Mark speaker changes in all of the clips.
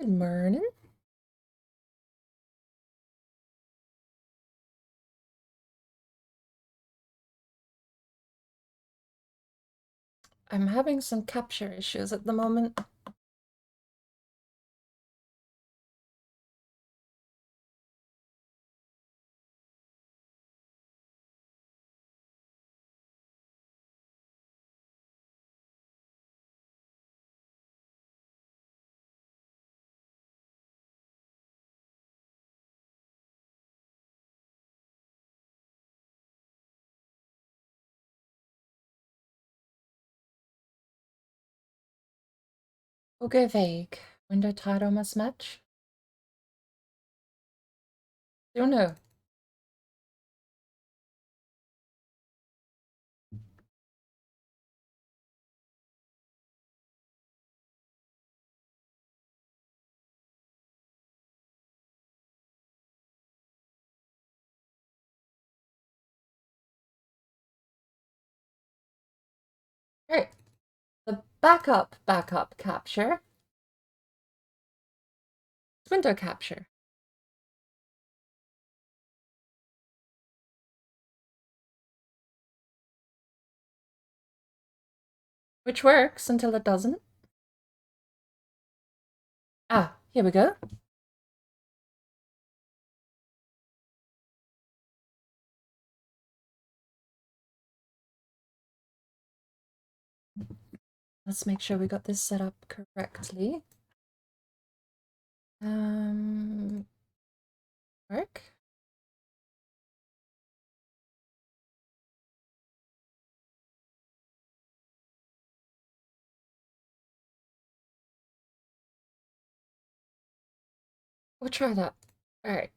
Speaker 1: Good morning. I'm having some capture issues at the moment. Okay, vague. Window title must match. Don't know. Alright. The backup capture. Window capture. Which works until it doesn't. Ah, here we go. Let's make sure we got this set up correctly. Work. We'll try that. Alright.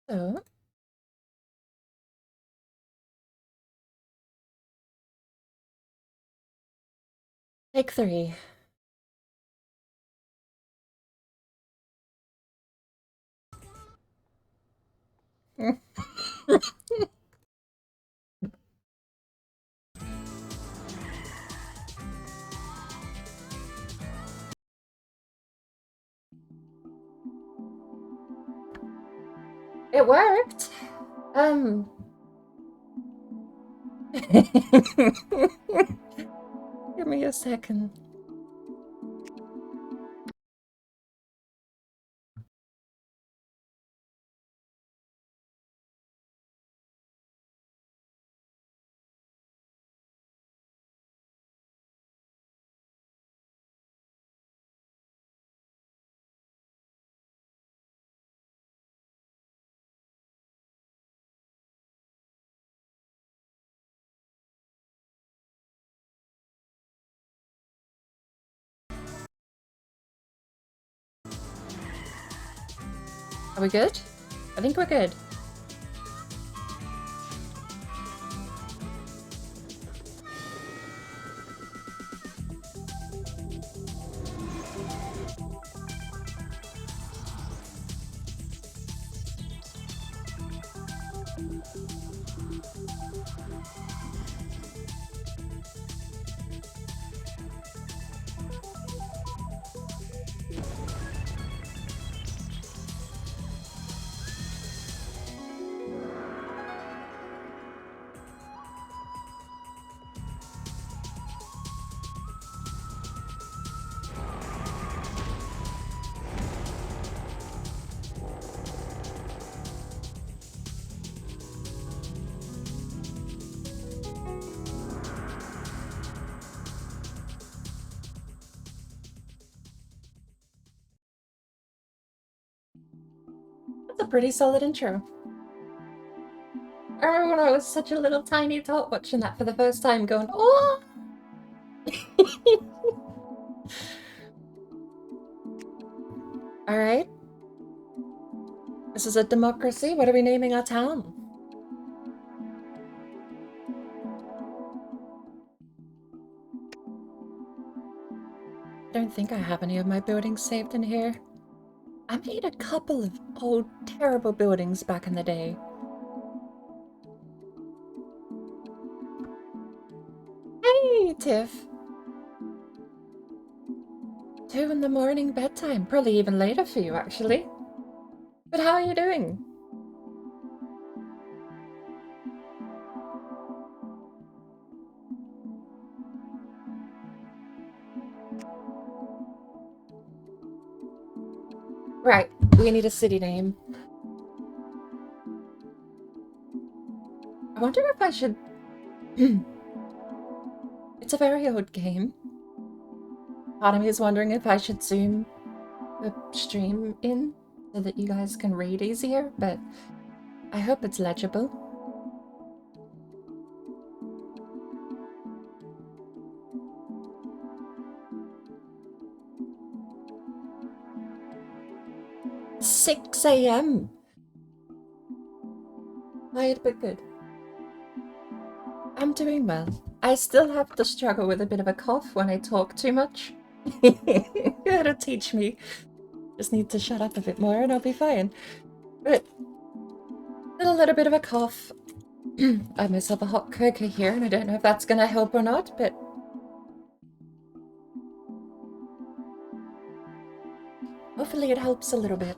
Speaker 1: So, take 3. It worked. Give me a second. Are we good? I think we're good. That's a pretty solid intro. I remember when I was such a little tiny tot watching that for the first time going, oh! Alright. This is a democracy. What are we naming our town? I don't think I have any of my buildings saved in here. I made a couple of old, terrible buildings back in the day. Hey, Tiff! 2 in the morning bedtime. Probably even later for you, actually. But how are you doing? Right, we need a city name. I wonder if I should... It's a very old game. Part of me is wondering if I should zoom the stream in so that you guys can read easier, but I hope it's legible. "6 a.m. Tired but good. I'm doing well. I still have to struggle with a bit of a cough when I talk too much. It'll teach me. Just need to shut up a bit more and I'll be fine. But Still a little bit of a cough. I have myself a hot cocoa here, and I don't know if that's gonna help or not, but hopefully it helps a little bit.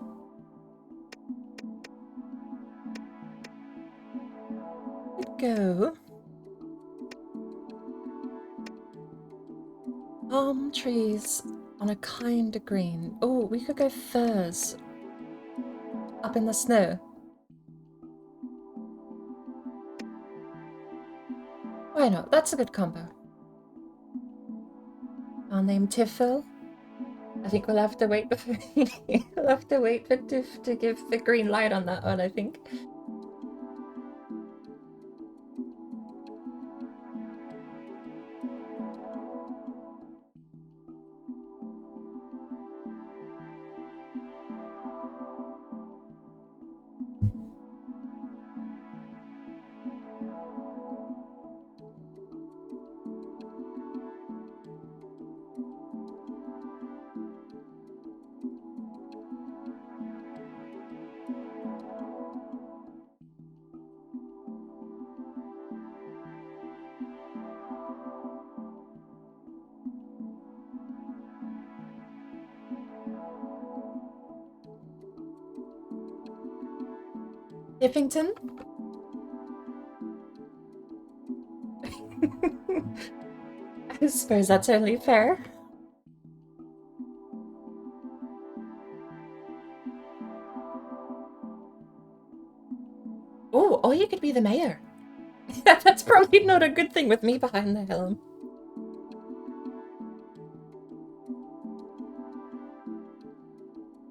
Speaker 1: Let's go. Palm trees on a kind of green. Oh, we could go firs up in the snow. Why not? That's a good combo. I'll name Tiffel. I think we'll have to wait for we'll have to wait for Tiff to give the green light on that one, I think. Tiffington? I suppose that's only fair. Oh, or you could be the mayor. Yeah, that's probably not a good thing with me behind the helm.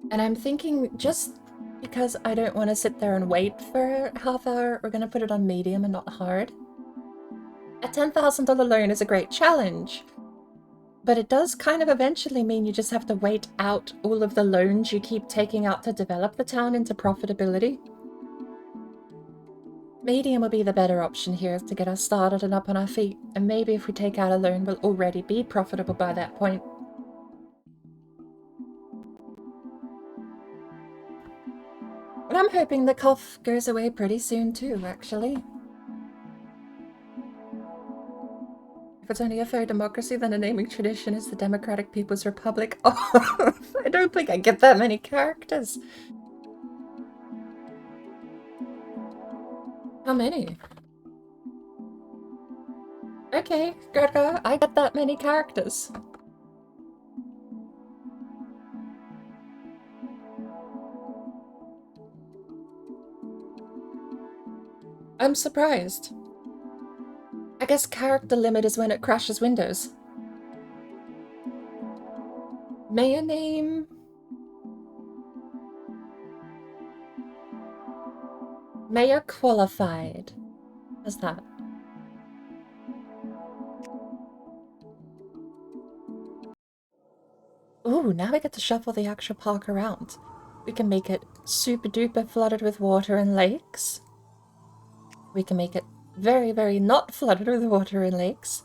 Speaker 1: And I'm thinking, just because I don't want to sit there and wait for a half hour, we're going to put it on medium and not hard. A $10,000 loan is a great challenge, but it does kind of eventually mean you just have to wait out all of the loans you keep taking out to develop the town into profitability. Medium will be the better option here to get us started and up on our feet, and maybe if we take out a loan, we'll already be profitable by that point. And I'm hoping the cough goes away pretty soon too, actually. If it's only a fair democracy, then a naming tradition is the Democratic People's Republic. Oh, I don't think I get that many characters. How many? Okay, Gregor, I got that many characters. I'm surprised. I guess character limit is when it crashes Windows. Mayor name? Mayor qualified. How's that? Ooh, now we get to shuffle the actual park around. We can make it super duper flooded with water and lakes. We can make it very, very not flooded with water and lakes.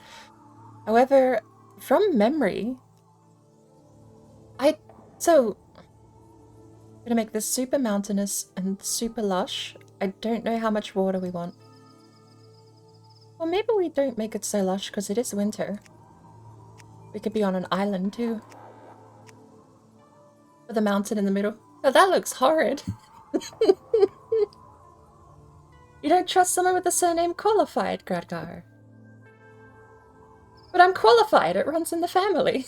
Speaker 1: However, from memory, I'm gonna make this super mountainous and super lush. I don't know how much water we want. Well, maybe we don't make it so lush because it is winter. We could be on an island too. With a mountain in the middle. Oh, that looks horrid. You don't trust someone with the surname qualified, Gradgar. But I'm qualified, it runs in the family.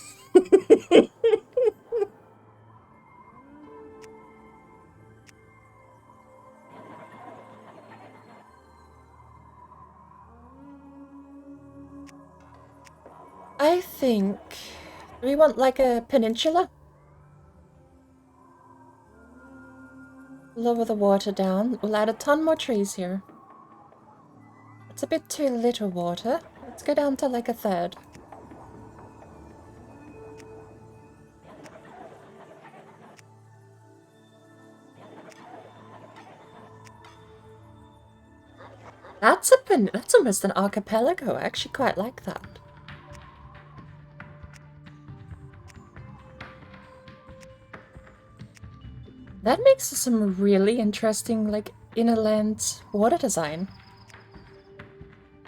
Speaker 1: I think... Do we want like a peninsula? Lower the water down. We'll add a ton more trees here. It's a bit too little water. Let's go down to like a third. That's almost an archipelago. I actually quite like that. That makes some really interesting, like, inland water design.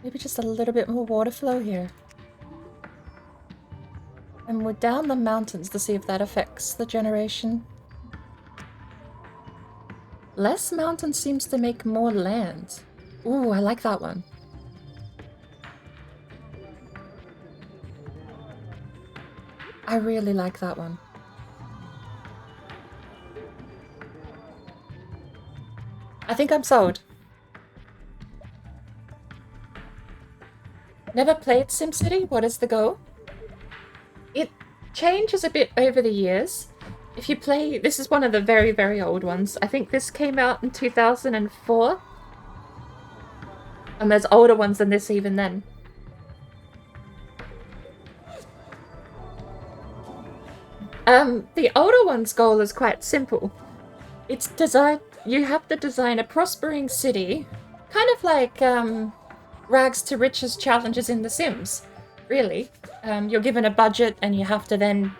Speaker 1: Maybe just a little bit more water flow here. And we're down the mountains to see if that affects the generation. Less mountain seems to make more land. Ooh, I like that one. I really like that one. I think I'm sold. Never played SimCity? What is the goal? It changes a bit over the years. If you play... This is one of the very, very old ones. I think this came out in 2004. And there's older ones than this even then. The older one's goal is quite simple. It's designed... You have to design a prospering city, kind of like rags to riches challenges in The Sims, really. You're given a budget and you have to then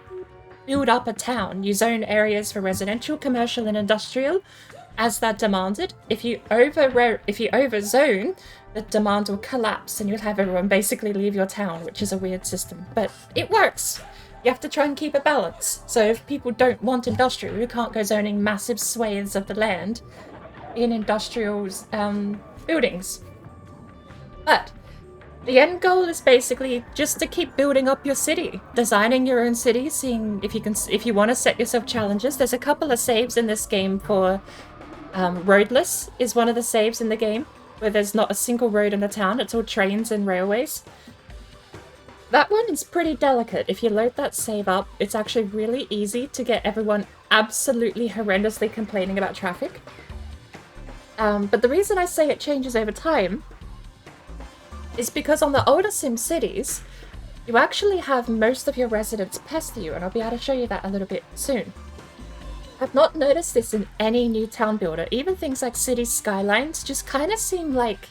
Speaker 1: build up a town. You zone areas for residential, commercial, and industrial as that demanded. If you overzone, the demand will collapse and you'll have everyone basically leave your town, which is a weird system, but it works. You have to try and keep a balance. So if people don't want industrial, you can't go zoning massive swathes of the land in industrial buildings. But the end goal is basically just to keep building up your city, designing your own city, seeing if you want to set yourself challenges. There's a couple of saves in this game for roadless is one of the saves in the game, where there's not a single road in the town, it's all trains and railways. That one is pretty delicate. If you load that save up, it's actually really easy to get everyone absolutely horrendously complaining about traffic. But the reason I say it changes over time is because on the older SimCities, you actually have most of your residents pester you, and I'll be able to show you that a little bit soon. I've not noticed this in any new town builder. Even things like city skylines just kind of seem like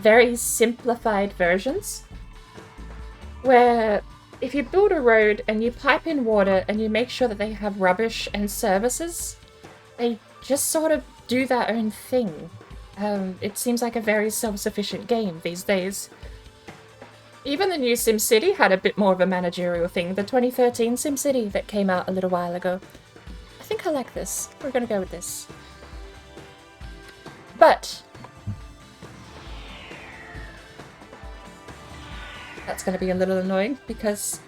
Speaker 1: very simplified versions. Where if you build a road and you pipe in water and you make sure that they have rubbish and services, they just sort of do their own thing. It seems like a very self-sufficient game these days. Even the new SimCity had a bit more of a managerial thing. The 2013 SimCity that came out a little while ago. I think I like this. We're gonna go with this. But that's going to be a little annoying because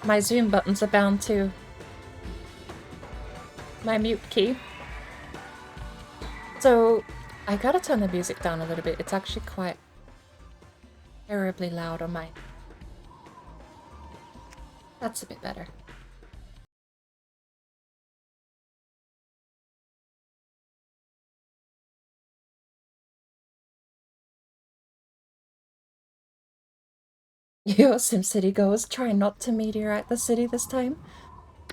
Speaker 1: my zoom buttons are bound to my mute key. So I gotta turn the music down a little bit. It's actually quite terribly loud on my... That's a bit better. Your SimCity goals try not to meteorite the city this time.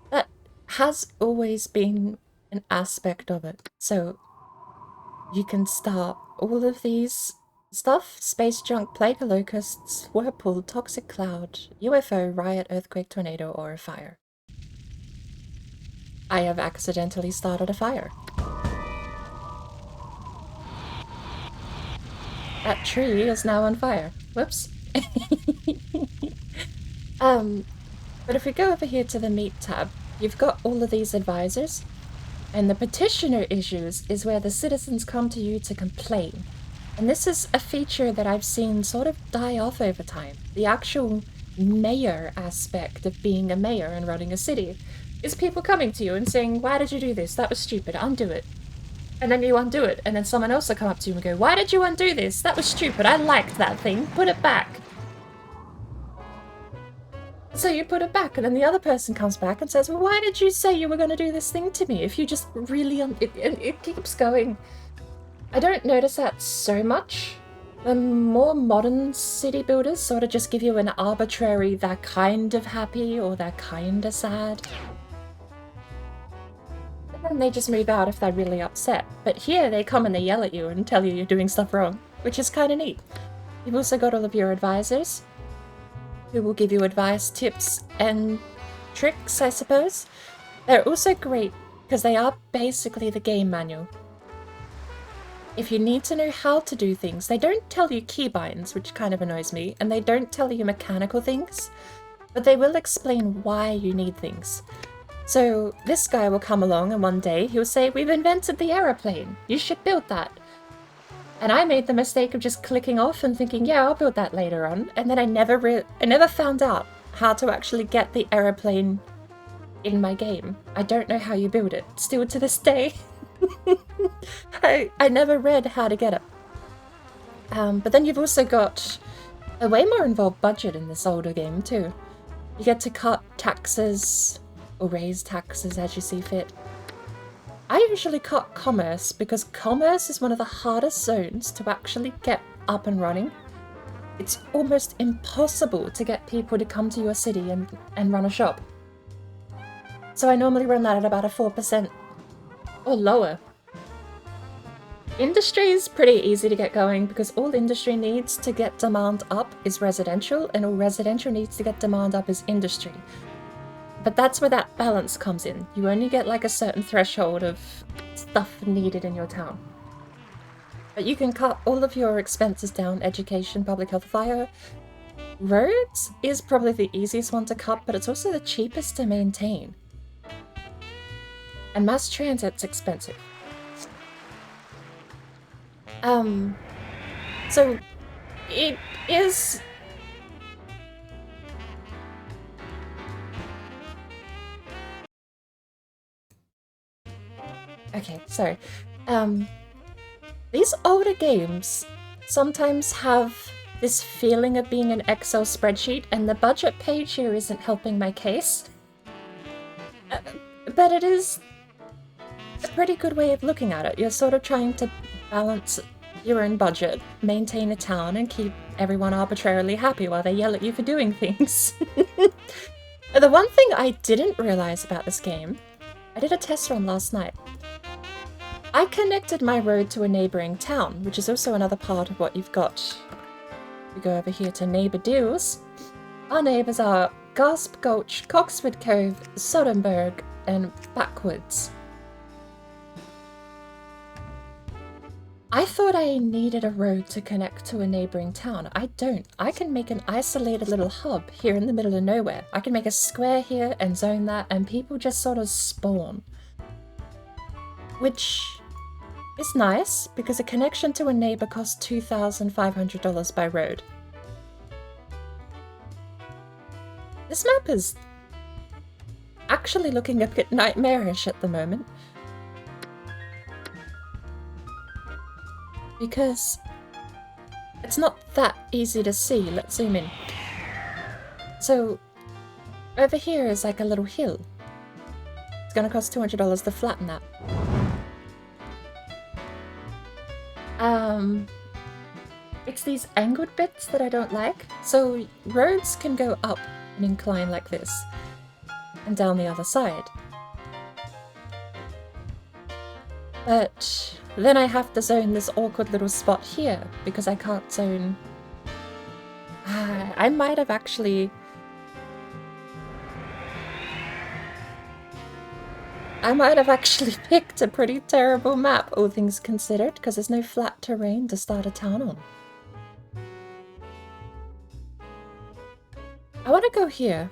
Speaker 1: That has always been an aspect of it. So you can start all of these stuff: space junk, plague of locusts, whirlpool, toxic cloud, UFO, riot, earthquake, tornado, or a fire. I have accidentally started a fire. That tree is now on fire. Whoops. But if we go over here to the meat tab, you've got all of these advisors, and the petitioner issues is where the citizens come to you to complain. And this is a feature that I've seen sort of die off over time. The actual mayor aspect of being a mayor and running a city is people coming to you and saying, why did you do this? That was stupid, undo it. And then you undo it, and then someone else will come up to you and go, why did you undo this? That was stupid, I liked that thing, put it back. So you put it back, and then the other person comes back and says, well, why did you say you were going to do this thing to me if you just really... It keeps going. I don't notice that so much. The more modern city builders sort of just give you an arbitrary, they're kind of happy or they're kind of sad. And then they just move out if they're really upset. But here they come and they yell at you and tell you you're doing stuff wrong, which is kind of neat. You've also got all of your advisors, who will give you advice, tips, and tricks, I suppose. They're also great because they are basically the game manual. if you need to know how to do things, they don't tell you keybinds, which kind of annoys me, and they don't tell you mechanical things, but they will explain why you need things. So this guy will come along and one day he'll say, we've invented the aeroplane, you should build that. And I made the mistake of just clicking off and thinking, yeah, I'll build that later on, and then I never found out how to actually get the aeroplane in my game. I don't know how you build it, still to this day. I never read how to get it. But then you've also got a way more involved budget in this older game too. You get to cut taxes or raise taxes as you see fit. I usually cut commerce because commerce is one of the hardest zones to actually get up and running. It's almost impossible to get people to come to your city and run a shop. So I normally run that at about a 4% or lower. Industry is pretty easy to get going because all industry needs to get demand up is residential, and all residential needs to get demand up is industry. But that's where that balance comes in. You only get like a certain threshold of stuff needed in your town. But you can cut all of your expenses down: education, public health, fire. Roads is probably the easiest one to cut, but it's also the cheapest to maintain. And mass transit's expensive. So it is... Okay, sorry. These older games sometimes have this feeling of being an Excel spreadsheet, and the budget page here isn't helping my case. But it is a pretty good way of looking at it. You're sort of trying to balance your own budget, maintain a town, and keep everyone arbitrarily happy while they yell at you for doing things. The one thing I didn't realize about this game, I did a test run last night. I connected my road to a neighbouring town, which is also another part of what you've got. We go over here to neighbour deals. Our neighbours are Gasp Gulch, Coxford Cove, Soderberg, and Backwoods. I thought I needed a road to connect to a neighbouring town. I don't. I can make an isolated little hub here in the middle of nowhere. I can make a square here and zone that, and people just sort of spawn. Which is nice, because a connection to a neighbour costs $2,500 by road. This map is actually looking a bit nightmarish at the moment. Because it's not that easy to see. Let's zoom in. So over here is like a little hill. It's gonna cost $200 to flatten that. It's these angled bits that I don't like. So roads can go up an incline like this and down the other side. But then I have to zone this awkward little spot here because I can't zone... I might have actually... picked a pretty terrible map, all things considered, because there's no flat terrain to start a town on. I want to go here.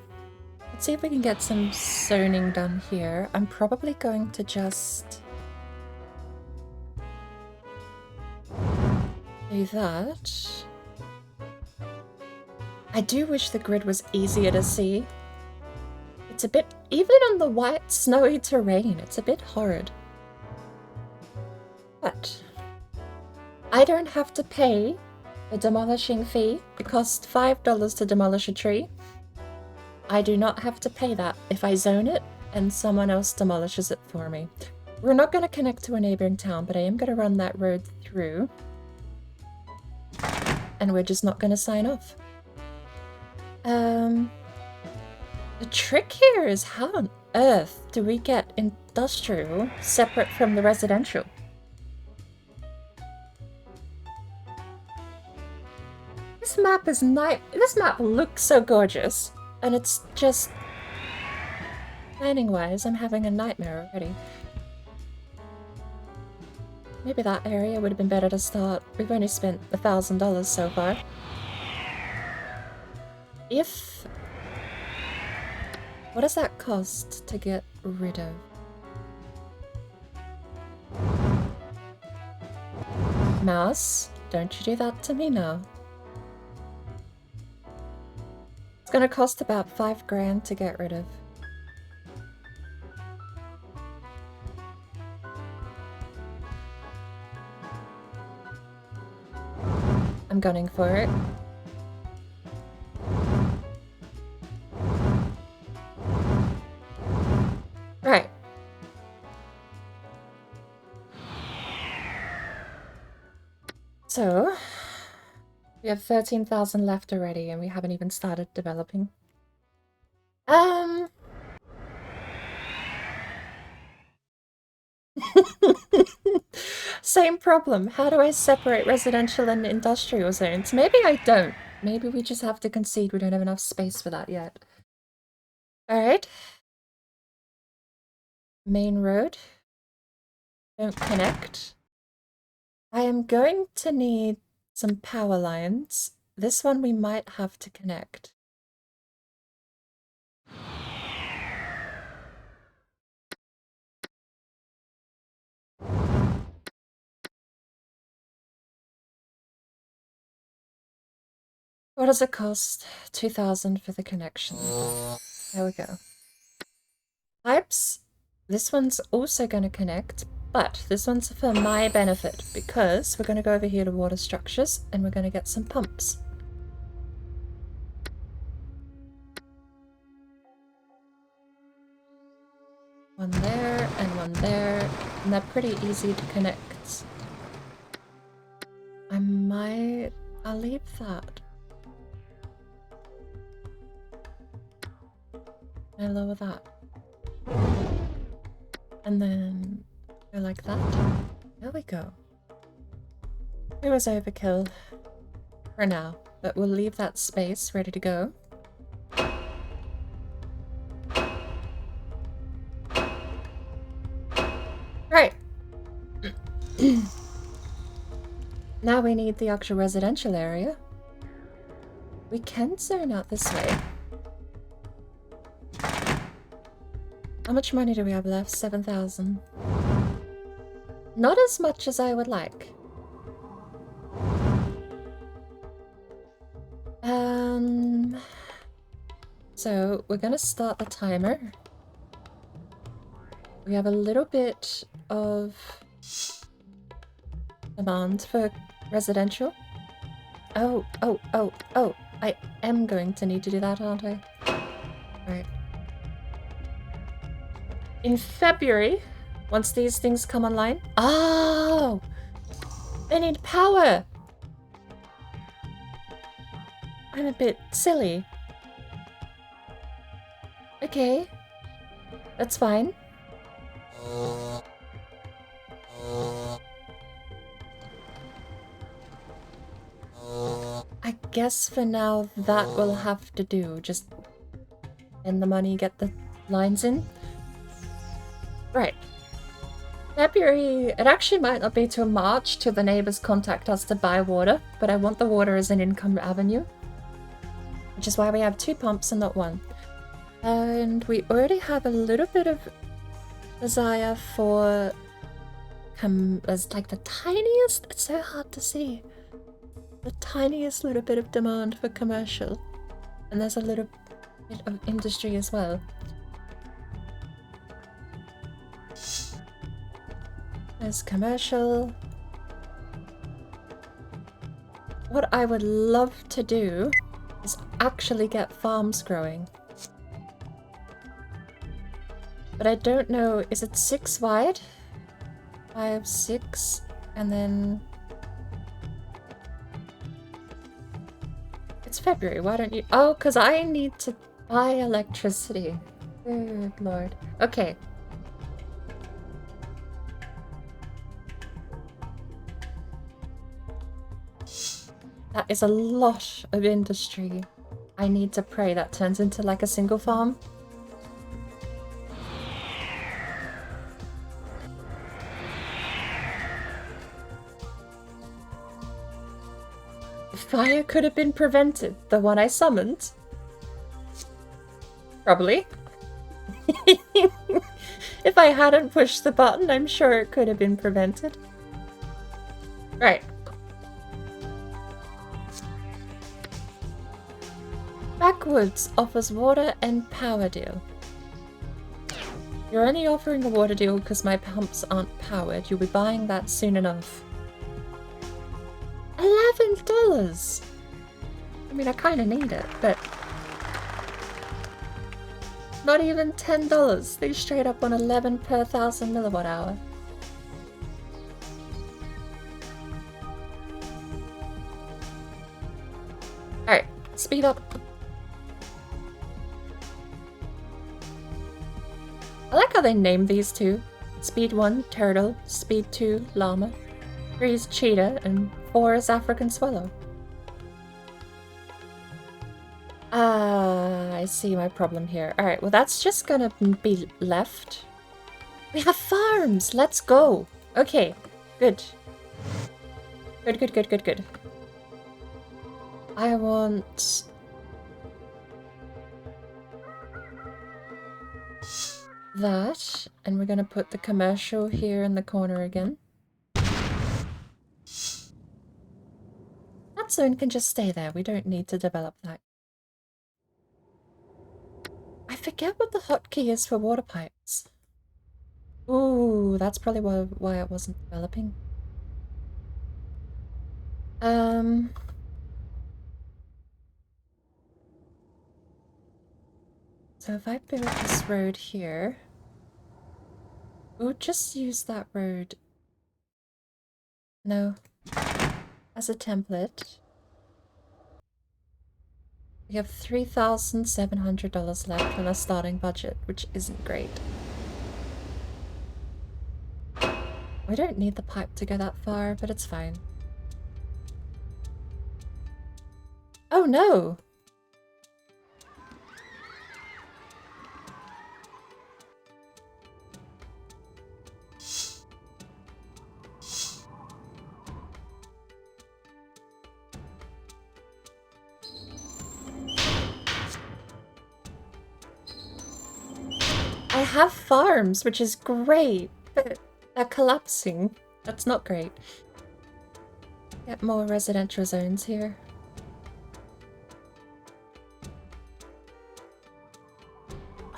Speaker 1: Let's see if we can get some zoning done here. I'm probably going to just... do that. I do wish the grid was easier to see. It's a bit, even on the white snowy terrain, it's a bit hard. But I don't have to pay a demolishing fee. It costs $5 to demolish a tree. I do not have to pay that if I zone it and someone else demolishes it for me. We're not going to connect to a neighboring town, but I am going to run that road through. And we're just not going to sign off. The trick here is how on earth do we get industrial separate from the residential? This map is this map looks so gorgeous, and it's just... planning-wise, I'm having a nightmare already. Maybe that area would have been better to start. We've only spent $1,000 so far. If... What does that cost to get rid of? Mouse, don't you do that to me now. It's gonna cost about 5 grand to get rid of. I'm gunning for it. Right. So, we have 13,000 left already and we haven't even started developing. Same problem. How do I separate residential and industrial zones? Maybe I don't. Maybe we just have to concede we don't have enough space for that yet. Alright. Main road. Don't connect. I am going to need some power lines. This one we might have to connect. What does it cost? 2,000 for the connection. There we go. Pipes. This one's also going to connect, but this one's for my benefit because we're going to go over here to water structures and we're going to get some pumps. One there and one there, and they're pretty easy to connect. I'll leave that. I lower that. And then go like that. There we go. It was overkill for now, but we'll leave that space ready to go. Right. Now we need the actual residential area. We can zone out this way. How much money do we have left? 7,000. Not as much as I would like. So we're gonna start the timer. We have a little bit of demand for residential. Oh, I am going to need to do that, aren't I? Alright. In February, once these things come online... Oh! They need power! I'm a bit silly. Okay. That's fine. I guess for now that will have to do. Just spend the money, get the lines in. Right. February, it actually might not be till March till the neighbors contact us to buy water, but I want the water as an income avenue. Which is why we have 2 pumps and not 1. And we already have a little bit of desire for... as like the tiniest... It's so hard to see. The tiniest little bit of demand for commercial. And there's a little bit of industry as well. There's commercial. What I would love to do is actually get farms growing. But I don't know, is it 6 wide? 5, 6, and then... It's February, why don't you... Oh, because I need to buy electricity. Good lord. Okay. That is a lot of industry. I need to pray that turns into like a single farm. fire could have been prevented. The one I summoned. Probably. If I hadn't pushed the button, I'm sure it could have been prevented. Right. Backwoods offers water and power deal. You're only offering a water deal because my pumps aren't powered. You'll be buying that soon enough. $11! I mean, I kind of need it, but... not even $10. They straight up on 11 per 1,000 milliwatt hour. Alright, speed up. I like how they named these two. Speed 1, turtle. Speed 2, llama. 3 is cheetah, and 4 is African swallow. Ah, I see my problem here. Alright, well that's just gonna be left. We have farms! Let's go! Okay, good. Good. I want... that, and we're gonna put the commercial here in the corner again. That zone can just stay there. We don't need to develop that. I forget what the hotkey is for water pipes. Ooh, that's probably why it wasn't developing. So if I build this road here, we'll just use that road. No, as a template. We have $3,700 left on our starting budget, which isn't great. We don't need the pipe to go that far, but it's fine. Oh no! I have farms, which is great, but they're collapsing. That's not great. Get more residential zones here.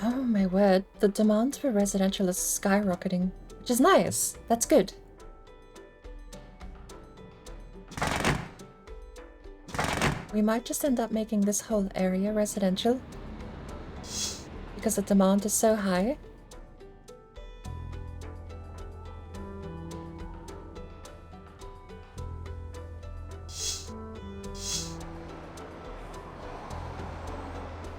Speaker 1: Oh my word, the demand for residential is skyrocketing, which is nice. That's good. We might just end up making this whole area residential because the demand is so high.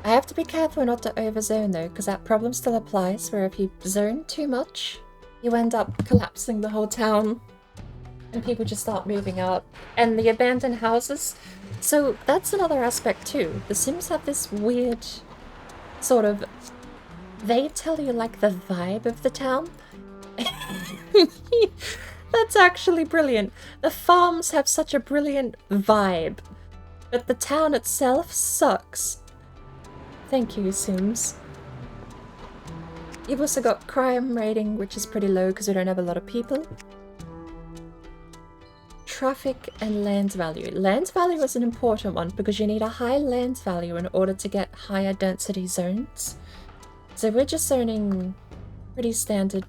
Speaker 1: I have to be careful not to overzone though, because that problem still applies where if you zone too much, you end up collapsing the whole town and people just start moving out. And the abandoned houses, so that's another aspect too. The Sims have this weird sort of, they tell you like the vibe of the town. That's actually brilliant. The farms have such a brilliant vibe, but the town itself sucks. Thank you, Sims. You've also got crime rating, which is pretty low because we don't have a lot of people. Traffic and land value. Land value is an important one because you need a high land value in order to get higher density zones. So we're just zoning pretty standard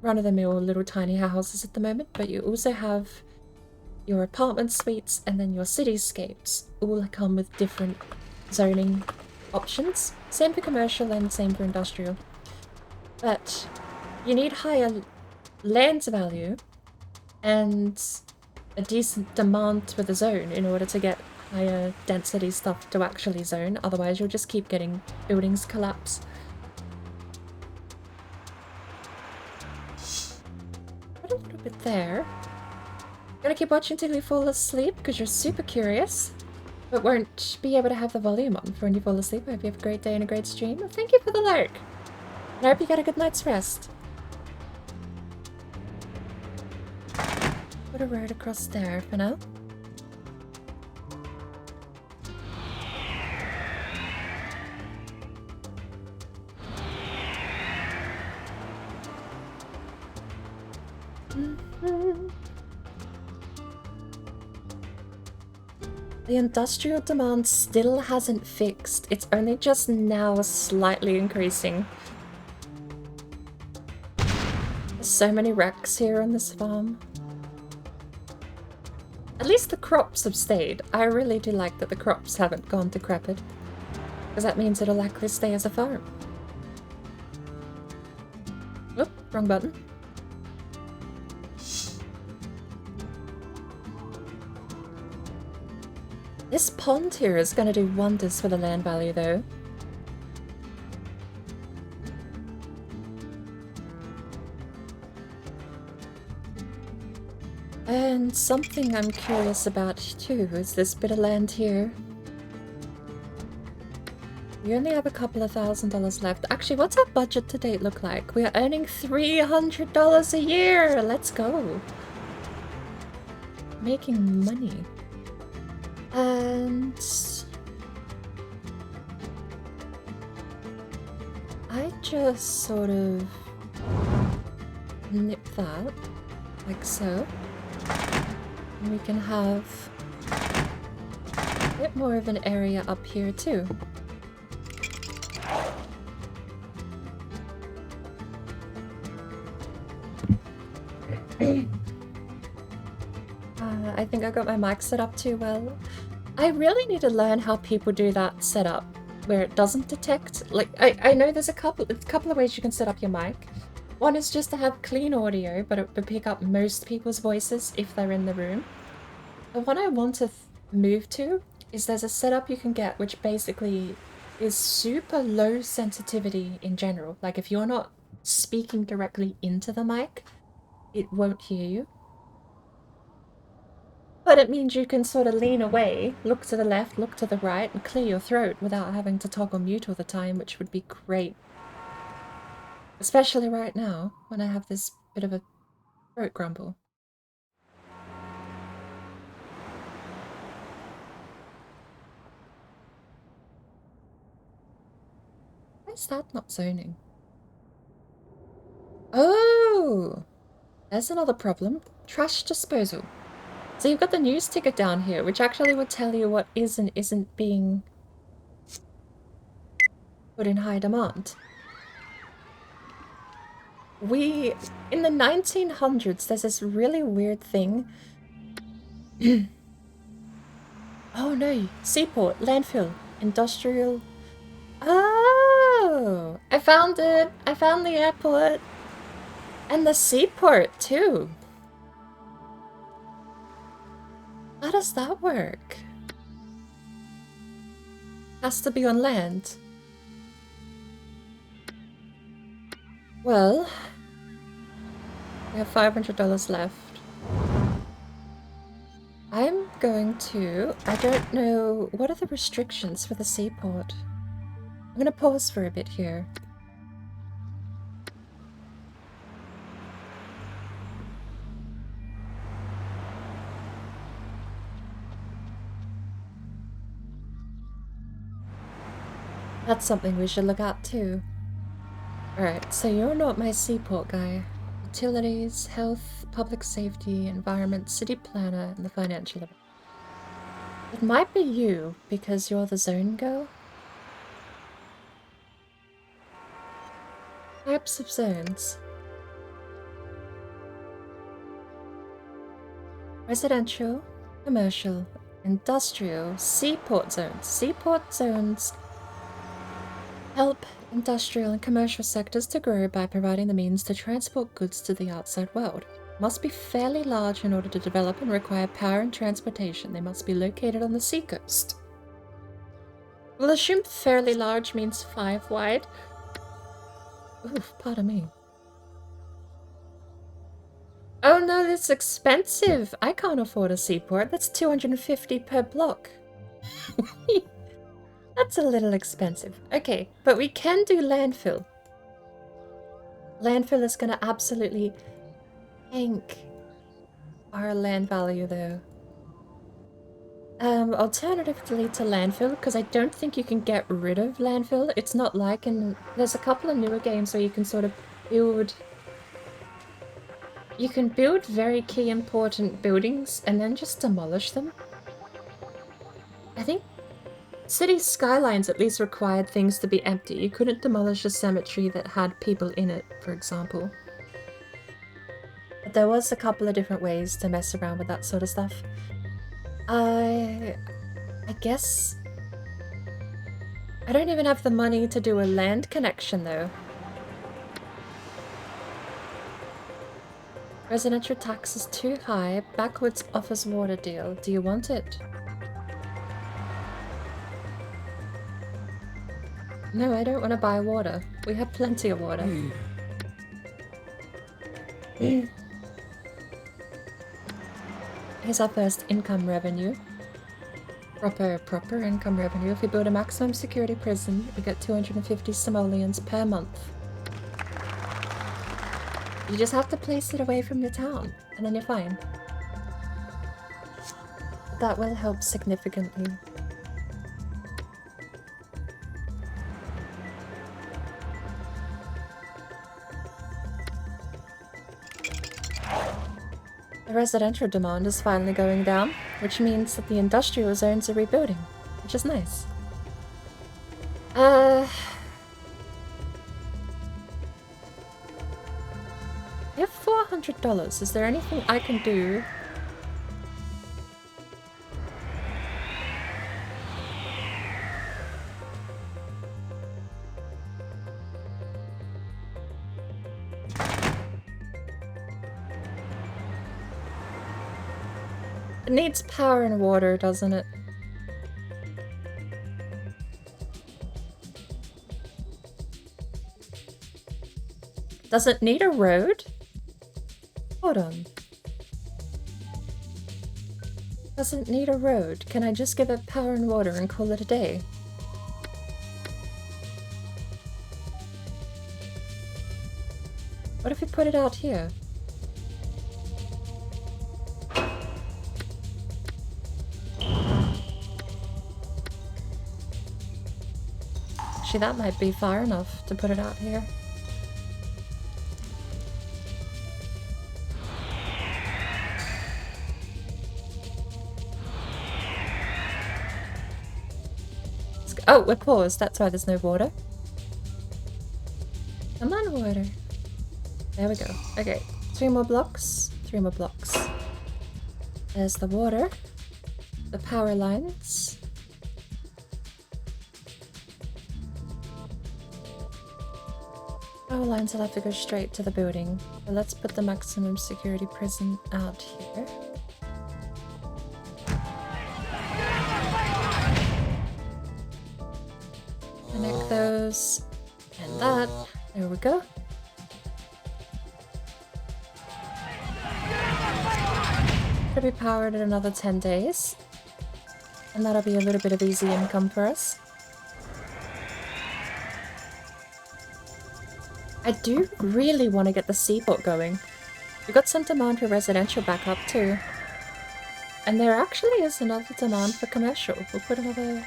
Speaker 1: run-of-the-mill little tiny houses at the moment, but you also have your apartment suites and then your cityscapes all come with different zoning options. Same for commercial and same for industrial. But you need higher land value and a decent demand for the zone in order to get higher density stuff to actually zone. Otherwise you'll just keep getting buildings collapse. Put a little bit there. Gonna keep watching till you fall asleep because you're super curious, but won't be able to have the volume on for when you fall asleep. I hope you have a great day and a great stream. Thank you for the lurk. And I hope you get a good night's rest. Put a road across there for now. The industrial demand still hasn't fixed. It's only just now slightly increasing. There's so many wrecks here on this farm. At least the crops have stayed. I really do like that the crops haven't gone decrepit. Because that means it'll likely stay as a farm. Oop, wrong button. This pond here is going to do wonders for the land value, though. And something I'm curious about, too, is this bit of land here. We only have a couple of $1,000 left. Actually, what's our budget to date look like? We are earning $300 a year! Let's go! Making money. And I just sort of nip that, like so. And we can have a bit more of an area up here too. I think I got my mic set up too well. I really need to learn how people do that setup where it doesn't detect. Like, I know there's a couple of ways you can set up your mic. One is just to have clean audio, but it would pick up most people's voices if they're in the room. The one I want to move to is there's a setup you can get which basically is super low sensitivity in general. Like if you're not speaking directly into the mic, it won't hear you. But it means you can sort of lean away, look to the left, look to the right, and clear your throat without having to toggle mute all the time, which would be great. Especially right now, when I have this bit of a throat grumble. Why is that not zoning? Oh! There's another problem. Trash disposal. So you've got the news ticker down here, which actually will tell you what is and isn't being put in high demand. In the 1900s, there's this really weird thing. Oh no, seaport, landfill, industrial. Oh, I found it. I found the airport. And the seaport too. How does that work? Has to be on land. Well, we have $500 left. I'm going to... I don't know... What are the restrictions for the seaport? I'm gonna pause for a bit here. That's something we should look at too. Alright, so you're not my seaport guy. Utilities, health, public safety, environment, city planner, and the financial. It might be you, because you're the zone girl. Types of zones. Residential, commercial, industrial, seaport zones. Seaport zones help industrial and commercial sectors to grow by providing the means to transport goods to the outside world. Must be fairly large in order to develop and require power and transportation. They must be located on the seacoast. We'll assume fairly large means 5 wide. Oof, pardon me. Oh no, that's expensive. I can't afford a seaport. That's $250 per block. That's a little expensive. Okay, but we can do landfill. Landfill is gonna absolutely tank our land value though. Alternatively to landfill, because I don't think you can get rid of landfill. It's not like in... There's a couple of newer games where you can sort of build You can build very key important buildings and then just demolish them. I think city skylines at least required things to be empty. You couldn't demolish a cemetery that had people in it, for example. But there was a couple of different ways to mess around with that sort of stuff. I guess... I don't even have the money to do a land connection, though. Residential tax is too high. Backwoods offers water deal. Do you want it? No, I don't want to buy water. We have plenty of water. Here's our first income revenue. Proper income revenue. If we build a maximum security prison, we get 250 simoleons per month. You just have to place it away from your town, and then you're fine. That will help significantly. The residential demand is finally going down, which means that the industrial zones are rebuilding, which is nice. I have $400. Is there anything I can do? It needs power and water, doesn't it? Does it need a road? Hold on. Does it need a road? Can I just give it power and water and call it a day? What if we put it out here? Actually, that might be far enough to put it out here. Oh, we're paused. That's why there's no water. Come on, water. There we go. Okay, 3 more blocks. 3 more blocks. There's the water. The power lines. Power lines will have to go straight to the building. So let's put the maximum security prison out here. Connect those and that. There we go. Should be powered in another 10 days. And that'll be a little bit of easy income for us. I do really want to get the seaport going. We've got some demand for residential backup too. And there actually is another demand for commercial. We'll put another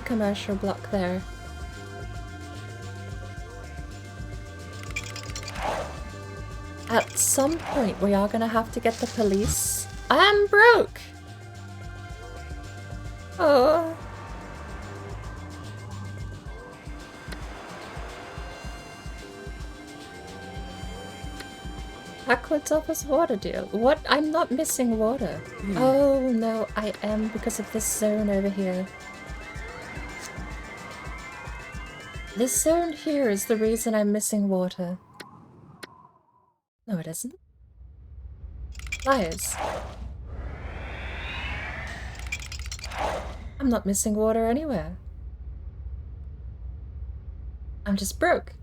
Speaker 1: commercial block there. At some point we are gonna have to get the police. I'm broke! Oh. Backwards offers water deal. What? I'm not missing water. Oh no, I am because of this zone over here. This zone here is the reason I'm missing water. No, it isn't. Lies. I'm not missing water anywhere. I'm just broke.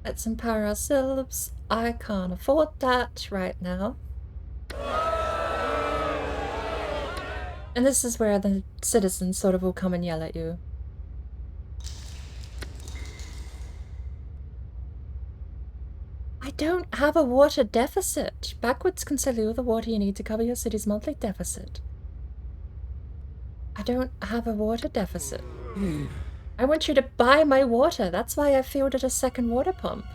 Speaker 1: Let's empower ourselves. I can't afford that right now. And this is where the citizens sort of will come and yell at you. I don't have a water deficit. Backwards can sell you all the water you need to cover your city's monthly deficit. I don't have a water deficit. I want you to buy my water. That's why I fielded a second water pump.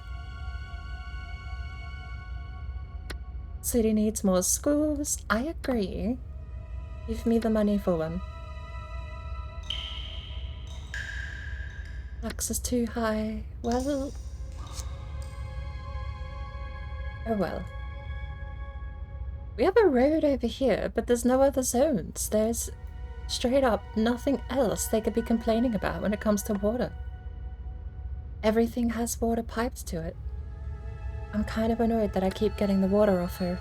Speaker 1: City needs more schools. I agree. Give me the money for them. Tax is too high. Well... Oh well. We have a road over here, but there's no other zones. There's straight up nothing else they could be complaining about when it comes to water. Everything has water piped to it. I'm kind of annoyed that I keep getting the water off her.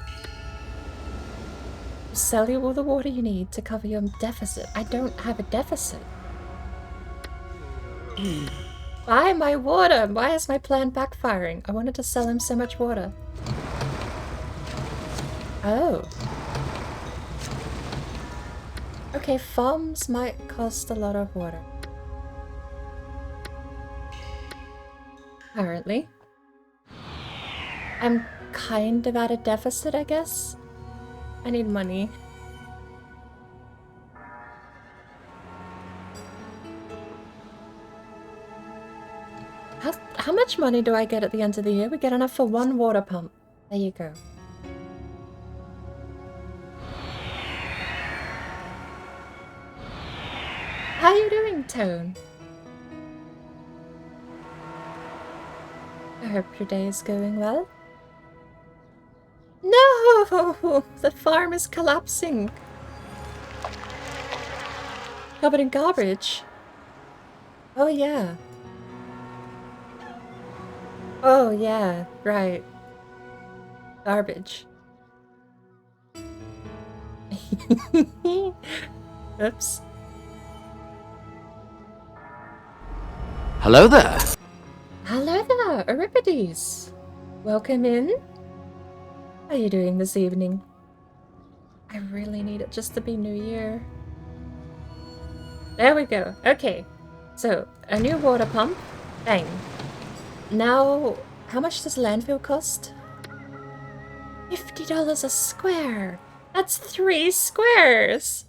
Speaker 1: I'll sell you all the water you need to cover your deficit. I don't have a deficit. Buy my water! Why is my plan backfiring? I wanted to sell him so much water. Oh. Okay, farms might cost a lot of water. Apparently. I'm kind of at a deficit, I guess. I need money. How much money do I get at the end of the year? We get enough for one water pump. There you go. How you doing, Tone? I hope your day is going well. No! The farm is collapsing. Covered in garbage. Oh yeah. Oh yeah, right. Garbage. Oops.
Speaker 2: Hello there.
Speaker 1: Hello there, Euripides. Welcome in. How are you doing this evening? I really need it just to be New Year. There we go. Okay. So, a new water pump. Bang. Now, how much does landfill cost? $50 a square. That's 3 squares.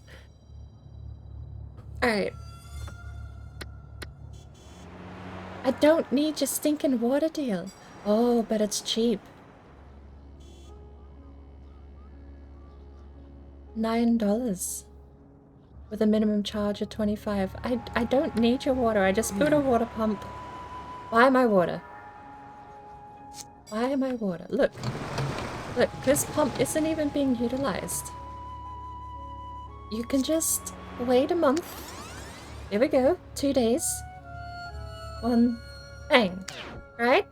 Speaker 1: Alright. I don't need your stinking water deal. Oh, but it's cheap. $9. With a minimum charge of $25. I don't need your water. I just put a water pump. Buy my water. Buy my water. Look. Look, this pump isn't even being utilized. You can just wait a month. Here we go. 2 days. 1 bang. Right?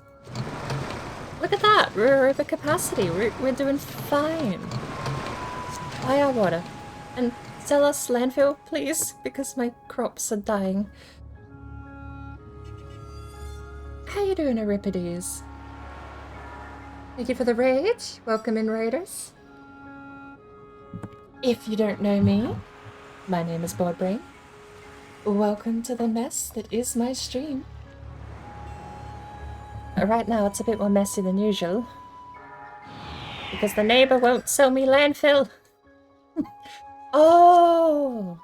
Speaker 1: Look at that. We're over capacity. We're doing fine. Buy our water. And sell us landfill, please, because my crops are dying. How you doing, Euripides? Thank you for the raid. Welcome in, raiders. If you don't know me, my name is Boardbrain. Welcome to the mess that is my stream. Right now, it's a bit more messy than usual. Because the neighbor won't sell me landfill. Oh!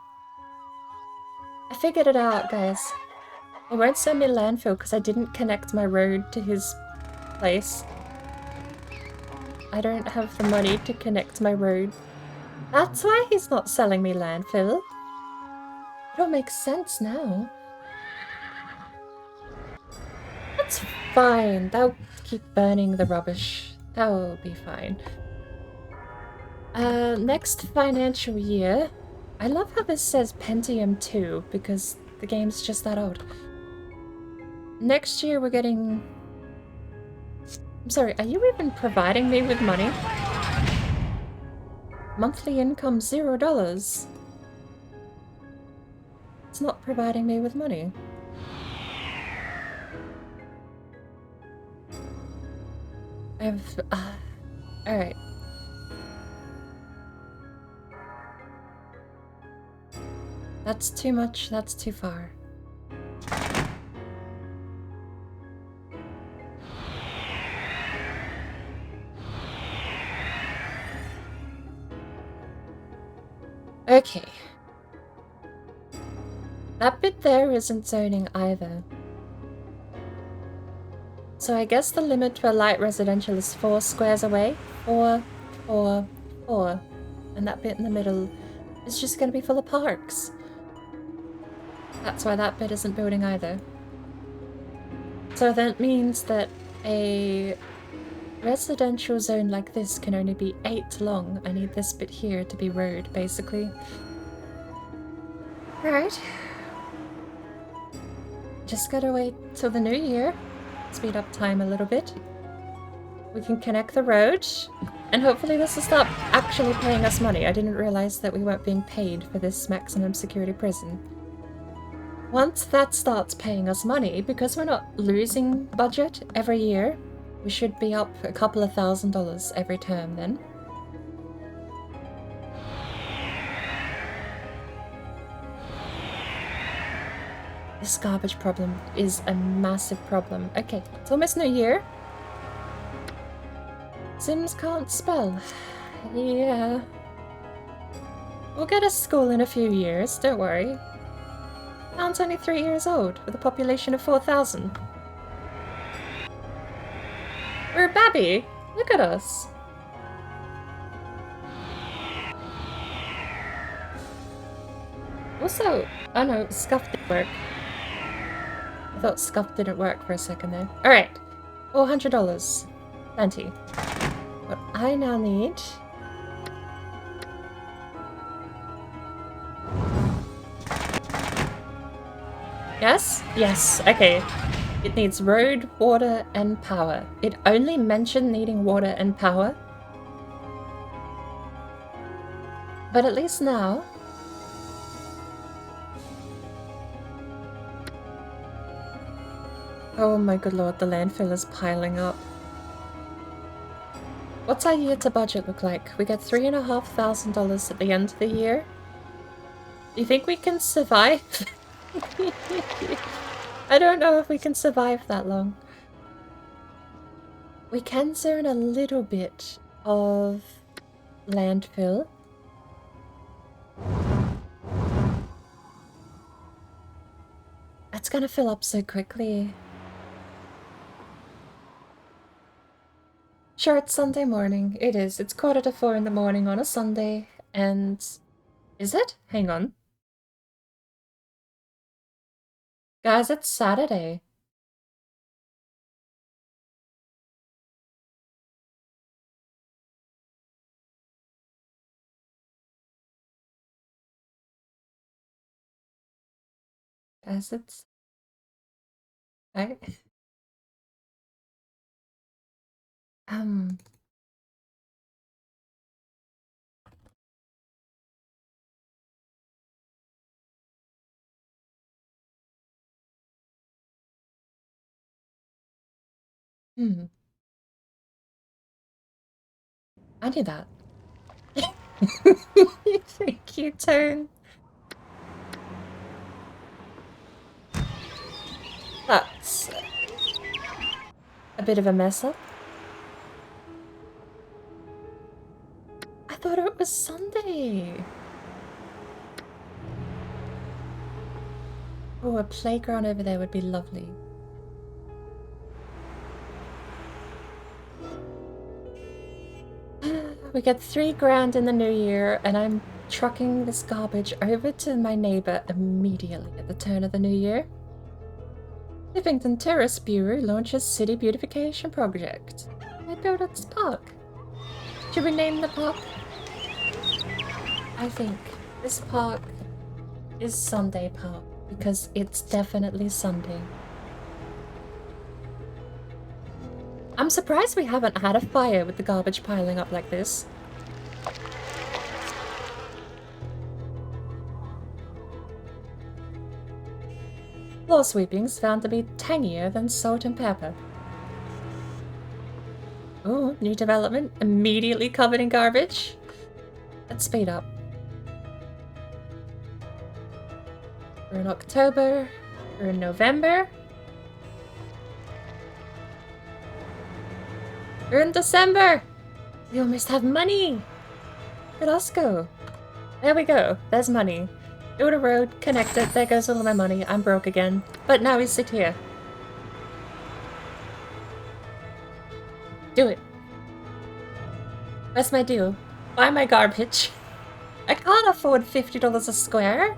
Speaker 1: I figured it out, guys. He won't sell me landfill because I didn't connect my road to his place. I don't have the money to connect my road. That's why he's not selling me landfill. It all makes sense now. That's fine. They'll keep burning the rubbish. That will be fine. Next financial year. I love how this says Pentium 2 because the game's just that old. Next year we're getting... I'm sorry, are you even providing me with money? Monthly income $0. It's not providing me with money. I've... Alright. That's too much, that's too far. Okay. That bit there isn't zoning either. So I guess the limit for light residential is 4 squares away. 4, 4, 4. And that bit in the middle is just going to be full of parks. That's why that bit isn't building either. So that means that a residential zone like this can only be 8 long. I need this bit here to be road, basically. Alright. Just gotta wait till the new year. Speed up time a little bit. We can connect the road. And hopefully this will stop actually paying us money. I didn't realize that we weren't being paid for this maximum security prison. Once that starts paying us money, because we're not losing budget every year, we should be up a couple of $1,000s every term then. This garbage problem is a massive problem. Okay, it's almost New Year. Sims can't spell. Yeah. We'll get a school in a few years, don't worry. Town's only 3 years old, with a population of 4,000. We're a babby! Look at us! Also, oh no, scuff didn't work. I thought scuff didn't work for a second there. Alright, $400. Plenty. What I now need... Yes? Yes, okay. It needs road, water, and power. It only mentioned needing water and power. But at least now... Oh my good lord, the landfill is piling up. What's our year to budget look like? We get $3,500 at the end of the year. Do you think we can survive? I don't know if we can survive that long. We can zone a little bit of landfill. It's gonna fill up so quickly. Sure, it's Sunday morning. It is. It's 3:45 in the morning on a Sunday, and... Is it? Hang on. Guys, it's Saturday. Guys, it's... I... I knew that. Thank you, Tone. That's a bit of a mess up. I thought it was Sunday. Oh, a playground over there would be lovely. We get $3,000 in the new year, and I'm trucking this garbage over to my neighbor immediately at the turn of the new year. Livingston Terrace Bureau launches city beautification project. I built its park. Should we name the park? I think this park is Sunday Park, because it's definitely Sunday. I'm surprised we haven't had a fire with the garbage piling up like this. Floor sweepings found to be tangier than salt and pepper. Ooh, new development, immediately covered in garbage. Let's speed up. We're in October, we're in November. We're in December! We almost have money! Look at us go. There we go. There's money. Build a road, connect it, there goes all my money, I'm broke again. But now we sit here. Do it. Where's my deal? Buy my garbage. I can't afford $50 a square.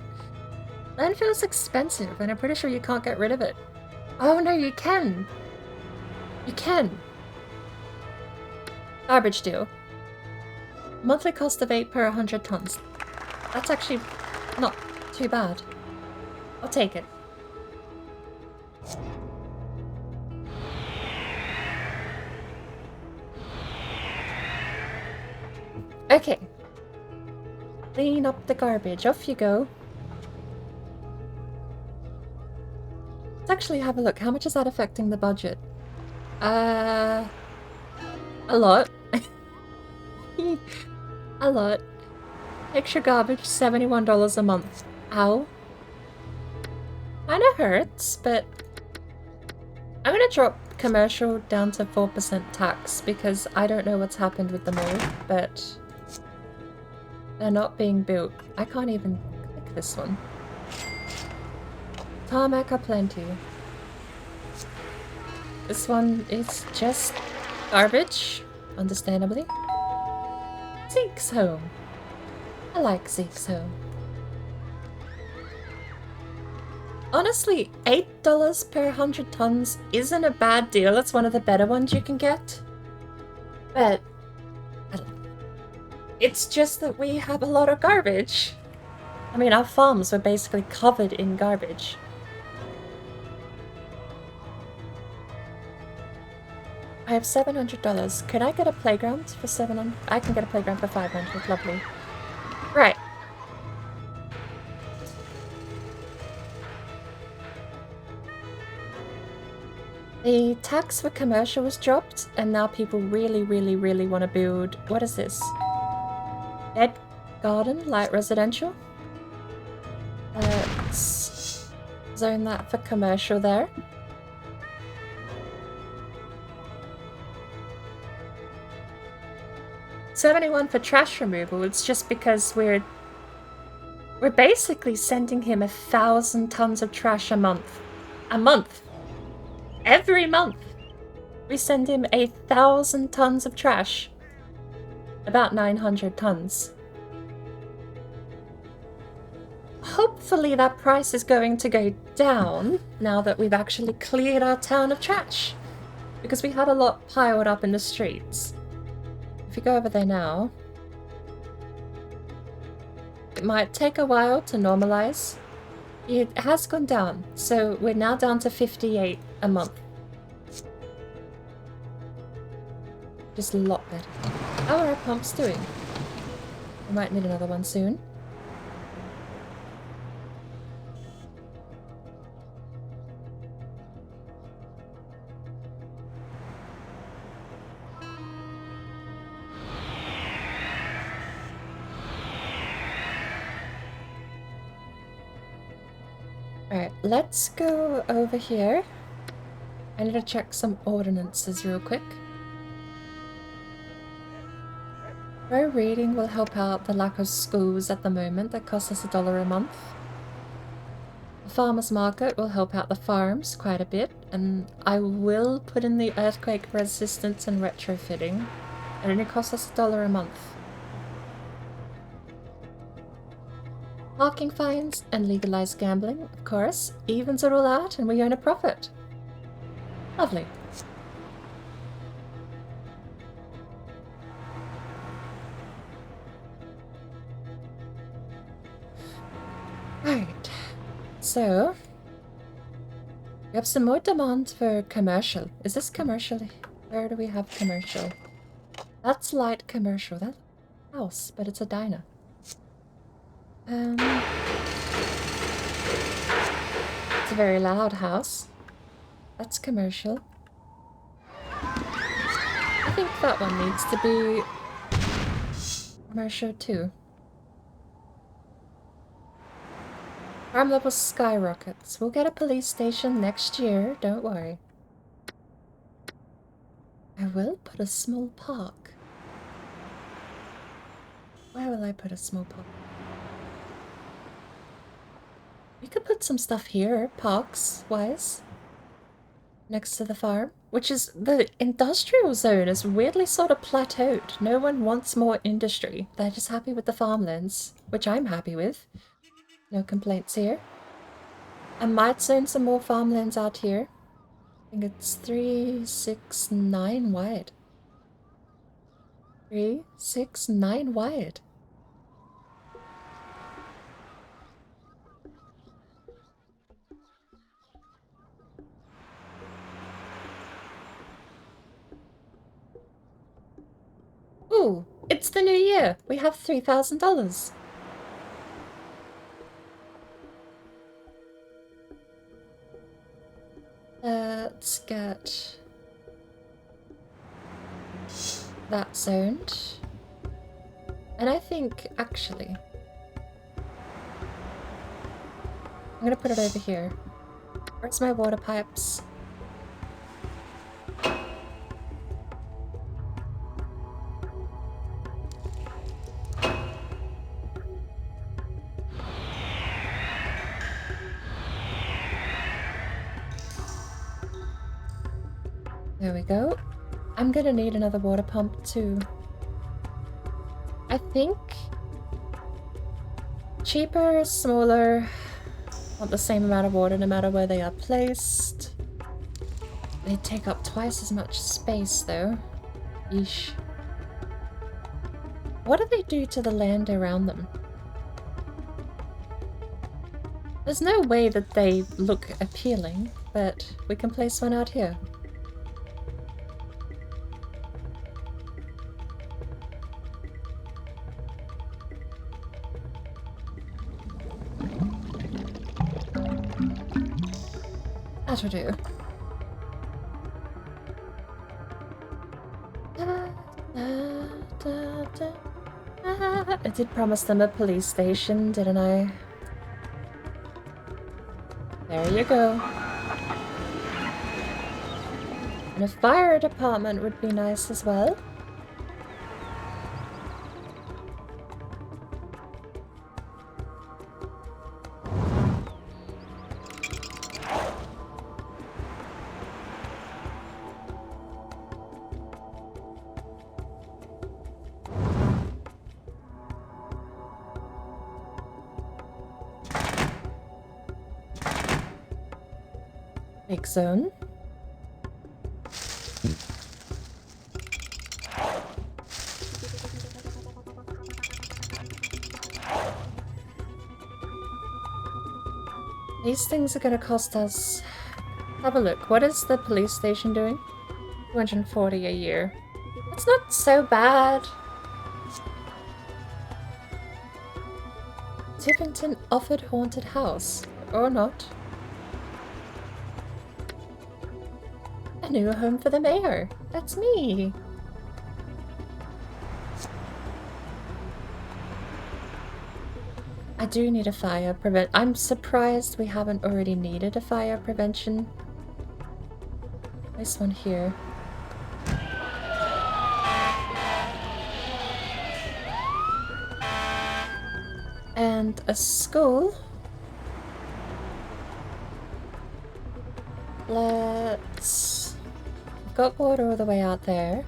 Speaker 1: Landfill's expensive, and I'm pretty sure you can't get rid of it. Oh no, you can. You can. Garbage deal. Monthly cost of 8 per 100 tons. That's actually not too bad. I'll take it. Okay. Clean up the garbage. Off you go. Let's actually have a look. How much is that affecting the budget? A lot. A lot. Extra garbage, $71 a month. Ow. Kinda hurts, but I'm gonna drop commercial down to 4% tax because I don't know what's happened with them all, but they're not being built. I can't even click this one. Tarmac are plenty. This one is just garbage, understandably. Zeke's home. I like Zeke's home. Honestly, $8 per 100 tons isn't a bad deal. It's one of the better ones you can get. But I don't know. It's just that we have a lot of garbage. I mean, our farms were basically covered in garbage. I have $700. Could I get a playground for 700? I can get a playground for 500. Lovely. Right. The tax for commercial was dropped, and now people really want to build... What is this? Bed garden, light residential? Let's zone that for commercial there. $71 for trash removal. It's just because we're basically sending him 1,000 tons of trash a month. A month! Every month! We send him 1,000 tons of trash. About 900 tons. Hopefully that price is going to go down now that we've actually cleared our town of trash. Because we had a lot piled up in the streets. If you go over there now, it might take a while to normalize. It has gone down, so we're now down to 58 a month. Just a lot better. How are our pumps doing? We might need another one soon. Alright, let's go over here. I need to check some ordinances real quick. Pro reading will help out the lack of schools at the moment that cost us $1 a month. The farmers market will help out the farms quite a bit, and I will put in the earthquake resistance and retrofitting. It only costs us $1 a month. Parking fines and legalized gambling, of course, evens it all out and we earn a profit. Lovely. Right, so we have some more demand for commercial. Is this commercial? Where do we have commercial? That's light commercial. That's a house, but it's a diner. It's a very loud house. That's commercial. I think that one needs to be commercial too. Crime level skyrockets. We'll get a police station next year, don't worry. I will put a small park. Where will I put a small park? We could put some stuff here, parks-wise, next to the farm, which is the industrial zone is weirdly sort of plateaued. No one wants more industry. They're just happy with the farmlands, which I'm happy with. No complaints here. I might zone some more farmlands out here. I think it's 3, 6, 9 wide. 3, 6, 9 wide. Ooh, it's the new year. We have $3,000. Let's get that zoned. And I think, actually, I'm gonna put it over here. Where's my water pipes? There we go. I'm gonna need another water pump too. I think cheaper, smaller, want the same amount of water no matter where they are placed. They take up twice as much space though. Yeesh. What do they do to the land around them? There's no way that they look appealing, but we can place one out here. That'll do. I did promise them a police station, didn't I? There you go. And a fire department would be nice as well. Big zone. These things are gonna cost us... Have a look. What is the police station doing? 240 a year. That's not so bad. Tippington offered haunted house. Or not. A new home for the mayor. That's me. I do need a fire prevent. I'm surprised we haven't already needed a fire prevention. This one here. And a school. Let's... We've got water all the way out there.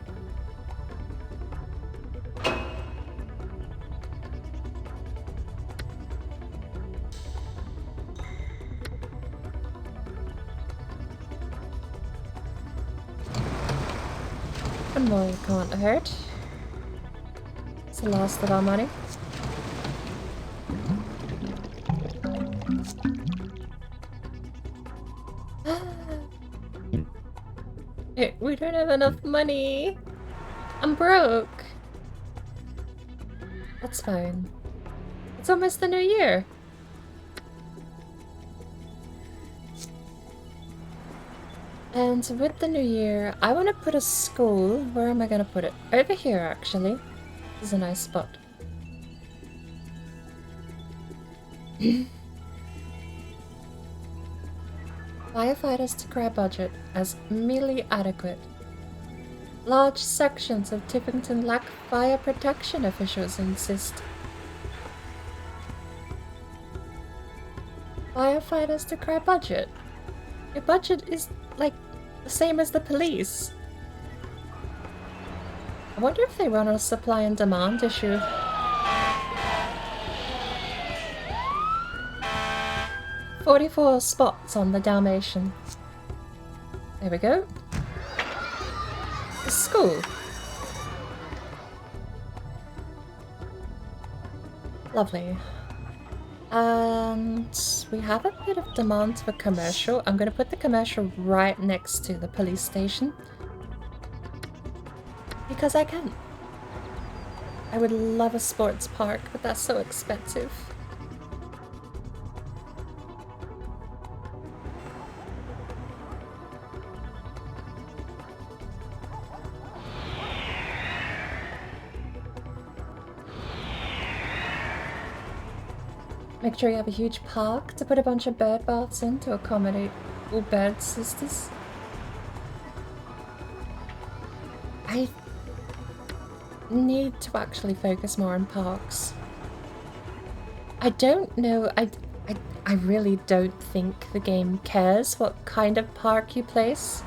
Speaker 1: One more can't hurt. It's the last of our money. We don't have enough money. I'm broke. That's fine. It's almost the new year. And with the new year, I want to put a school. Where am I going to put it? Over here, actually. This is a nice spot. Firefighters to cry budget as merely adequate. Large sections of Tippington lack fire protection, officials insist. Firefighters to cry budget. Your budget is, like, the same as the police. I wonder if they run on a supply and demand issue. "44 spots on the Dalmatian." There we go. The school. Lovely. And we have a bit of demand for commercial. I'm going to put the commercial right next to the police station. Because I can. I would love a sports park, but that's so expensive. Make sure you have a huge park to put a bunch of bird baths in to accommodate all bird sisters. I need to actually focus more on parks. I don't know, I really don't think the game cares what kind of park you place.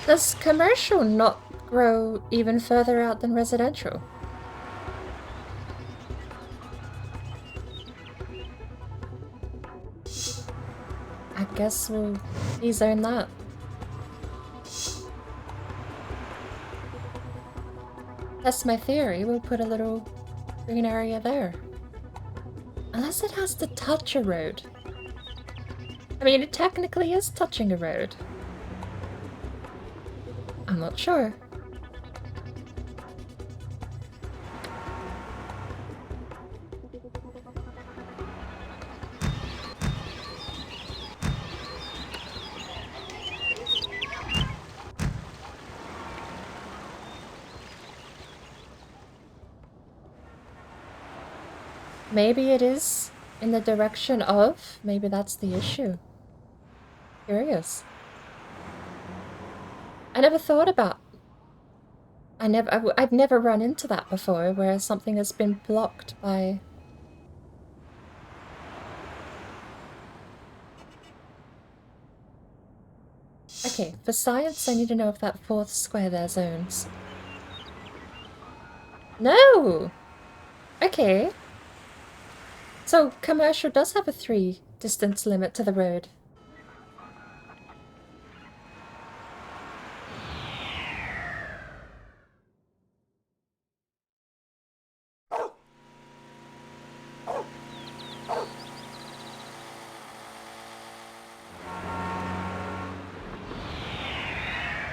Speaker 1: Does commercial not grow even further out than residential? I guess we'll de-zone that. That's my theory, we'll put a little green area there. Unless it has to touch a road. I mean, it technically is touching a road. I'm not sure. Maybe it is in the direction of, maybe that's the issue. Curious. I never thought about, I've never run into that before, where something has been blocked by... Okay, for science I need to know if that fourth square there zones. No! Okay. So, commercial does have a 3 distance limit to the road.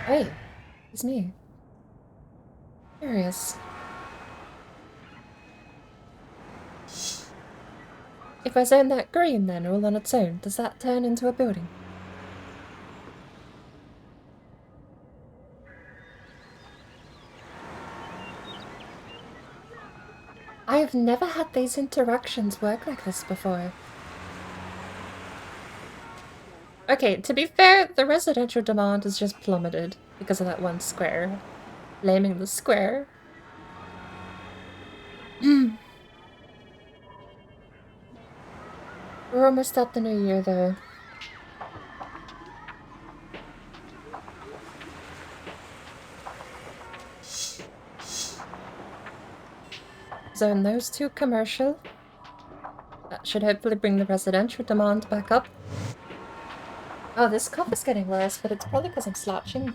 Speaker 1: Wait, it's me. Curious. If I zone that green then, all on its own, does that turn into a building? I have never had these interactions work like this before. Okay, to be fair, the residential demand has just plummeted because of that one square. Blaming the square. We're almost at the new year though. Zone those 2 commercial. That should hopefully bring the residential demand back up. Oh, this cough is getting worse, but it's probably because I'm slouching.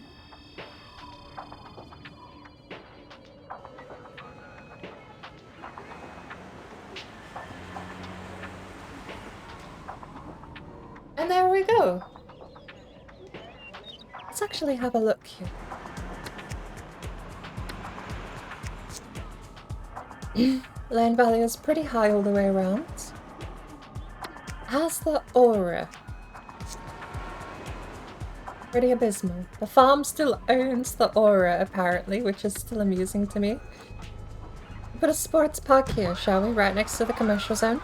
Speaker 1: And there we go. Let's actually have a look here. Land value is pretty high all the way around. How's the aura? Pretty abysmal. The farm still owns the aura, apparently, which is still amusing to me. Put a sports park here, shall we? Right next to the commercial zone.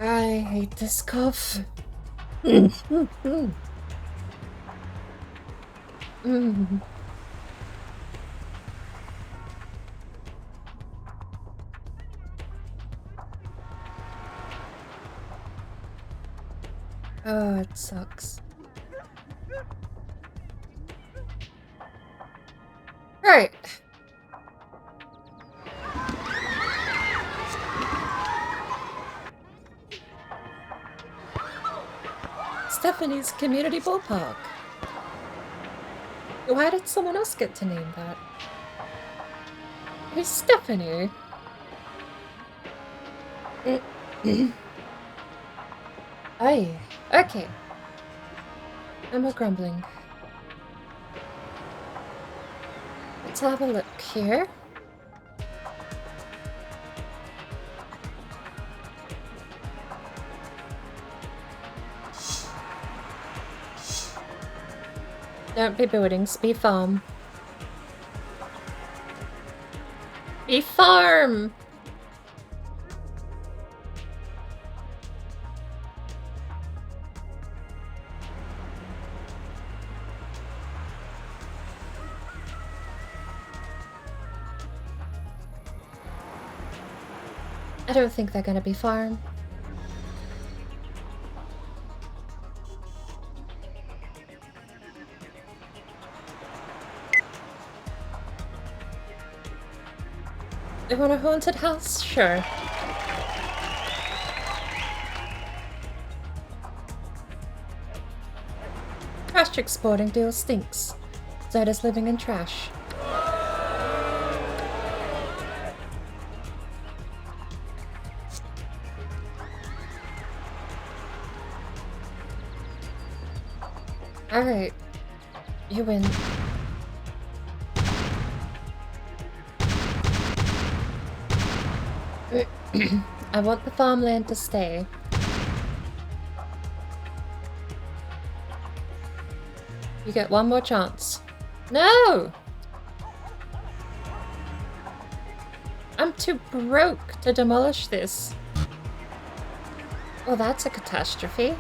Speaker 1: I hate this cough. Mm. Oh, it sucks. Right. Stephanie's Community Ballpark. Why did someone else get to name that? Who's Stephanie? Aye. Okay. No more grumbling. Let's have a look here. Don't be buildings, be farm. Be farm! I don't think they're gonna be farm. They want a haunted house? Sure. Trash exporting deal stinks. So does living in trash. Alright. You win. I want the farmland to stay. You get one more chance. No! I'm too broke to demolish this. Well, that's a catastrophe.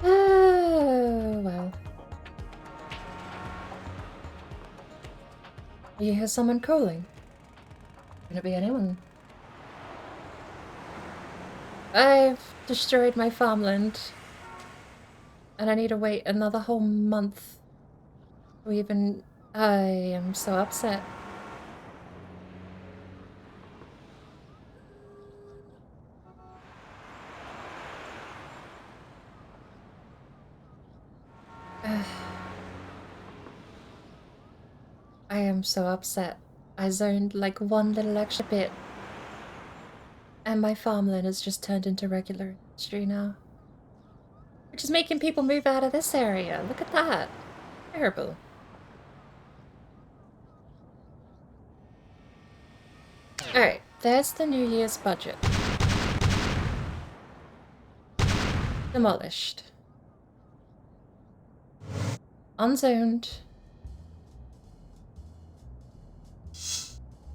Speaker 1: Oh, well. You hear someone calling? Could it be anyone? I've destroyed my farmland. And I need to wait another whole month to even... I am so upset. I am so upset. I zoned like one little extra bit. And my farmland has just turned into regular industry now. Which is making people move out of this area. Look at that. Terrible. Alright, there's the New Year's budget. Demolished. Unzoned.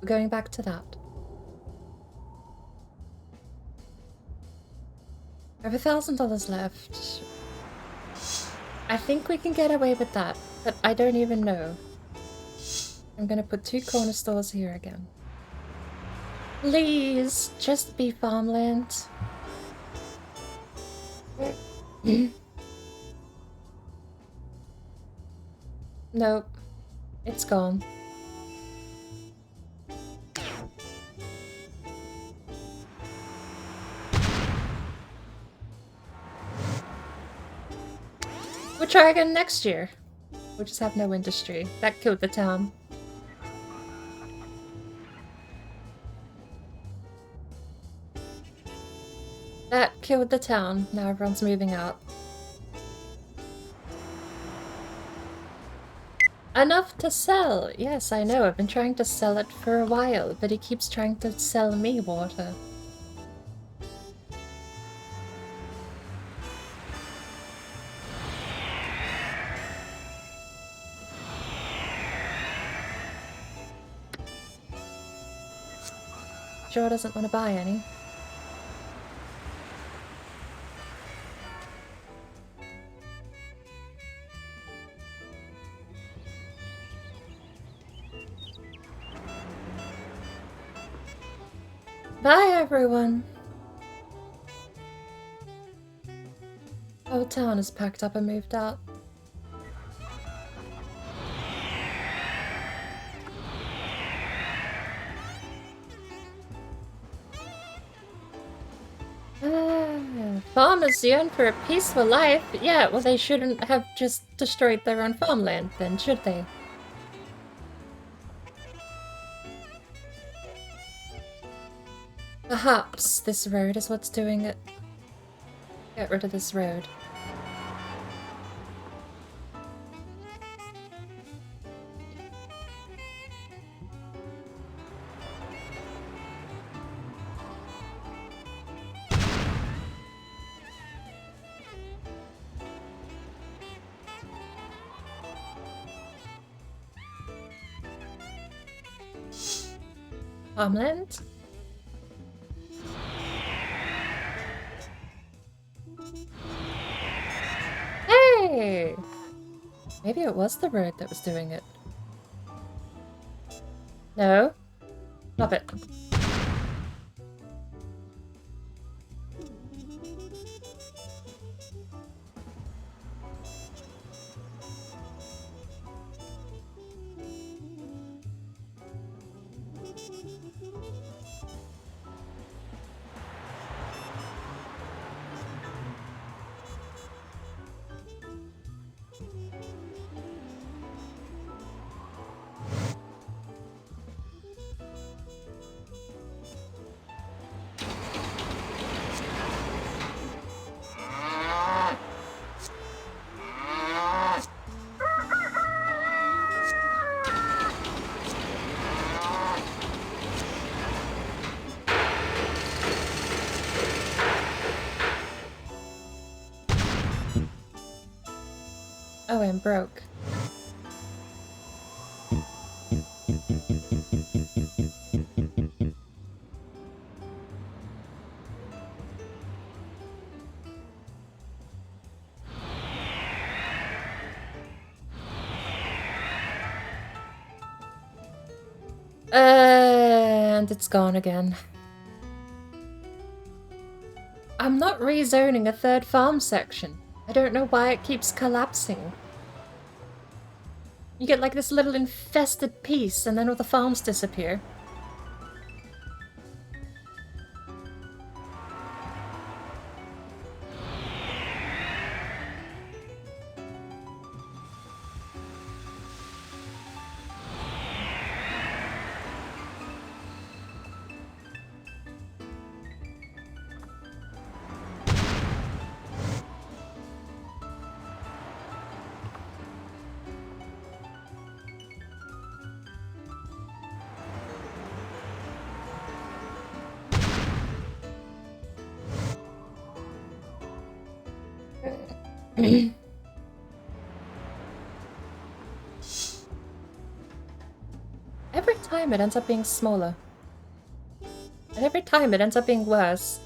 Speaker 1: We're going back to that. Over $1,000 left. I think we can get away with that, but I don't even know. I'm gonna put 2 corner stores here again. Please, just be farmland. Nope. It's gone. We'll try again next year. We'll just have no industry. That killed the town. That killed the town. Now everyone's moving out. Enough to sell! Yes, I know. I've been trying to sell it for a while, but he keeps trying to sell me water. Sure doesn't want to buy any. Bye, everyone! Whole town is packed up and moved out. Farmers yearn for a peaceful life. Yeah, well, they shouldn't have just destroyed their own farmland then, should they? Perhaps this road is what's doing it. Get rid of this road. Farmland? Hey! Maybe it was the road that was doing it. No? Stop it. Oh, I'm broke. And it's gone again. I'm not rezoning a third farm section. I don't know why it keeps collapsing. You get like this little infested piece and then all the farms disappear. Every time it ends up being smaller. And every time it ends up being worse.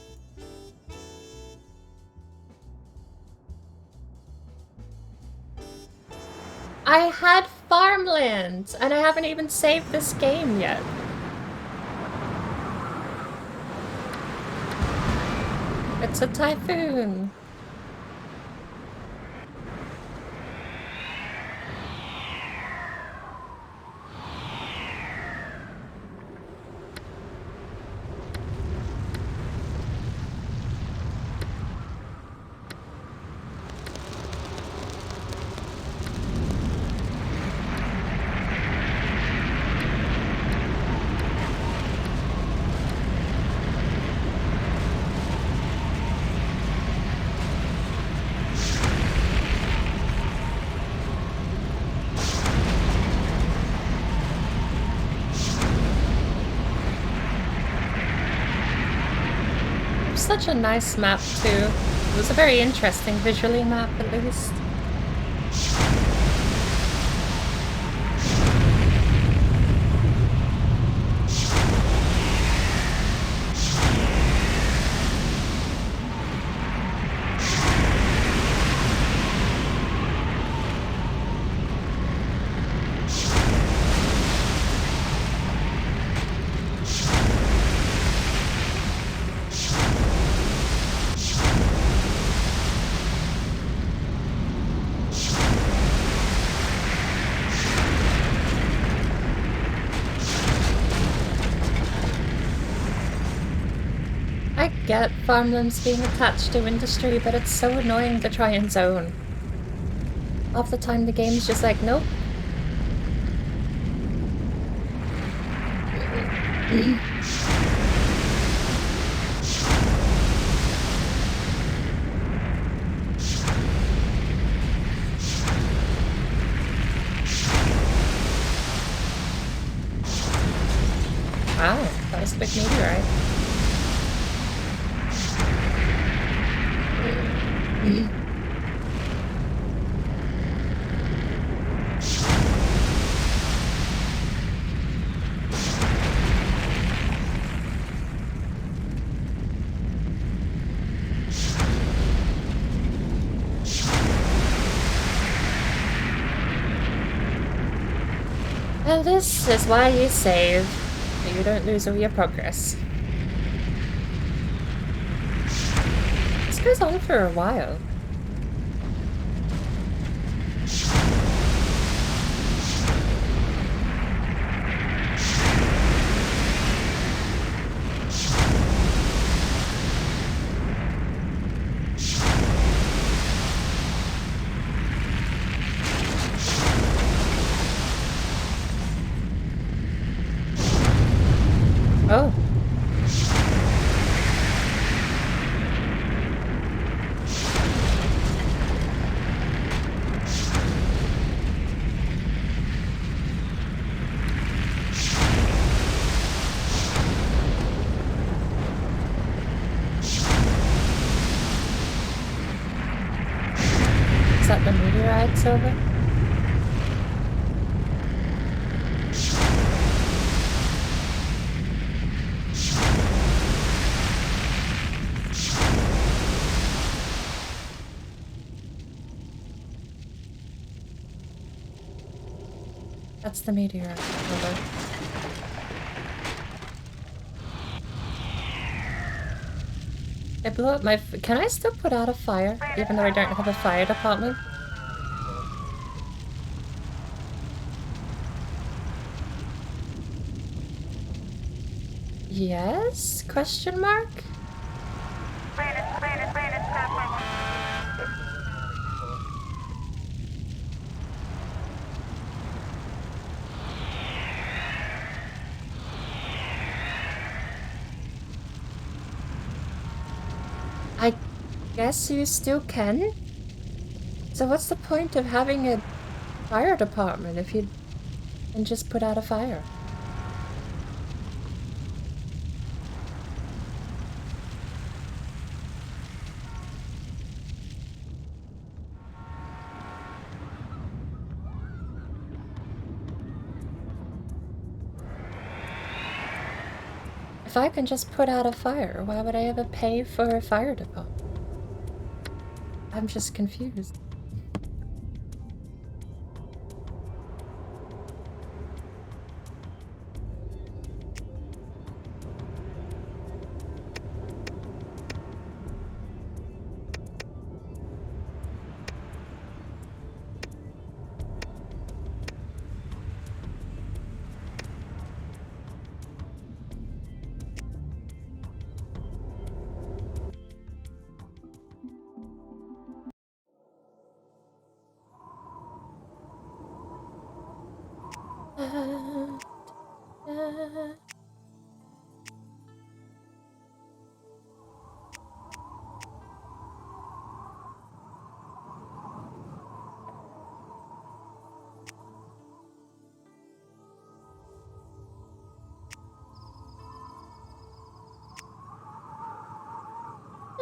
Speaker 1: I had farmland, and I haven't even saved this game yet. It's a typhoon. such a nice map too. It was a very interesting visually map at least. I get farmlands being attached to industry, but it's so annoying to try and zone. Half the time the game's just like, nope. Wow, that was a big meteorite. And this is why you save, so you don't lose all your progress. This goes on for a while. Oh. Is that the meteorite over? That's the meteorite over. I blew up my... Can I still put out a fire, even though I don't have a fire department? Yes? Question mark? I guess you still can? So what's the point of having a fire department if you can just put out a fire? If I can just put out a fire, why would I ever pay for a fire department? I'm just confused.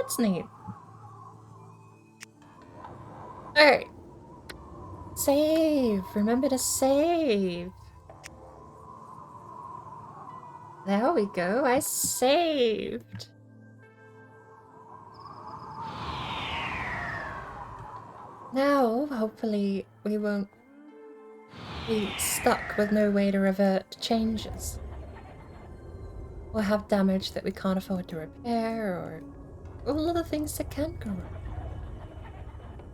Speaker 1: that's neat. Alright. Save! Remember to save! There we go, I saved! Now, hopefully, we won't be stuck with no way to revert changes. Or have damage that we can't afford to repair, or all of the things that can go wrong.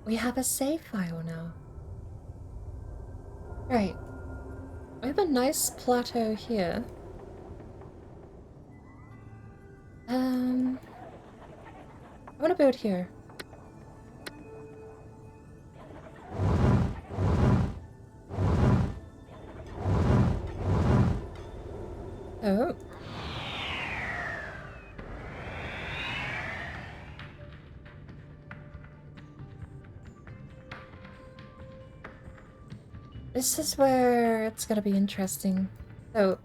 Speaker 1: We have a save file now. Right. We have a nice plateau here. I want to build here. Oh. This is where it's gonna be interesting. So,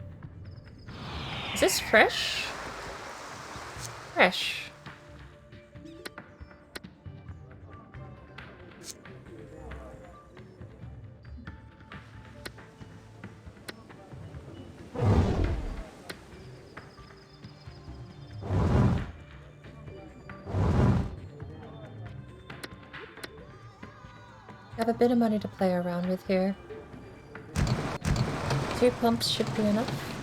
Speaker 1: is this fresh? Fresh. I have a bit of money to play around with here. 2 pumps should be enough.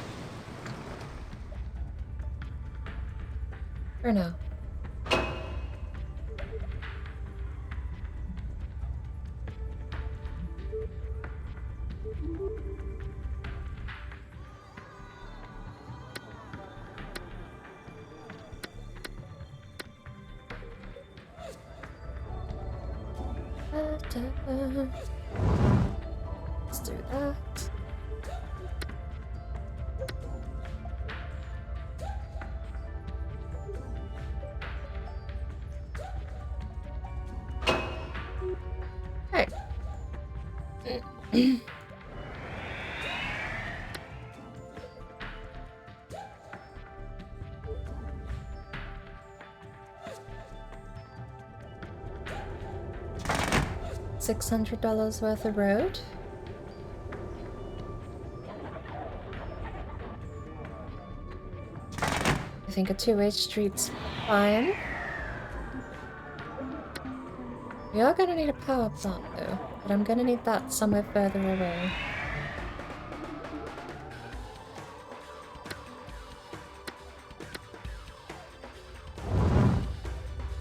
Speaker 1: For now. Let's do that. Okay. $600 worth of road. I think a 2-way street's fine. We are gonna need a power plant though, but I'm gonna need that somewhere further away.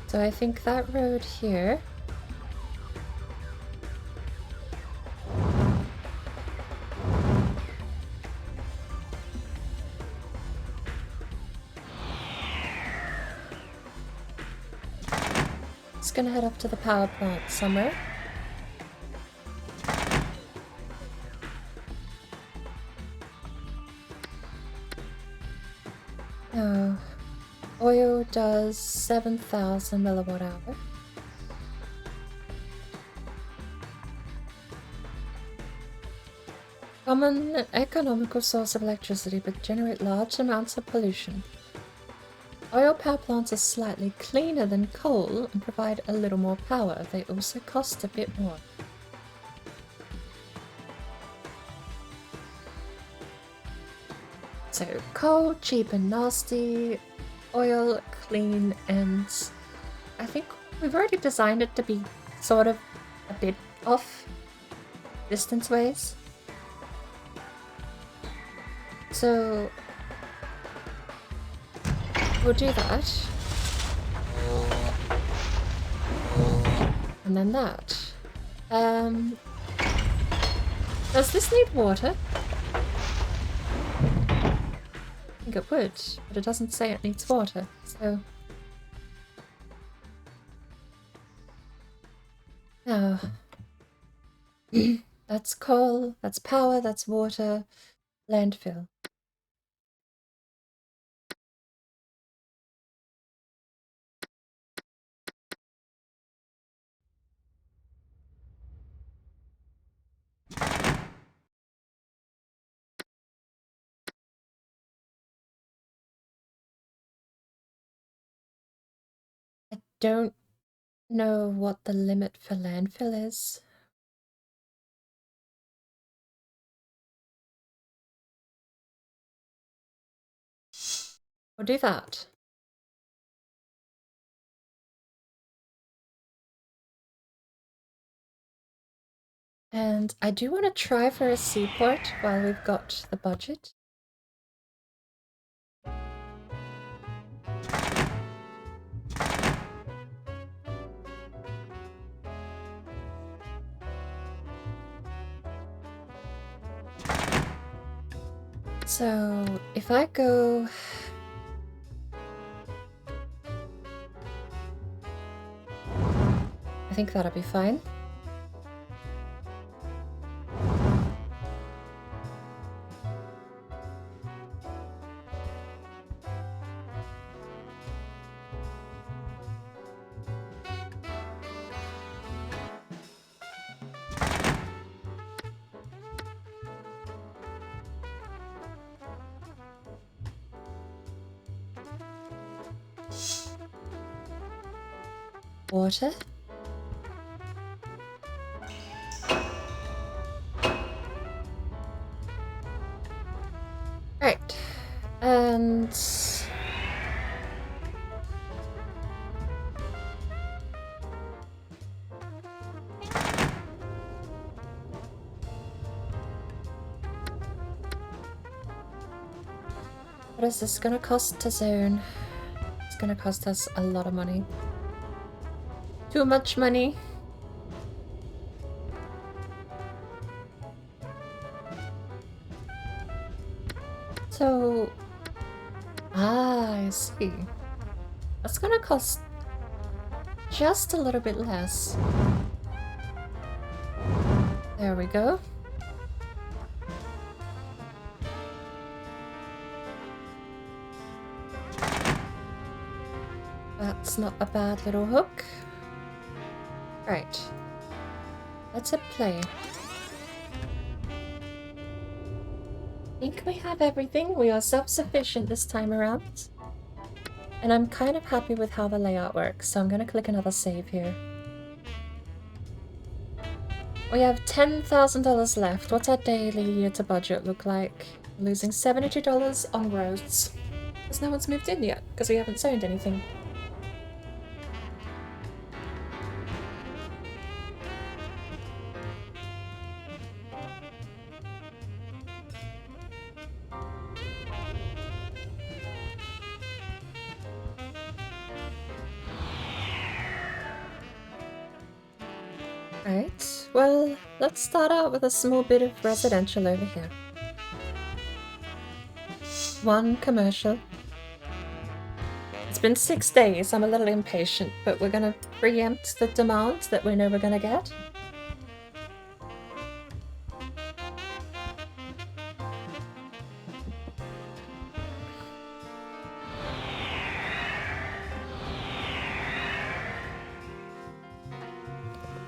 Speaker 1: So I think that road here is gonna head up to the power plant somewhere. Oh, oil does 7,000 milliwatt hour. Common economical source of electricity, but generate large amounts of pollution. Oil power plants are slightly cleaner than coal and provide a little more power. They also cost a bit more. So, coal, cheap and nasty. Oil, clean, and I think we've already designed it to be sort of a bit off distance-ways. So we'll do that. And then that. Does this need water? I think it would, but it doesn't say it needs water, so... No. That's coal, that's power, that's water, landfill. I don't know what the limit for landfill is. We'll do that. And I do want to try for a seaport while we've got the budget. So if I go... I think that'll be fine. Water. Right. And... what is this gonna cost to zone? It's gonna cost us a lot of money. Too much money. So... I see. That's gonna cost just a little bit less. There we go. That's not a bad little hook. Right. Let's hit play. I think we have everything. We are self-sufficient this time around. And I'm kind of happy with how the layout works, so I'm going to click another save here. We have $10,000 left. What's our daily year to budget look like? Losing $72 on roads. Because no one's moved in yet, because we haven't zoned anything. Right, well, let's start out with a small bit of residential over here. One commercial. It's been 6 days, I'm a little impatient, but we're gonna preempt the demand that we know we're gonna get.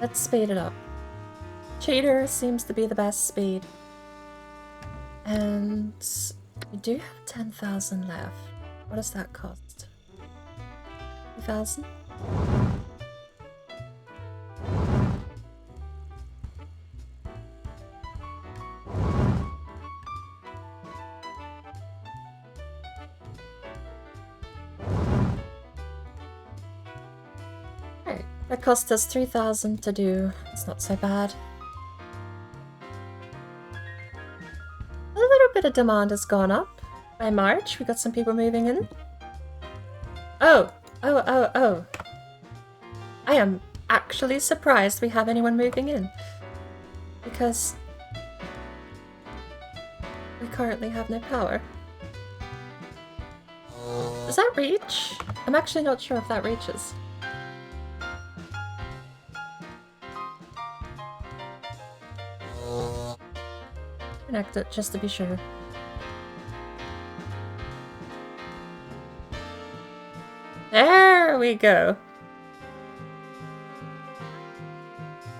Speaker 1: Let's speed it up. Cheater seems to be the best speed. And we do have 10,000 left. What does that cost? 2,000? Right, that cost us 3,000 to do. It's not so bad. A little bit of demand has gone up. By March, we got some people moving in. Oh! I am actually surprised we have anyone moving in. Because we currently have no power. Does that reach? I'm actually not sure if that reaches. Connect it just to be sure. There we go.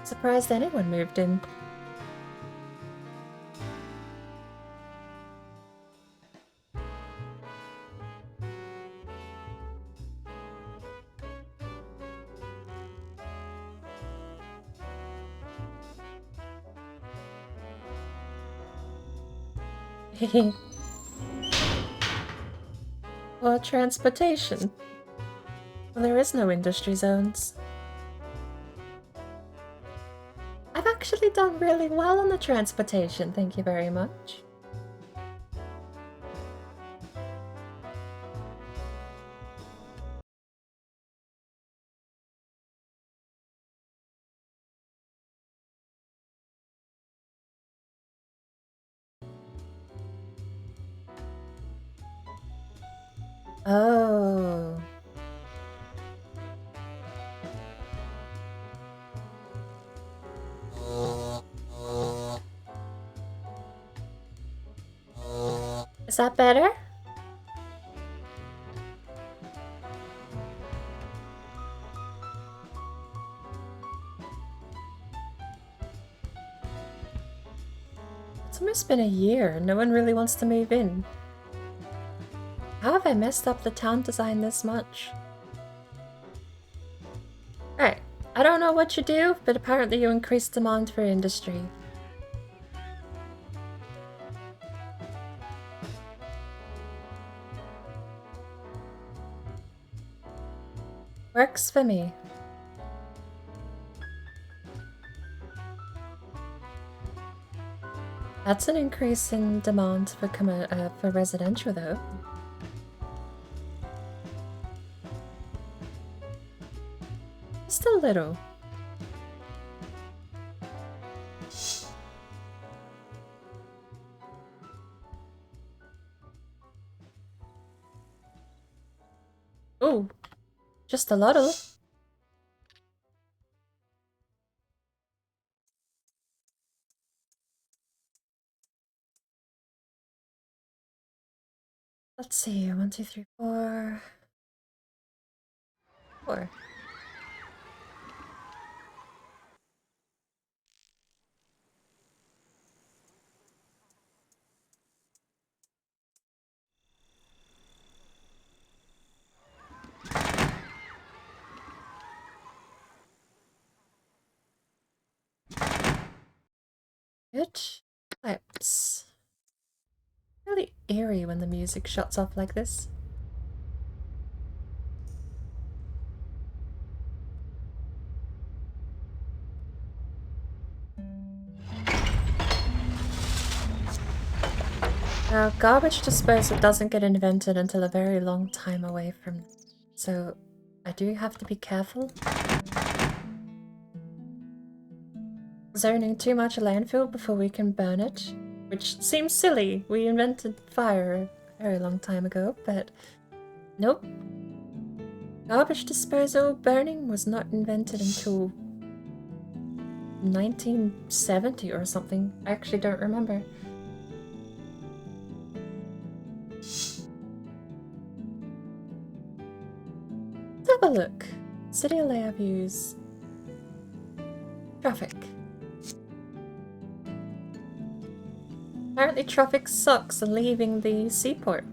Speaker 1: Surprised anyone moved in. Or transportation. Well, there is no industry zones. I've actually done really well on the transportation, thank you very much. Oh. Is that better? It's almost been a year. No one really wants to move in. How have I messed up the town design this much? Right. I don't know what you do, but apparently you increase demand for industry. Works for me. That's an increase in demand for residential, though. Just a little. Oh, just a little. Let's see, 1, 2, 3, 4. 4. Good. It's really eerie when the music shuts off like this. Now, garbage disposal doesn't get invented until a very long time away from now, so I do have to be careful. Zoning too much landfill before we can burn it, which seems silly. We invented fire a very long time ago, but nope. Garbage disposal burning was not invented until 1970 or something. I actually don't remember. Let's have a look. City layout views. Traffic. Apparently traffic sucks leaving the seaport.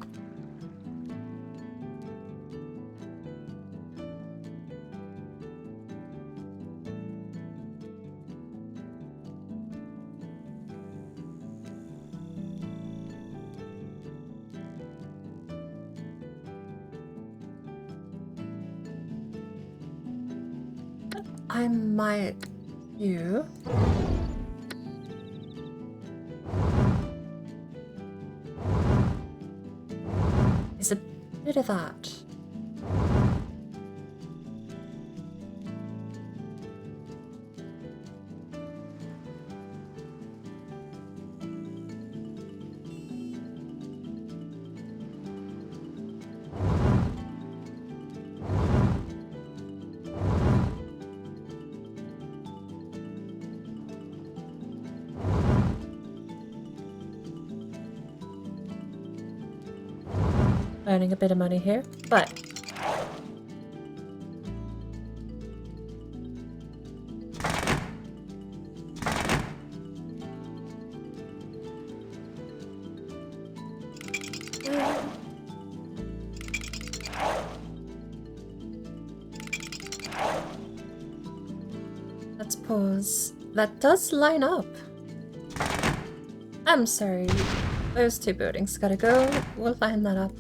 Speaker 1: I might do is a bit of that. Earning a bit of money here, but let's pause. That does line up. I'm sorry. Those two buildings gotta go. We'll line that up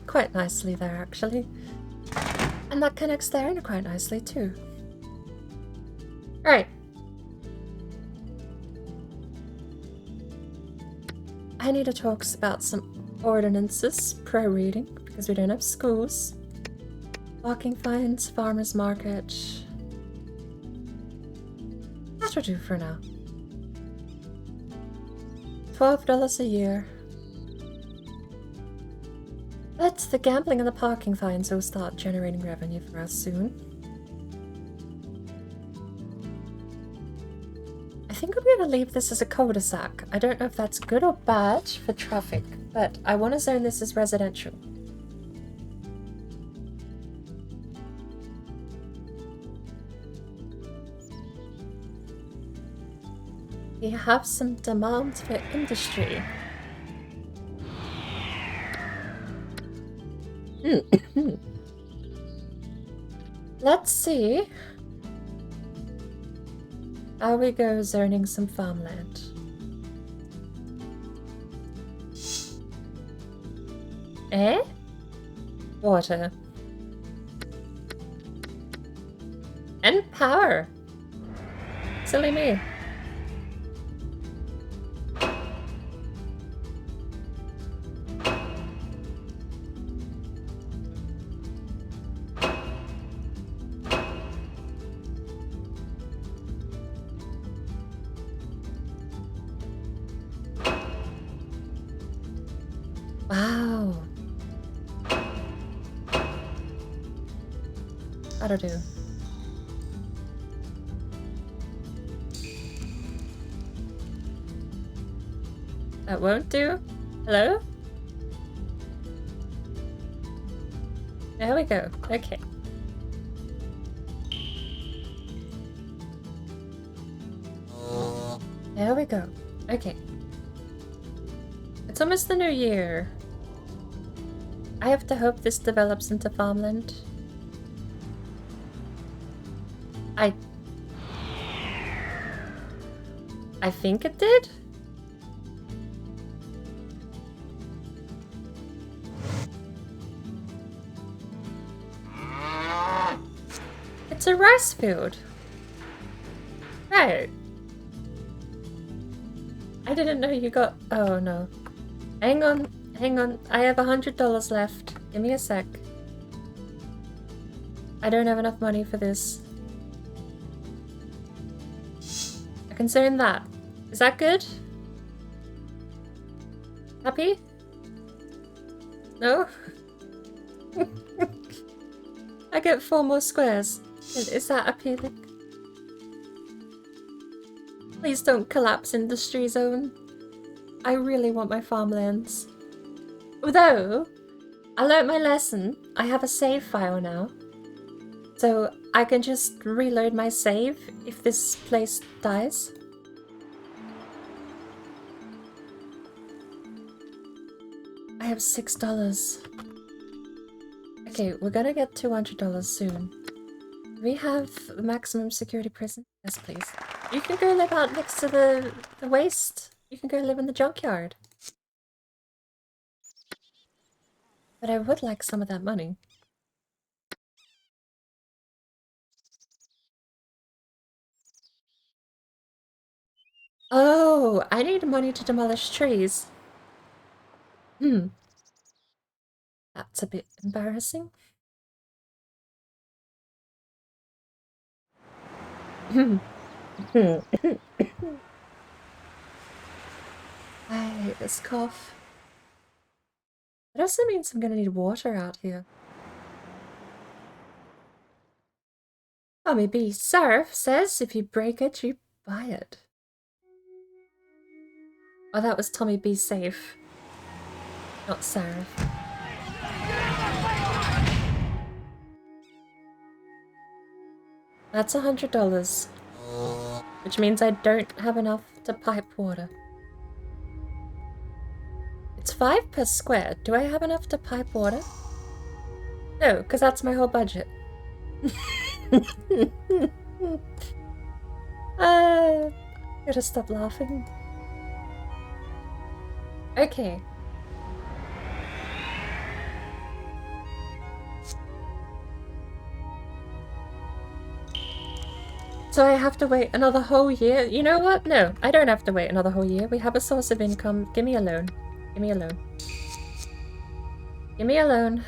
Speaker 1: quite nicely there, actually. And that connects there in quite nicely, too. Right. I need to talk about some ordinances, pro-reading, because we don't have schools. Walking fines, farmer's market. That'll do for now. $12 a year. But the gambling and the parking fines will start generating revenue for us soon. I think I'm going to leave this as a cul-de-sac. I don't know if that's good or bad for traffic, but I want to zone this as residential. We have some demand for industry. Let's see how we go zoning some farmland. Eh? Water. And power. Silly me. Wow. That'll do. That won't do? Hello? There we go. Okay. There we go. Okay. It's almost the new year. I have to hope this develops into farmland. I think it did? It's a rice field. Right. I didn't know you got... Oh, no. Hang on. Hang on. I have $100 left. Give me a sec. I don't have enough money for this. I can zone that. Is that good? Happy? No? I get 4 more squares. Is that appealing? Please don't collapse industry zone. I really want my farmlands. Although, I learned my lesson. I have a save file now. So I can just reload my save if this place dies. I have $6. Okay, we're gonna get $200 soon. Do we have the maximum security prison? Yes, please. You can go live out next to the waste. You can go live in the junkyard. But I would like some of that money. Oh, I need money to demolish trees. That's a bit embarrassing. I hate this cough. It also means I'm gonna need water out here. Tommy B. Surf says if you break it, you buy it. Oh, that was Tommy B. Safe. Not Seraph. That's $100. Which means I don't have enough to pipe water. It's 5 per square. Do I have enough to pipe water? No, because that's my whole budget. Gotta stop laughing. Okay. So I have to wait another whole year? You know what? No, I don't have to wait another whole year. We have a source of income. Give me a loan. Give me a loan. Give me a loan.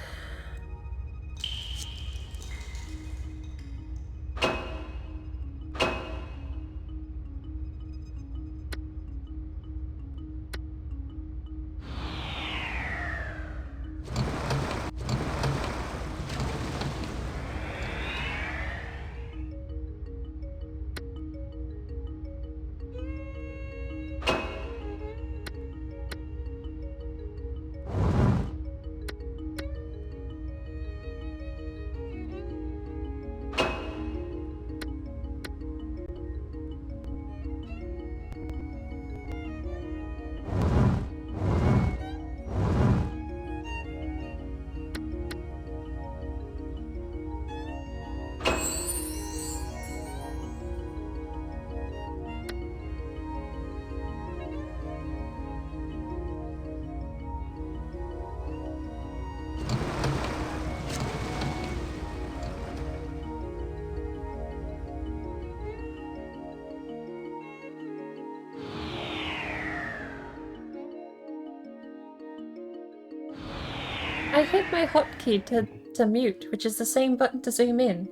Speaker 1: I hit my hotkey to mute, which is the same button to zoom in.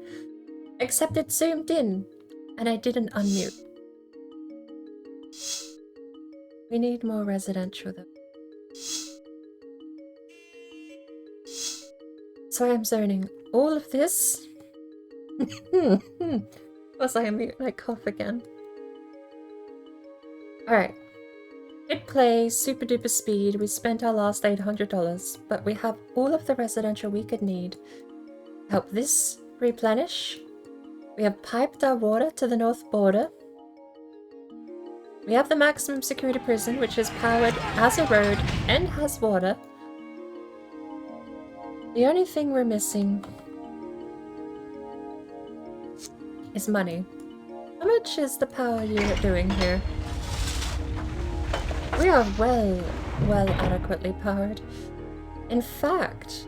Speaker 1: Except it zoomed in, and I didn't unmute. We need more residential though. So I'm zoning all of this. Was I unmute and I cough again? Alright. Hit play, super duper speed. We spent our last $800, but we have all of the residential we could need. Help this replenish. We have piped our water to the north border. We have the maximum security prison, which is powered, has a road, and has water. The only thing we're missing is money. How much is the power unit doing here? We are well adequately powered. In fact,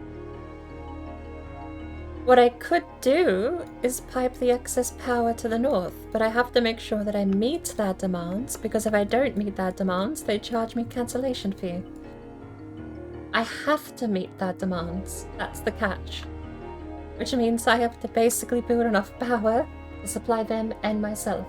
Speaker 1: what I could do is pipe the excess power to the north, but I have to make sure that I meet their demands, because if I don't meet their demands, they charge me cancellation fee. I have to meet their demands. That's the catch. Which means I have to basically build enough power to supply them and myself.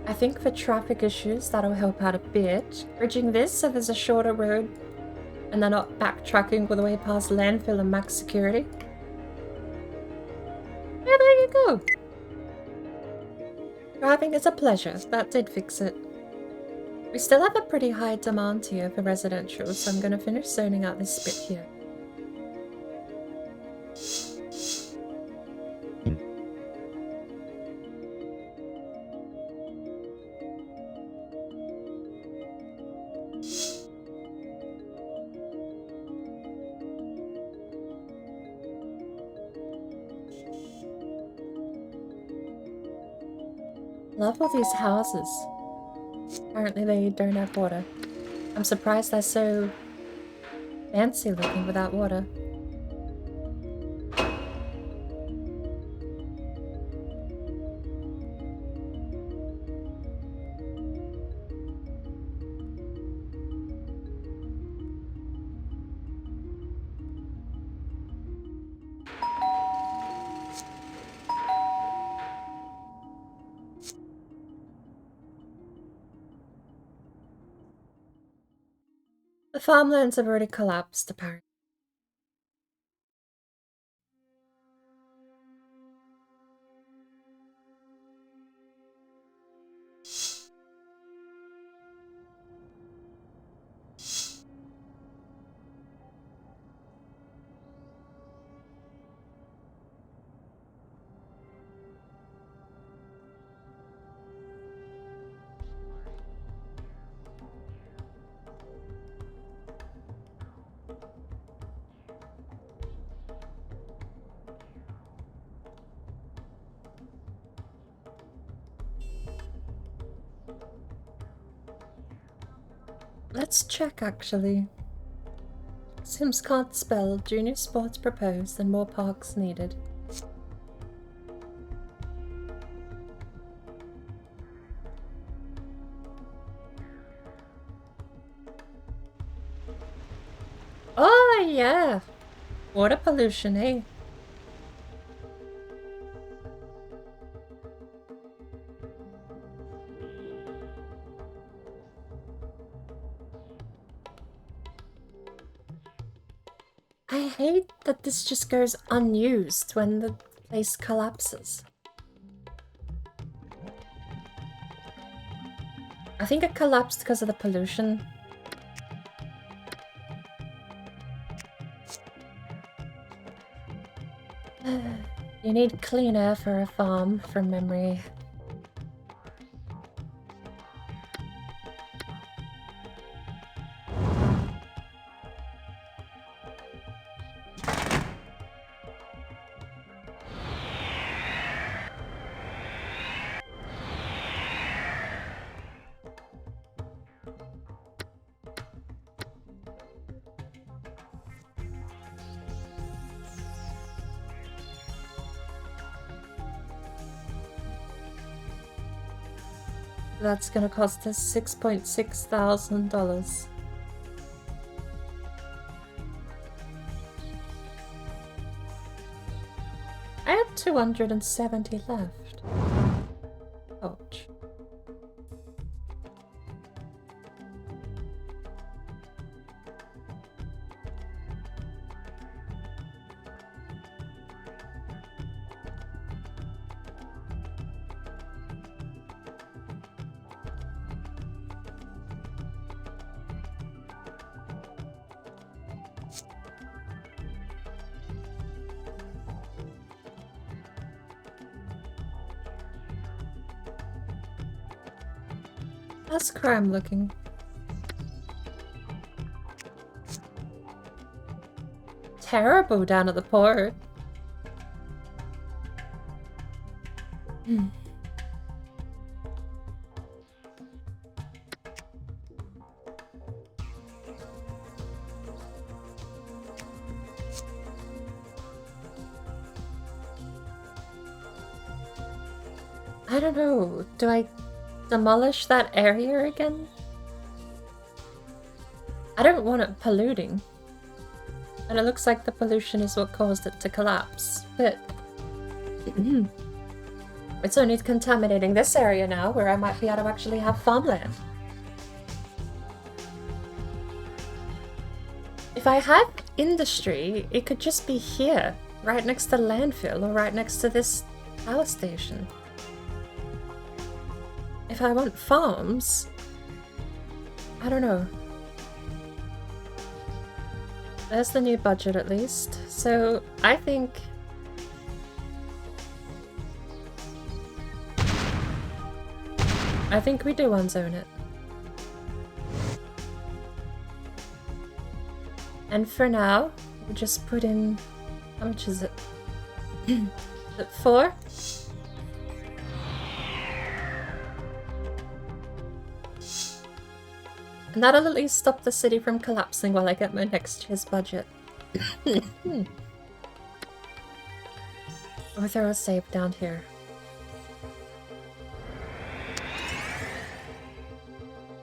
Speaker 1: I think for traffic issues, that'll help out a bit. Bridging this so there's a shorter road and they're not backtracking all the way past landfill and max security. Yeah, there you go. Driving is a pleasure. That did fix it. We still have a pretty high demand here for residential, so I'm going to finish zoning out this bit here. Love all these houses. Apparently they don't have water. I'm surprised they're so fancy looking without water. The farmlands have already collapsed, apparently. Let's check, actually. Sims can't spell. Junior sports proposed and more parks needed. Oh, yeah. Water pollution, eh? I hate that this just goes unused when the place collapses. I think it collapsed because of the pollution. You need clean air for a farm, from memory. That's gonna cost us $6.6 thousand. I have 270 left. Ouch. How's crime looking? Terrible down at the port. I don't know. Do I demolish that area again? I don't want it polluting. And it looks like the pollution is what caused it to collapse. But it's only contaminating this area now where I might be able to actually have farmland. If I had industry, it could just be here, right next to the landfill or right next to this power station. If I want farms, I don't know. There's the new budget at least. So I think we do unzone it. And for now, we'll just put in, how much is it? Is it 4? And that'll at least stop the city from collapsing while I get my next year's budget. Or throw a save down here.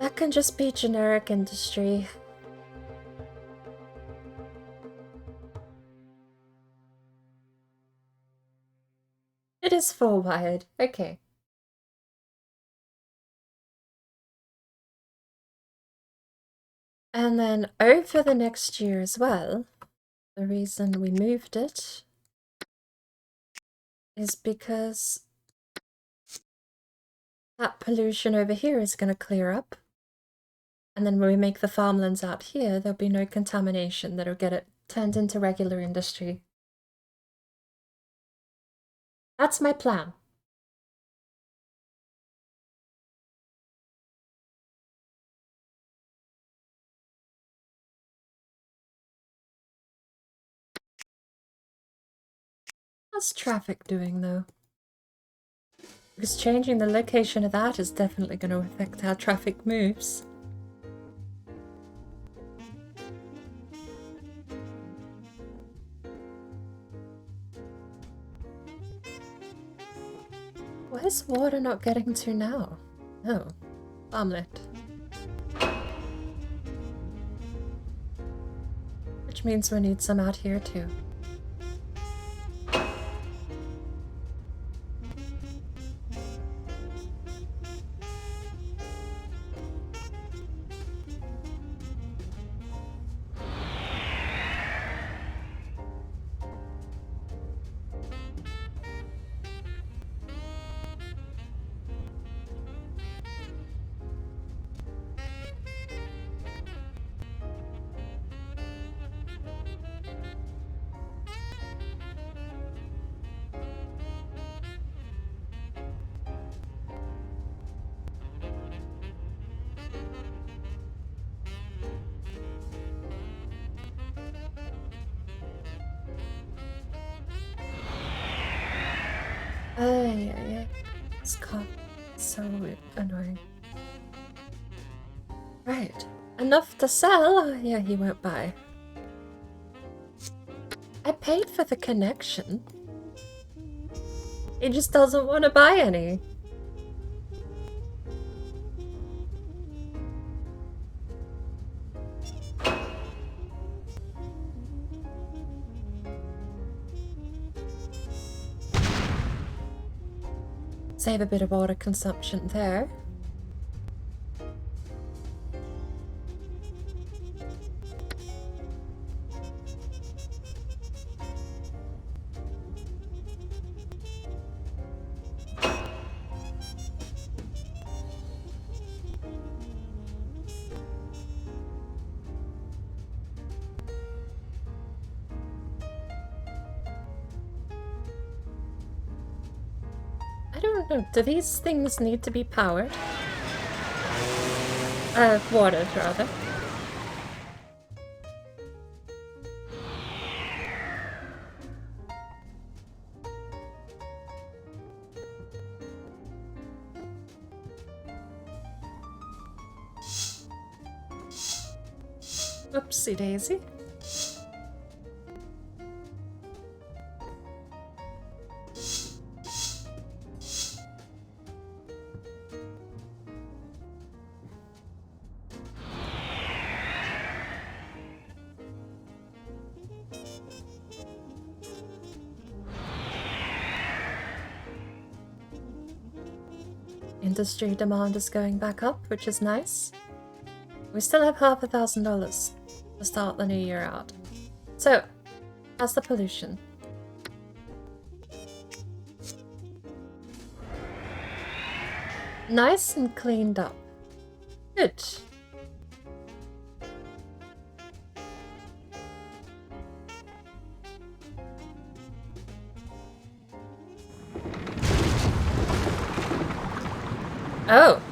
Speaker 1: That can just be generic industry. It is 4 wired. Okay. And then over the next year as well, the reason we moved it is because that pollution over here is going to clear up. And then when we make the farmlands out here, there'll be no contamination that'll get it turned into regular industry. That's my plan. How's traffic doing, though? Because changing the location of that is definitely going to affect how traffic moves. Where's water not getting to now? Oh, farmlet. Which means we need some out here too. Yeah. This cop is so annoying. Right. Enough to sell? Oh, yeah, he won't buy. I paid for the connection. He just doesn't want to buy any. Save a bit of water consumption there. I don't know, do these things need to be powered? Watered, rather. Oopsie daisy. Industry demand is going back up, which is nice. We still have $500,000 to start the new year out. So, how's the pollution? Nice and cleaned up. Good. Oh.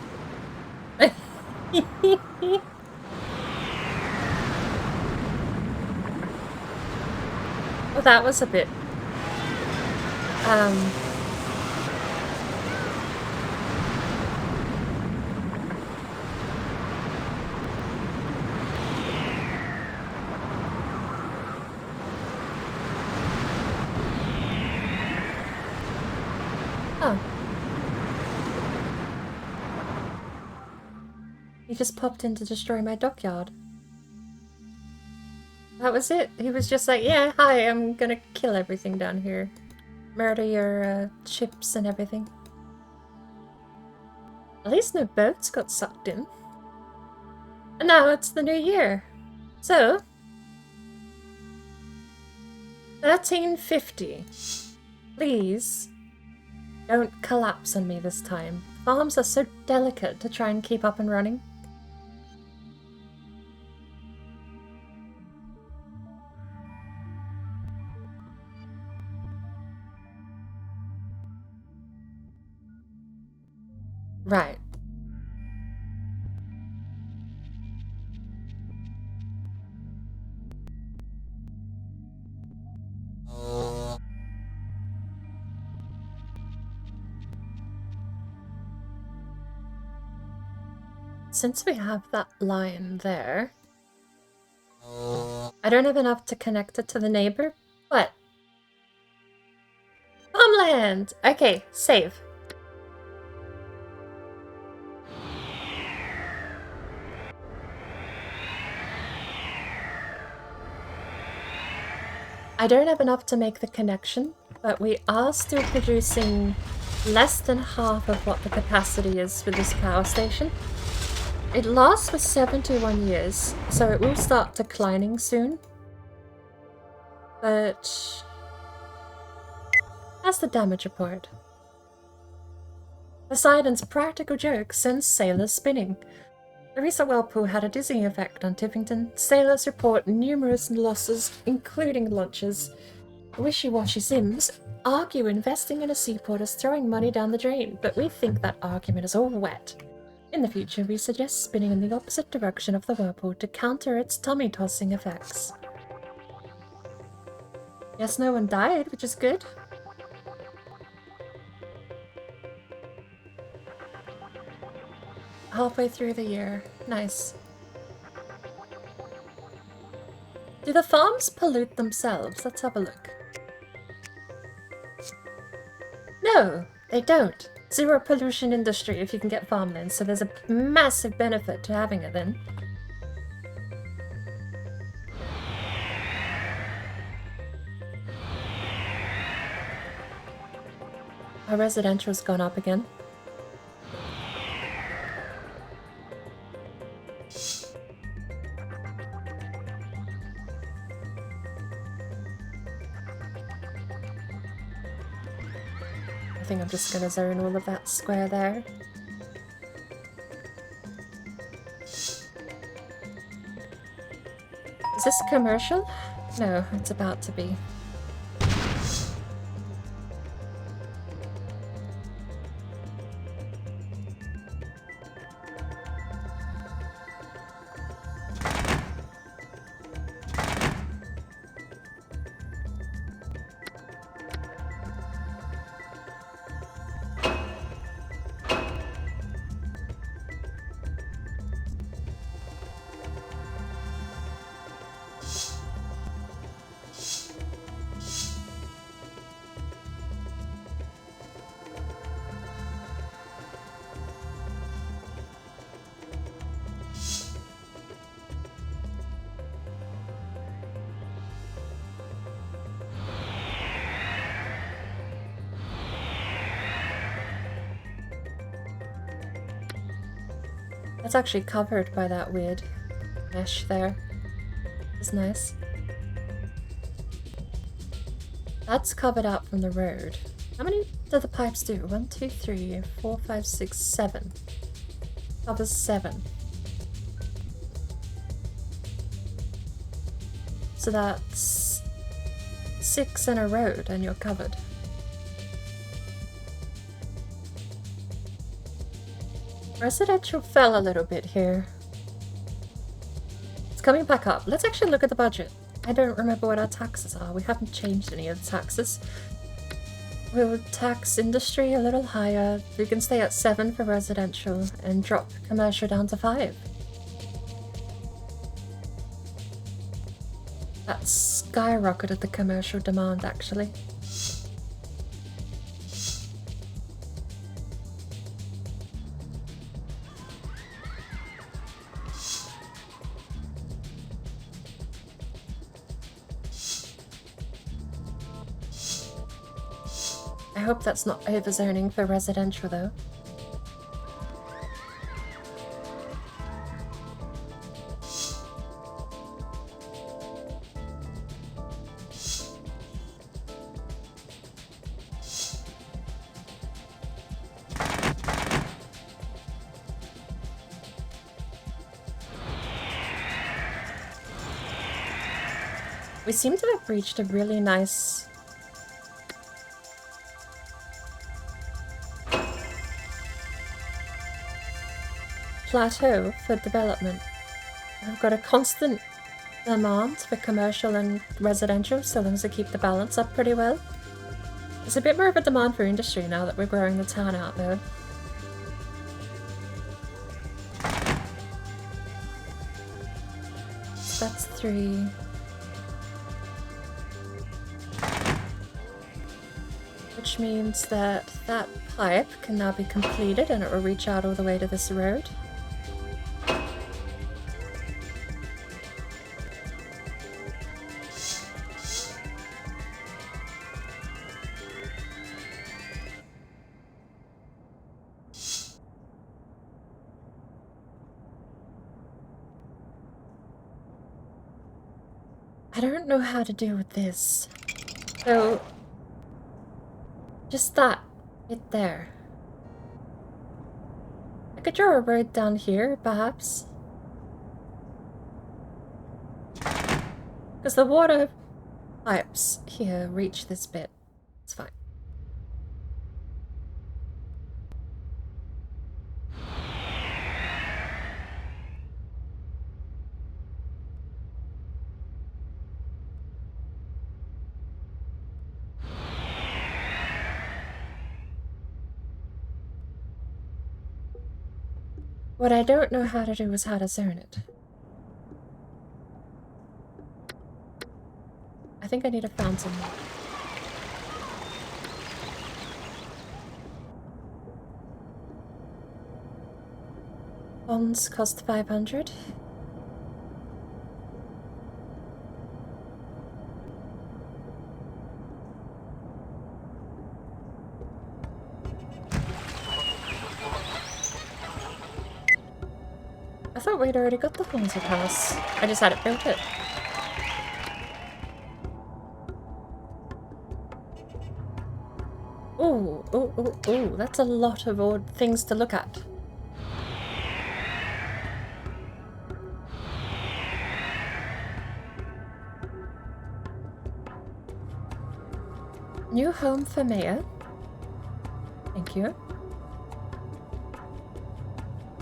Speaker 1: Well, that was a bit... Oh. He just popped in to destroy my dockyard. That was it. He was just like, yeah, hi, I'm gonna kill everything down here. Murder your ships and everything. At least no boats got sucked in. And now it's the new year. So, 1350. Please, don't collapse on me this time. Farms are so delicate to try and keep up and running. Right. Since we have that line there, I don't have enough to connect it to the neighbor, but... Farmland! Okay, save. I don't have enough to make the connection, but we are still producing less than half of what the capacity is for this power station. It lasts for 71 years, so it will start declining soon. But... that's the damage report. Poseidon's practical joke sends sailors spinning. The recent whirlpool had a dizzying effect on Tiffington. Sailors report numerous losses, including launches. Wishy-washy Sims argue investing in a seaport is throwing money down the drain, but we think that argument is all wet. In the future, we suggest spinning in the opposite direction of the whirlpool to counter its tummy-tossing effects. Guess no one died, which is good. Halfway through the year. Nice. Do the farms pollute themselves? Let's have a look. No, they don't. Zero pollution industry if you can get farmland, so there's a massive benefit to having it then. Our residential's gone up again. I think I'm just gonna zone all of that square there. Is this commercial? No, it's about to be. It's actually covered by that weird mesh there. It's nice. That's covered up from the road. How many do the pipes do? 1, 2, 3, 4, 5, 6, 7. Covers 7. So that's 6 in a road and you're covered. Residential fell a little bit here. It's coming back up. Let's actually look at the budget. I don't remember what our taxes are. We haven't changed any of the taxes. We'll tax industry a little higher. We can stay at 7 for residential and drop commercial down to 5. That skyrocketed the commercial demand, actually. I hope that's not overzoning for residential, though. We seem to have reached a really nice plateau for development. I've got a constant demand for commercial and residential, so long as I keep the balance up pretty well. There's a bit more of a demand for industry now that we're growing the town out, though. So that's 3. Which means that that pipe can now be completed and it will reach out all the way to this road. I don't know how to deal with this. So, just that bit there. I could draw a road down here, perhaps. Because the water pipes here reach this bit. It's fine. What I don't know how to do is how to zone it. I think I need a fountain. Bonds cost 500. I thought we'd already got the haunted house. I just hadn't built it. Ooh, ooh, ooh, ooh. That's a lot of odd things to look at. New home for mayor. Thank you.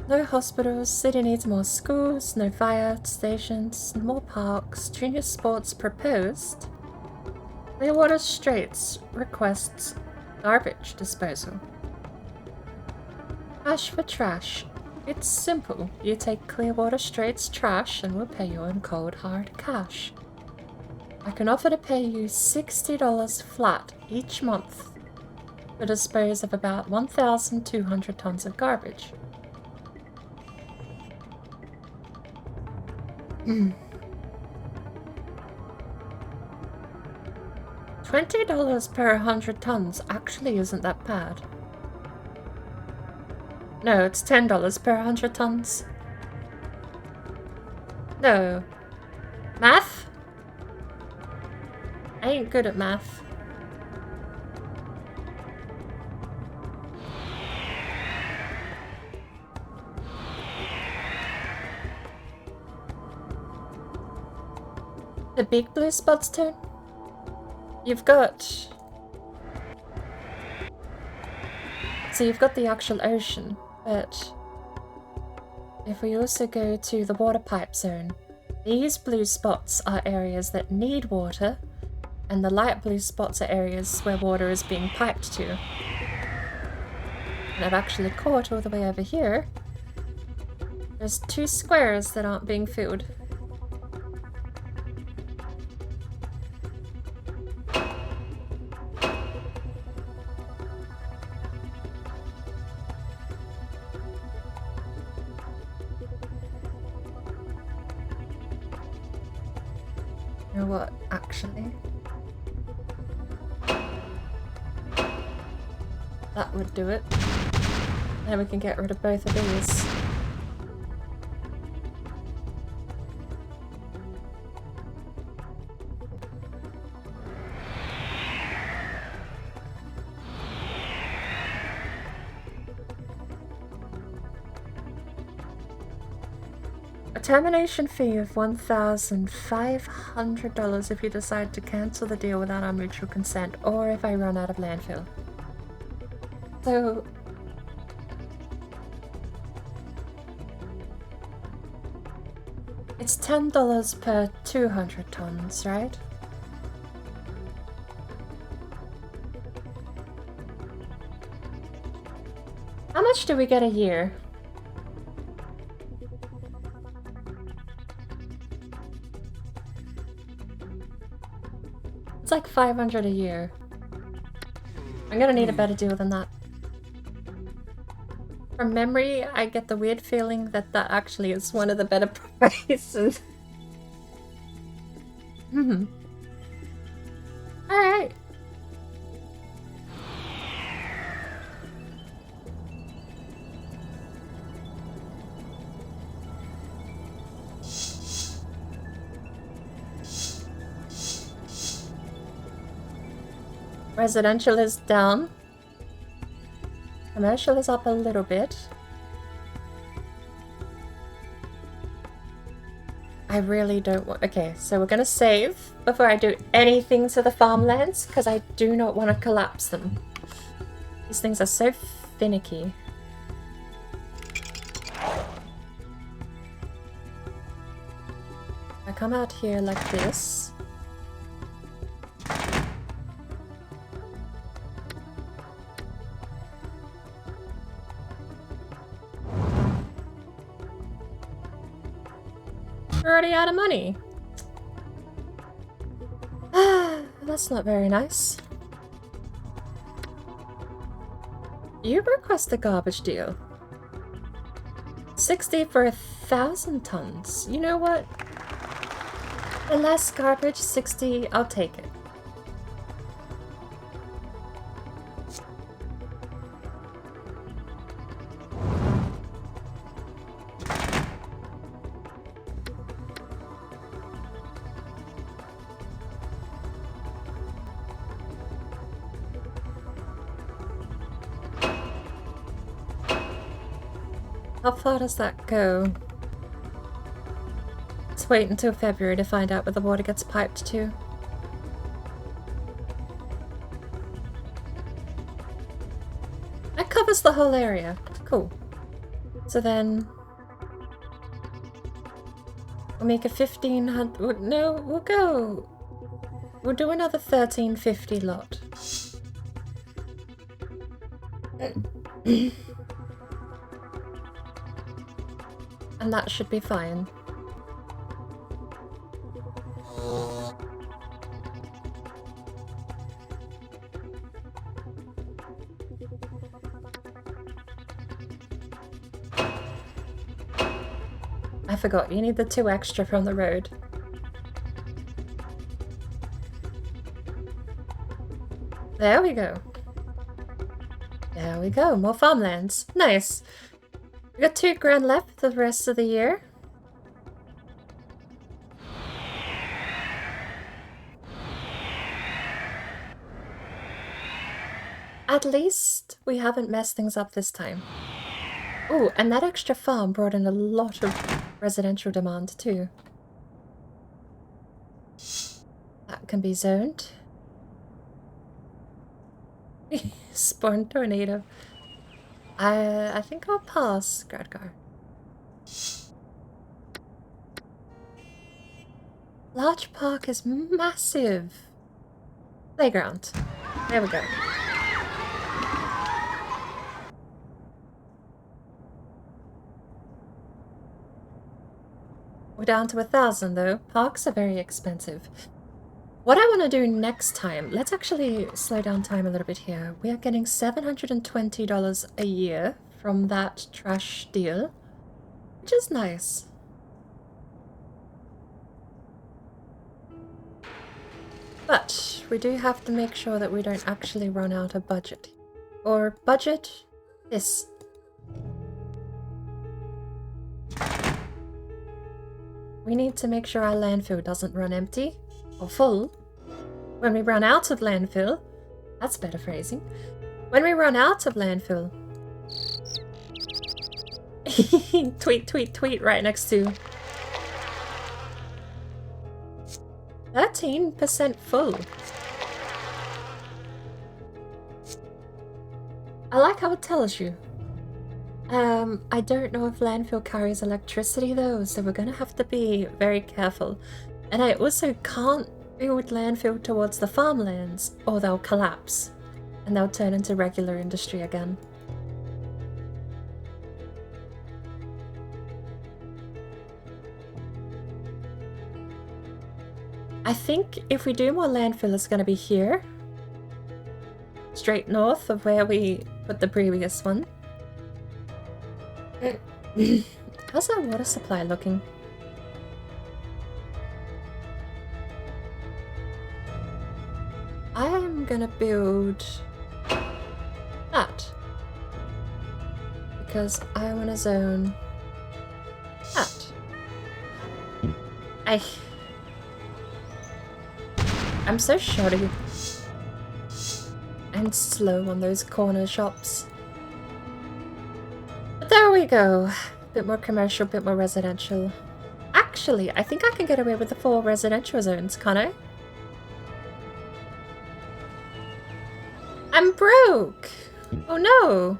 Speaker 1: No hospitals, city needs more schools, no fire stations, more parks, junior sports proposed. Clearwater Straits requests garbage disposal. Cash for trash. It's simple. You take Clearwater Straits trash and we'll pay you in cold hard cash. I can offer to pay you $60 flat each month to dispose of about 1,200 tons of garbage. $20 per 100 tons actually isn't that bad. No, it's $10 per 100 tons. No. Math? I ain't good at math. The big blue spots turn? You've got... So you've got the actual ocean, but if we also go to the water pipe zone, these blue spots are areas that need water, and the light blue spots are areas where water is being piped to. And I've actually caught all the way over here. There's 2 squares that aren't being filled. You know what, actually? That would do it. Then we can get rid of both of these. A termination fee of $1,500 if you decide to cancel the deal without our mutual consent, or if I run out of landfill. So... it's $10 per 200 tons, right? How much do we get a year? It's like 500 a year. I'm gonna need a better deal than that. From memory, I get the weird feeling that that actually is one of the better prices. Alright. Residential is down. Commercial is up a little bit. I really don't want... okay, so we're gonna save before I do anything to the farmlands, because I do not want to collapse them. These things are so finicky. I come out here like this. We're already out of money. That's not very nice. You request a garbage deal. 60 for 1,000 tons. You know what? The less garbage, 60, I'll take it. How far does that go? Let's wait until February to find out where the water gets piped to. That covers the whole area. Cool. So then... we'll make a 1,500... no, we'll go... we'll do another 1,350 lot. And that should be fine. I forgot, you need the 2 extra from the road. There we go. There we go, more farmlands. Nice. We got 2 grand left for the rest of the year. At least we haven't messed things up this time. Oh, and that extra farm brought in a lot of residential demand too. That can be zoned. Spawn tornado. I think I'll pass, Gradgar. Large park is massive. Playground. There we go. We're down to 1,000 though. Parks are very expensive. What I want to do next time, let's actually slow down time a little bit here. We are getting $720 a year from that trash deal, which is nice. But we do have to make sure that we don't actually run out of budget. Or budget this. We need to make sure our landfill doesn't run empty or full. When we run out of landfill, that's better phrasing. When we run out of landfill, Tweet, tweet, tweet right next to 13% full. I like how it tells you. I don't know if landfill carries electricity though, so we're gonna have to be very careful. And I also can't build landfill towards the farmlands, or they'll collapse. And they'll turn into regular industry again. I think if we do more landfill, it's gonna be here. Straight north of where we put the previous one. How's our water supply looking? I am gonna build that because I want to zone that. I'm so shoddy and slow on those corner shops. But there we go. Bit more commercial, bit more residential. Actually, I think I can get away with the 4 residential zones, can't I? I'm broke! Oh no!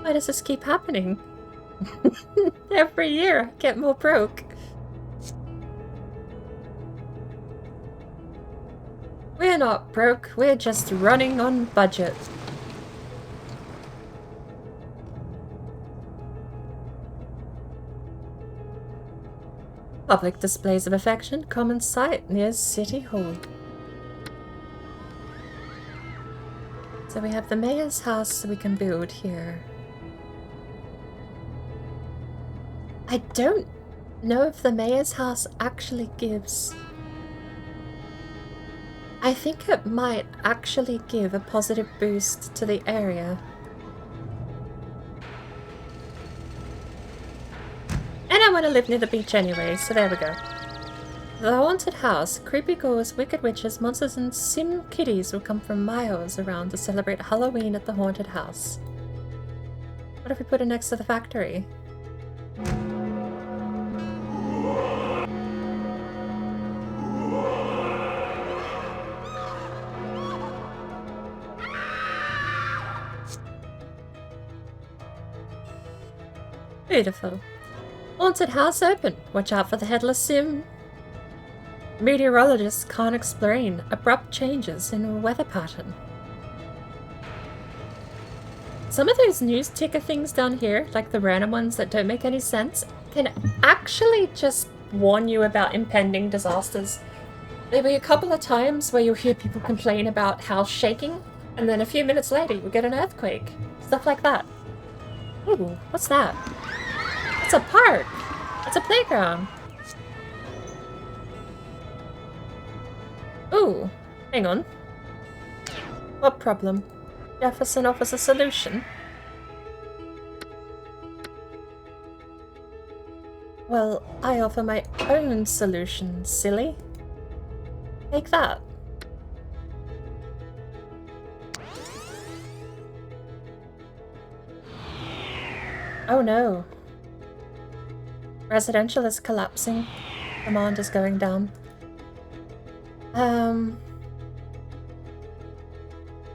Speaker 1: Why does this keep happening? Every year I get more broke. We're not broke, we're just running on budget. Public displays of affection, common site near City Hall. So we have the mayor's house we can build here. I don't know if the mayor's house actually gives... I think it might actually give a positive boost to the area. And I want to live near the beach anyway, so there we go. The haunted house. Creepy ghouls, wicked witches, monsters and sim kitties will come from miles around to celebrate Halloween at the haunted house. What if we put it next to the factory? Beautiful. Haunted house open. Watch out for the headless sim. Meteorologists can't explain abrupt changes in weather pattern. Some of those news ticker things down here, like the random ones that don't make any sense, can actually just warn you about impending disasters. There'll be a couple of times where you'll hear people complain about house shaking, and then a few minutes later you'll get an earthquake. Stuff like that. Ooh, what's that? It's a park! It's a playground! Ooh, hang on. What problem? Jefferson offers a solution. Well, I offer my own solution, silly. Take that. Oh no. Residential is collapsing. Demand is going down.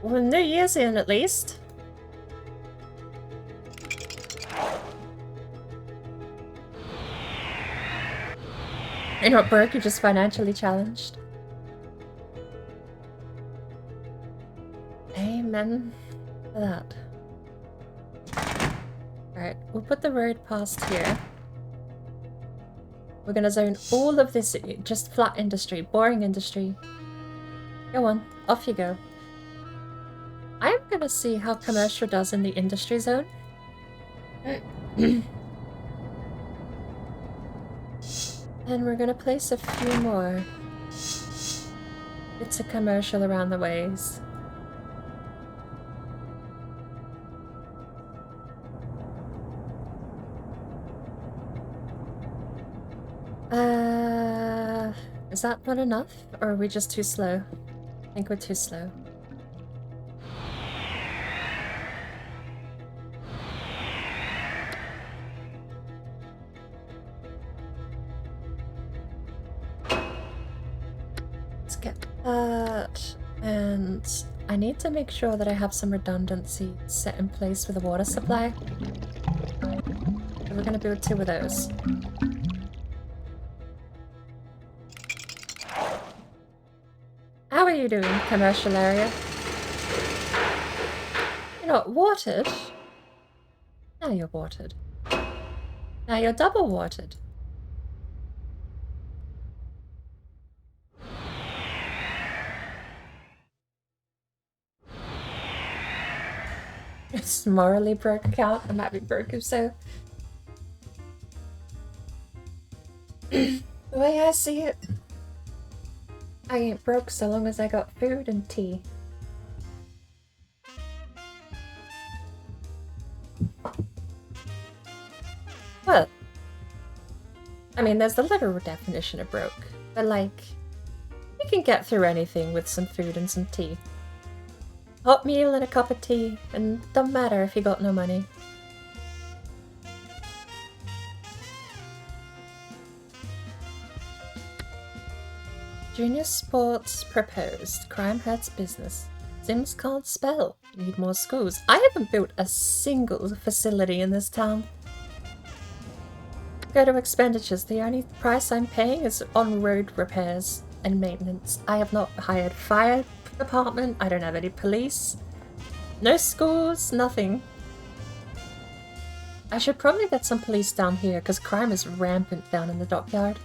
Speaker 1: Well, New Year's in at least. You're not broke, you're just financially challenged. Amen for that. Alright, we'll put the road past here. We're gonna zone all of this just flat industry, boring industry. Go on, off you go. I'm gonna see how commercial does in the industry zone. And we're gonna place a few more bits of commercial around the ways. Is that not enough? Or are we just too slow? I think we're too slow. And I need to make sure that I have some redundancy set in place for the water supply. So we're gonna build 2 of those. How are you doing, commercial area? You're not watered? Now you're watered. Now you're double watered. It's morally broke account. I might be broke if so. The way I see it, I ain't broke so long as I got food and tea. Well, I mean, there's the literal definition of broke, but like, you can get through anything with some food and some tea. Hot meal and a cup of tea, and don't matter if you got no money. Junior sports proposed. Crime hurts business. Sims can't spell. Need more schools. I haven't built a single facility in this town. Go to expenditures. The only price I'm paying is on road repairs and maintenance. I have not hired fire department. I don't have any police. No schools. Nothing. I should probably get some police down here because crime is rampant down in the dockyard.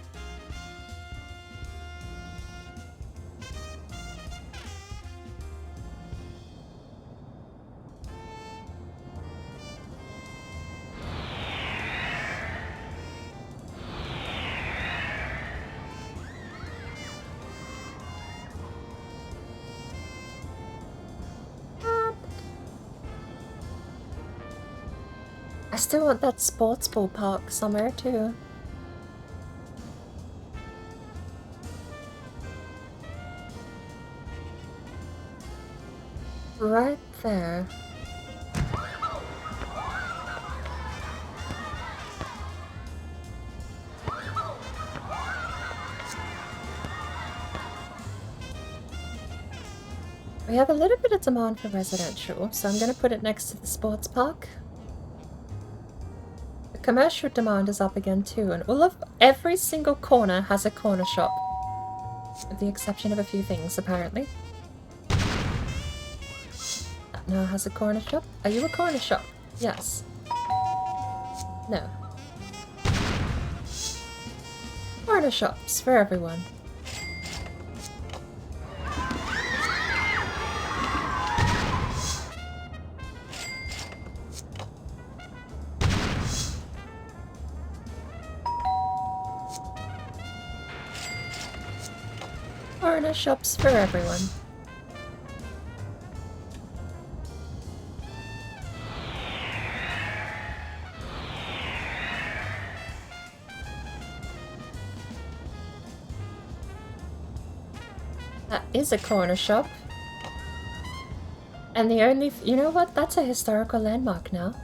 Speaker 1: I still want that sports ballpark somewhere too. Right there. We have a little bit of demand for residential, so I'm going to put it next to the sports park. The commercial demand is up again too, and every single corner has a corner shop. With the exception of a few things, apparently. That now has a corner shop. Are you a corner shop? Yes. No. Corner shops for everyone. Corner shops for everyone. That is a corner shop. And the only... you know what? That's a historical landmark now.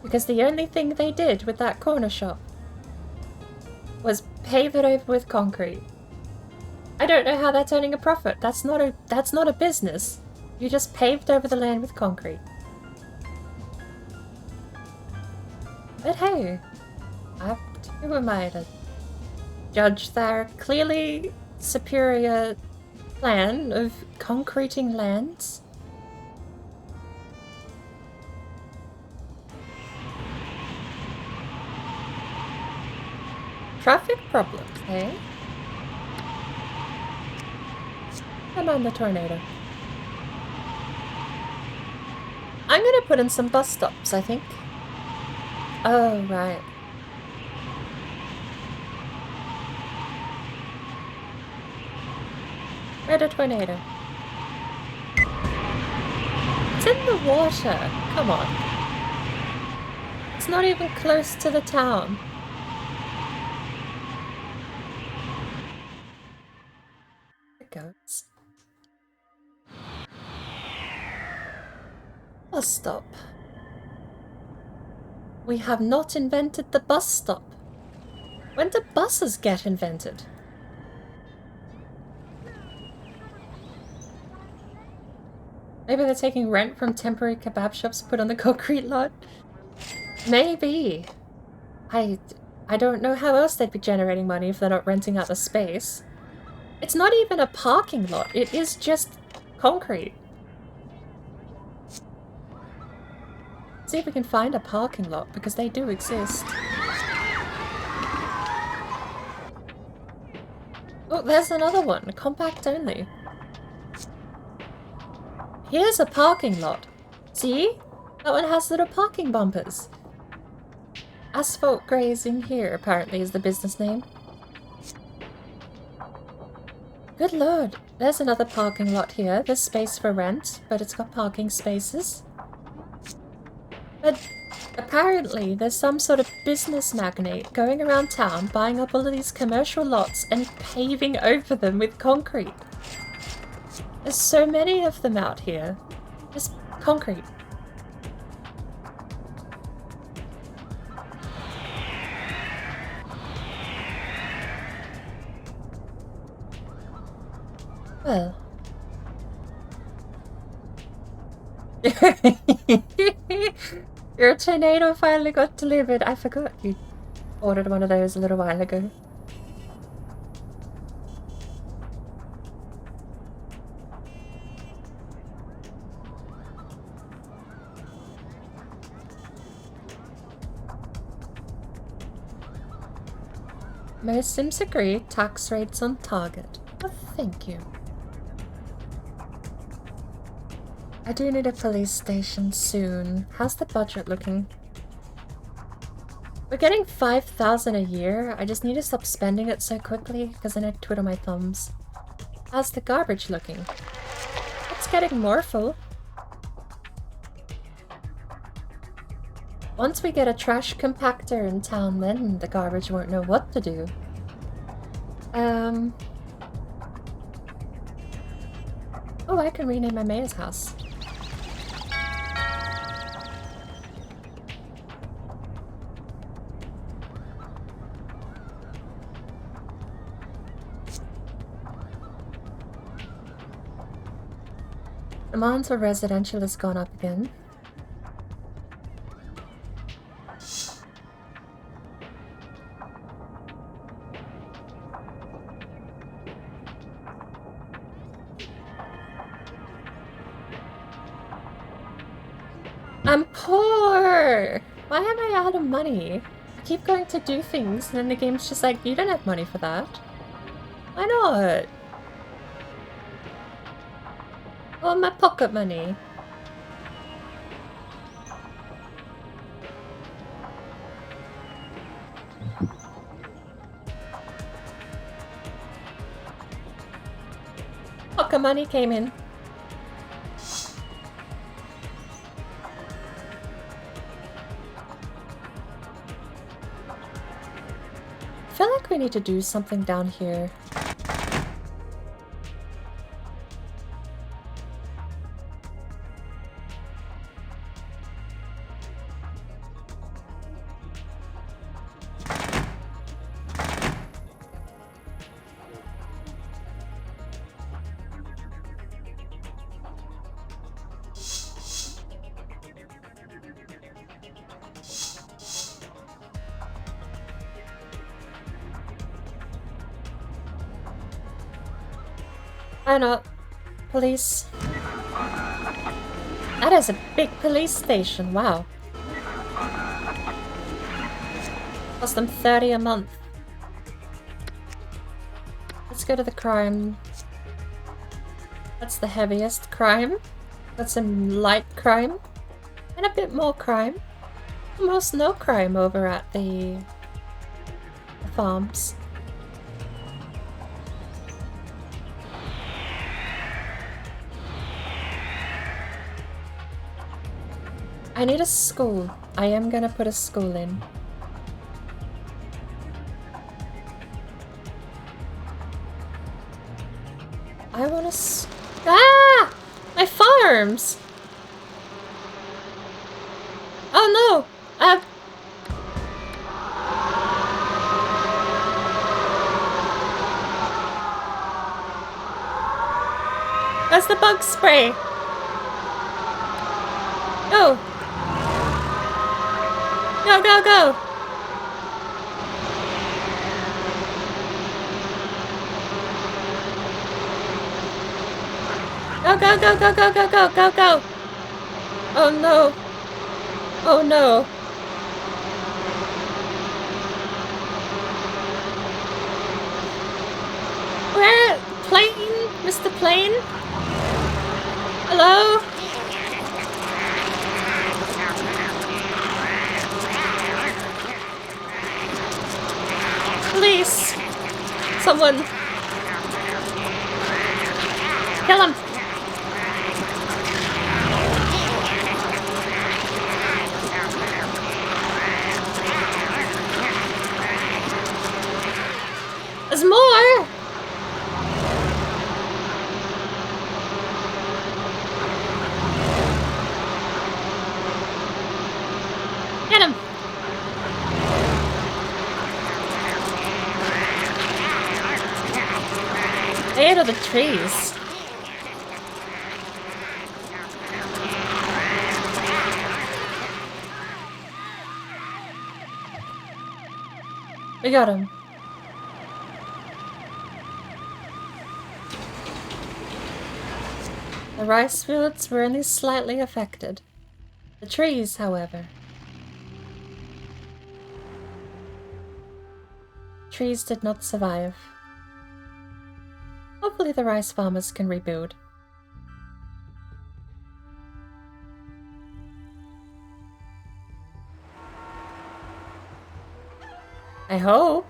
Speaker 1: Because the only thing they did with that corner shop was pave it over with concrete. I don't know how that's earning a profit. That's not a business. You just paved over the land with concrete. But hey, who am I to judge their clearly superior plan of concreting lands? Traffic problems, eh? Come on, the tornado. I'm gonna put in some bus stops, I think. Oh, right. Where'd a tornado? It's in the water. Come on. It's not even close to the town. Goes. Bus stop. We have not invented the bus stop. When did buses get invented? Maybe they're taking rent from temporary kebab shops put on the concrete lot? Maybe. I don't know how else they'd be generating money if they're not renting out the space. It's not even a parking lot, it is just concrete. See if we can find a parking lot, because they do exist. Oh, there's another one, compact only. Here's a parking lot. See? That one has little parking bumpers. Asphalt Grazing here, apparently, is the business name. Good lord, there's another parking lot here. There's space for rent, but it's got parking spaces. But apparently, there's some sort of business magnate going around town buying up all of these commercial lots and paving over them with concrete. There's so many of them out here. Just concrete. Well. Your tornado finally got delivered. I forgot you ordered one of those a little while ago. Most Sims agree, tax rates on target. Oh, thank you. I do need a police station soon. How's the budget looking? We're getting 5,000 a year. I just need to stop spending it so quickly, because then I twiddle my thumbs. How's the garbage looking? It's getting more full. Once we get a trash compactor in town, then the garbage won't know what to do. Oh, I can rename my mayor's house. Demand for residential has gone up again. I'm poor! Why am I out of money? I keep going to do things and then the game's just like, you don't have money for that. Why not? Oh, my pocket money. Pocket money came in. I feel like we need to do something down here. Why not? Police. That is a big police station, wow. Cost them 30 a month. Let's go to the crime. That's the heaviest crime. That's some light crime. And a bit more crime. Almost no crime over at the farms. I need a school. I am gonna put a school in. I wanna Ah! My farms! Oh no! Where's the bug spray? go! Go, go, go, go, go, go, go, go, go! Oh no! Oh no! Where? Plane? Mr. Plane? Hello? Police! Someone! Kill him! There's more! Get him! They ate all the trees. We got him. The rice fields were only slightly affected. The trees, however. Trees did not survive. Hopefully the rice farmers can rebuild. I hope.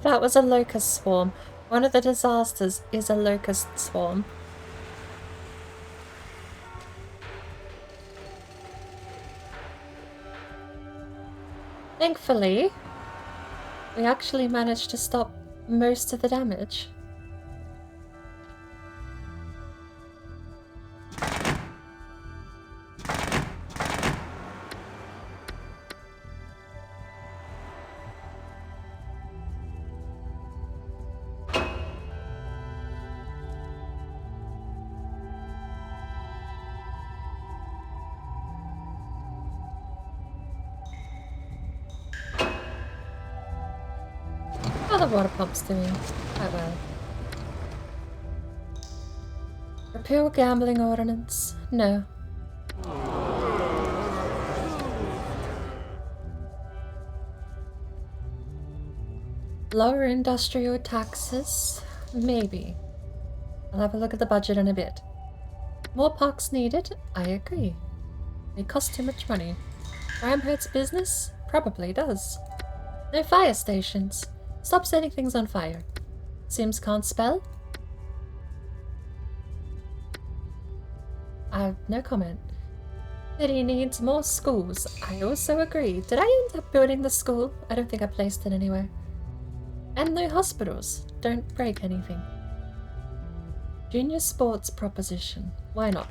Speaker 1: That was a locust swarm. One of the disasters is a locust swarm. Thankfully, we actually managed to stop most of the damage. How are the water pumps doing? Quite well. Repeal gambling ordinance? No. Lower industrial taxes? Maybe. I'll have a look at the budget in a bit. More parks needed? I agree. They cost too much money. Crime hurts business? Probably does. No fire stations. Stop setting things on fire. Sims can't spell? No comment. City needs more schools. I also agree. Did I end up building the school? I don't think I placed it anywhere. And no hospitals. Don't break anything. Junior sports proposition. Why not?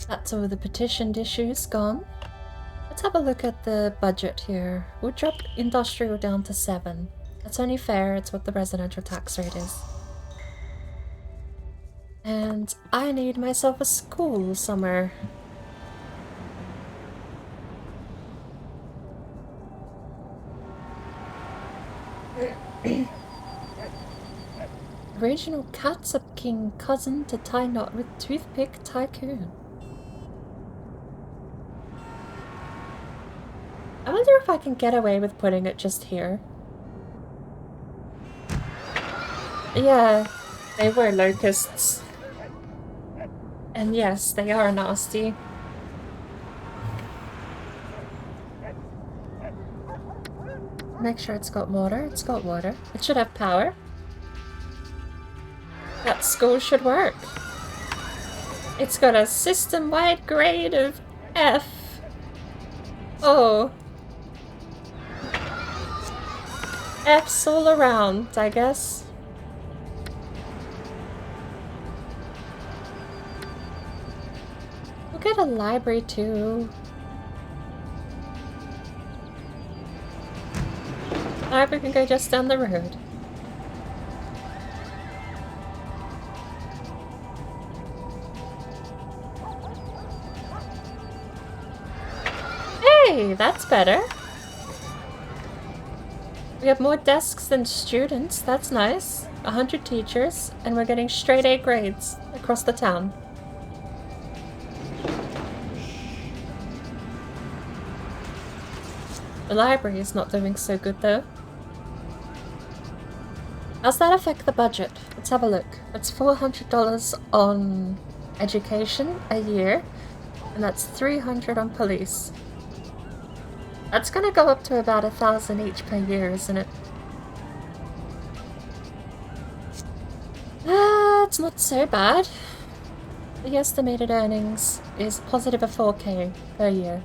Speaker 1: That's all the petitioned issues gone. Let's have a look at the budget here. We'll drop industrial down to 7. That's only fair, it's what the residential tax rate is. And I need myself a school somewhere. Regional catsup king cousin to tie knot with toothpick tycoon. I wonder if I can get away with putting it just here. Yeah, they were locusts. And yes, they are nasty. Make sure it's got water. It's got water. It should have power. That school should work. It's got a system-wide grade of F. Oh. F's all around, I guess. We'll get a library too. Library can go just down the road. Hey, that's better. We have more desks than students, that's nice. 100 teachers, and we're getting straight A grades across the town. The library is not doing so good though. How's that affect the budget? Let's have a look. It's $400 on education a year, and that's $300 on police. That's gonna go up to about $1,000 each per year, isn't it? It's not so bad. The estimated earnings is positive of 4K per year.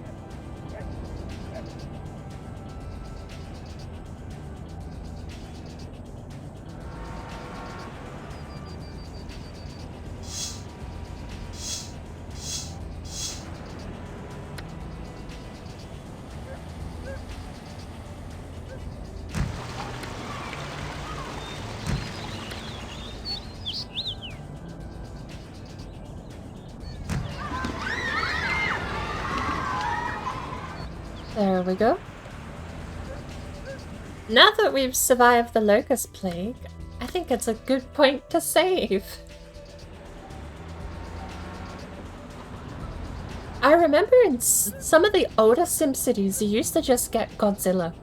Speaker 1: There we go. Now that we've survived the locust plague, I think it's a good point to save. I remember in some of the older SimCities you used to just get Godzilla.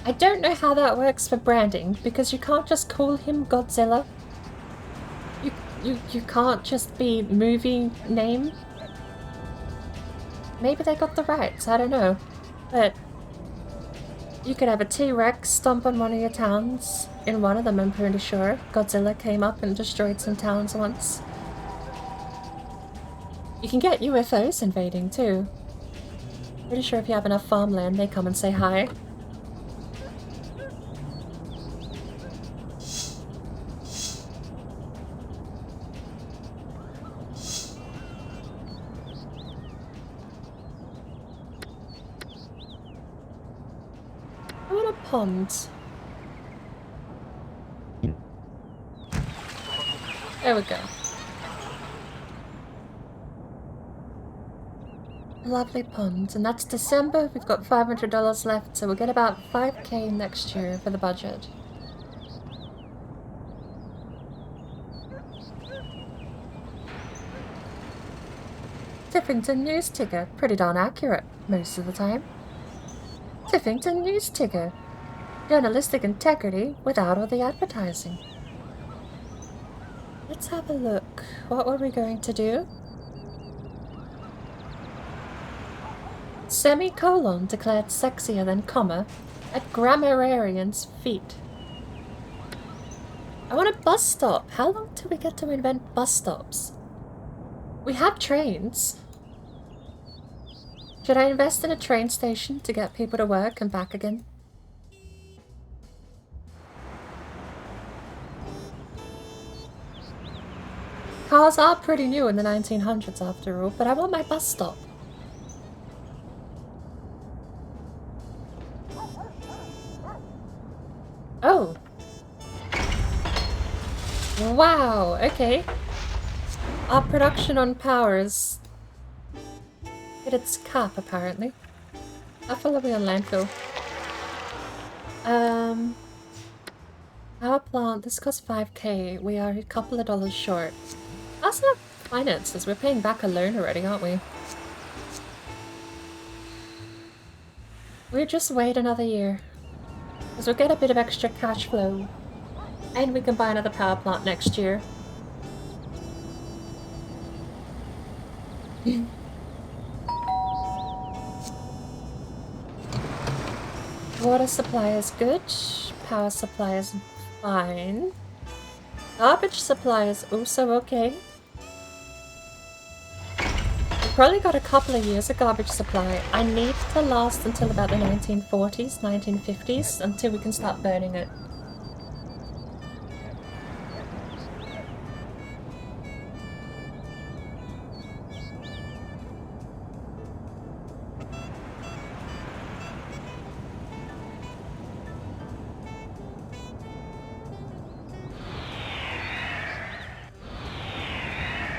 Speaker 1: I don't know how that works for branding, because you can't just call him Godzilla. You can't just be movie name. Maybe they got the rights, I don't know. But you could have a T-Rex stomp on one of your towns. In one of them, I'm pretty sure. Godzilla came up and destroyed some towns once. You can get UFOs invading too. Pretty sure if you have enough farmland, they come and say hi. Pond. There we go. Lovely pond, and that's December. We've got $500 left, so we'll get about 5K next year for the budget. Tiffington News Ticker, pretty darn accurate most of the time. Tiffington News Ticker. Journalistic integrity without all the advertising. Let's have a look. What were we going to do? Semicolon declared sexier than comma at grammarian's feet. I want a bus stop. How long till we get to invent bus stops? We have trains. Should I invest in a train station to get people to work and back again? Cars are pretty new in the 1900s after all, but I want my bus stop. Oh. Wow, okay. Our production on power is hit its cap, apparently. How full are we on landfill? Power plant, this costs 5K. We are a couple of dollars short. That's not finances. We're paying back a loan already, aren't we? We'll just wait another year. Because we'll get a bit of extra cash flow. And we can buy another power plant next year. Water supply is good. Power supply is fine. Garbage supply is also okay. probably got a couple of years of garbage supply. I need to last until about the 1940s, 1950s, until we can start burning it.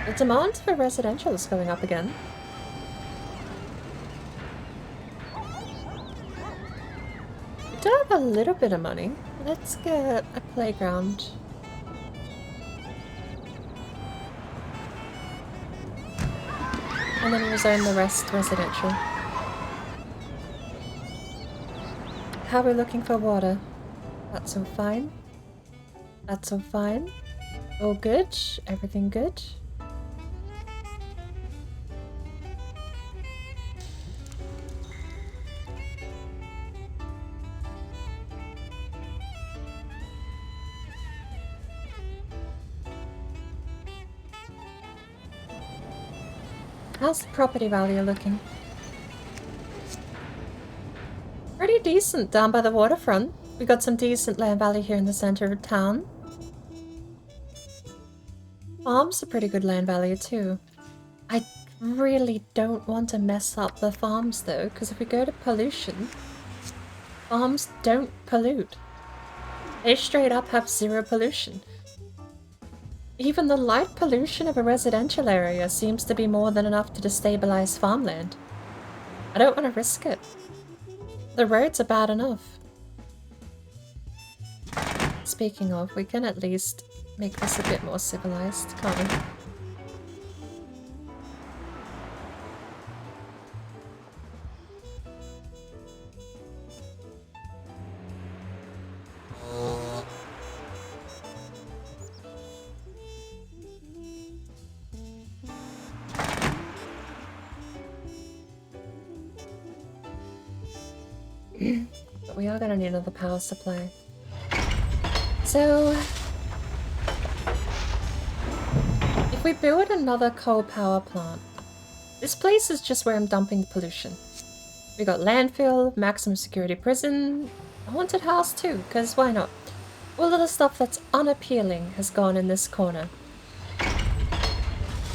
Speaker 1: The demand for residential is going up again. We do have a little bit of money. Let's get a playground. And then rezone the rest residential. How are we looking for water? That's all fine. That's all fine. All good. Everything good. How's the property value looking? Pretty decent down by the waterfront. We got some decent land value here in the center of town. Farms are pretty good land value too. I really don't want to mess up the farms though, because if we go to pollution, farms don't pollute. They straight up have zero pollution. Even the light pollution of a residential area seems to be more than enough to destabilize farmland. I don't want to risk it. The roads are bad enough. Speaking of, we can at least make this a bit more civilized, can't we? But we are going to need another power supply. So, if we build another coal power plant, this place is just where I'm dumping the pollution. We got landfill, maximum security prison, a haunted house too, because why not? All of the stuff that's unappealing has gone in this corner.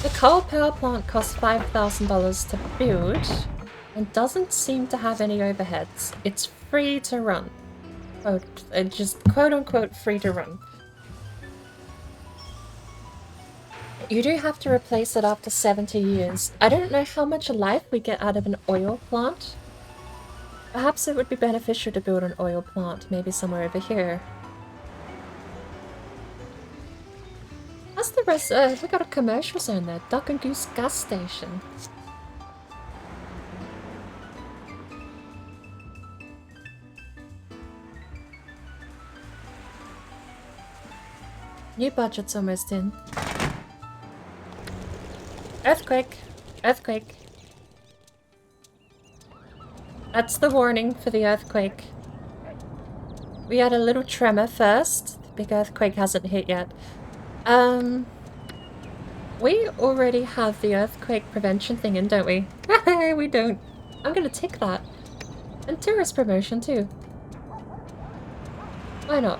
Speaker 1: The coal power plant costs $5,000 to build and doesn't seem to have any overheads. It's free to run. Just quote-unquote free to run. You do have to replace it after 70 years. I don't know how much life we get out of an oil plant. Perhaps it would be beneficial to build an oil plant, maybe somewhere over here. How's the rest? We got a commercial zone there. Duck and Goose gas station. New budget's almost in. Earthquake! Earthquake! That's the warning for the earthquake. We had a little tremor first. The big earthquake hasn't hit yet. We already have the earthquake prevention thing in, don't we? We don't. I'm gonna tick that. And tourist promotion too. Why not?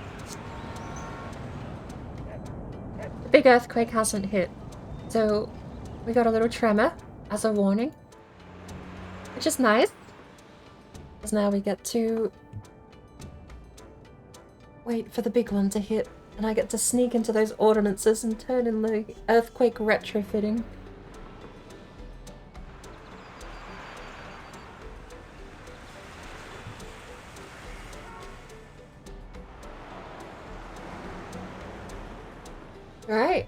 Speaker 1: The big earthquake hasn't hit. So we got a little tremor as a warning. Which is nice. Because now we get to wait for the big one to hit. And I get to sneak into those ordinances and turn in the earthquake retrofitting. Right.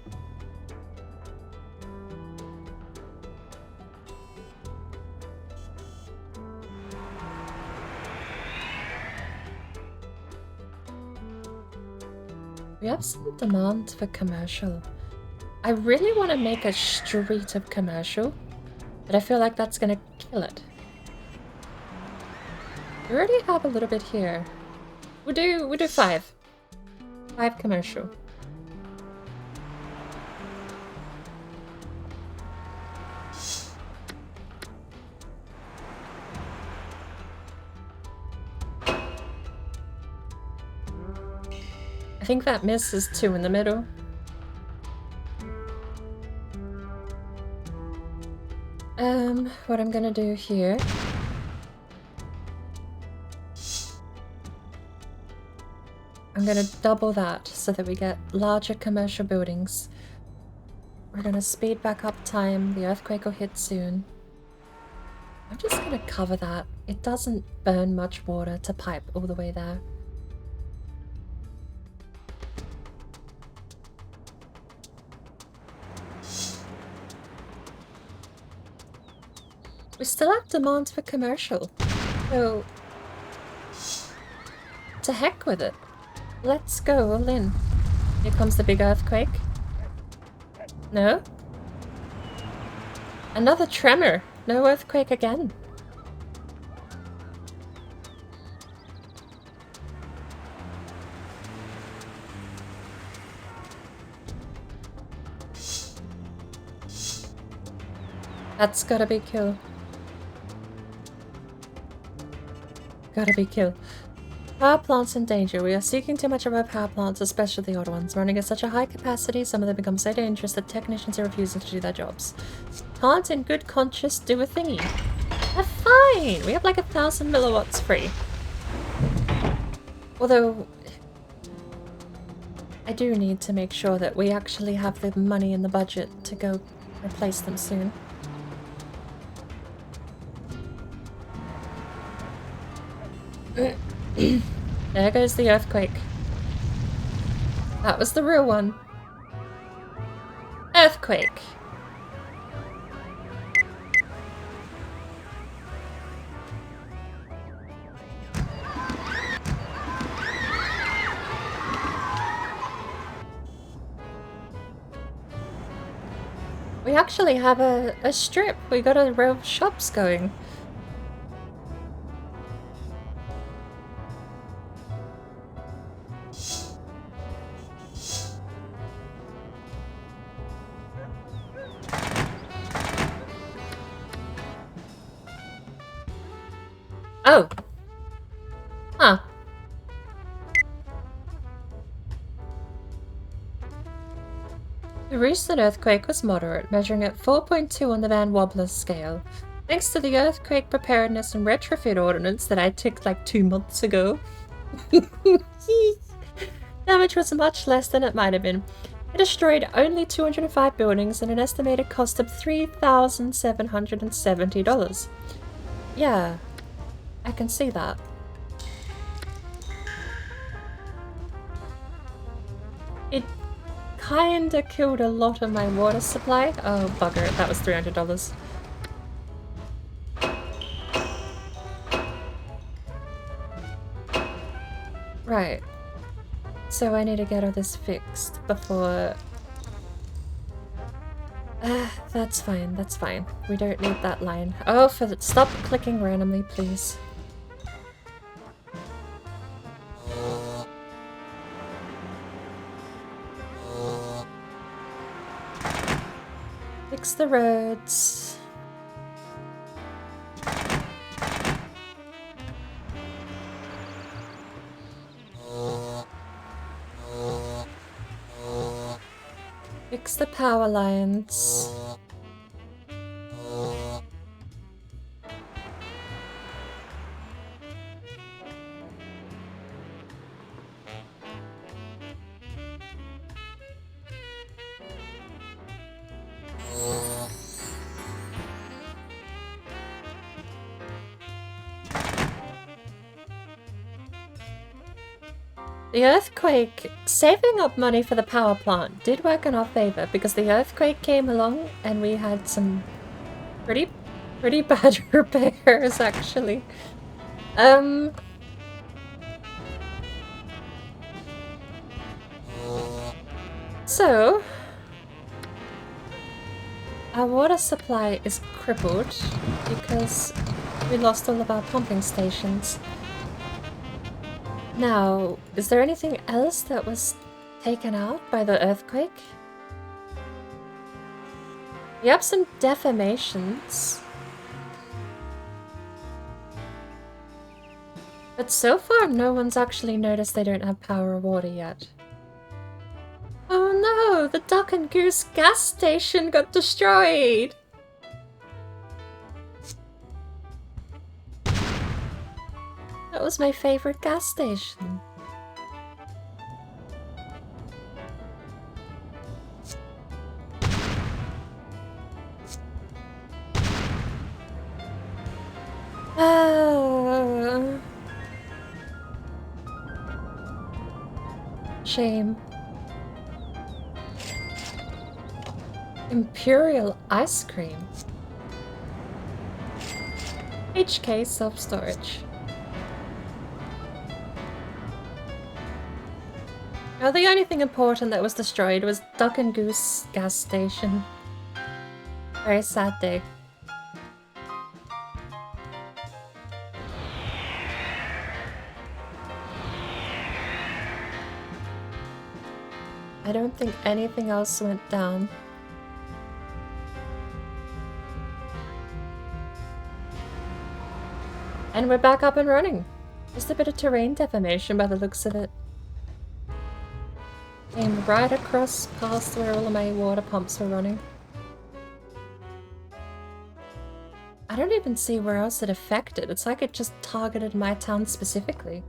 Speaker 1: We have some demand for commercial. I really want to make a street of commercial, but I feel like that's gonna kill it. We already have a little bit here. We do 5. 5 commercial. I think that misses 2 in the middle. What I'm gonna do here... I'm gonna double that so that we get larger commercial buildings. We're gonna speed back up time. The earthquake will hit soon. I'm just gonna cover that. It doesn't burn much water to pipe all the way there. We still have demand for commercial. So... to heck with it. Let's go all in. Here comes the big earthquake. No? Another tremor. No earthquake again. That's gotta be kill. Gotta be kill. Power plants in danger. We are seeking too much of our power plants, especially the old ones. Running at such a high capacity, some of them become so dangerous that technicians are refusing to do their jobs. Can't in good conscience do a thingy. They're fine! We have like 1,000 milliwatts free. Although... I do need to make sure that we actually have the money in the budget to go replace them soon. There goes the earthquake. That was the real one. Earthquake. We actually have a strip. We got a row of shops going. Oh. Huh. The recent earthquake was moderate, measuring at 4.2 on the Van Wobbler scale. Thanks to the earthquake preparedness and retrofit ordinance that I ticked like 2 months ago. Damage was much less than it might have been. It destroyed only 205 buildings and an estimated cost of $3,770. Yeah. I can see that. It kinda killed a lot of my water supply. Oh, bugger it. That was $300. Right. So I need to get all this fixed before... that's fine, that's fine. We don't need that line. Oh, stop clicking randomly, please. Fix the roads. Fix the power lines. The earthquake, saving up money for the power plant did work in our favor because the earthquake came along and we had some pretty bad repairs actually. So our water supply is crippled because we lost all of our pumping stations. Now, is there anything else that was taken out by the earthquake? We have some deformations. But so far, no one's actually noticed they don't have power or water yet. Oh no, the Duck and Goose gas station got destroyed! That was my favorite gas station. Shame. Imperial ice cream. HK self-storage. Oh, the only thing important that was destroyed was Duck and Goose gas station. Very sad day. I don't think anything else went down. And we're back up and running. Just a bit of terrain deformation by the looks of it. Came right across past where all of my water pumps were running. I don't even see where else it affected. It's like it just targeted my town specifically.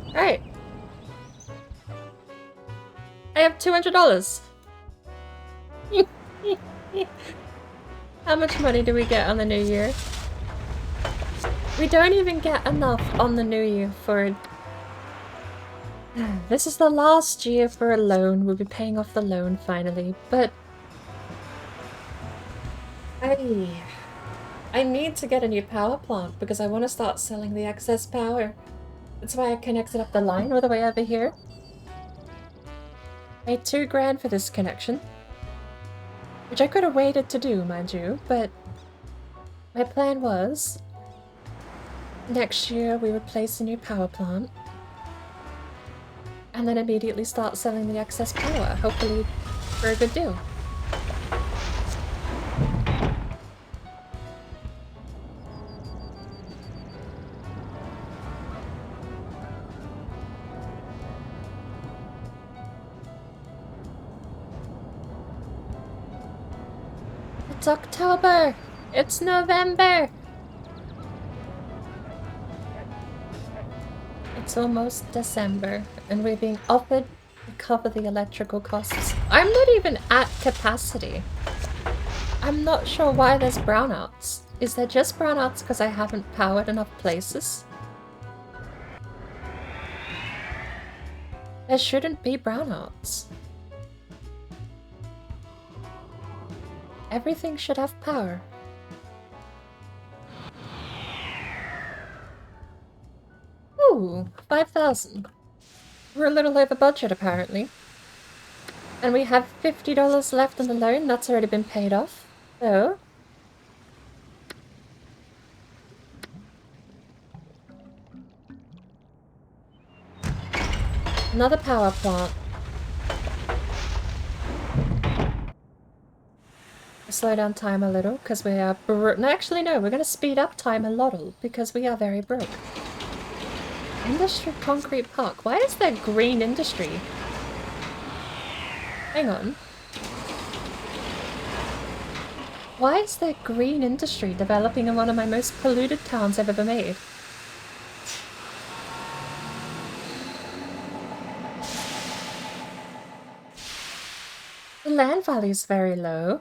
Speaker 1: Alright. I have $200. How much money do we get on the new year? We don't even get enough on the new year for... This is the last year for a loan. We'll be paying off the loan finally, but... I need to get a new power plant because I want to start selling the excess power. That's why I connected up the line all the way over here. Paid $2 grand for this connection. Which I could have waited to do, mind you, but my plan was next year we would place a new power plant and then immediately start selling the excess power, hopefully for a good deal. It's October! It's November! It's almost December, and we're being offered to cover the electrical costs. I'm not even at capacity. I'm not sure why there's brownouts. Is there just brownouts because I haven't powered enough places? There shouldn't be brownouts. Everything should have power. Ooh, 5,000. We're a little over budget apparently. And we have $50 left on the loan, that's already been paid off. So... another power plant. Slow down time a little because we are no, actually no, we're going to speed up time a lot because we are very broke. Industry Concrete Park. Why is there green industry? Hang on. Why is there green industry developing in one of my most polluted towns I've ever made? The land value is very low.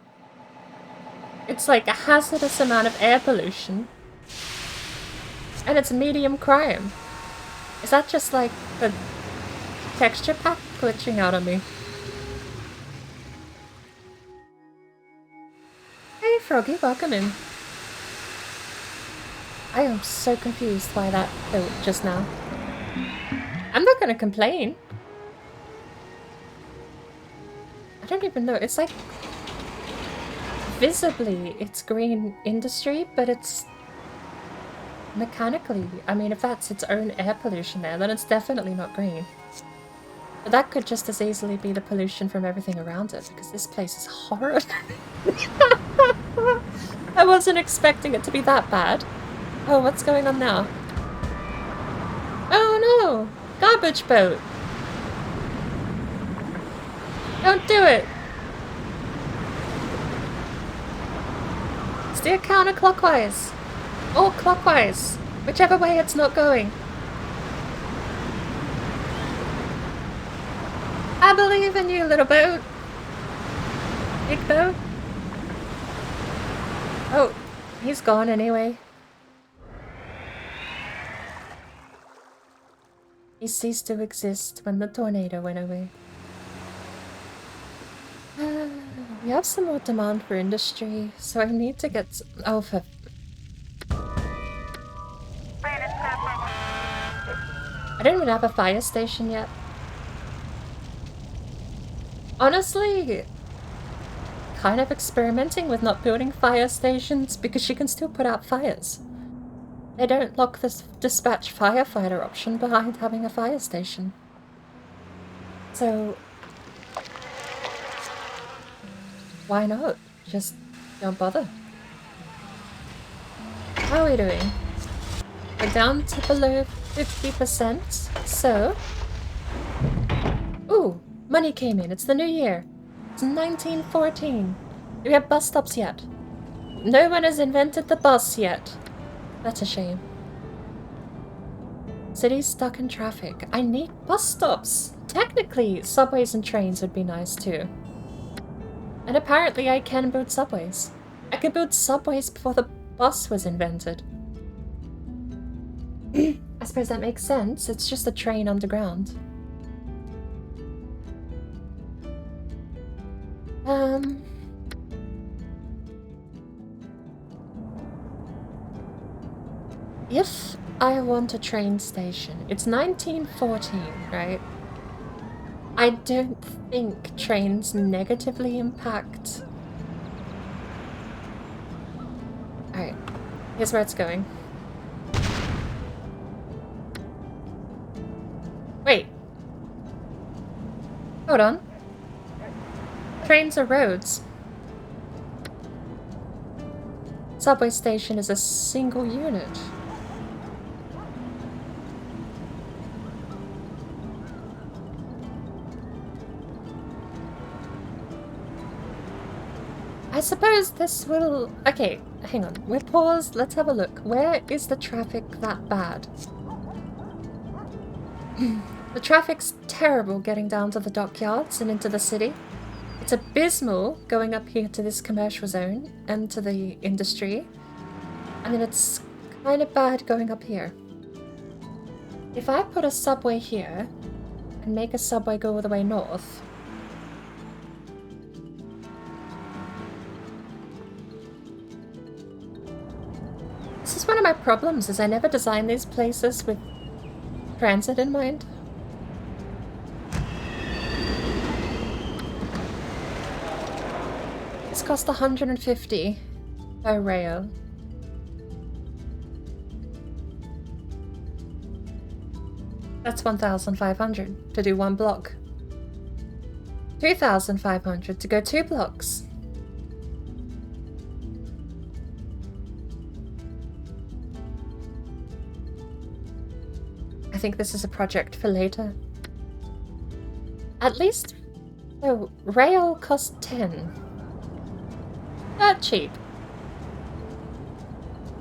Speaker 1: It's like a hazardous amount of air pollution. And it's medium crime. Is that just like the texture pack glitching out on me? Hey Froggy, welcome in. I am so confused by that built just now. I'm not gonna complain. I don't even know, it's like... visibly, it's green industry, but it's mechanically. I mean, if that's its own air pollution there, then it's definitely not green. But that could just as easily be the pollution from everything around it, because this place is horrible. I wasn't expecting it to be that bad. Oh, what's going on now? Oh no! Garbage boat! Don't do it! Steer counterclockwise! Or clockwise! Whichever way it's not going. I believe in you, little boat! Big boat? Oh, he's gone anyway. He ceased to exist when the tornado went away. We have some more demand for industry, so I need to get... Oh, for... I don't even have a fire station yet. Honestly, kind of experimenting with not building fire stations because you can still put out fires. They don't lock this dispatch firefighter option behind having a fire station. So, why not? Just don't bother. How are we doing? We're down to below 50%, so... Ooh, money came in. It's the new year. It's 1914. Do we have bus stops yet? No one has invented the bus yet. That's a shame. City's stuck in traffic. I need bus stops. Technically, subways and trains would be nice too. And apparently I can build subways. I could build subways before the bus was invented. I suppose that makes sense. It's just a train underground. If I want a train station, it's 1914, right? I don't think trains negatively impact... Alright, here's where it's going. Wait. Hold on. Trains are roads. Subway station is a single unit. I suppose this will... Okay, hang on. We're paused. Let's have a look. Where is the traffic that bad? The traffic's terrible getting down to the dockyards and into the city. It's abysmal going up here to this commercial zone and to the industry. I mean, it's kind of bad going up here. If I put a subway here and make a subway go all the way north... This is one of my problems, is I never design these places with transit in mind. This cost 150 by rail. That's 1,500 to do one block. 2,500 to go 2 blocks. I think this is a project for later. At least... Oh, rail costs 10. Not cheap.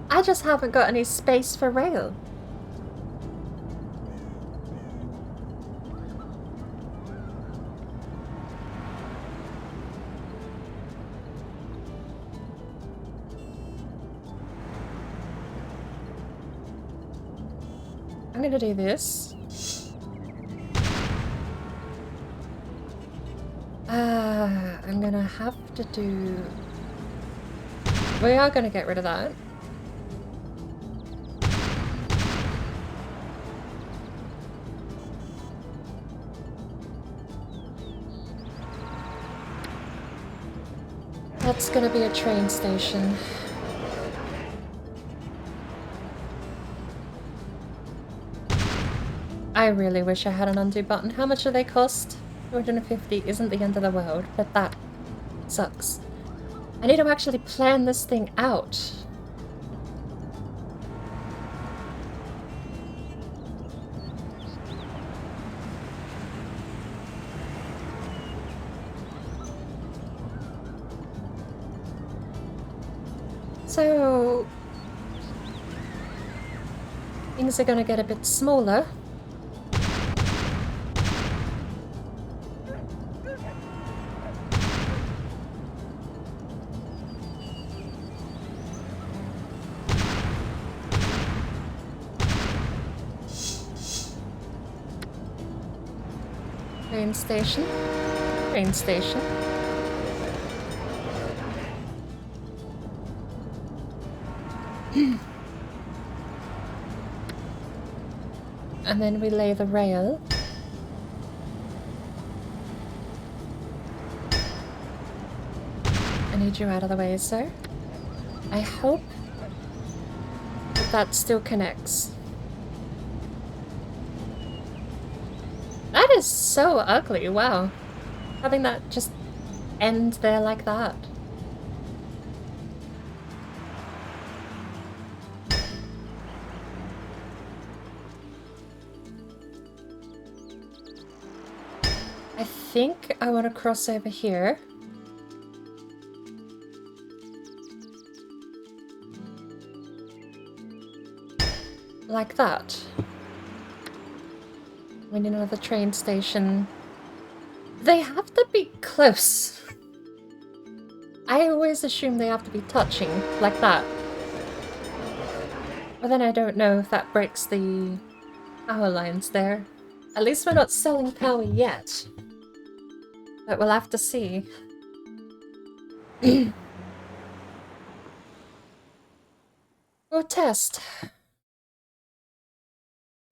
Speaker 1: I just haven't got any space for rail. I'm gonna do this. I'm gonna have to do... We are gonna get rid of that. That's gonna be a train station. I really wish I had an undo button. How much do they cost? 250 isn't the end of the world, but that sucks. I need to actually plan this thing out. So things are gonna get a bit smaller. Train station. Train station. And then we lay the rail. I need you out of the way, sir. I hope that still connects. That is so ugly, wow. Having that just end there like that. I think I want to cross over here. Like that. We need another train station. They have to be close. I always assume they have to be touching, like that. But then I don't know if that breaks the power lines there. At least we're not selling power yet. But we'll have to see. We'll test.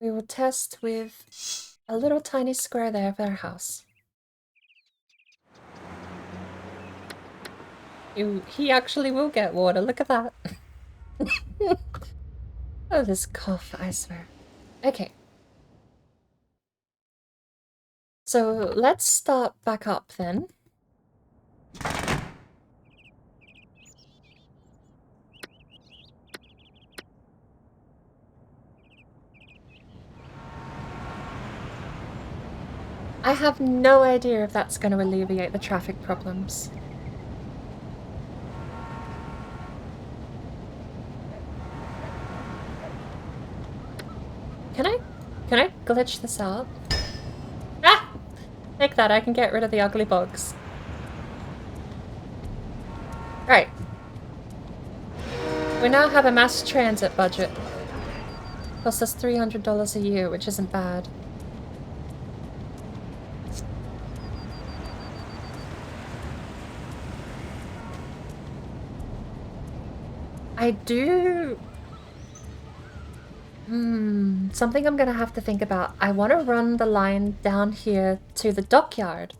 Speaker 1: We will test with a little tiny square there of our house. He actually will get water, look at that. Oh, this cough, I swear. Okay. So let's start back up then. I have no idea if that's going to alleviate the traffic problems. Can I glitch this out? Ah! Take that, I can get rid of the ugly bugs. Right. We now have a mass transit budget. Costs us $300 a year, which isn't bad. I do... something I'm gonna have to think about. I want to run the line down here to the dockyard.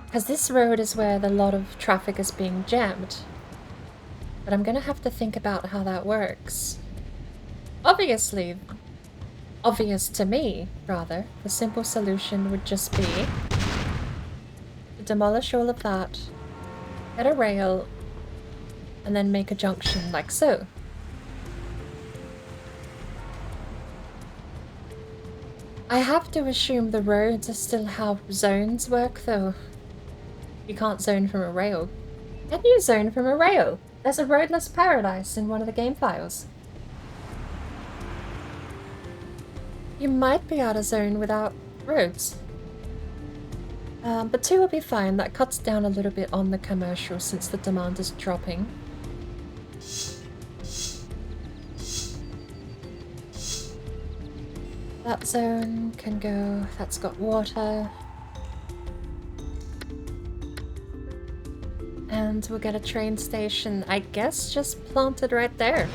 Speaker 1: Because this road is where a lot of traffic is being jammed. But I'm gonna have to think about how that works. Obviously, obvious to me, rather, the simple solution would just be to demolish all of that, get a rail, and then make a junction like so. I have to assume the roads are still how zones work, though. You can't zone from a rail. Can you zone from a rail? There's a roadless paradise in one of the game files. You might be out of zone without roads. But 2 will be fine. That cuts down a little bit on the commercial since the demand is dropping. That zone can go, that's got water. And we'll get a train station, I guess, just planted right there.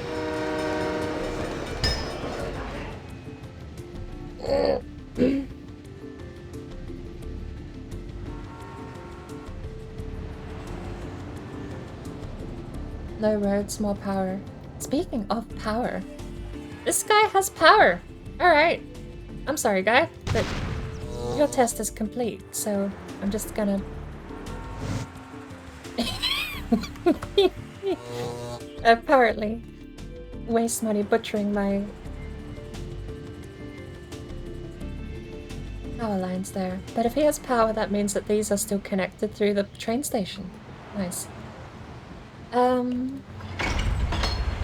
Speaker 1: No roads, more power. Speaking of power, this guy has power. Alright. I'm sorry, guy, but your test is complete, so I'm just gonna... apparently waste money butchering my power lines there. But if he has power, that means that these are still connected through the train station. Nice. And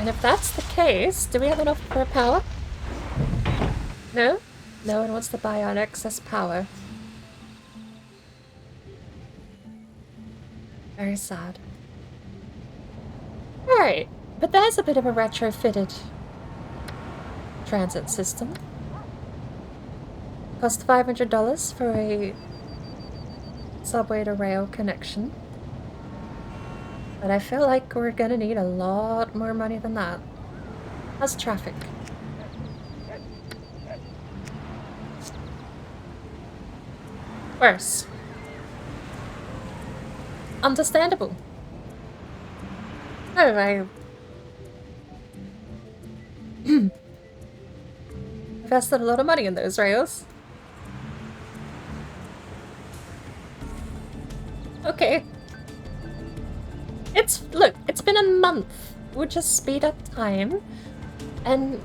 Speaker 1: if that's the case, do we have enough for power? No? No one wants to buy on excess power. Very sad. Alright, but there's a bit of a retrofitted transit system. Cost $500 for a subway to rail connection. But I feel like we're gonna need a lot more money than that. How's traffic? Worse. Understandable. Oh, I... invested a lot of money in those rails. Okay. Look, it's been a month. We'll just speed up time and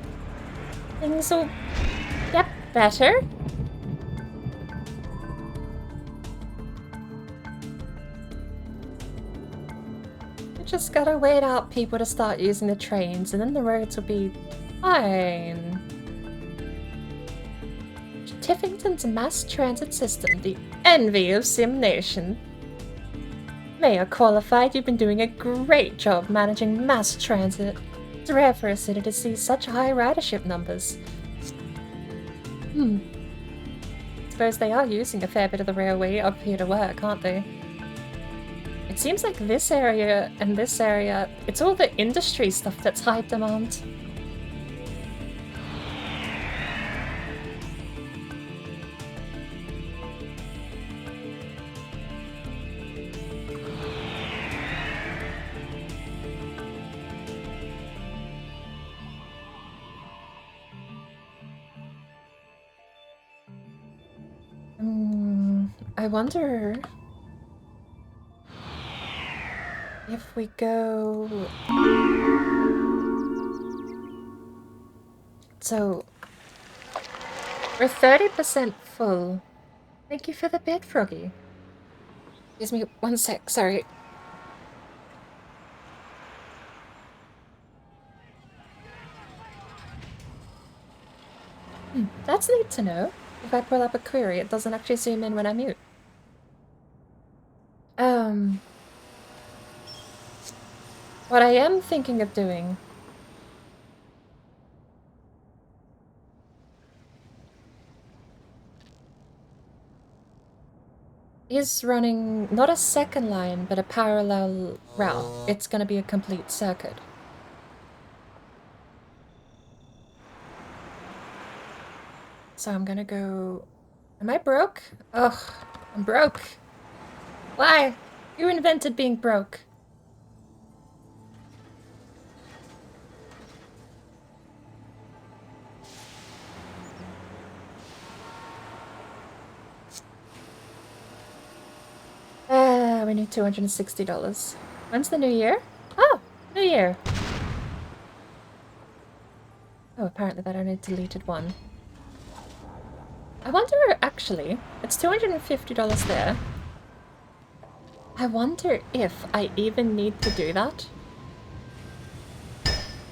Speaker 1: things will get better. We just gotta wait out people to start using the trains and then the roads will be fine. Tiffington's mass transit system, the envy of Sim Nation. Mayor qualified, you've been doing a great job managing mass transit. It's rare for a city to see such high ridership numbers. Suppose they are using a fair bit of the railway up here to work, aren't they? It seems like this area and this area, it's all the industry stuff that's high demand. I wonder if we go... So, we're 30% full. Thank you for the bid, Froggy. Excuse me 1 sec, sorry. That's neat to know. If I pull up a query, it doesn't actually zoom in when I mute. What I am thinking of doing is running not a second line, but a parallel route. It's gonna be a complete circuit. So I'm gonna go... Am I broke? Ugh, I'm broke. Why? You invented being broke. We need $260. When's the new year? Oh, new year. Oh, apparently that only deleted one. I wonder, actually, it's $250 there. I wonder if I even need to do that.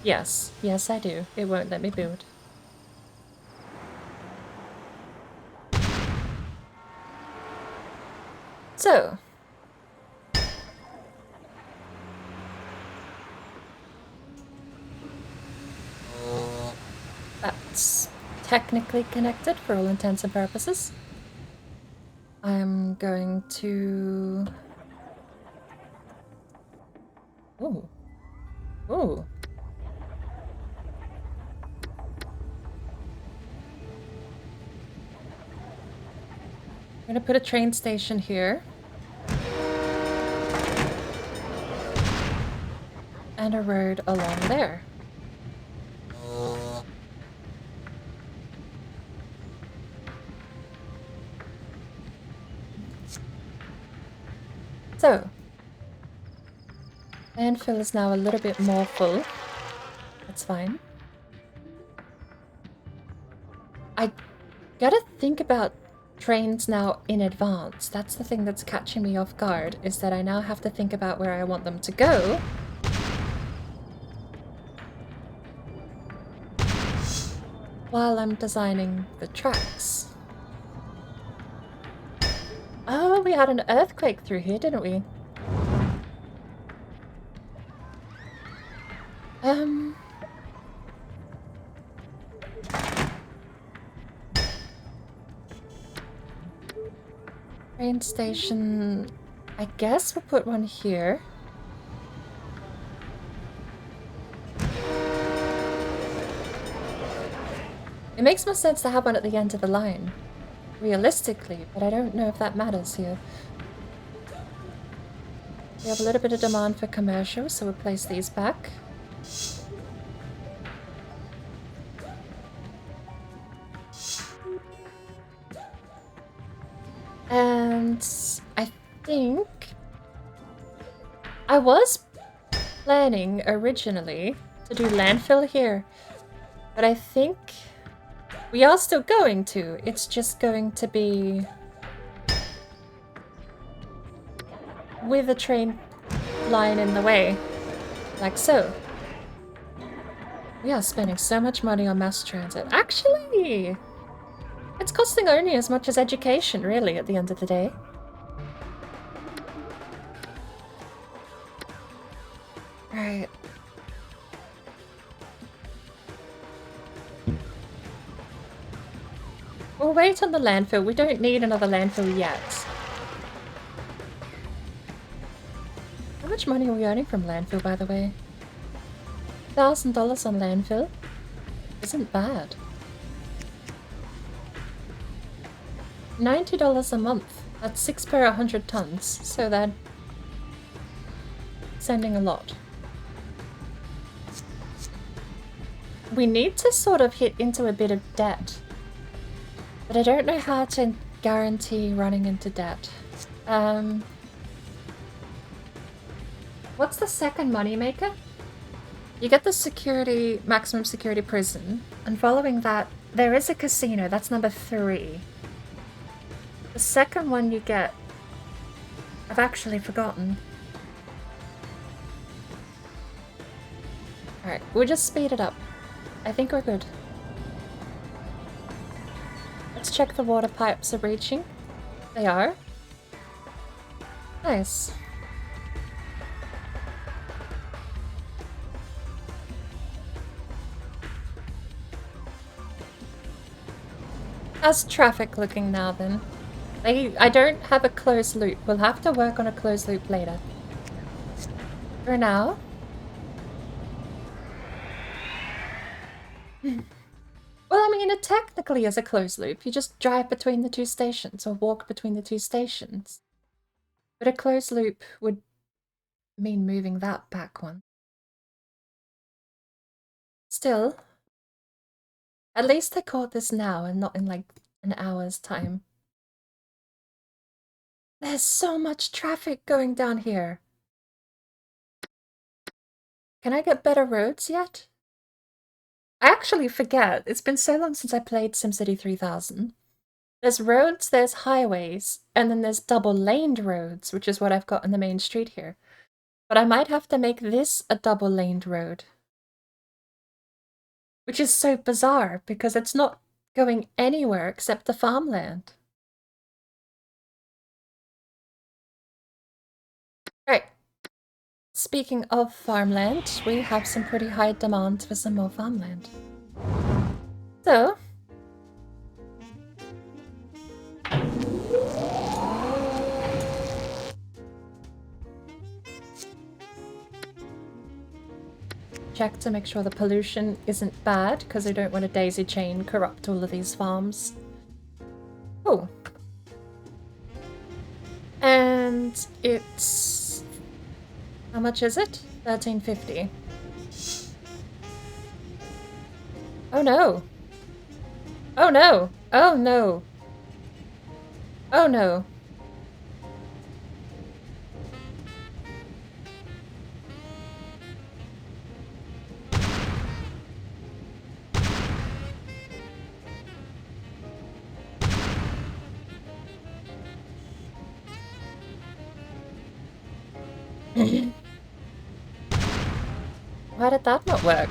Speaker 1: Yes, yes I do. It won't let me build. So. That's technically connected for all intents and purposes. I'm going to... Ooh. Ooh. I'm gonna put a train station here. And a road along there. So, landfill is now a little bit more full. That's fine. I gotta think about trains now in advance. That's the thing that's catching me off guard, is that I now have to think about where I want them to go while I'm designing the tracks. Oh, we had an earthquake through here, didn't we? Train station, I guess we'll put one here. It makes more sense to have one at the end of the line, realistically, but I don't know if that matters here. We have a little bit of demand for commercial, so we'll place these back. And I think I was planning originally to do landfill here, but I think we are still going to. It's just going to be with a train line in the way, like so. We are spending so much money on mass transit. Actually, it's costing only as much as education, really, at the end of the day. Right. We'll wait on the landfill. We don't need another landfill yet. How much money are we earning from landfill, by the way? $1,000 on landfill? Isn't bad. $90 a month. That's 6 per 100 tons, so that's sending a lot. We need to sort of hit into a bit of debt, but I don't know how to guarantee running into debt. What's the second moneymaker? You get the security, maximum security prison, and following that, there is a casino. That's number 3. The second one you get, I've actually forgotten. Alright, we'll just speed it up. I think we're good. Let's check the water pipes are reaching. They are. Nice. How's traffic looking now then? I don't have a closed loop. We'll have to work on a closed loop later. For now. Well, I mean, it technically is a closed loop. You just drive between the 2 stations or walk between the 2 stations. But a closed loop would mean moving that back one. Still, at least I caught this now and not in like an hour's time. There's so much traffic going down here. Can I get better roads yet? I actually forget. It's been so long since I played SimCity 3000. There's roads, there's highways, and then there's double-laned roads, which is what I've got on the main street here. But I might have to make this a double-laned road. Which is so bizarre, because it's not going anywhere except the farmland. Right. Speaking of farmland, we have some pretty high demand for some more farmland. So... check to make sure the pollution isn't bad, because I don't want a daisy chain corrupt all of these farms. Oh. And it's... how much is it? $13.50. Oh no! Oh no! Oh no! Oh no! Why did that not work?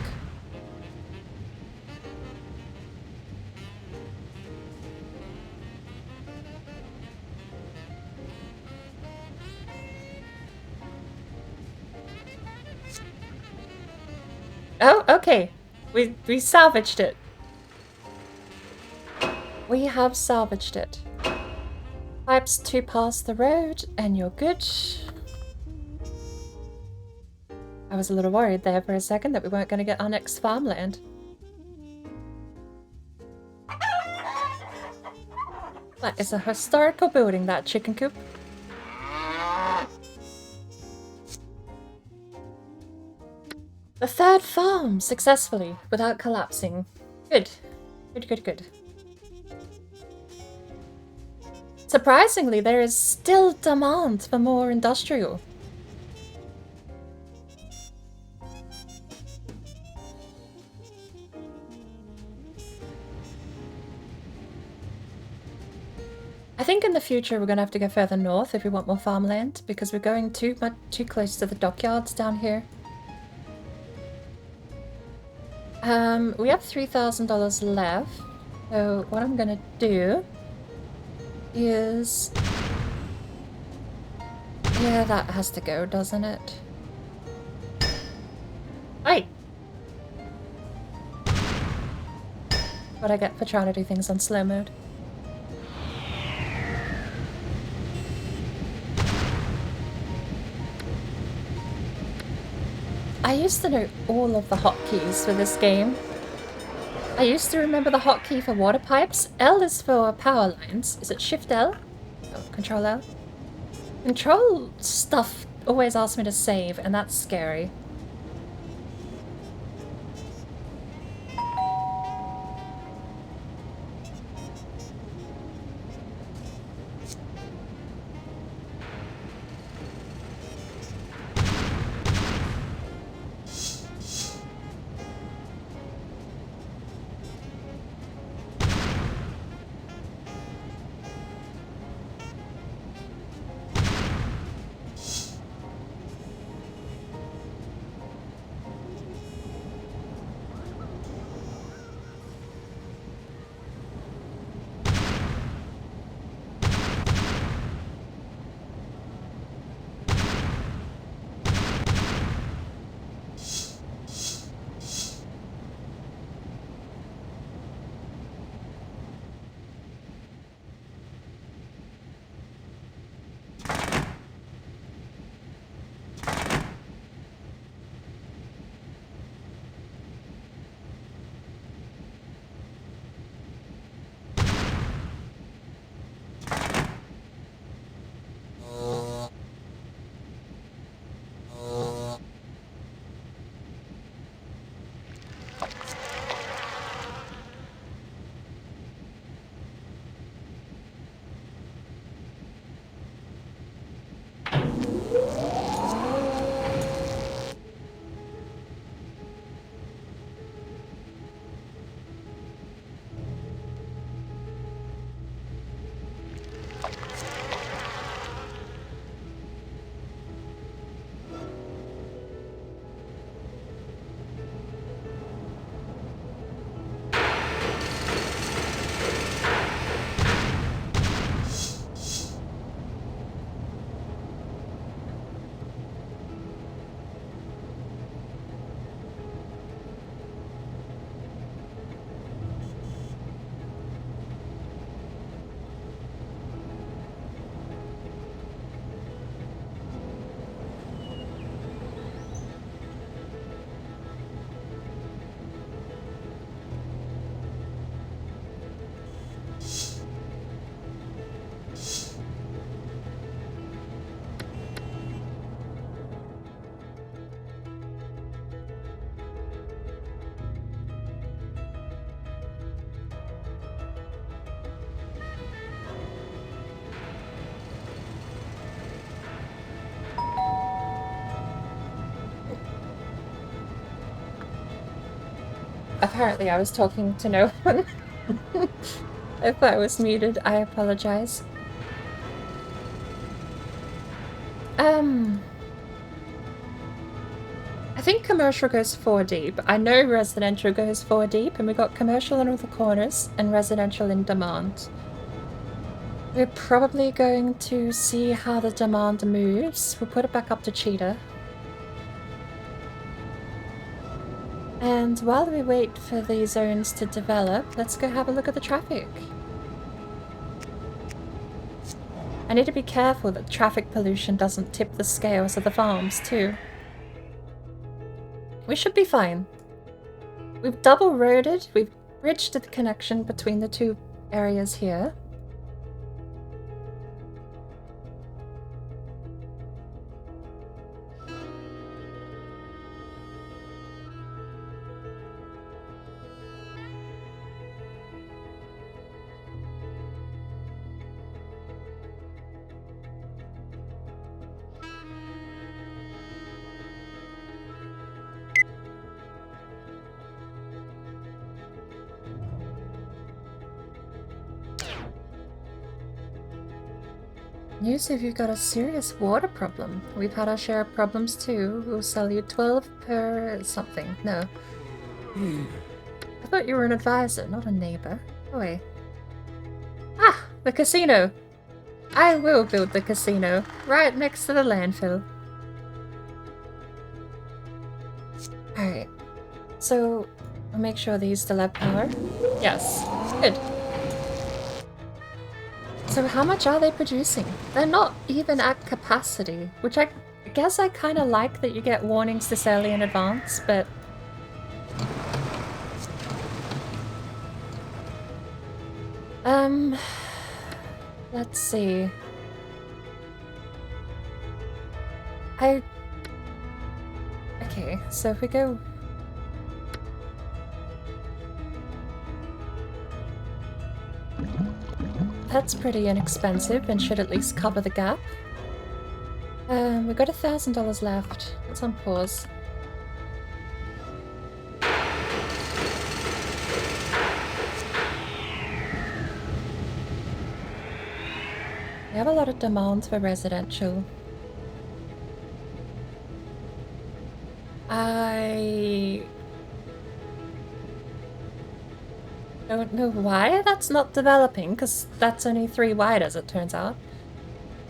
Speaker 1: Oh, okay. We salvaged it. We have salvaged it. Pipes 2 past the road, and you're good. I was a little worried there for a second that we weren't going to get our next farmland. That is a historical building, that chicken coop. The third farm, successfully, without collapsing. Good. Good, good, good. Surprisingly, there is still demand for more industrial. I think in the future we're going to have to go further north if we want more farmland, because we're going too close to the dockyards down here. We have $3,000 left, so what I'm gonna do is... Yeah, that has to go, doesn't it? Hey! What I get for trying to do things on slow mode. I used to know all of the hotkeys for this game. I used to remember the hotkey for water pipes. L is for power lines. Is it Shift L? Oh, Control L? Control stuff always asks me to save, and that's scary. Apparently I was talking to no one. If I was muted, I apologize. I think commercial goes 4 deep. I know residential goes 4 deep, and we got commercial in all the corners and residential in demand. We're probably going to see how the demand moves. We'll put it back up to Cheetah. And while we wait for the zones to develop, let's go have a look at the traffic. I need to be careful that traffic pollution doesn't tip the scales of the farms, too. We should be fine. We've double roaded, we've bridged the connection between the two areas here. News if you've got a serious water problem. We've had our share of problems too. We'll sell you 12 per something. No. I thought you were an advisor, not a neighbor. Oh wait. Ah! The casino! I will build the casino, right next to the landfill. Alright. So, I'll make sure these still have power. Yes. Good. So how much are they producing? They're not even at capacity, which I guess I kind of like that you get warnings this early in advance, but... Let's see. Okay, so if we go... That's pretty inexpensive and should at least cover the gap. We've got $1,000 left. It's on pause. We have a lot of demand for residential. I don't know why that's not developing, because that's only 3 wide as it turns out.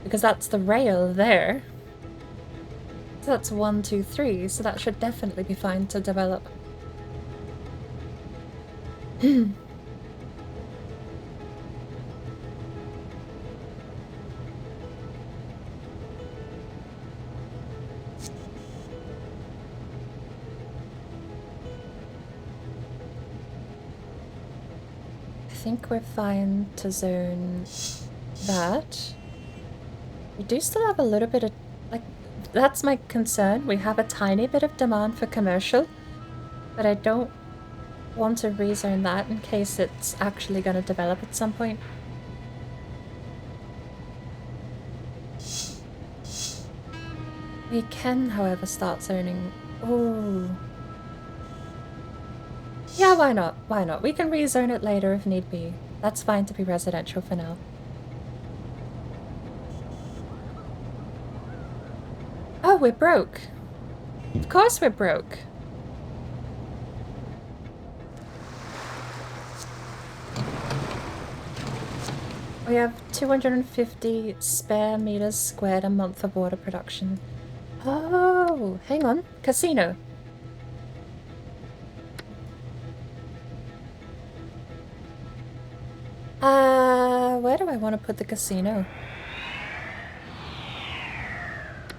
Speaker 1: Because that's the rail there. So that's 1, 2, 3, so that should definitely be fine to develop. I think we're fine to zone that. We do still have a little bit of, like, that's my concern. We have a tiny bit of demand for commercial, but I don't want to rezone that in case it's actually going to develop at some point. We can, however, start zoning. Ooh. Yeah, why not? Why not? We can rezone it later if need be. That's fine to be residential for now. Oh, we're broke. Of course we're broke. We have 250 spare meters squared a month of water production. Oh, hang on. Casino. Where do I want to put the casino?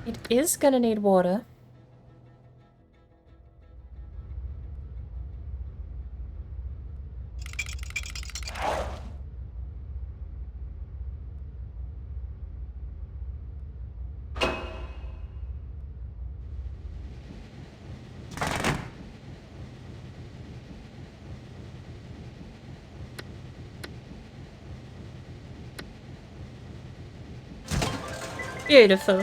Speaker 1: It is gonna need water. Beautiful.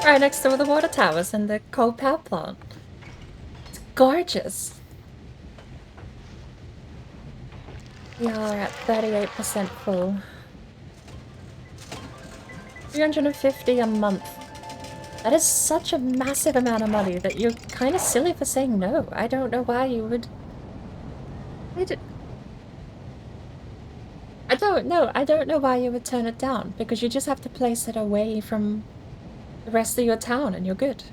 Speaker 1: Right next to the water towers and the coal power plant. It's gorgeous. We are at 38% full. 350 a month. That is such a massive amount of money that you're kind of silly for saying no. I don't know why you would... I don't know why you would turn it down, because you just have to place it away from the rest of your town and you're good.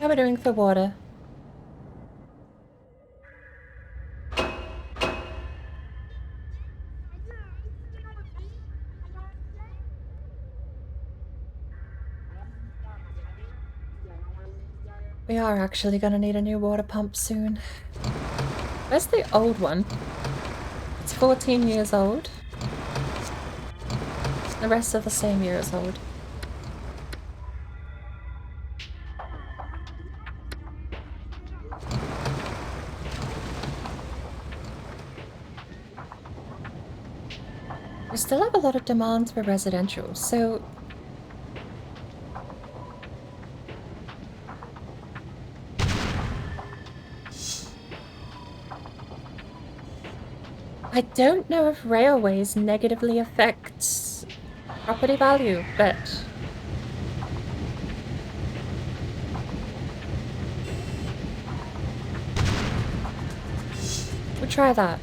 Speaker 1: How are we doing for water? We are actually gonna need a new water pump soon. Where's the old one? It's 14 years old. The rest are the same years old. We still have a lot of demands for residential, so... I don't know if railways negatively affect property value, but... we'll try that.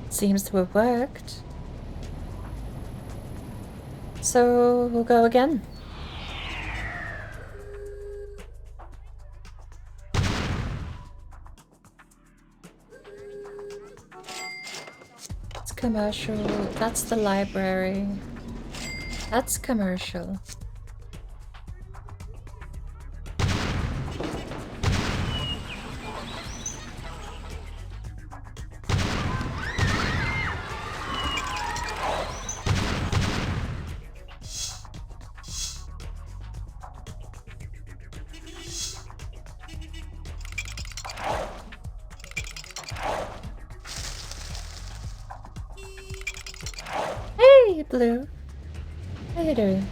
Speaker 1: Seems to have worked. So we'll go again. It's commercial. That's the library. That's commercial. Hey, Blue. How you doing?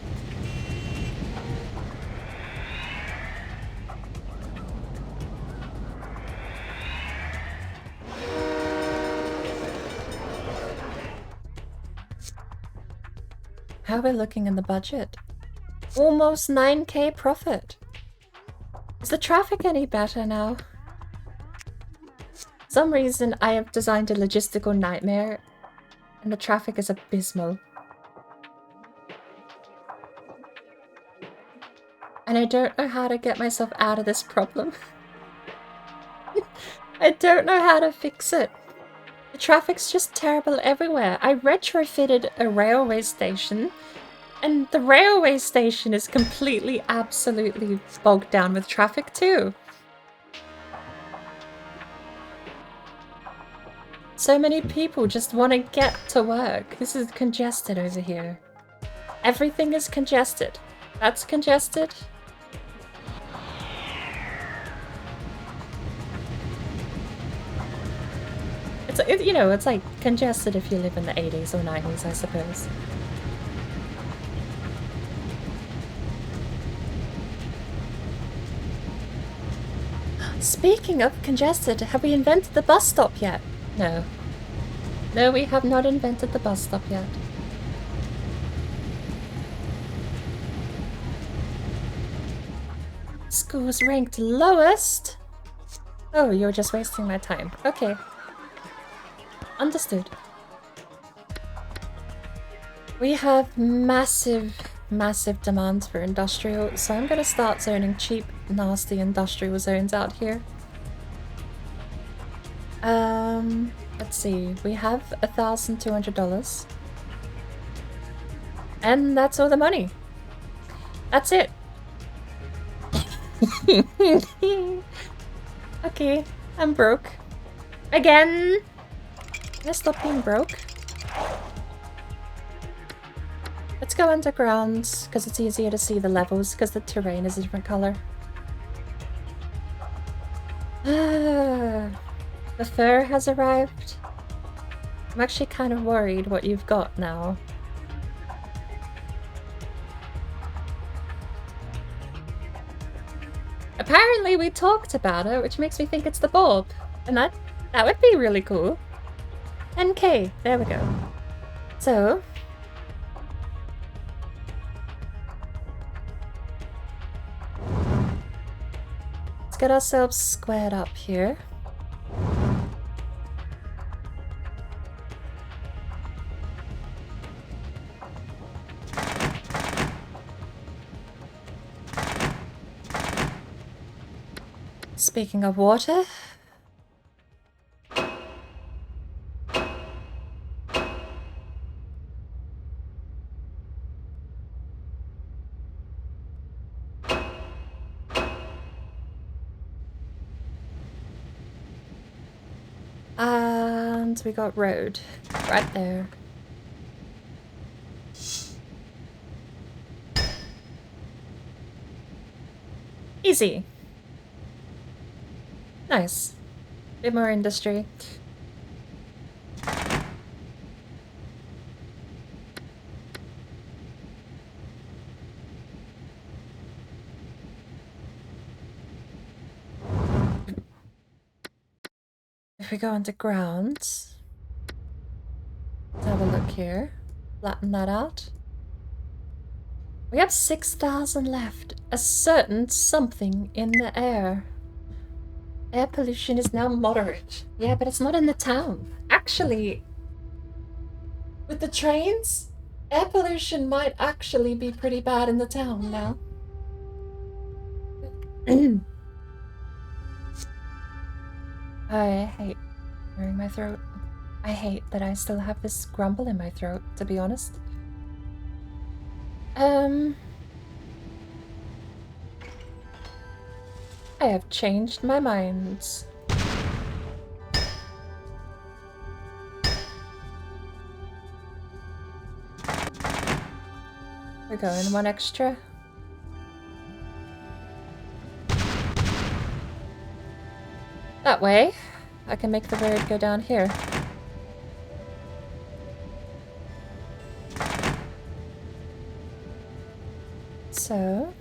Speaker 1: How are we looking in the budget? Almost 9k profit. Is the traffic any better now? For some reason I have designed a logistical nightmare and the traffic is abysmal. And I don't know how to get myself out of this problem. I don't know how to fix it. The traffic's just terrible everywhere. I retrofitted a railway station, and the railway station is completely, absolutely bogged down with traffic too. So many people just want to get to work. This is congested over here. Everything is congested. That's congested. You know, it's like congested if you live in the 80s or 90s, I suppose. Speaking of congested, have we invented the bus stop yet? No. No, we have not invented the bus stop yet. School's ranked lowest? Oh, you're just wasting my time. Okay. Understood. We have massive demands for industrial, so I'm gonna start zoning cheap, nasty industrial zones out here. Let's see. We have $1,200. And that's all the money. That's it. Okay, I'm broke. Again! Can I stop being broke? Let's go underground, because it's easier to see the levels, because the terrain is a different color. The fur has arrived. I'm actually kind of worried what you've got now. Apparently we talked about it, which makes me think it's the bulb. And that would be really cool. 10K, there we go. So, let's get ourselves squared up here. Speaking of water, and we got road right there. Easy. Nice. Bit more industry. If we go underground, let's have a look here. Flatten that out. We have 6,000 left. A certain something in the air. Air pollution is now moderate. Yeah, but it's not in the town. Actually, with the trains, air pollution might actually be pretty bad in the town now. I hate clearing my throat. I hate that I still have this grumble in my throat, to be honest. I have changed my mind. We're going one extra. That way, I can make the road go down here. So...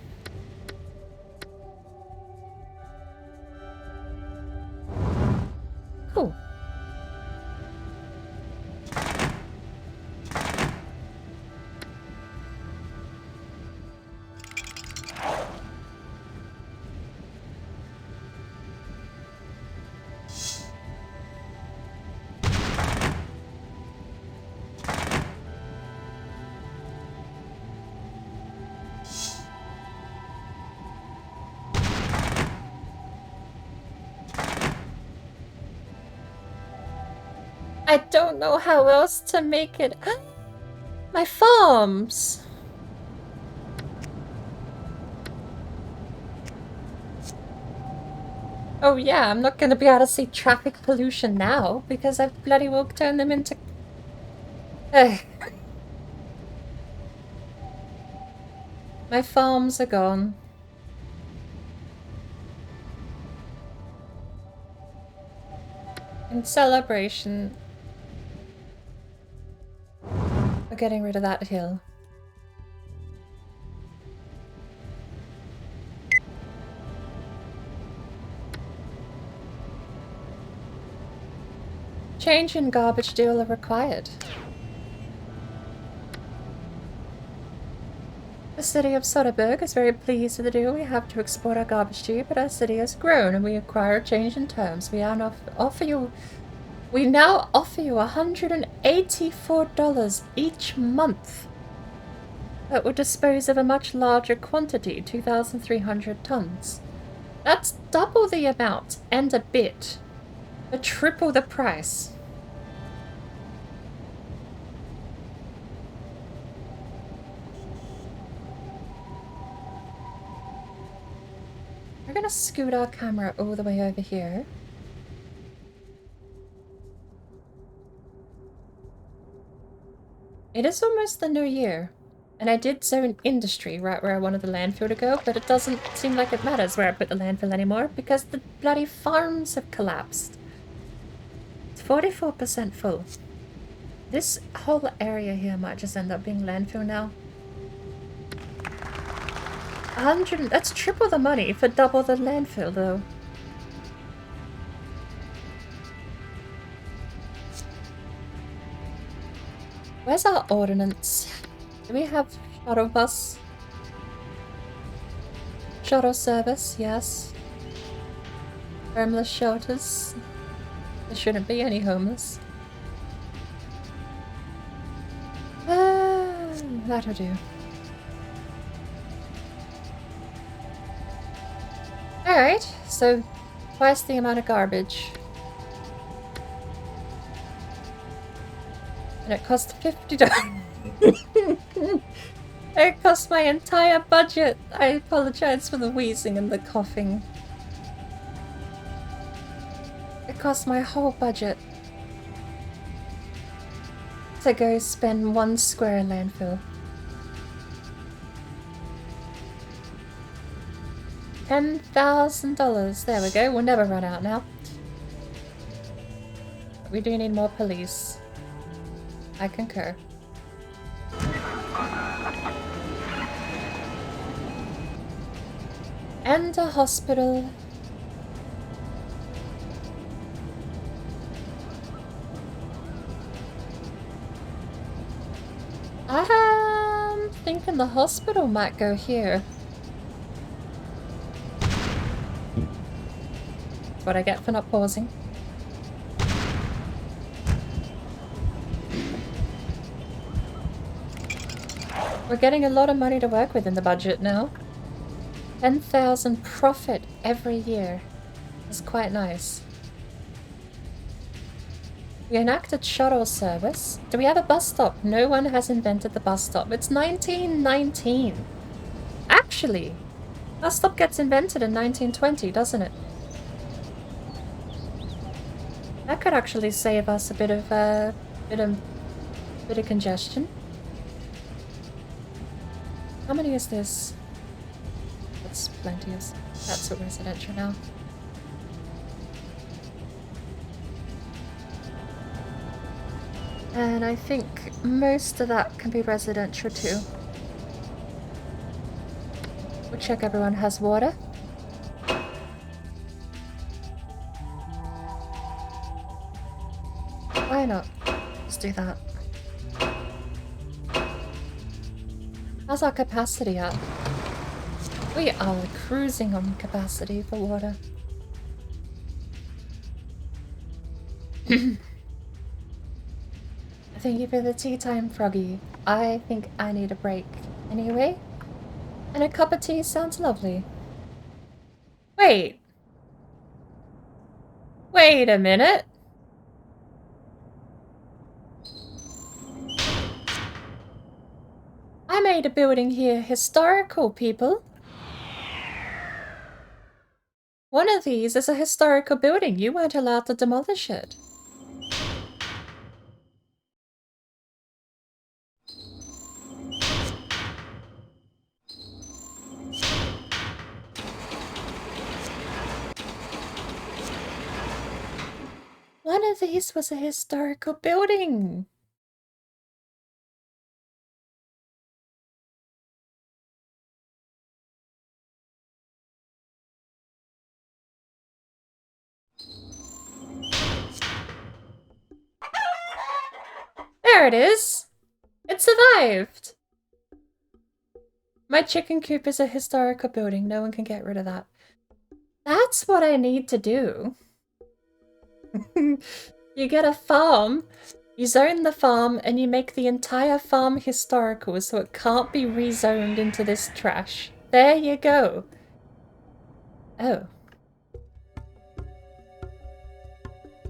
Speaker 1: cool. I don't know how else to make it. My farms! Oh yeah, I'm not gonna be able to see traffic pollution now because I've bloody well turned them into... My farms are gone. In celebration, we're getting rid of that hill. Change in garbage dealer required. The city of Soderbergh is very pleased with the deal we have to export our garbage to you, but our city has grown and we require a change in terms. We now offer you $184 each month. That would dispose of a much larger quantity, 2,300 tons. That's double the amount and a bit, but triple the price. We're gonna scoot our camera all the way over here. It is almost the new year, and I did zone industry right where I wanted the landfill to go, but it doesn't seem like it matters where I put the landfill anymore because the bloody farms have collapsed. It's 44% full. This whole area here might just end up being landfill now. 100, that's triple the money for double the landfill though. Where's our ordinance? Do we have shuttle bus? Shuttle service, yes. Homeless shelters. There shouldn't be any homeless. That'll do. Alright, so twice the amount of garbage. And it cost $50. It cost my entire budget. I apologize for the wheezing and the coughing. It cost my whole budget to go spend 1 square landfill. $10,000. There we go. We'll never run out now. We do need more police. I concur. And a hospital. I'm thinking the hospital might go here. That's what I get for not pausing. We're getting a lot of money to work with in the budget now. 10,000 profit every year. That's quite nice. We enacted shuttle service. Do we have a bus stop? No one has invented the bus stop. It's 1919. Actually, bus stop gets invented in 1920, doesn't it? That could actually save us a bit of congestion. How many is this? That's plenty. That's a residential now. And I think most of that can be residential too. We'll check everyone has water. Why not? Let's do that. How's our capacity at? We are cruising on capacity for water. Thank you for the tea time, Froggy. I think I need a break anyway. And a cup of tea sounds lovely. Wait. Wait a minute. I made a building here historical, people. One of these is a historical building. You weren't allowed to demolish it. One of these was a historical building. There it is! It survived! My chicken coop is a historical building. No one can get rid of that. That's what I need to do. You get a farm, you zone the farm, and you make the entire farm historical so it can't be rezoned into this trash. There you go. Oh.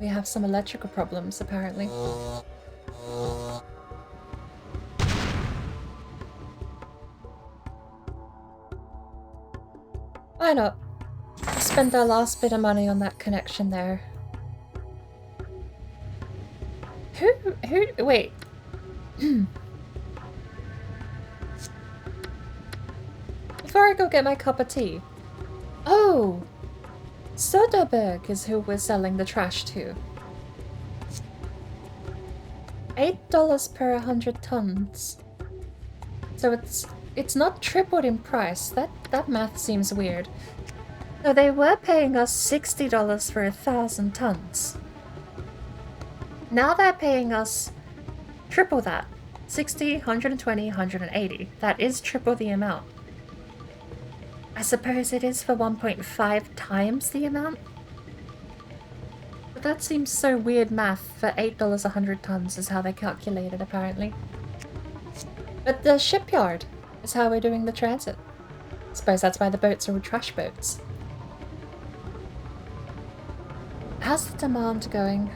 Speaker 1: We have some electrical problems, apparently. Why not? We'll spend our last bit of money on that connection there. Wait. Before I go get my cup of tea. Oh! Soderbergh is who we're selling the trash to. $8 per 100 tons. So it's not tripled in price. That math seems weird. So they were paying us $60 for 1,000 tons. Now they're paying us triple that 60, 120, 180. That is triple the amount. I suppose it is for 1.5 times the amount? But that seems so weird math for $8 100 tons is how they calculate it, apparently. But the shipyard is how we're doing the transit. I suppose that's why the boats are trash boats. How's the demand going?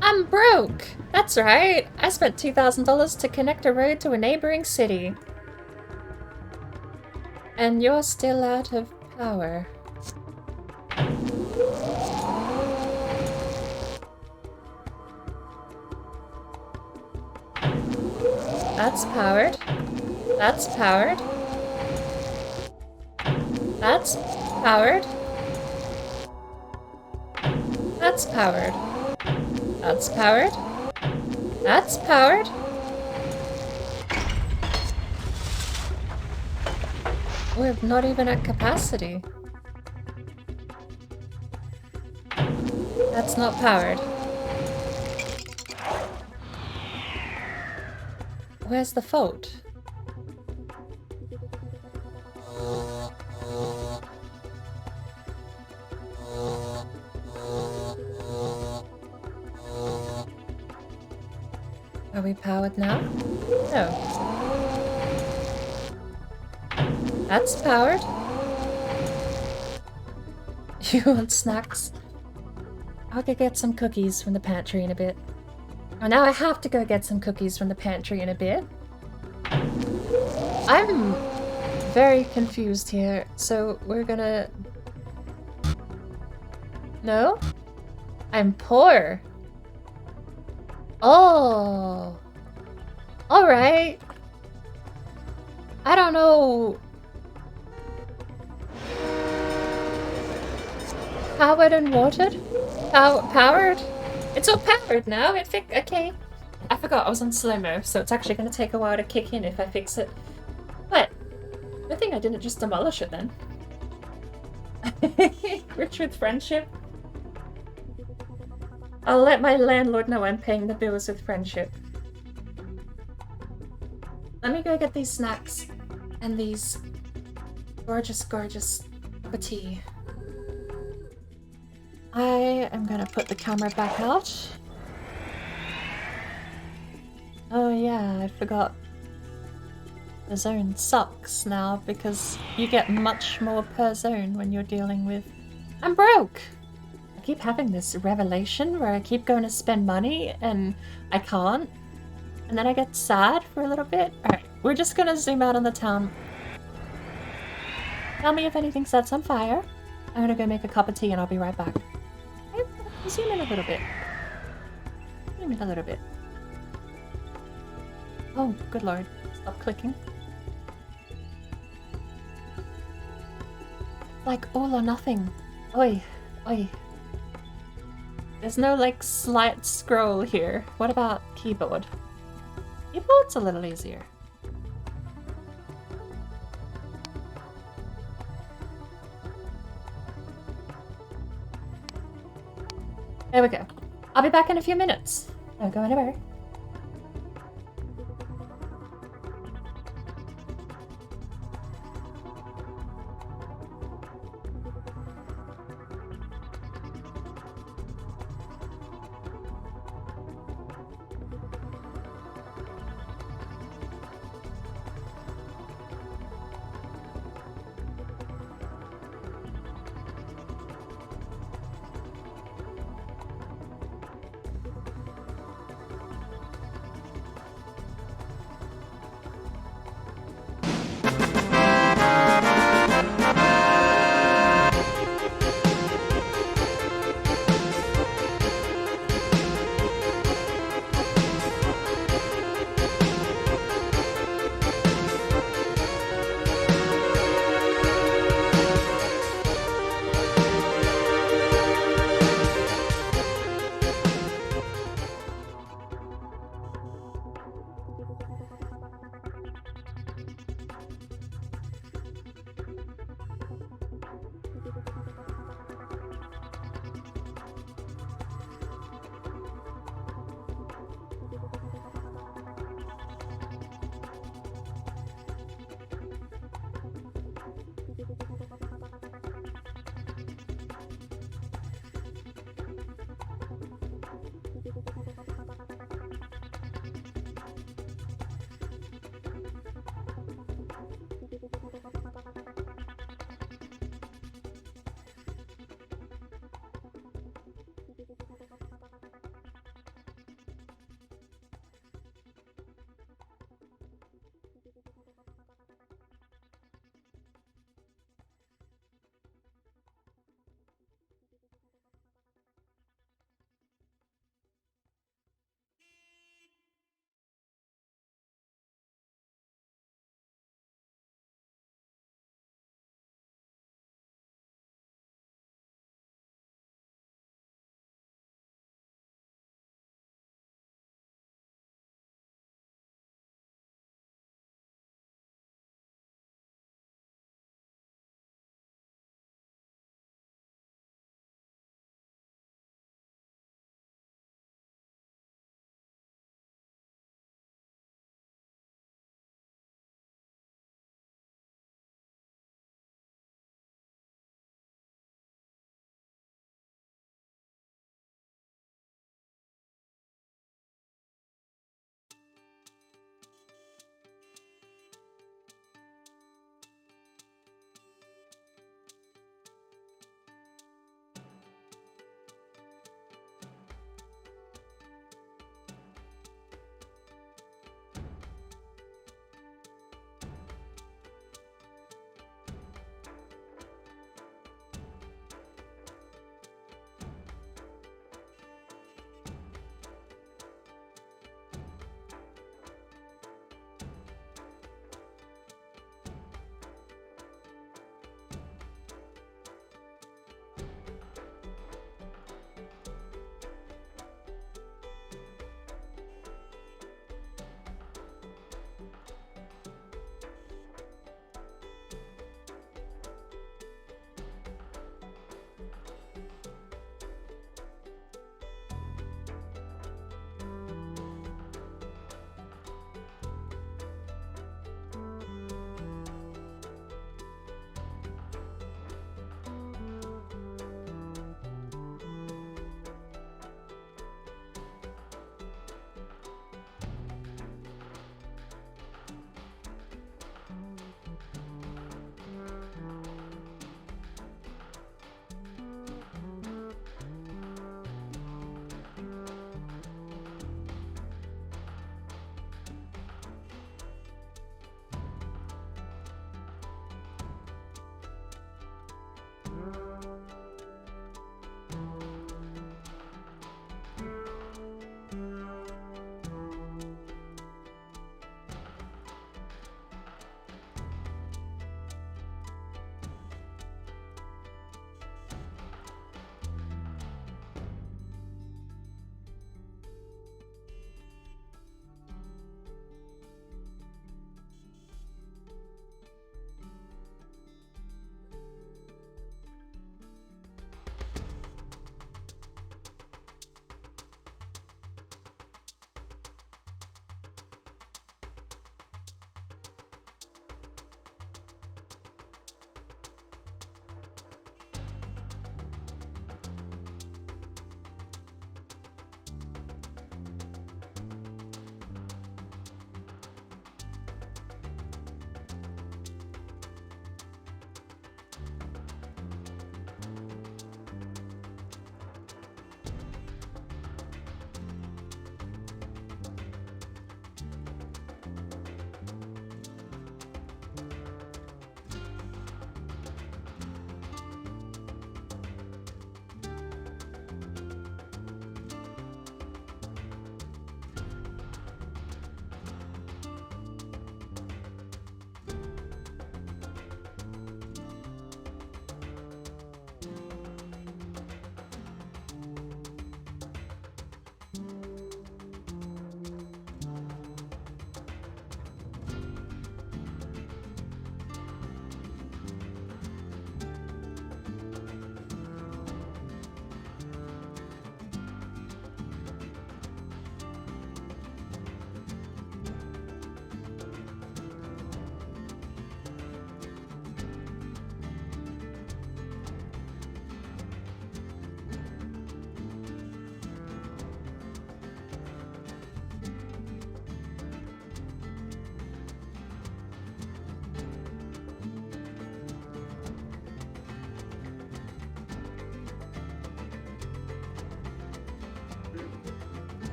Speaker 1: I'm broke! That's right! I spent $2,000 to connect a road to a neighboring city. And you're still out of power. That's powered. That's powered. That's powered. That's powered. That's powered. That's powered. We're not even at capacity. That's not powered. Where's the fault? Are we powered now? No. That's powered. You want snacks? I'll go get some cookies from the pantry in a bit. Oh, now I have to go get some cookies from the pantry in a bit. I'm very confused here, so we're gonna... No? I'm poor. Oh. Alright. I don't know. Powered and watered? Powered? It's all powered now. Okay. I forgot I was on slow-mo, so it's actually going to take a while to kick in if I fix it. But, good thing I didn't just demolish it then. Rich with friendship? I'll let my landlord know I'm paying the bills with friendship. Let me go get these snacks and these gorgeous, gorgeous cup of tea. I am gonna put the camera back out. Oh yeah, I forgot. The zone sucks now because you get much more per zone when you're dealing with... I'm broke! I keep having this revelation where I keep going to spend money and I can't. And then I get sad for a little bit. Alright, we're just gonna zoom out on the town. Tell me if anything sets on fire. I'm gonna go make a cup of tea and I'll be right back. Zoom in a little bit. Zoom in a little bit. Oh, good lord. Stop clicking. Like all or nothing. Oi, oi. There's no like slight scroll here. What about keyboard? Keyboard's a little easier. There we go. I'll be back in a few minutes. Don't go anywhere.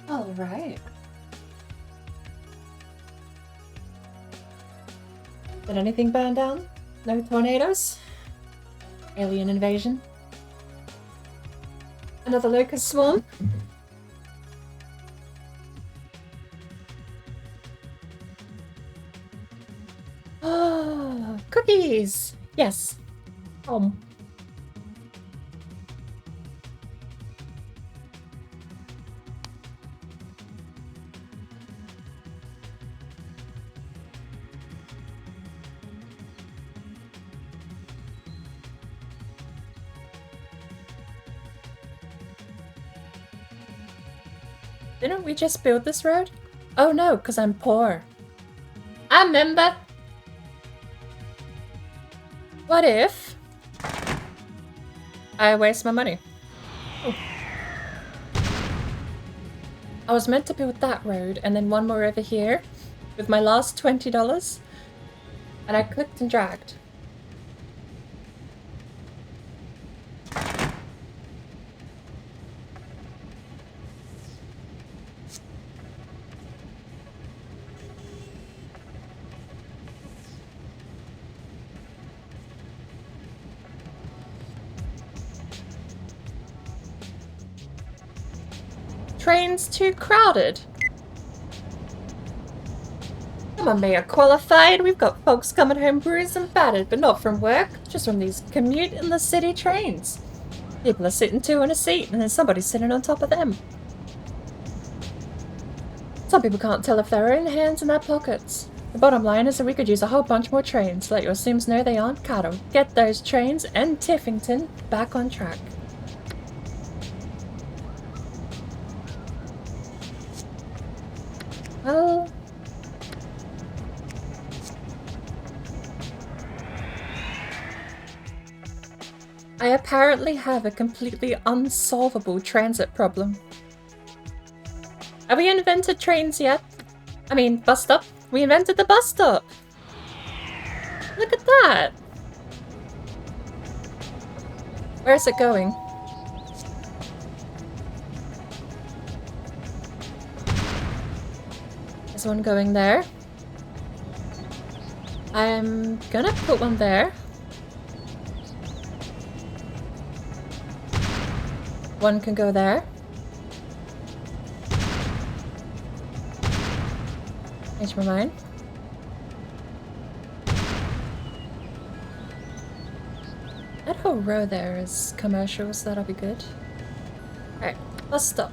Speaker 1: All right. Did anything burn down? No tornadoes? Alien invasion? Another locust swarm? Oh, cookies! Yes. Didn't we just build this road? Oh no, because I'm poor. I remember. What if I waste my money? Oh. I was meant to build that road and then one more over here with my last $20, and I clicked and dragged. Train's too crowded. Come on, Mayor Qualified. We've got folks coming home bruised and battered, but not from work, just from these commute in the city trains. People are sitting two in a seat, and then somebody's sitting on top of them. Some people can't tell if they're in hands in their pockets. The bottom line is that we could use a whole bunch more trains. Let your Sims know they aren't cattle. Get those trains and Tiffington back on track. Well... I apparently have a completely unsolvable transit problem. Have we invented trains yet? I mean, bus stop? We invented the bus stop! Look at that! Where's it going? There's one going there. I'm gonna put one there. One can go there. Change my mind. That whole row there is commercial, so that'll be good. Alright, bus stop.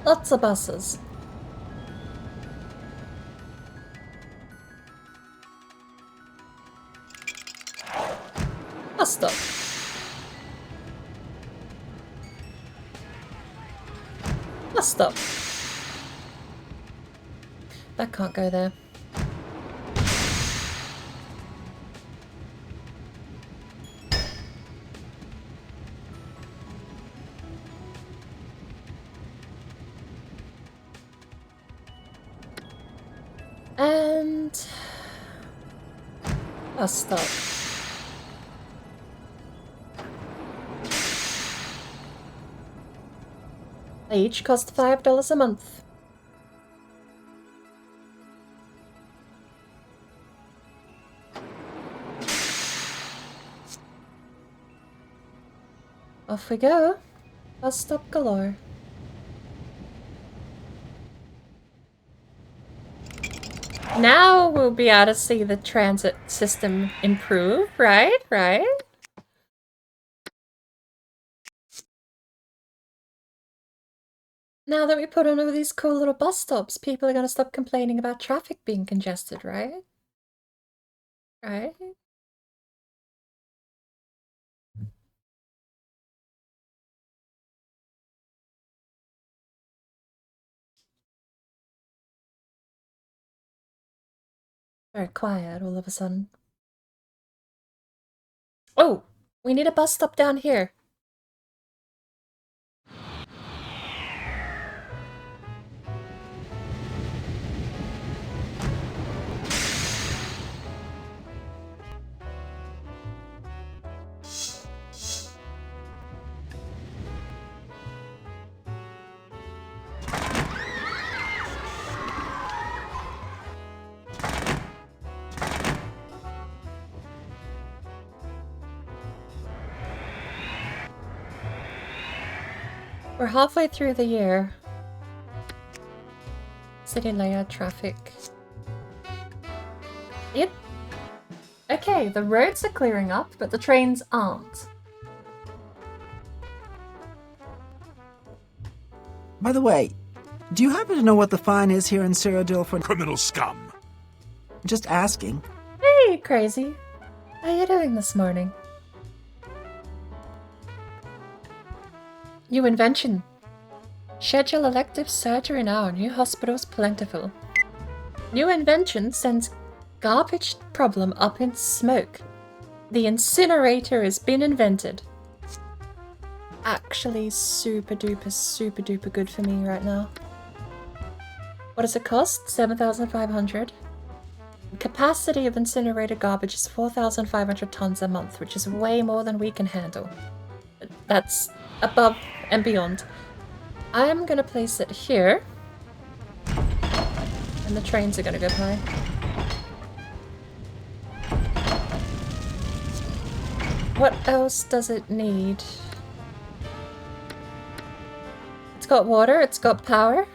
Speaker 1: Lots of buses. Bus stop. Bus stop. That can't go there. And... bus stop. They each cost $5 a month. Off we go. Bus stop galore. Now we'll be able to see the transit system improve, right? Right? Now that we put on all these cool little bus stops, people are gonna stop complaining about traffic being congested, right? Right? Very quiet all of a sudden. Oh! We need a bus stop down here. We're halfway through the year. City layout, traffic. Yep. Okay, the roads are clearing up, but the trains aren't.
Speaker 2: By the way, do you happen to know what the fine is here in Cyrodiil for
Speaker 3: criminal scum?
Speaker 2: Just asking.
Speaker 1: Hey, Crazy. How you doing this morning? New invention. Schedule elective surgery now. New hospitals plentiful. New invention sends garbage problem up in smoke. The incinerator has been invented. Actually super duper good for me right now. What does it cost? 7,500. Capacity of incinerated garbage is 4,500 tons a month, which is way more than we can handle. That's above and beyond. I'm gonna place it here. And the trains are gonna go by. What else does it need? It's got water, it's got power.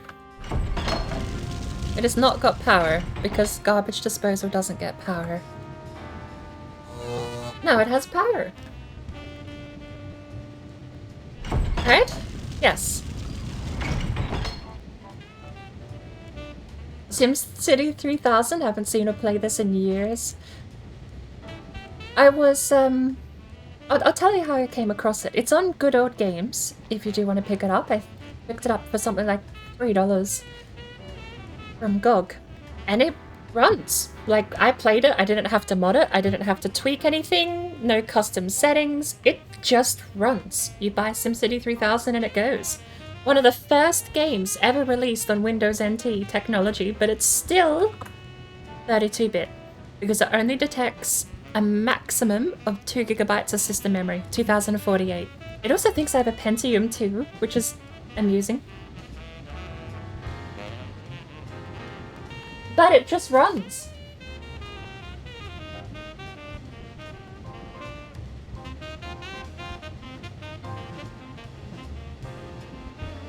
Speaker 1: It has not got power, because garbage disposal doesn't get power. No, it has power. Right? Yes. SimCity 3000, haven't seen or played this in years. I was, I'll tell you how I came across it. It's on Good Old Games, if you do want to pick it up. I picked it up for something like $3 from GOG. And it runs. Like, I played it, I didn't have to mod it, I didn't have to tweak anything, no custom settings, it just runs. You buy SimCity 3000 and it goes. One of the first games ever released on Windows NT technology, but it's still 32-bit, because it only detects a maximum of 2 GB of system memory, 2048. It also thinks I have a Pentium too, which is amusing. But it just runs.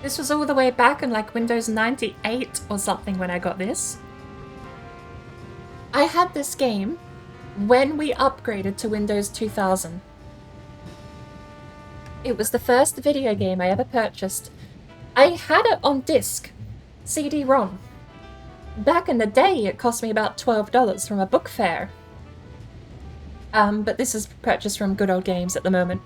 Speaker 1: This was all the way back in like Windows 98 or something when I got this. I had this game when we upgraded to Windows 2000. It was the first video game I ever purchased. I had it on disc, CD-ROM. Back in the day, it cost me about $12 from a book fair. But this is purchased from Good Old Games at the moment.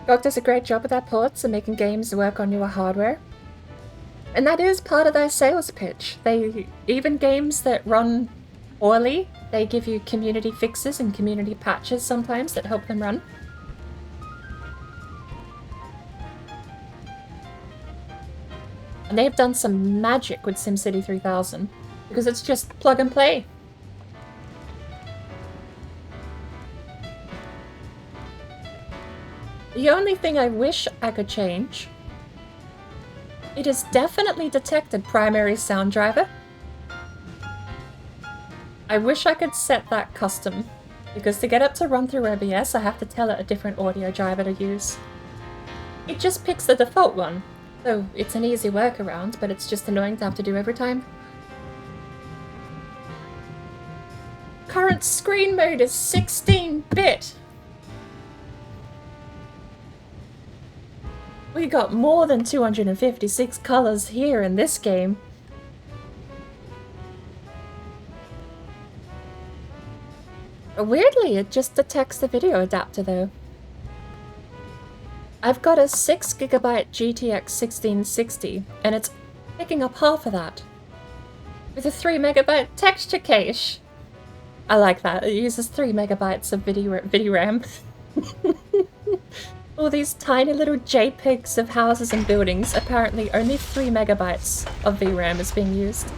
Speaker 1: GOG does a great job with their ports and making games work on newer hardware. And that is part of their sales pitch. Even games that run poorly, they give you community fixes and community patches sometimes that help them run. And they've done some magic with SimCity 3000, because it's just plug and play. The only thing I wish I could change, it has definitely detected primary sound driver. I wish I could set that custom, because to get it to run through OBS, I have to tell it a different audio driver to use. It just picks the default one, so it's an easy workaround, but it's just annoying to have to do every time. Current screen mode is 16-bit! We got more than 256 colors here in this game. Weirdly, it just detects the video adapter though. I've got a 6GB GTX 1660 and it's picking up half of that. With a 3MB texture cache. I like that, it uses 3MB of VRAM. All these tiny little JPEGs of houses and buildings, apparently only 3MB of VRAM is being used.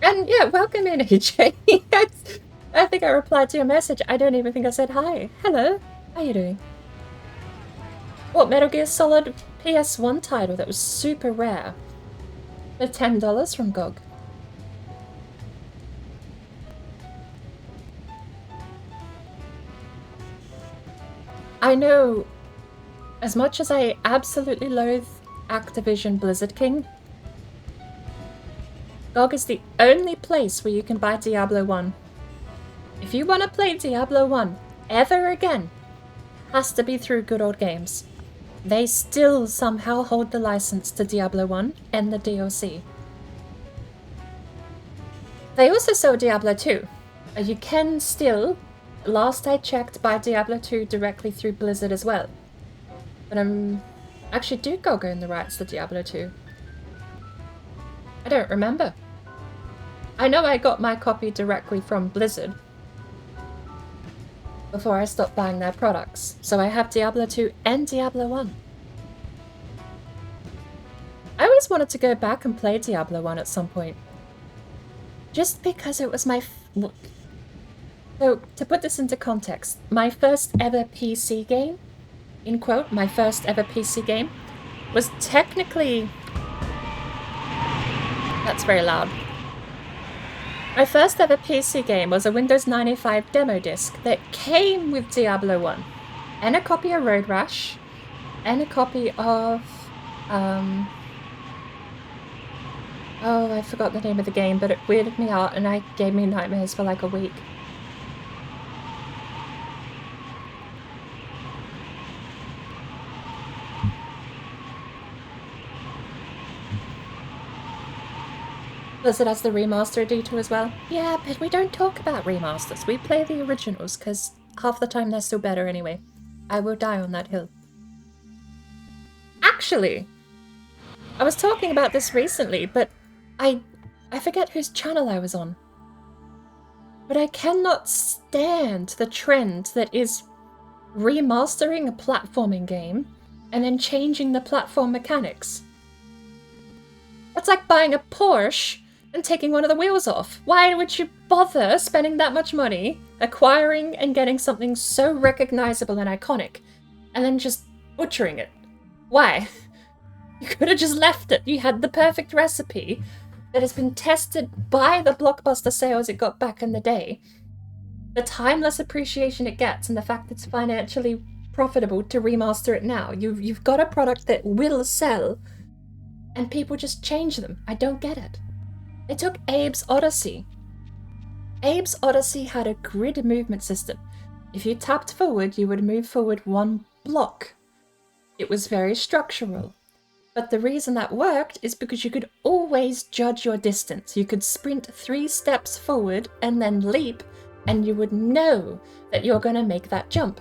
Speaker 1: And yeah, welcome in, AJ. I think I replied to your message. I don't even think I said hi. Hello, how you doing? What, Metal Gear Solid PS1 title that was super rare? For $10 from GOG. I know, as much as I absolutely loathe Activision Blizzard King, GOG is the only place where you can buy Diablo 1. If you want to play Diablo 1 ever again, has to be through Good Old Games. They still somehow hold the license to Diablo 1 and the DLC. They also sell Diablo 2. You can still, last I checked, buy Diablo 2 directly through Blizzard as well. But actually, do GOG own the rights to Diablo 2? I don't remember. I know I got my copy directly from Blizzard before I stopped buying their products, so I have Diablo 2 and Diablo 1. I always wanted to go back and play Diablo 1 at some point. Just because it was my... So, to put this into context, my first ever PC game, in quote, my first ever PC game, was technically... That's very loud. My first ever PC game was a Windows 95 demo disc that came with Diablo 1, and a copy of Road Rash, and a copy of... Oh, I forgot the name of the game, but it weirded me out and it gave me nightmares for like a week. Blizzard has the remaster editor as well. Yeah, but we don't talk about remasters. We play the originals, because half the time they're still better anyway. I will die on that hill. Actually, I was talking about this recently, but I forget whose channel I was on. But I cannot stand the trend that is remastering a platforming game and then changing the platform mechanics. That's like buying a Porsche and taking one of the wheels off. Why would you bother spending that much money acquiring and getting something so recognizable and iconic and then just butchering it? Why? You could have just left it. You had the perfect recipe that has been tested by the blockbuster sales it got back in the day, the timeless appreciation it gets, and the fact it's financially profitable to remaster it now. You've got a product that will sell, and people just change them. I don't get it. They took Abe's Odyssey. Abe's Odyssey had a grid movement system. If you tapped forward, you would move forward one block. It was very structural. But the reason that worked is because you could always judge your distance. You could sprint 3 steps forward and then leap, and you would know that you're going to make that jump.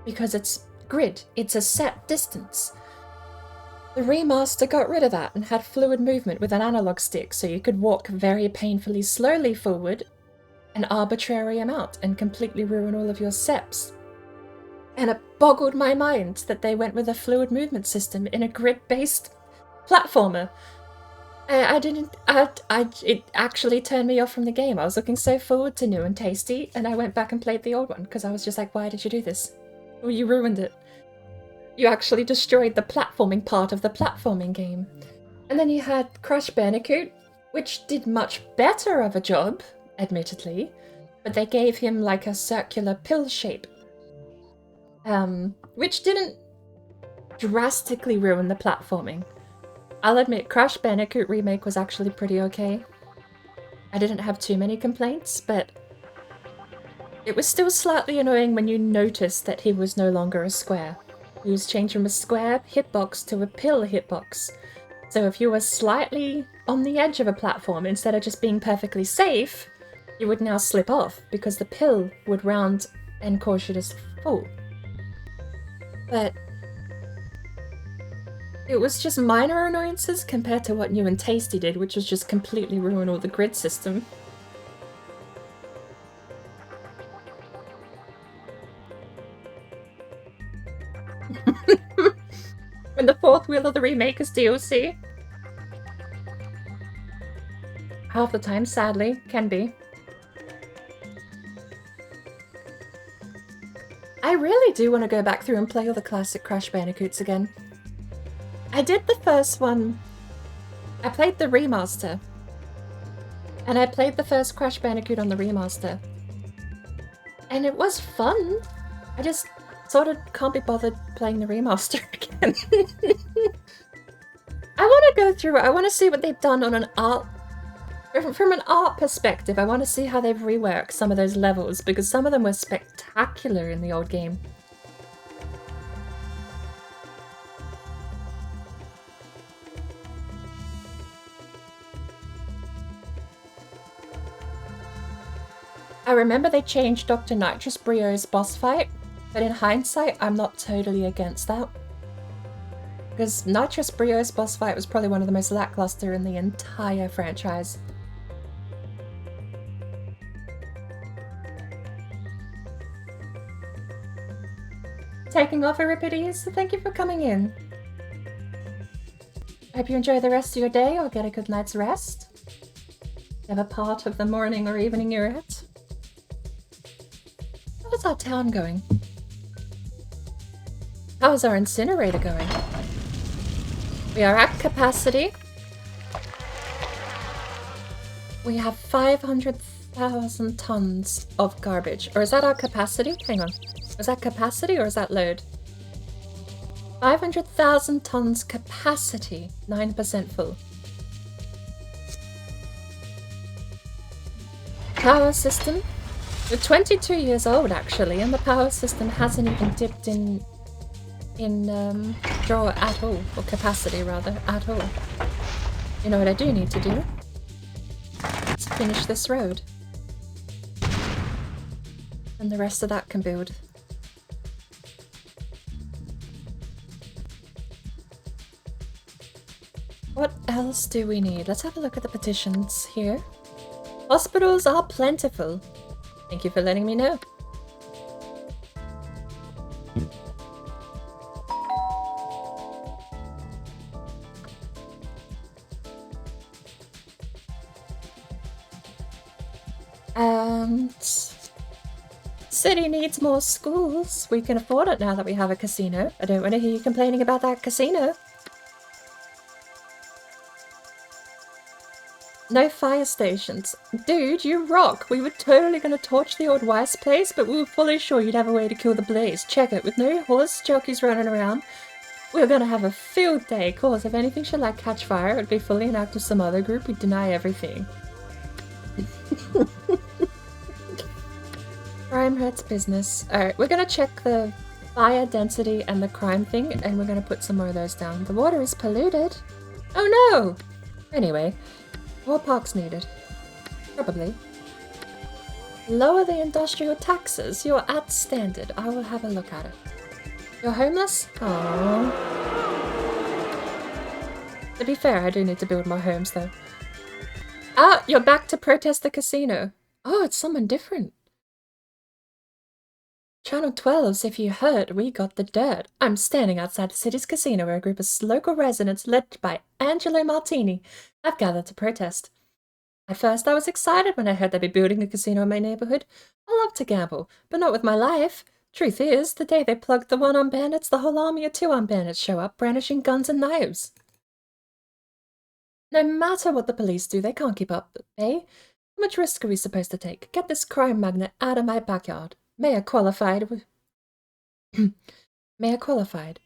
Speaker 1: Because it's grid, it's a set distance. The remaster got rid of that and had fluid movement with an analog stick, so you could walk very painfully slowly forward an arbitrary amount and completely ruin all of your steps. And it boggled my mind that they went with a fluid movement system in a grid-based platformer. It actually turned me off from the game. I was looking so forward to new and tasty, and I went back and played the old one, because I was just like, why did you do this? Well, you ruined it. You actually destroyed the platforming part of the platforming game. And then you had Crash Bandicoot, which did much better of a job, admittedly, but they gave him like a circular pill shape. Which didn't drastically ruin the platforming. I'll admit, Crash Bandicoot Remake was actually pretty okay. I didn't have too many complaints, but it was still slightly annoying when you noticed that he was no longer a square. He was changed from a square hitbox to a pill hitbox. So if you were slightly on the edge of a platform, instead of just being perfectly safe, you would now slip off, because the pill would round and cause you to fall. But it was just minor annoyances compared to what New and Tasty did, which was just completely ruin all the grid system. When the fourth wheel of the remake is DLC. Half the time, sadly, can be. I really do want to go back through and play all the classic Crash Bandicoots again. I did the first one. I played the remaster. And I played the first Crash Bandicoot on the remaster. And it was fun. sort of can't be bothered playing the remaster again. I want to go through it. I want to see what they've done on an art... From an art perspective, I want to see how they've reworked some of those levels, because some of them were spectacular in the old game. I remember they changed Dr. Nitrous Brio's boss fight, but in hindsight, I'm not totally against that. Because Nitrous Brio's boss fight was probably one of the most lackluster in the entire franchise. Taking off, Euripides, thank you for coming in. I hope you enjoy the rest of your day or get a good night's rest. Whatever part of the morning or evening you're at. How's our town going? How is our incinerator going? We are at capacity. We have 500,000 tons of garbage. Or is that our capacity? Hang on. Is that capacity or is that load? 500,000 tons capacity. 9% full. Power system. We're 22 years old actually, and the power system hasn't even dipped in draw at all, or capacity rather, at all. You know what I do need to do? Let's finish this road. And the rest of that can build. What else do we need? Let's have a look at the petitions here. Hospitals are plentiful. Thank you for letting me know. And city needs more schools. We can afford it now that we have a casino. I don't want to hear you complaining about that casino. No fire stations. Dude, you rock! We were totally gonna torch the old Weiss place, but we were fully sure you'd have a way to kill the blaze. Check it, with no horse jockeys running around. We were gonna have a field day. Of course, if anything should like catch fire, it would be fully an act of some other group. We'd deny everything. Crime hurts business. Alright, we're gonna check the fire density and the crime thing, and we're gonna put some more of those down. The water is polluted. Oh no! Anyway. More parks needed. Probably. Lower the industrial taxes. You're at standard. I will have a look at it. You're homeless? Aww. To be fair, I do need to build more homes though. Ah, you're back to protest the casino. Oh, it's someone different. Channel 12's If You Heard, We Got the Dirt. I'm standing outside the city's casino where a group of local residents led by Angelo Martini have gathered to protest. At first I was excited when I heard they'd be building a casino in my neighborhood. I love to gamble, but not with my life. Truth is, the day they plugged the one-armed bandits, the whole army of two-armed bandits show up, brandishing guns and knives. No matter what the police do, they can't keep up, eh? How much risk are we supposed to take? Get this crime magnate out of my backyard. Mayor qualified. Mayor qualified.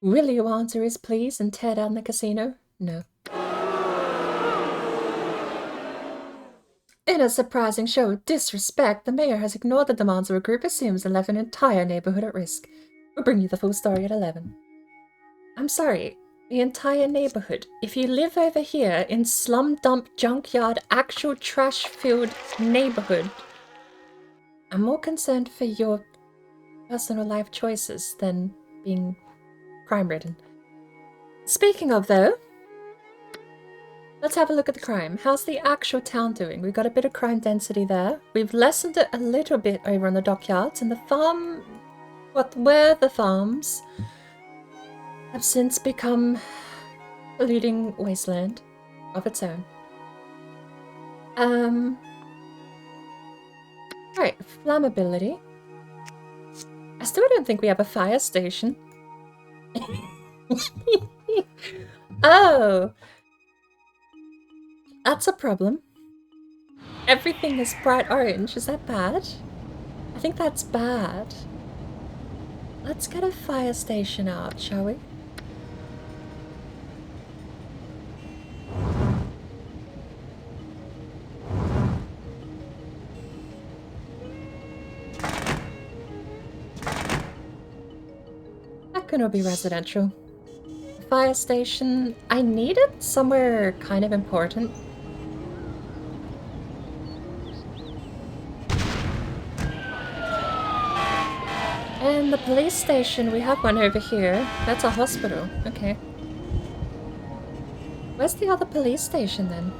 Speaker 1: Will you answer his pleas and tear down the casino? No. In a surprising show of disrespect, the mayor has ignored the demands of a group of Sims and left an entire neighborhood at risk. We'll bring you the full story at 11. I'm sorry, the entire neighborhood. If you live over here in slum dump junkyard actual trash-filled neighborhood, I'm more concerned for your personal life choices than being crime-ridden. Speaking of, though, let's have a look at the crime. How's the actual town doing? We've got a bit of crime density there. We've lessened it a little bit over on the dockyards, and the farm... where the farms have since become polluting wasteland of its own. Alright, flammability. I still don't think we have a fire station. Oh! That's a problem. Everything is bright orange. Is that bad? I think that's bad. Let's get a fire station out, shall we? That can all be residential. The fire station, I need it somewhere kind of important. And the police station, we have one over here. That's a hospital. Okay. Where's the other police station then?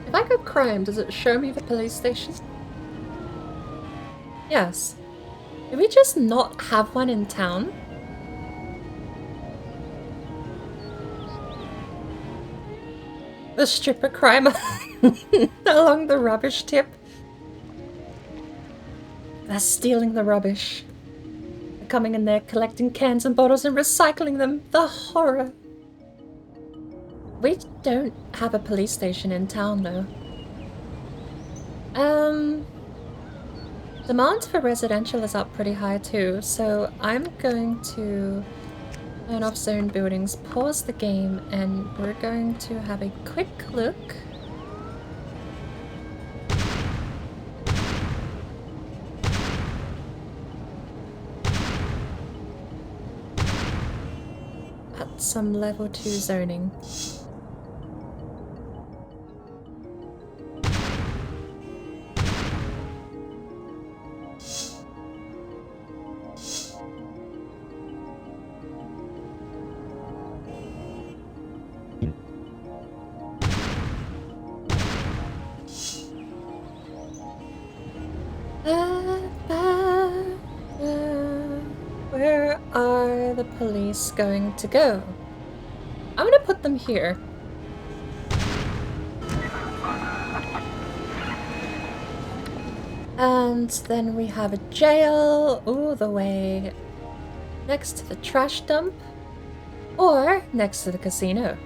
Speaker 1: If I go crime, does it show me the police station? Yes. Did we just not have one in town? The stripper crime along the rubbish tip. They're stealing the rubbish. They're coming in there, collecting cans and bottles and recycling them. The horror. We don't have a police station in town, though. Demand for residential is up pretty high, too, so I'm going to turn off zone buildings, pause the game, and we're going to have a quick look. At some level 2 zoning. Where are the police going to go? I'm gonna put them here. And then we have a jail all the way next to the trash dump or next to the casino.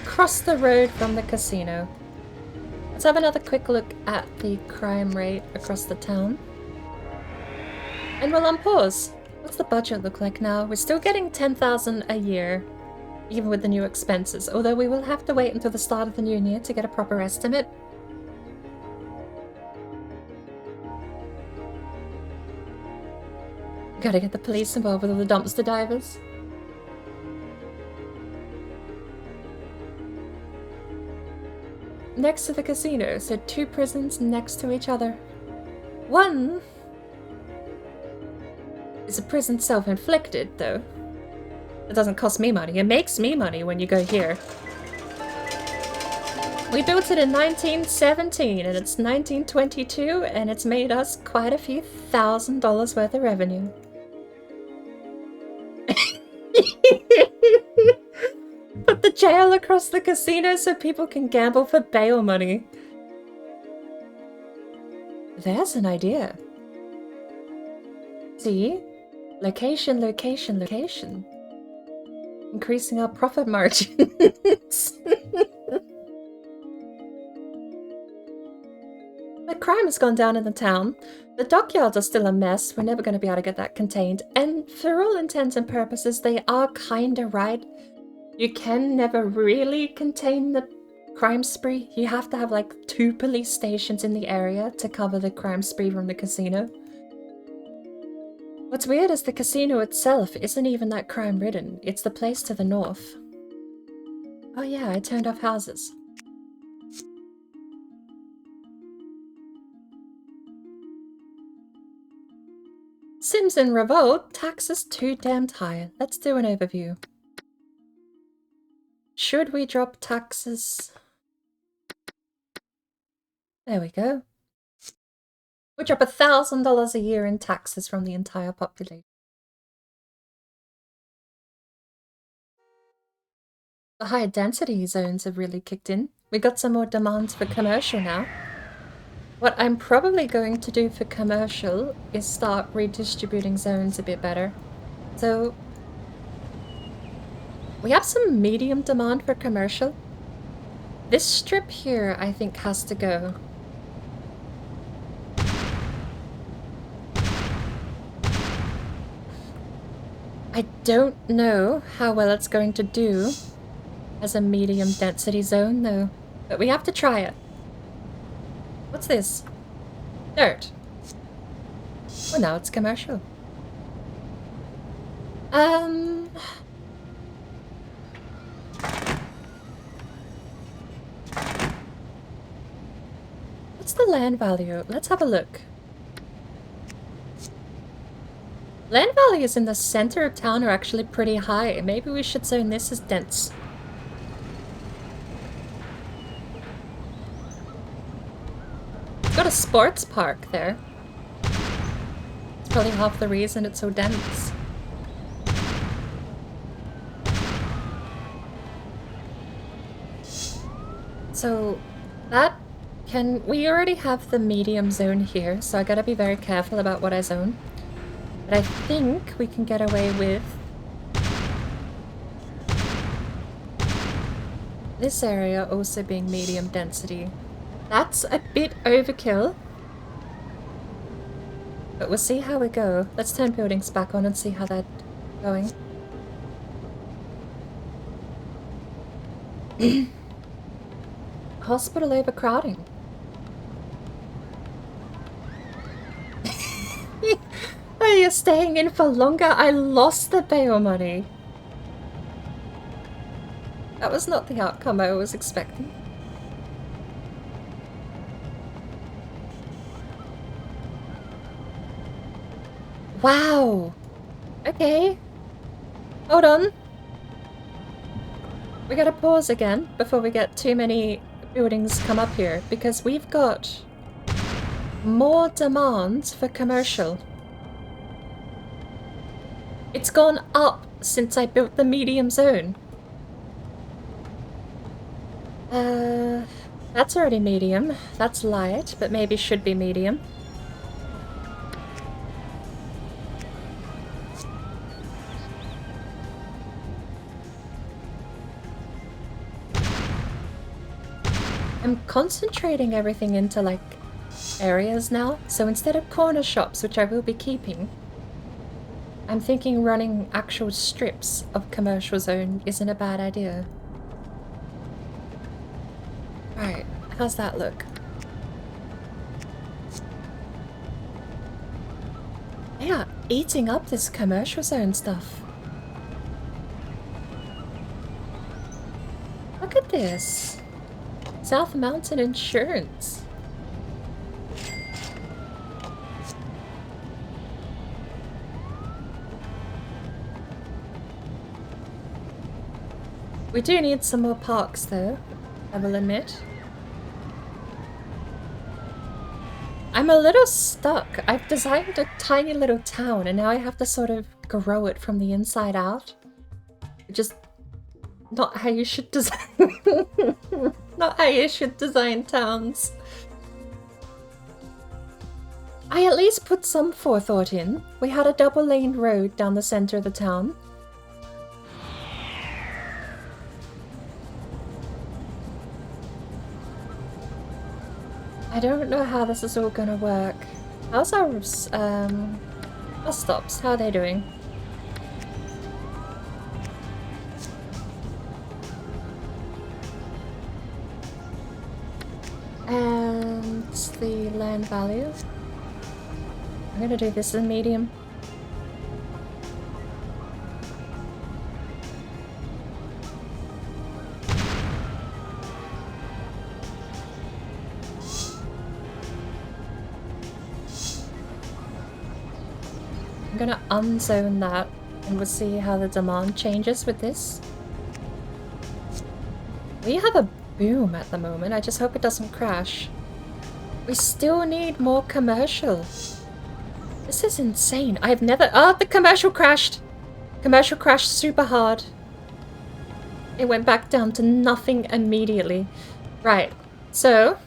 Speaker 1: Across the road from the casino. Let's have another quick look at the crime rate across the town. And we'll unpause. What's the budget look like now? We're still getting 10,000 a year, even with the new expenses, although we will have to wait until the start of the new year to get a proper estimate. Gotta get the police involved with all the dumpster divers. Next to the casino, so 2 prisons next to each other. One is a prison self-inflicted, though. It doesn't cost me money. It makes me money when you go here. We built it in 1917 and it's 1922 and it's made us quite a few $1,000s worth of revenue. Put the jail across the casino so people can gamble for bail money. There's an idea. See? Location, location, location. Increasing our profit margins. The crime has gone down in the town. The dockyards are still a mess. We're never going to be able to get that contained. And for all intents and purposes, they are kinda right. You can never really contain the crime spree. You have to have like 2 police stations in the area to cover the crime spree from the casino. What's weird is the casino itself isn't even that crime-ridden. It's the place to the north. Oh yeah, I turned off houses. Sims in revolt, taxes too damned high. Let's do an overview. Should we drop taxes? There we go. We drop $1,000 a year in taxes from the entire population. The higher density zones have really kicked in. We got some more demands for commercial now. What I'm probably going to do for commercial is start redistributing zones a bit better. So We have some medium demand for commercial. This strip here, I think, has to go. I don't know how well it's going to do as a medium density zone, though. But we have to try it. What's this? Dirt. Well, now it's commercial. What's the land value? Let's have a look. Land values in the center of town are actually pretty high. Maybe we should zone this as dense. It's got a sports park there. It's probably half the reason it's so dense. So that we already have the medium zone here, so I gotta be very careful about what I zone. But I think we can get away with this area also being medium density. That's a bit overkill, but we'll see how we go. Let's turn buildings back on and see how that's going. Hospital overcrowding. Oh, you're staying in for longer? I lost the bail money. That was not the outcome I was expecting. Wow. Okay. Hold on. We gotta pause again before we get too many buildings come up here, because we've got more demands for commercial. It's gone up since I built the medium zone. That's already medium. That's light, but maybe should be medium. I'm concentrating everything into, like, areas now. So instead of corner shops, which I will be keeping, I'm thinking running actual strips of commercial zone isn't a bad idea. Alright, how's that look? They are eating up this commercial zone stuff. Look at this. South Mountain Insurance. We do need some more parks though, I will admit. I'm a little stuck. I've designed a tiny little town and now I have to sort of grow it from the inside out. Just not how you should design not how you should design towns. I at least put some forethought in. We had a double-laned road down the center of the town. I don't know how this is all gonna work. How's our bus stops? How are they doing? And the land value. I'm gonna do this in medium. I'm gonna unzone that and we'll see how the demand changes with this. We have a boom at the moment. I just hope it doesn't crash. We still need more commercial. This is insane. I've never... Oh, the commercial crashed. Commercial crashed super hard. It went back down to nothing immediately. Right. So...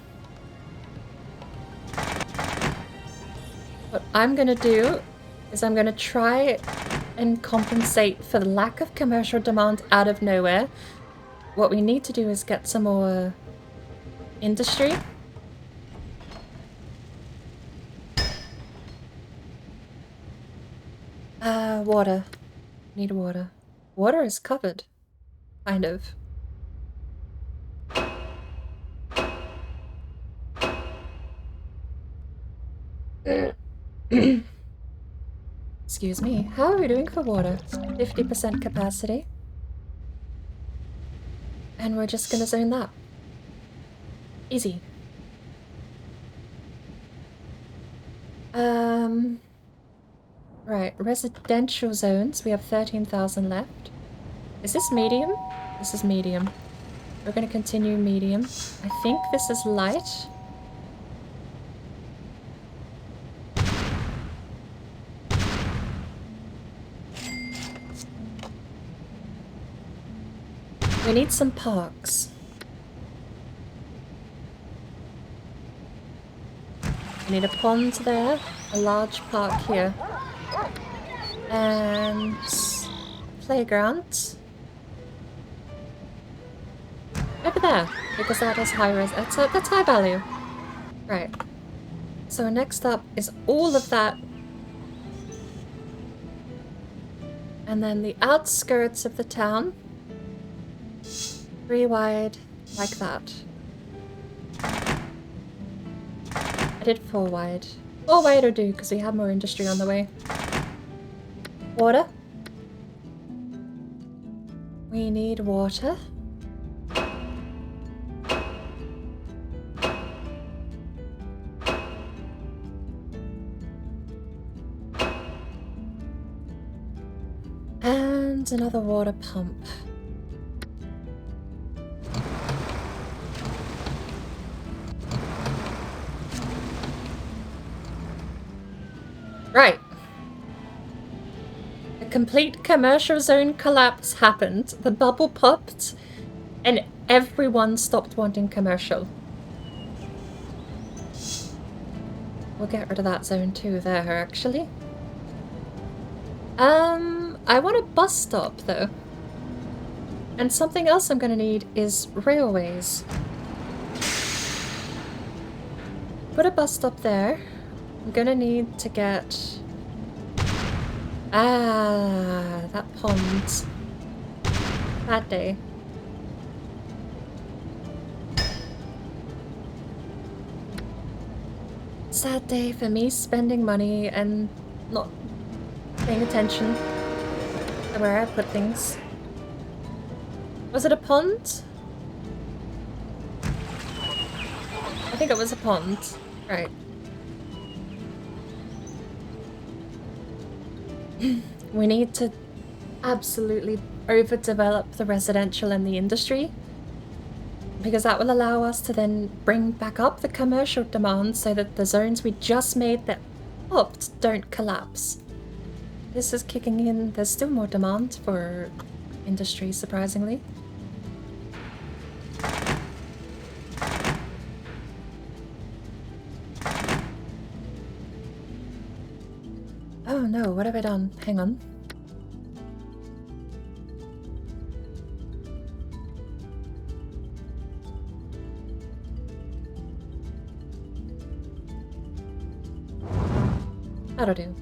Speaker 1: what I'm gonna do is I'm gonna try and compensate for the lack of commercial demand out of nowhere, what we need to do is get some more industry. Water. Need water. Water is covered. Kind of. Excuse me. How are we doing for water? 50% capacity. And we're just gonna zone that. Easy. Right, residential zones. We have 13,000 left. Is this medium? This is medium. We're gonna continue medium. I think this is light. We need some parks. We need a pond there, a large park here, and playground over there, because that is high res. That's high value. Right. So next up is all of that, and then the outskirts of the town. 3 wide, like that. I did 4 wide. 4 wide will do, because we have more industry on the way. Water. We need water. And another water pump. Right. A complete commercial zone collapse happened. The bubble popped, and everyone stopped wanting commercial. We'll get rid of that zone too there, actually. I want a bus stop, though. And something else I'm gonna need is railways. Put a bus stop there. I'm gonna need to get... that pond. Bad day. Sad day for me spending money and not paying attention to where I put things. Was it a pond? I think it was a pond. Right. We need to absolutely overdevelop the residential and the industry, because that will allow us to then bring back up the commercial demand so that the zones we just made that popped don't collapse. This is kicking in. There's still more demand for industry, surprisingly. Oh no, what have I done? Hang on. That'll do.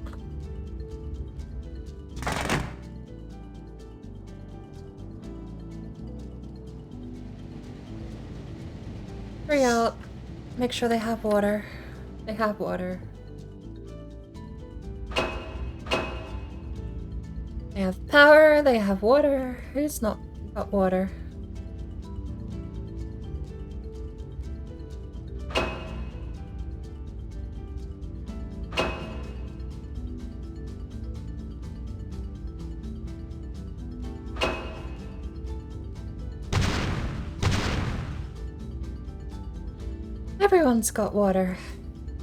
Speaker 1: Hurry out. Make sure they have water. They have water. They have power, they have water. Who's not got water? Everyone's got water.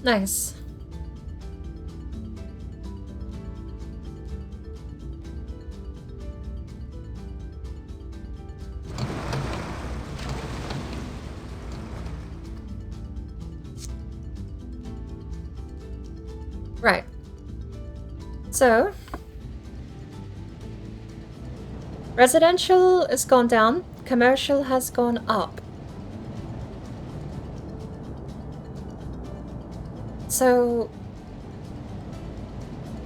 Speaker 1: Nice. Right. So, Residential has gone down, commercial has gone up. So,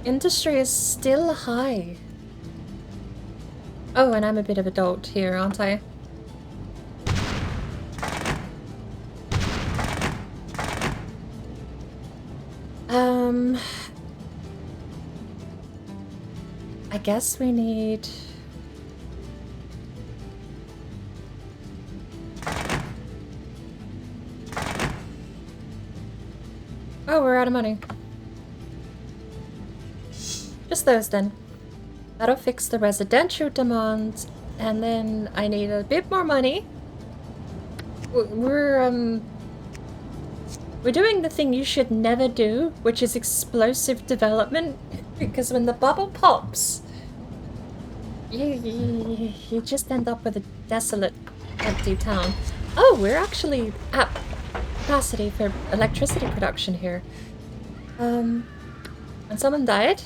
Speaker 1: industry is still high. Oh, and I'm a bit of a dolt here, aren't I? I guess we need... Oh, we're out of money. Just those then. That'll fix the residential demand, and then I need a bit more money. We're doing the thing you should never do, which is explosive development, because when the bubble pops, you just end up with a desolate, empty town. Oh, we're actually at capacity for electricity production here. And someone died.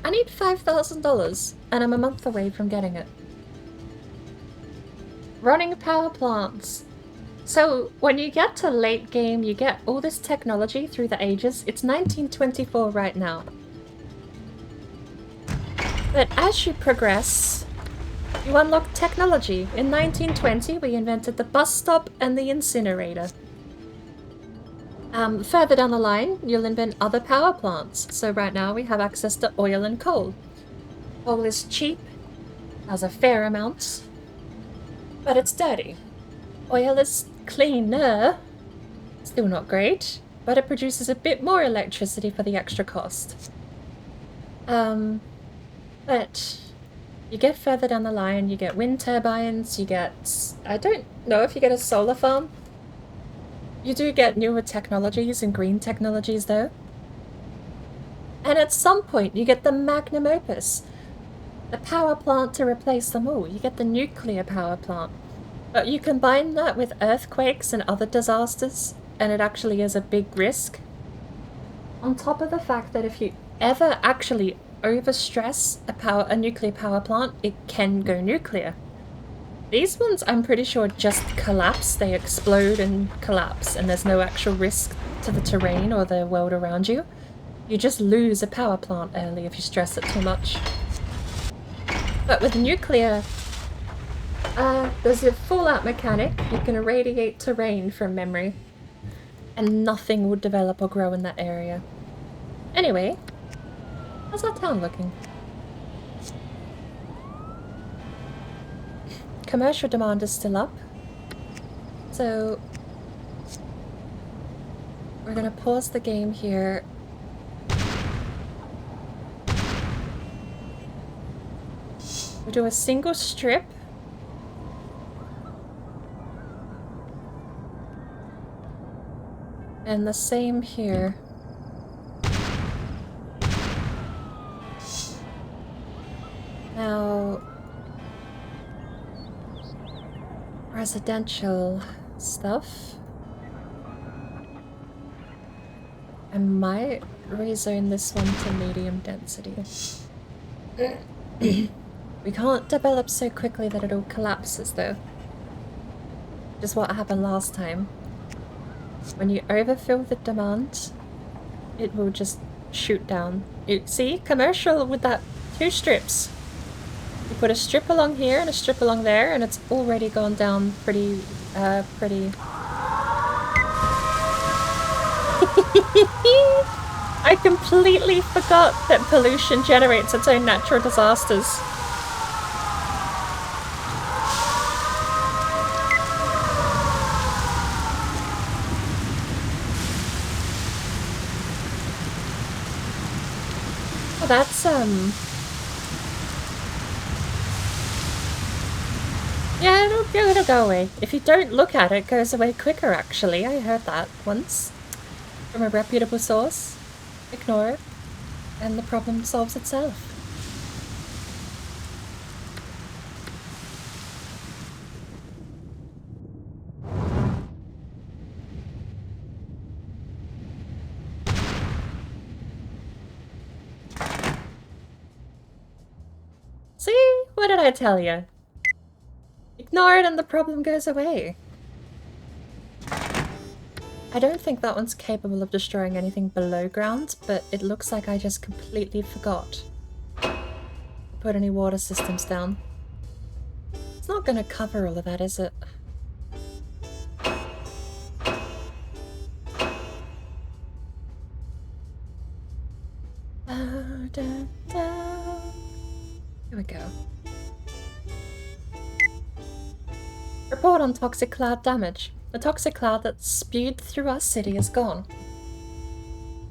Speaker 1: I need $5,000, and I'm a month away from getting it. Running power plants. So, when you get to late game, you get all this technology through the ages. It's 1924 right now. But as you progress, you unlock technology. In 1920, we invented the bus stop and the incinerator. Further down the line, you'll invent other power plants. So right now we have access to oil and coal. Coal is cheap, has a fair amount, but it's dirty. Oil is cleaner, still not great, but it produces a bit more electricity for the extra cost. But you get further down the line, you get wind turbines, you get... I don't know if you get a solar farm. You do get newer technologies and green technologies though. And at some point you get the magnum opus. The power plant to replace them all. You get the nuclear power plant. But you combine that with earthquakes and other disasters, and it actually is a big risk. On top of the fact that if you ever actually overstress a nuclear power plant, it can go nuclear. These ones, I'm pretty sure, just collapse. They explode and collapse, and there's no actual risk to the terrain or the world around you. You just lose a power plant early if you stress it too much. But with nuclear, there's a fallout mechanic. You can irradiate terrain from memory, and nothing would develop or grow in that area. Anyway, how's that town looking? Commercial demand is still up, so we're gonna pause the game here. We'll do a single strip. And the same here. Now, residential stuff. I might rezone this one to medium density. We can't develop so quickly that it all collapses though. Just what happened last time. When you overfill the demand, it will just shoot down. You see? Commercial with that 2 strips. You put a strip along here and a strip along there, and it's already gone down pretty... I completely forgot that pollution generates its own natural disasters. Oh, that's, yeah, it'll go away. If you don't look at it, it goes away quicker, actually. I heard that once from a reputable source. Ignore it, and the problem solves itself. I tell you? Ignore it and the problem goes away. I don't think that one's capable of destroying anything below ground, but it looks like I just completely forgot to put any water systems down. It's not gonna cover all of that, is it? Here we go. Report on toxic cloud damage. The toxic cloud that spewed through our city is gone.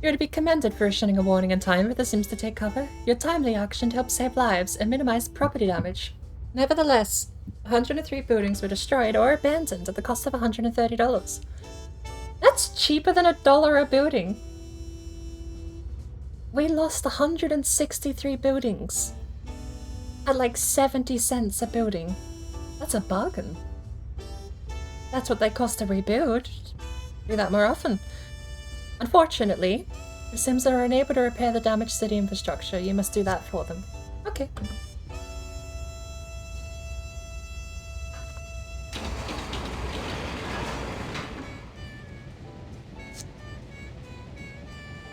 Speaker 1: You're to be commended for issuing a warning in time, but this seems to take cover. Your timely action helped save lives and minimize property damage. Nevertheless, 103 buildings were destroyed or abandoned at the cost of $130. That's cheaper than $1 a building. We lost 163 buildings at like 70 cents a building. That's a bargain. That's what they cost to rebuild. Do that more often. Unfortunately, the Sims are unable to repair the damaged city infrastructure. You must do that for them. Okay.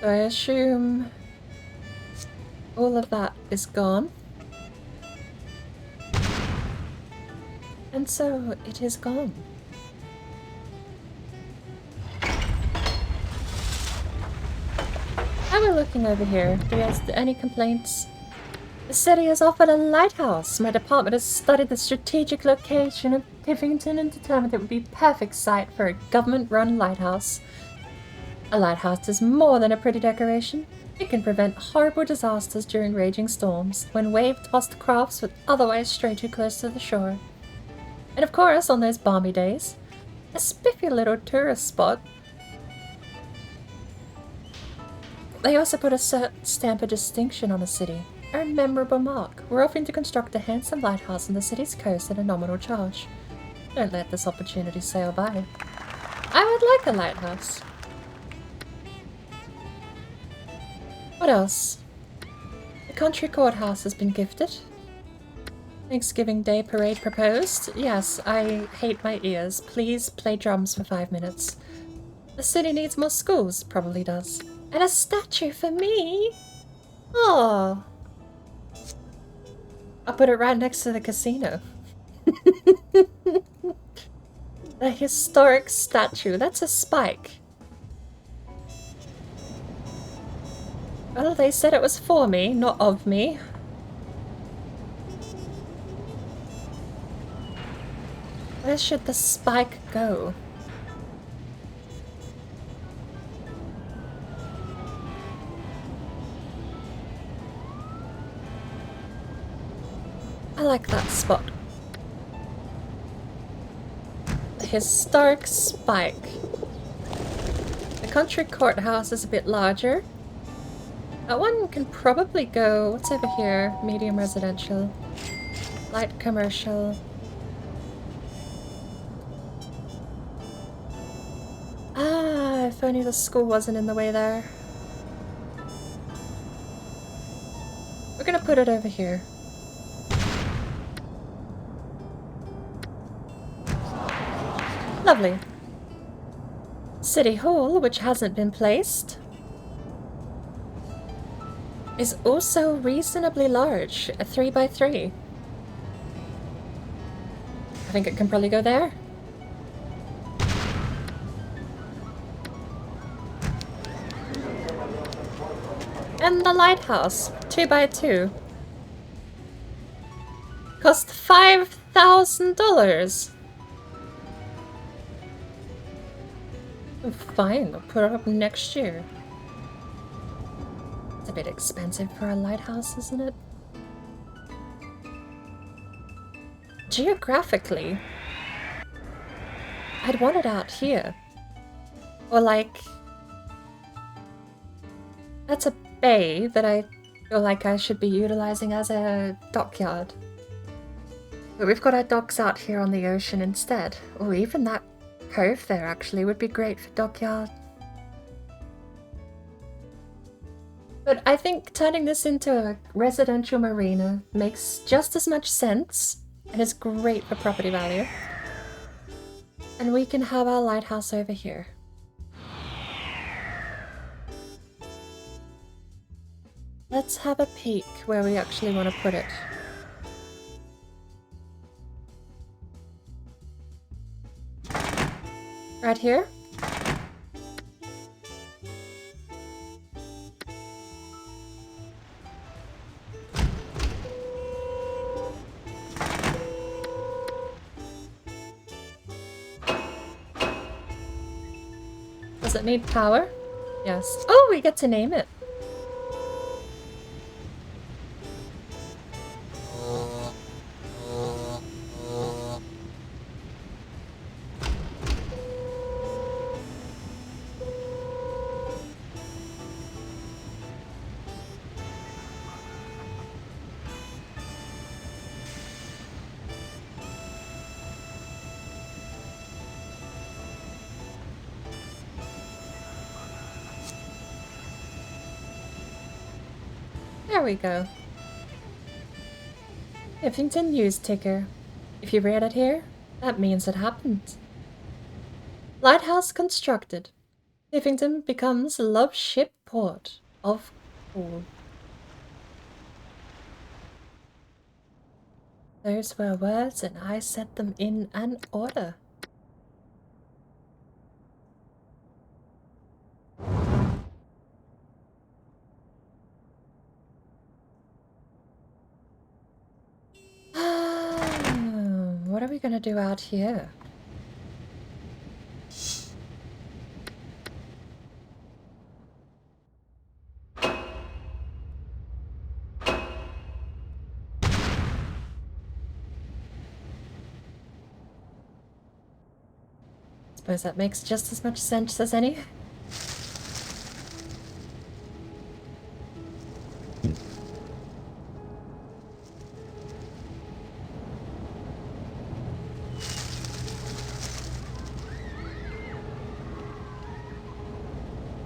Speaker 1: So I assume all of that is gone. And so it is gone. How are we looking over here? Do we have any complaints? The city has offered a lighthouse. My department has studied the strategic location of Tivington and determined it would be a perfect site for a government-run lighthouse. A lighthouse is more than a pretty decoration. It can prevent horrible disasters during raging storms, when wave-tossed crafts would otherwise stray too close to the shore. And of course, on those balmy days, a spiffy little tourist spot. They also put a certain stamp of distinction on the city, a memorable mark. We're offering to construct a handsome lighthouse on the city's coast at a nominal charge. Don't let this opportunity sail by. I would like a lighthouse. What else? The country courthouse has been gifted. Thanksgiving Day parade proposed. Yes, I hate my ears. Please play drums for 5 minutes. The city needs more schools. Probably does. And a statue for me? Oh. I'll put it right next to the casino. The historic statue. That's a spike. Well, they said it was for me, not of me. Where should the spike go? I like that spot. The historic spike. The country courthouse is a bit larger. That one can probably go... What's over here? Medium residential. Light commercial. Ah, if only the school wasn't in the way there. We're gonna put it over here. Lovely. City Hall, which hasn't been placed, is also reasonably large, a 3x3. I think it can probably go there. And the lighthouse, 2x2. Cost $5,000. Fine, I'll put it up next year. It's a bit expensive for a lighthouse, isn't it? Geographically, I'd want it out here. Or like... That's a bay that I feel like I should be utilizing as a dockyard. But we've got our docks out here on the ocean instead. Or even that cove there actually would be great for dockyard. But I think turning this into a residential marina makes just as much sense and is great for property value. And we can have our lighthouse over here. Let's have a peek where we actually want to put it. Right here? Does it need power? Yes. Oh, we get to name it. There we go. Huffington News Ticker. If you read it here, that means it happened. Lighthouse constructed. Huffington becomes love ship port of call. Those were words and I set them in an order. What are we gonna do out here? Suppose that makes just as much sense as any.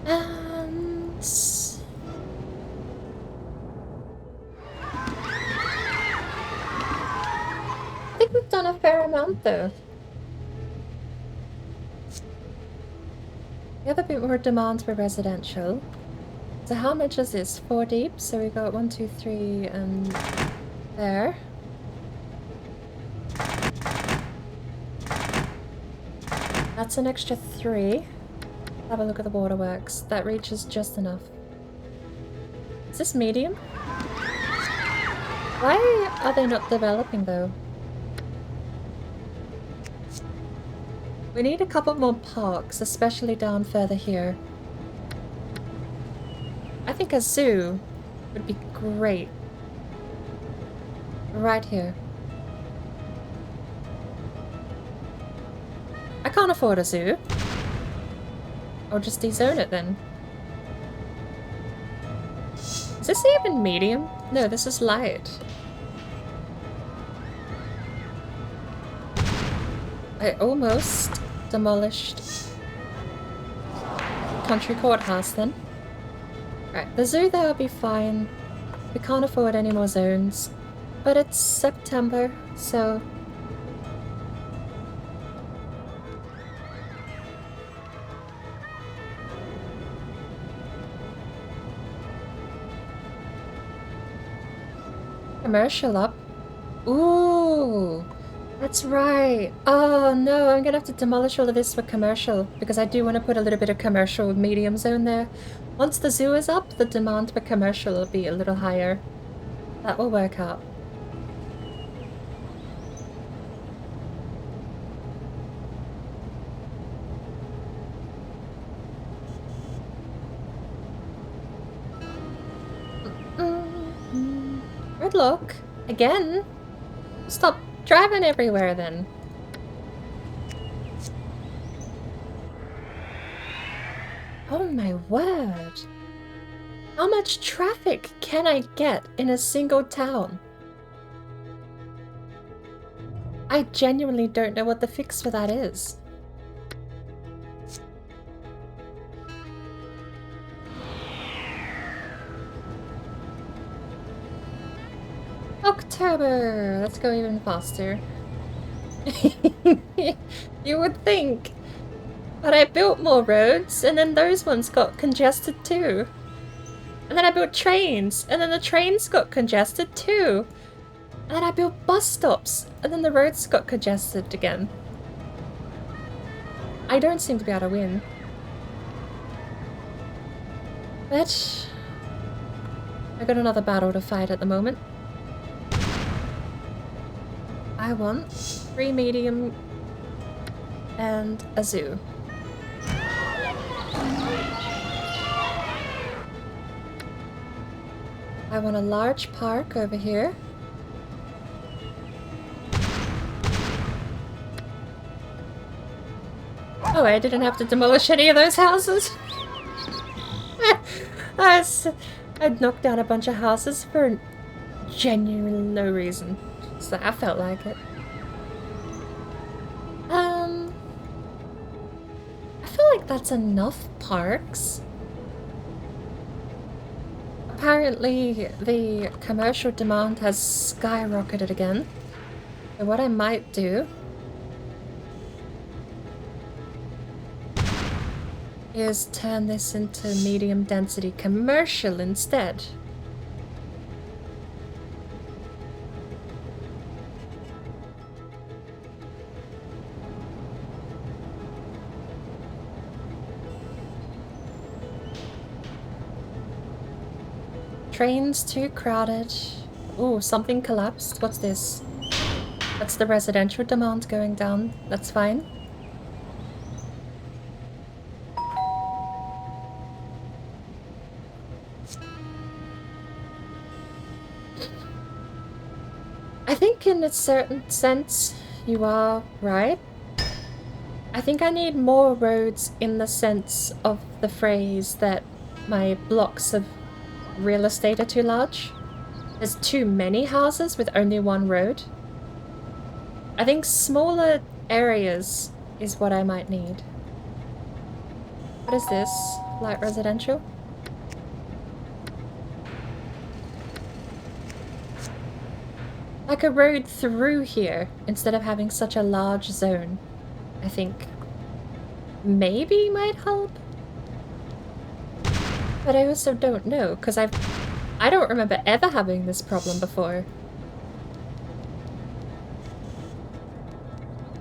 Speaker 1: And I think we've done a fair amount though. We have a bit more demands for residential. So how much is this? 4 deep, so we got 1, 2, 3 and there. That's an extra 3. Have a look at the waterworks. That reaches just enough. Is this medium? Why are they not developing though? We need a couple more parks, especially down further here. I think a zoo would be great. Right here. I can't afford a zoo. I'll just de-zone it then. Is this even medium? No, this is light. I almost demolished Country Courthouse then. Right, the zoo there will be fine. We can't afford any more zones. But it's September, so... Commercial up. Ooh! That's right. Oh no, I'm gonna have to demolish all of this for commercial because I do want to put a little bit of commercial medium zone there. Once the zoo is up, the demand for commercial will be a little higher. That will work out. Gridlock? Again? Stop driving everywhere then. Oh my word. How much traffic can I get in a single town? I genuinely don't know what the fix for that is. October! Let's go even faster. You would think. But I built more roads, and then those ones got congested too. And then I built trains, and then the trains got congested too. And then I built bus stops, and then the roads got congested again. I don't seem to be able to win. But I got another battle to fight at the moment. I want 3 medium and a zoo. I want a large park over here. Oh, I didn't have to demolish any of those houses. I'd knocked down a bunch of houses for genuinely no reason. So I felt like it. I feel like that's enough parks. Apparently, the commercial demand has skyrocketed again. So what I might do is turn this into medium density commercial instead. Trains too crowded. Ooh, something collapsed. What's this? That's the residential demand going down. That's fine. I think in a certain sense, you are right. I think I need more roads in the sense of the phrase that my blocks of real estate are too large. There's too many houses with only one road. I think smaller areas is what I might need. What is this? Light residential? Like a road through here instead of having such a large zone, I think maybe might help. But I also don't know, because I don't remember ever having this problem before.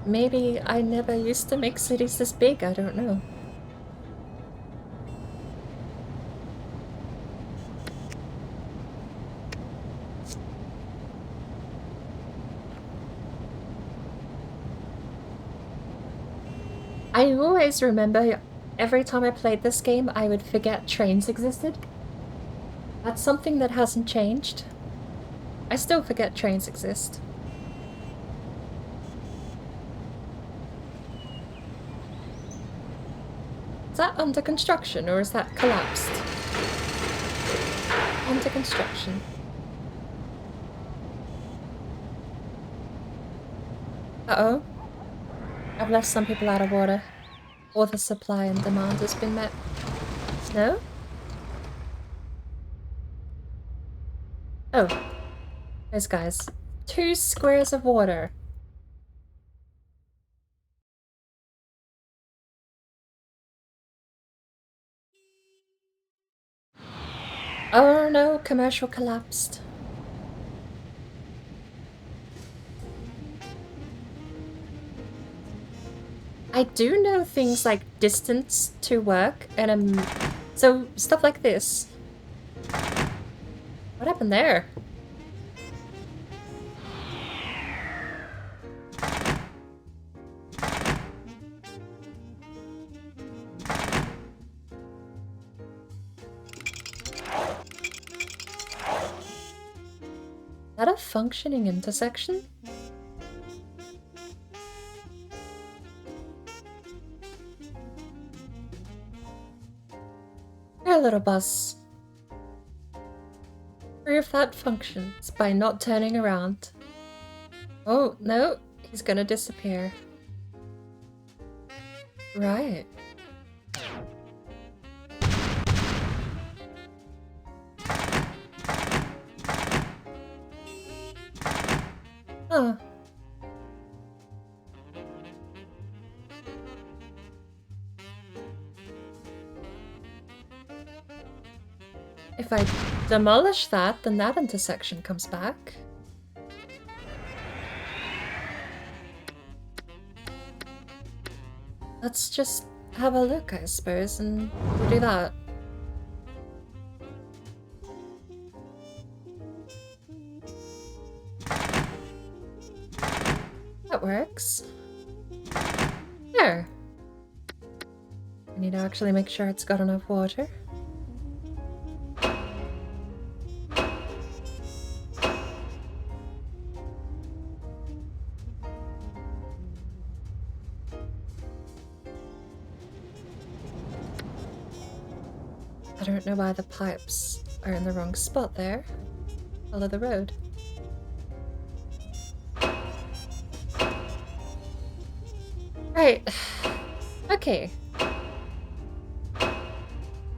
Speaker 1: Maybe I never used to make cities this big, I don't know. I always remember every time I played this game, I would forget trains existed. That's something that hasn't changed. I still forget trains exist. Is that under construction or is that collapsed? Under construction. Uh-oh. I've left some people out of water. Or the supply and demand has been met. No? Oh. Those guys. 2 squares of water. Oh no, commercial collapsed. I do know things like distance to work and so stuff like this. What happened there? Is that a functioning intersection? Here, little bus. Prove that functions by not turning around. Oh, no, he's gonna disappear. Right. If I demolish that, then that intersection comes back. Let's just have a look, I suppose, and we'll do that. That works. There. I need to actually make sure it's got enough water. I don't know why the pipes are in the wrong spot there. Follow the road. Right. Okay.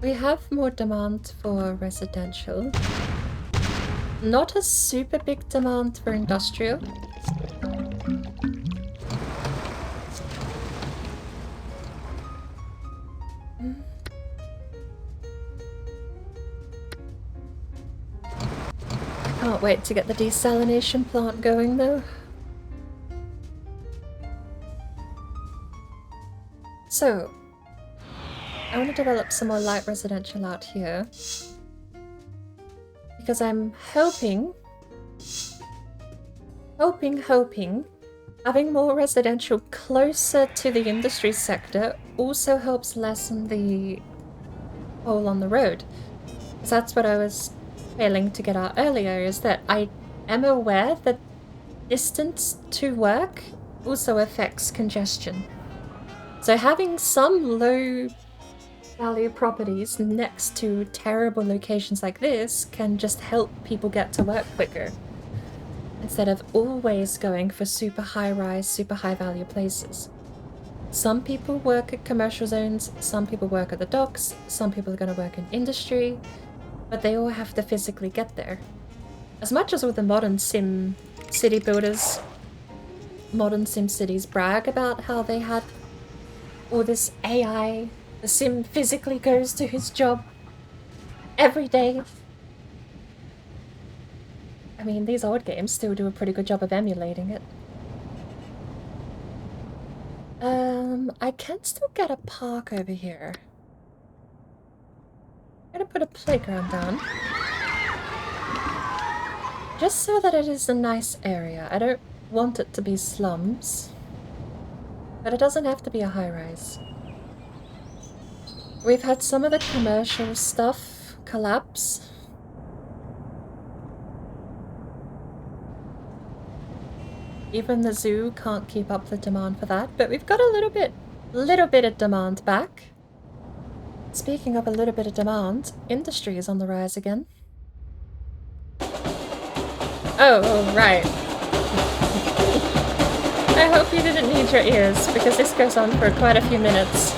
Speaker 1: We have more demand for residential. Not a super big demand for industrial. Can't wait to get the desalination plant going though. So, I want to develop some more light residential out here. Because I'm hoping, having more residential closer to the industry sector also helps lessen the hole on the road. Because that's what I was failing to get out earlier, is that I am aware that distance to work also affects congestion. So having some low value properties next to terrible locations like this can just help people get to work quicker, instead of always going for super high rise, super high value places. Some people work at commercial zones, some people work at the docks, some people are going to work in industry, but they all have to physically get there. As much as all the modern sim city builders, modern sim cities brag about how they had all this AI, the sim physically goes to his job every day. I mean, these old games still do a pretty good job of emulating it. I can still get a park over here. I'm gonna put a playground down. Just so that it is a nice area. I don't want it to be slums. But it doesn't have to be a high-rise. We've had some of the commercial stuff collapse. Even the zoo can't keep up the demand for that, but we've got a little bit of demand back. Speaking of a little bit of demand, industry is on the rise again. Oh, right. I hope you didn't need your ears, because this goes on for quite a few minutes.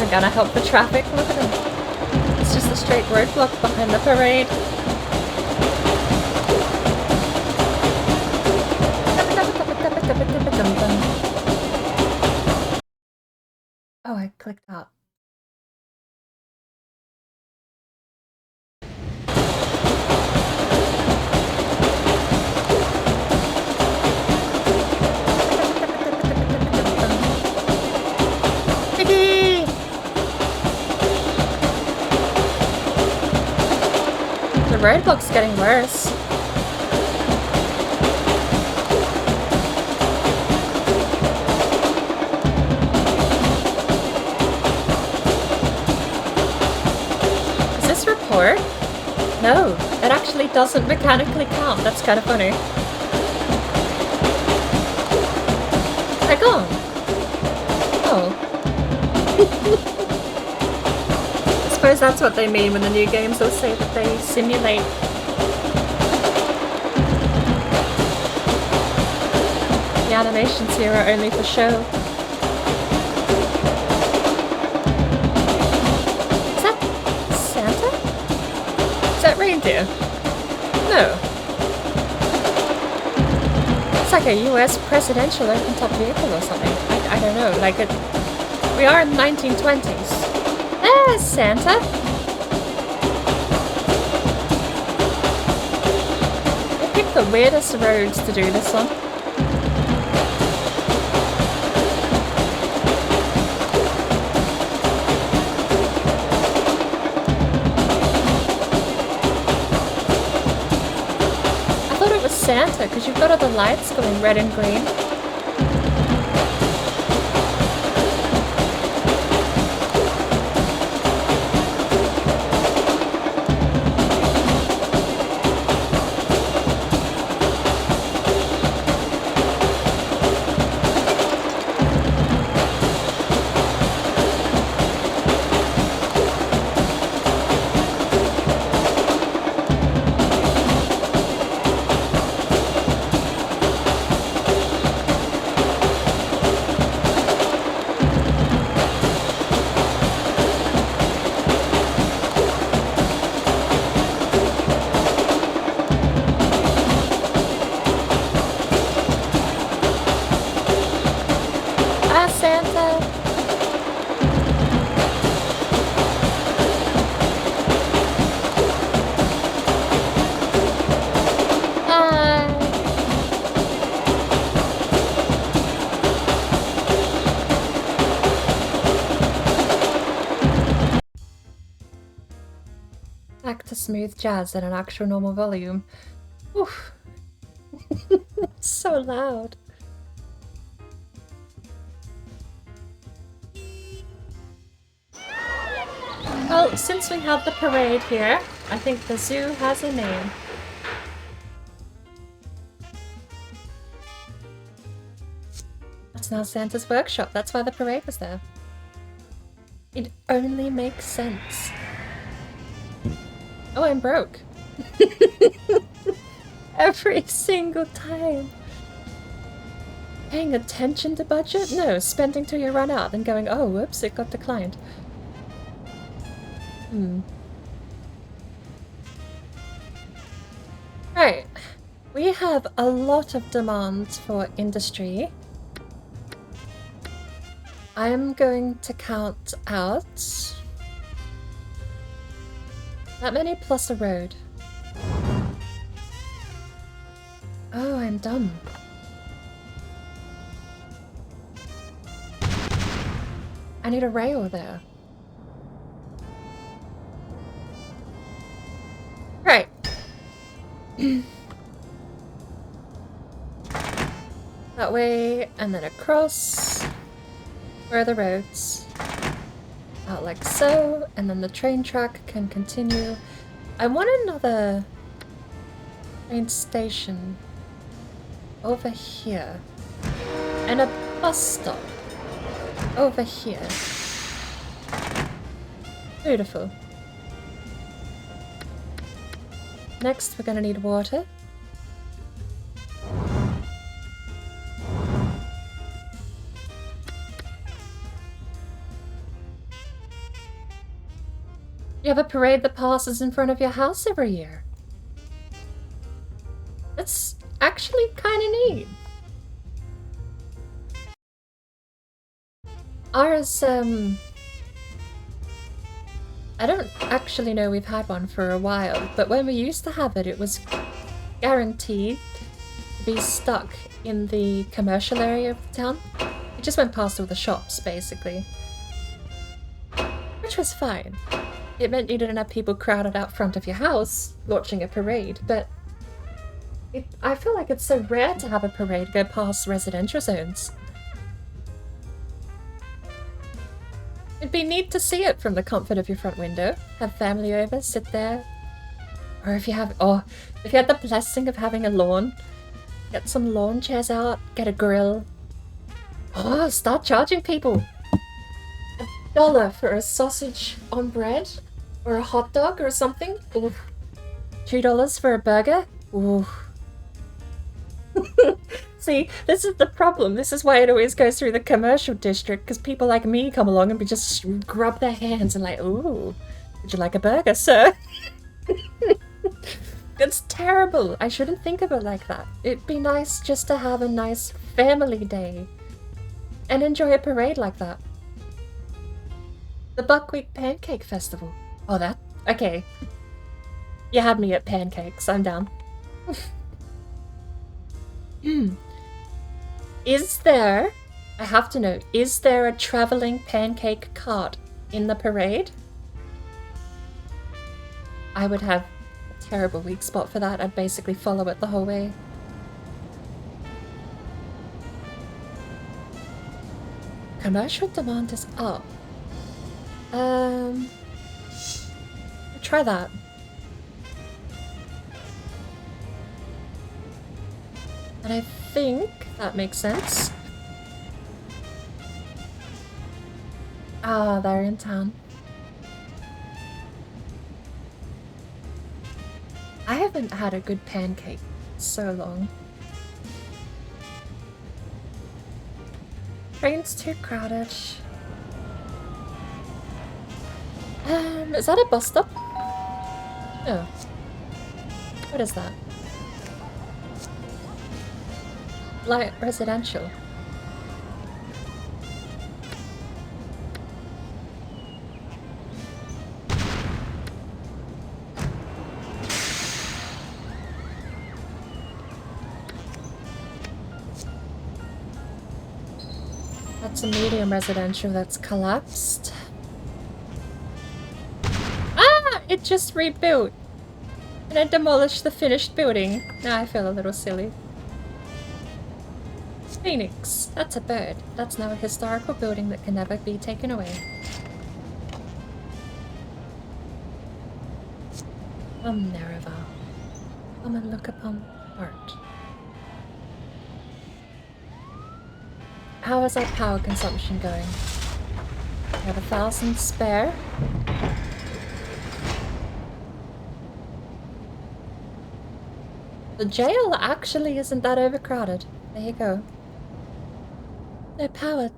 Speaker 1: Gonna help the traffic. Look at them. It's just a straight roadblock behind the parade. Oh, I clicked out. roadblock's getting worse. Is this report? No, it actually doesn't mechanically count. That's kind of funny. They're gone. Oh. I suppose that's what they mean when the new games will say that they simulate. The animations here are only for show. Is that Santa? Is that reindeer? No. It's like a US presidential open-top vehicle or something. I don't know, like it. We are in the 1920s. There's Santa! They picked the weirdest roads to do this on. I thought it was Santa because you've got all the lights going red and green. Back to smooth jazz at an actual normal volume. Oof. It's so loud. Well, since we have the parade here, I think the zoo has a name. That's now Santa's workshop. That's why the parade was there. It only makes sense. Oh, I'm broke. Every single time. Paying attention to budget? No, spending till you run out and going, oh, whoops, it got declined. Right. We have a lot of demand for industry. I'm going to count out that many plus a road. Oh, I'm dumb. I need a rail there. Right. That way, and then across. Where are the roads? Out like so, and then the train track can continue. I want another train station over here. And a bus stop over here. Beautiful. Next, we're gonna need water. You have a parade that passes in front of your house every year. That's actually kind of neat. Ours, I don't actually know we've had one for a while, but when we used to have it, it was guaranteed to be stuck in the commercial area of the town. It just went past all the shops, basically. Which was fine. it meant you didn't have people crowded out front of your house watching a parade, but I feel like it's so rare to have a parade go past residential zones. It'd be neat to see it from the comfort of your front window. Have family over, sit there. Or if you had the blessing of having a lawn, get some lawn chairs out, get a grill. Oh, start charging people. $1 for a sausage on bread? Or a hot dog or something? Ooh. $2 for a burger? Ooh. See, this is the problem. This is why it always goes through the commercial district, because people like me come along and we just grab their hands and like, ooh, would you like a burger, sir? It's terrible. I shouldn't think of it like that. It'd be nice just to have a nice family day and enjoy a parade like that. The Buckwheat Pancake Festival. Oh, that? Okay. You had me at pancakes. I'm down. Is there, I have to know, is there a traveling pancake cart in the parade? I would have a terrible weak spot for that. I'd basically follow it the whole way. Commercial demand is up. Try that. And I think that makes sense. Ah, they're in town. I haven't had a good pancake in so long. Train's too crowded. Is that a bus stop? Oh. What is that? Light residential. That's a medium residential that's collapsed. Ah! It just rebuilt! And I demolished the finished building. Now I feel a little silly. Phoenix. That's a bird. That's now a historical building that can never be taken away. Come, Nereva. Come and look upon art. How is our power consumption going? We have 1,000 spare. The jail actually isn't that overcrowded. There you go. No power.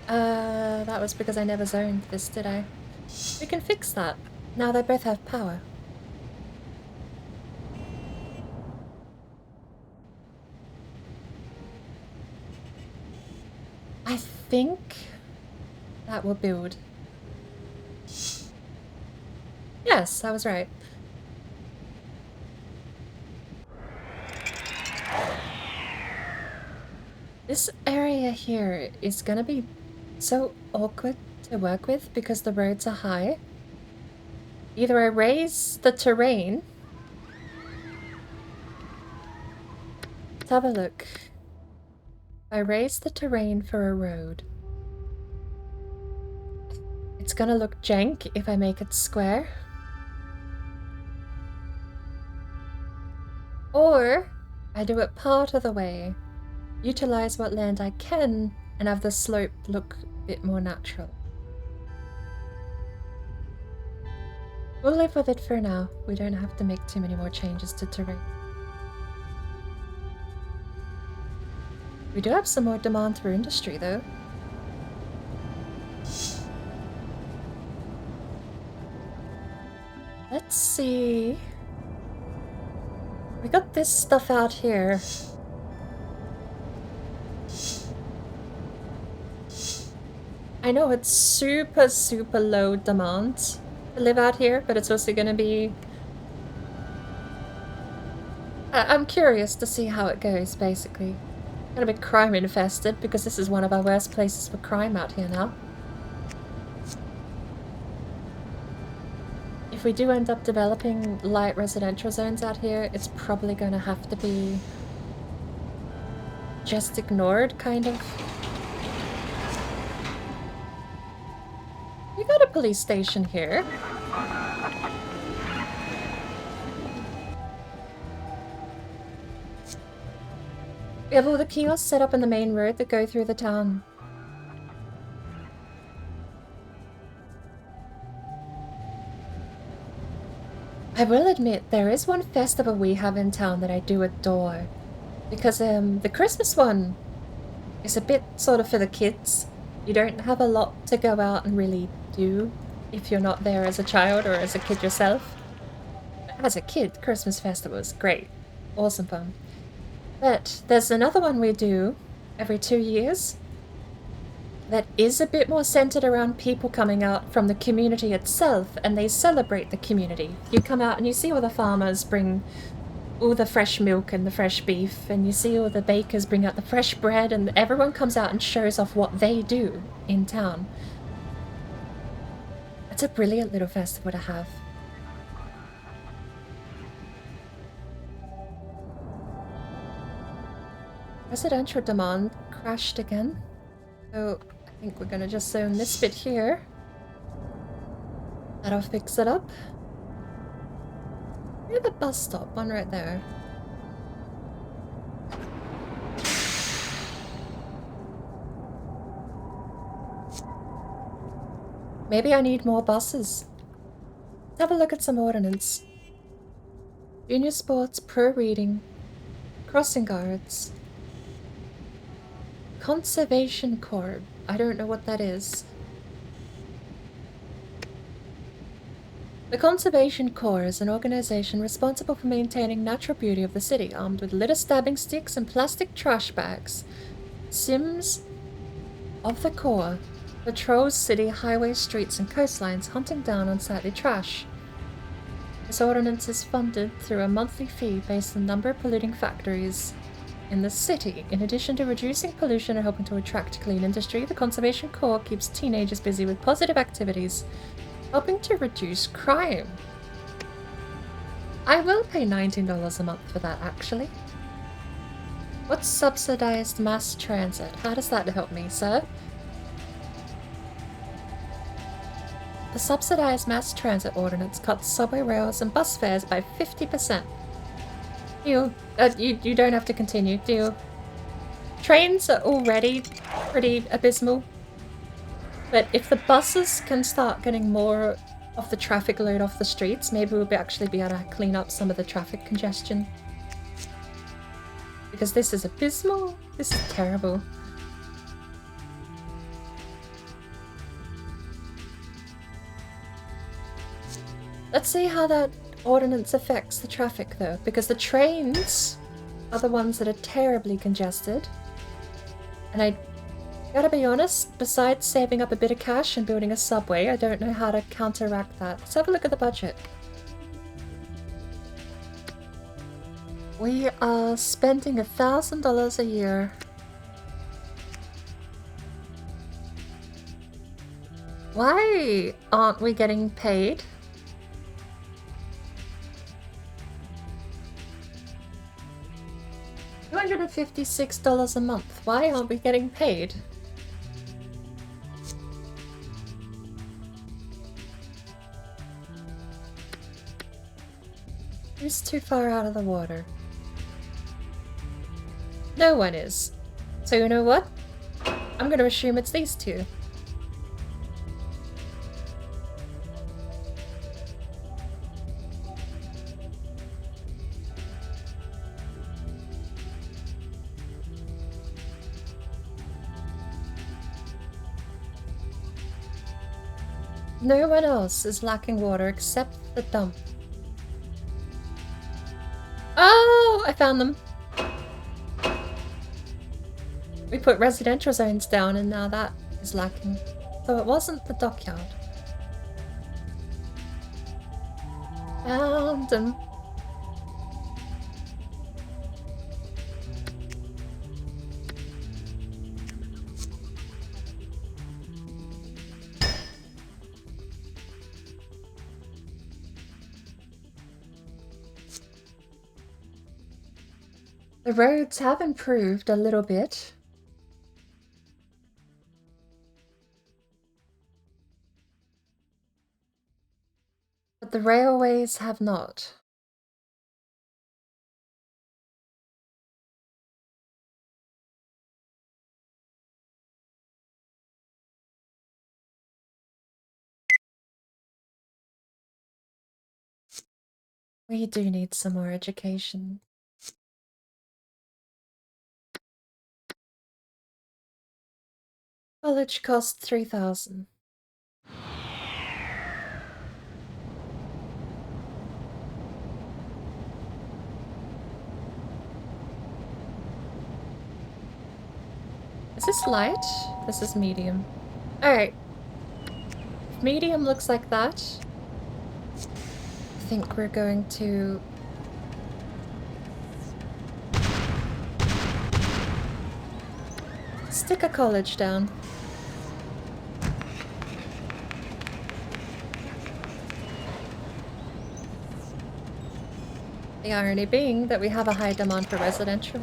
Speaker 1: That was because I never zoned this, did I? We can fix that. Now they both have power. I think that will build. Yes, I was right. This area here is gonna be so awkward to work with because the roads are high. Either I raise the terrain. Let's have a look. I raise the terrain for a road. It's gonna look jank if I make it square. Or I do it part of the way, utilize what land I can, and have the slope look a bit more natural. We'll live with it for now. We don't have to make too many more changes to terrain. We do have some more demand for industry, though. Let's see. We got this stuff out here. I know it's super, super low demand to live out here, but it's also gonna be... I'm curious to see how it goes, basically. Gonna be crime infested because this is one of our worst places for crime out here now. If we do end up developing light residential zones out here, it's probably gonna have to be just ignored, kind of. We got a police station here. We have all the kiosks set up in the main road that go through the town. I will admit, there is one festival we have in town that I do adore. Because the Christmas one is a bit sort of for the kids. You don't have a lot to go out and really do if you're not there as a child or as a kid yourself. As a kid, Christmas festival is great. Awesome fun. But there's another one we do every 2 years that is a bit more centered around people coming out from the community itself, and they celebrate the community. You come out and you see all the farmers bring all the fresh milk and the fresh beef, and you see all the bakers bring out the fresh bread, and everyone comes out and shows off what they do in town. It's a brilliant little festival to have. Residential demand crashed again. So I think we're gonna just zone this bit here. That'll fix it up. We have a bus stop, one right there. Maybe I need more buses. Let's have a look at some ordnance. Junior sports, pro reading, crossing guards. Conservation Corps. I don't know what that is. The Conservation Corps is an organization responsible for maintaining natural beauty of the city, armed with litter stabbing sticks and plastic trash bags. Sims of the Corps patrols city, highways, streets, and coastlines, hunting down unsightly trash. This ordinance is funded through a monthly fee based on the number of polluting factories in the city. In addition to reducing pollution and helping to attract a clean industry, the Conservation Corps keeps teenagers busy with positive activities, helping to reduce crime. I will pay $19 a month for that, actually. What's subsidized mass transit? How does that help me, sir? The subsidized mass transit ordinance cuts subway rails and bus fares by 50%. You don't have to continue, do you? Trains are already pretty abysmal. But if the buses can start getting more of the traffic load off the streets, maybe we'll actually be able to clean up some of the traffic congestion. Because this is abysmal. This is terrible. Let's see how that ordinance affects the traffic though, because the trains are the ones that are terribly congested. And I gotta be honest, besides saving up a bit of cash and building a subway, I don't know how to counteract that. Let's have a look at the budget. We are spending $1,000 a year. Why aren't we getting paid? $256 a month. Why aren't we getting paid? Who's too far out of the water? No one is. So you know what? I'm gonna assume it's these two. No one else is lacking water except the dump. Oh, I found them. We put residential zones down and now that is lacking. So it wasn't the dockyard. Found them. Oh, The roads have improved a little bit. But the railways have not. We do need some more education. College cost 3,000. Is this light? This is medium. Alright. If medium looks like that, I think we're going to... stick a college down. The irony being that we have a high demand for residential.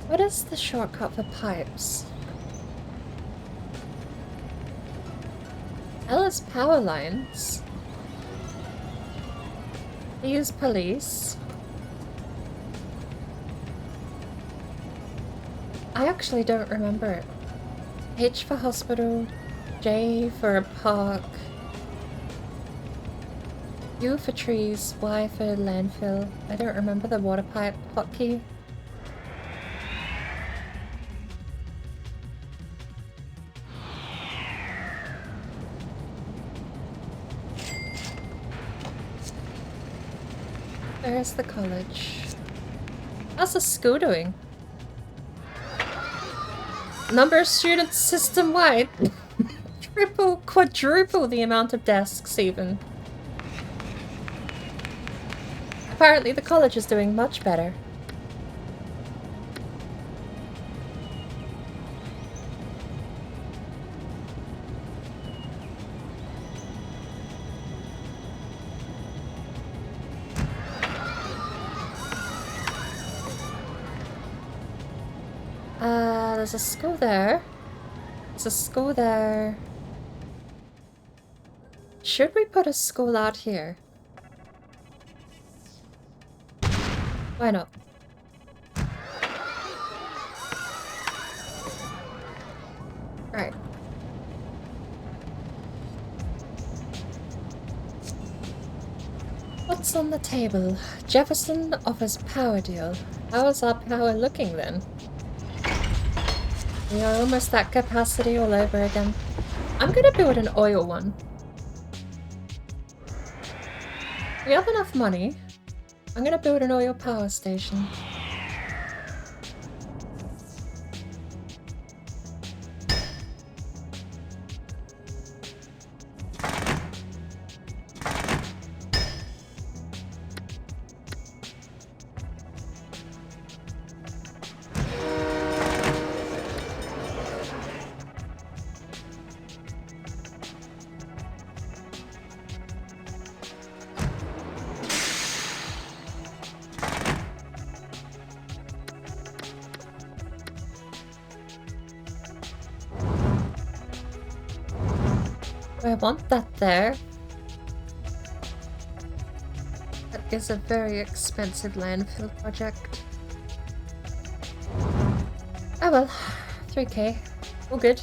Speaker 1: What is the shortcut for pipes? Ella's power lines. They use police. I actually don't remember it. H for hospital, J for a park, U for trees, Y for landfill. I don't remember the water pipe hotkey. Where's the college? How's the school doing? Number of students system-wide. Triple, quadruple the amount of desks even. Apparently the college is doing much better. There's a school there. There's a school there. Should we put a school out here? Why not? Right. What's on the table? Jefferson offers power deal. How is our power looking then? We are almost at capacity all over again. I'm gonna build an oil one. We have enough money. I'm gonna build an oil power station. I want that there. That is a very expensive landfill project. Oh well, 3k. All good.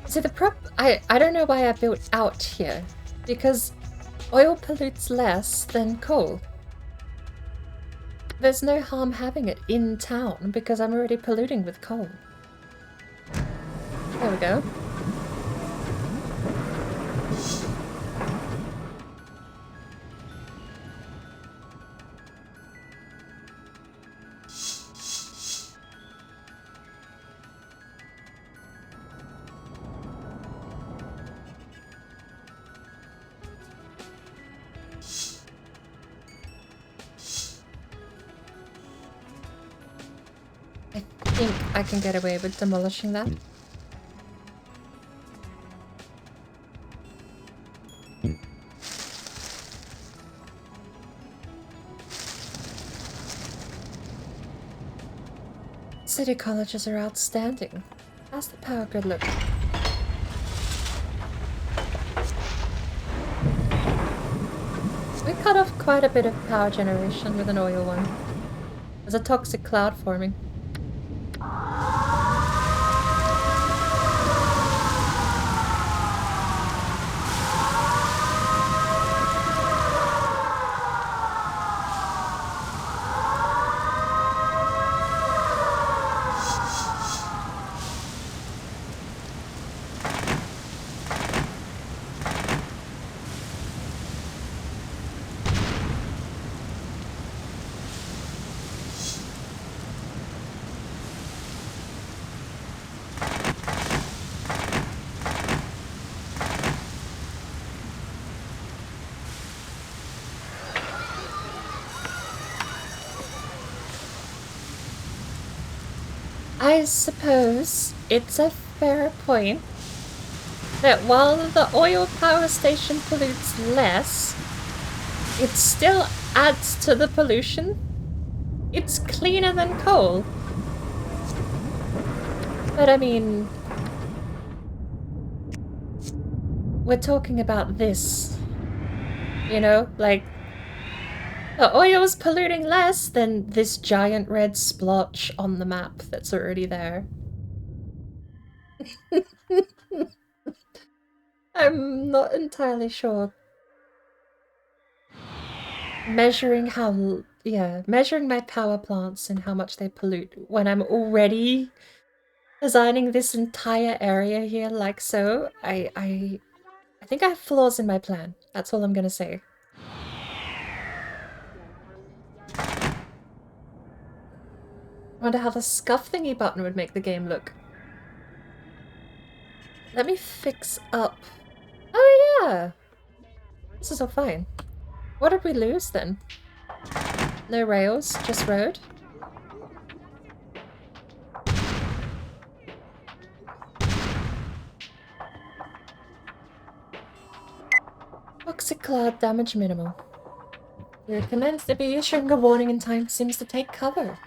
Speaker 1: See I don't know why I built out here. Because oil pollutes less than coal. There's no harm having it in town because I'm already polluting with coal. There we go. think I can get away with demolishing that. City colleges are outstanding. How's the power grid look? We cut off quite a bit of power generation with an oil one. There's a toxic cloud forming. I suppose it's a fair point that while the oil power station pollutes less, it still adds to the pollution. It's cleaner than coal. But I mean, we're talking about this, you know, like the oil's polluting less than this giant red splotch on the map that's already there. I'm not entirely sure. Measuring my power plants and how much they pollute when I'm already designing this entire area here like so, I think I have flaws in my plan. That's all I'm gonna say. Wonder how the scuff thingy button would make the game look. Let me fix up. Oh yeah! This is all fine. What did we lose then? No rails, just road? Toxic cloud damage minimal. It recommends to be issuing a warning in time seems to take cover.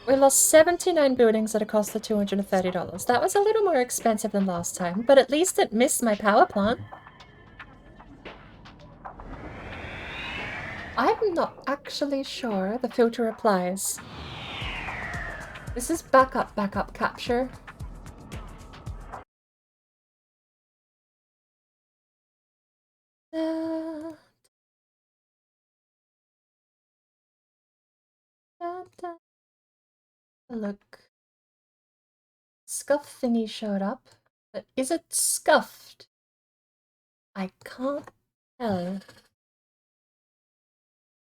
Speaker 1: We lost 79 buildings at a cost of $230. That was a little more expensive than last time, but at least it missed my power plant. I'm not actually sure the filter applies. This is backup capture. Look. Scuff thingy showed up, but is it scuffed? I can't tell.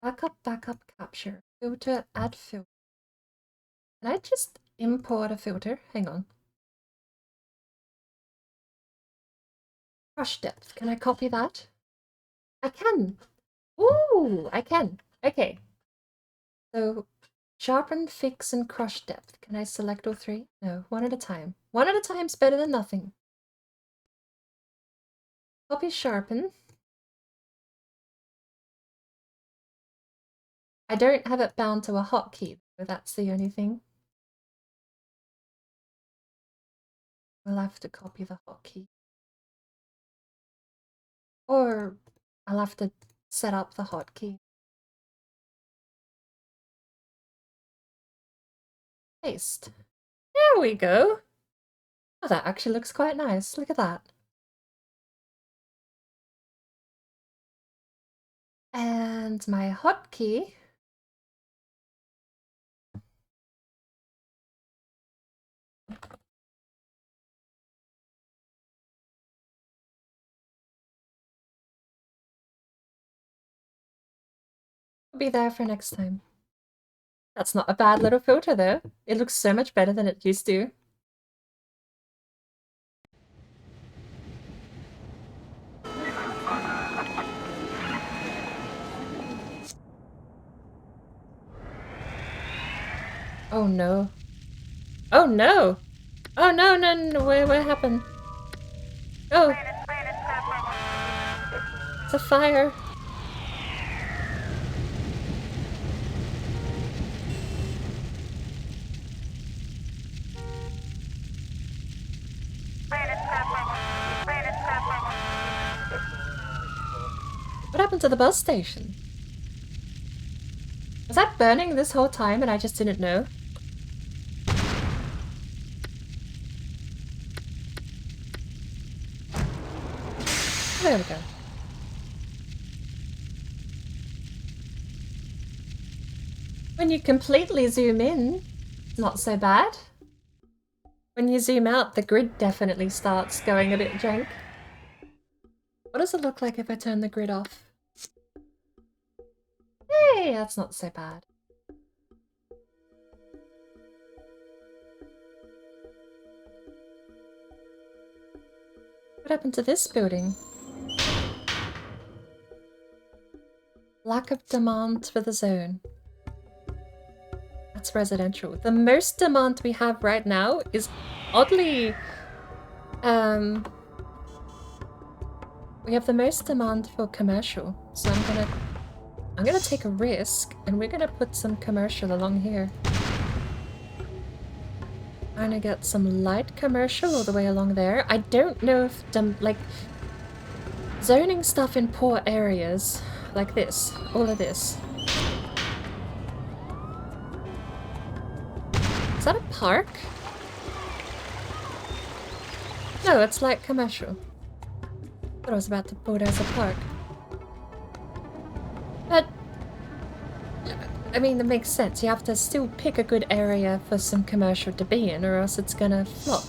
Speaker 1: Backup capture. Filter, add filter. Can I just import a filter? Hang on. Crush depth. Can I copy that? I can. Ooh, I can. Okay. So, sharpen, fix, and crush depth. Can I select all three? No, one at a time. One at a time's better than nothing. Copy sharpen. I don't have it bound to a hotkey, but that's the only thing. We'll have to copy the hotkey. Or I'll have to set up the hotkey. Paste. There we go. Oh, that actually looks quite nice. Look at that. And my hotkey. Will be there for next time. That's not a bad little filter though. It looks so much better than it used to. Oh no. Oh no! Oh no, no, no, what happened? Oh! It's a fire! What happened to the bus station? Was that burning this whole time and I just didn't know? There we go. When you completely zoom in, it's not so bad. When you zoom out, the grid definitely starts going a bit jank. What does it look like if I turn the grid off? Hey, that's not so bad. What happened to this building? Lack of demand for the zone. That's residential. The most demand we have right now is oddly... we have the most demand for commercial. So I'm gonna take a risk and we're gonna put some commercial along here. I'm gonna get some light commercial all the way along there. I don't know if like zoning stuff in poor areas like this, all of this. Is that a park? No, it's light commercial. I thought I was about to put it as a park. But I mean, it makes sense. You have to still pick a good area for some commercial to be in, or else it's gonna flop.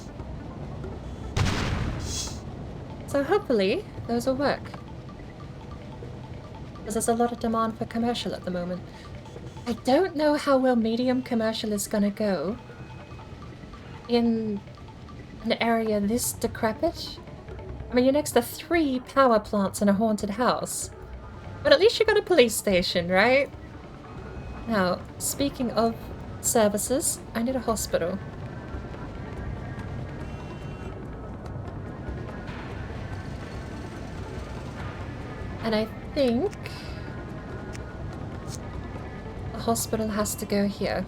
Speaker 1: So hopefully, those will work. Because there's a lot of demand for commercial at the moment. I don't know how well medium commercial is gonna go in an area this decrepit. I mean, you're next to 3 power plants and a haunted house. But at least you got a police station, right? Now, speaking of services, I need a hospital. And I think the hospital has to go here.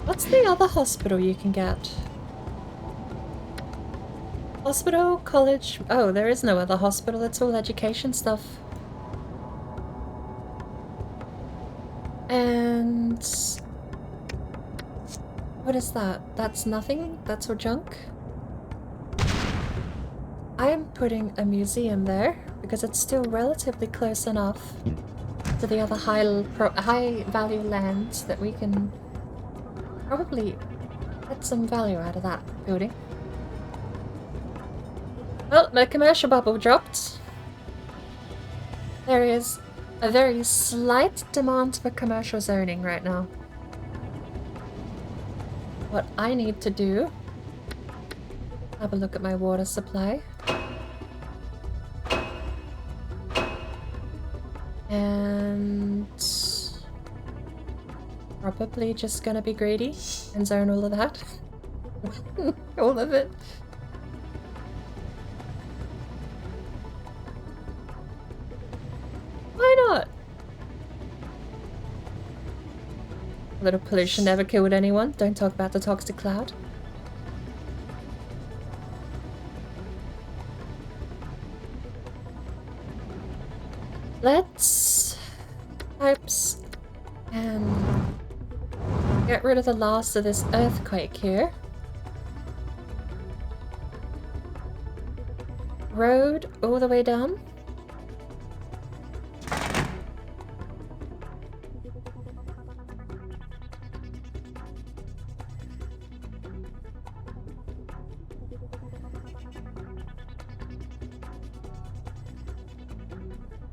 Speaker 1: What's the other hospital you can get? Hospital, college... Oh, there is no other hospital, it's all education stuff. And... what is that? That's nothing? That's all junk? I am putting a museum there, because it's still relatively close enough to the other high value lands that we can probably get some value out of that building. Well, my commercial bubble dropped. There is a very slight demand for commercial zoning right now. What I need to do... have a look at my water supply. And... probably just gonna be greedy and zone all of that. All of it. Why not? A little pollution never killed anyone. Don't talk about the toxic cloud. Let's pipes and get rid of the last of this earthquake here. Road all the way down.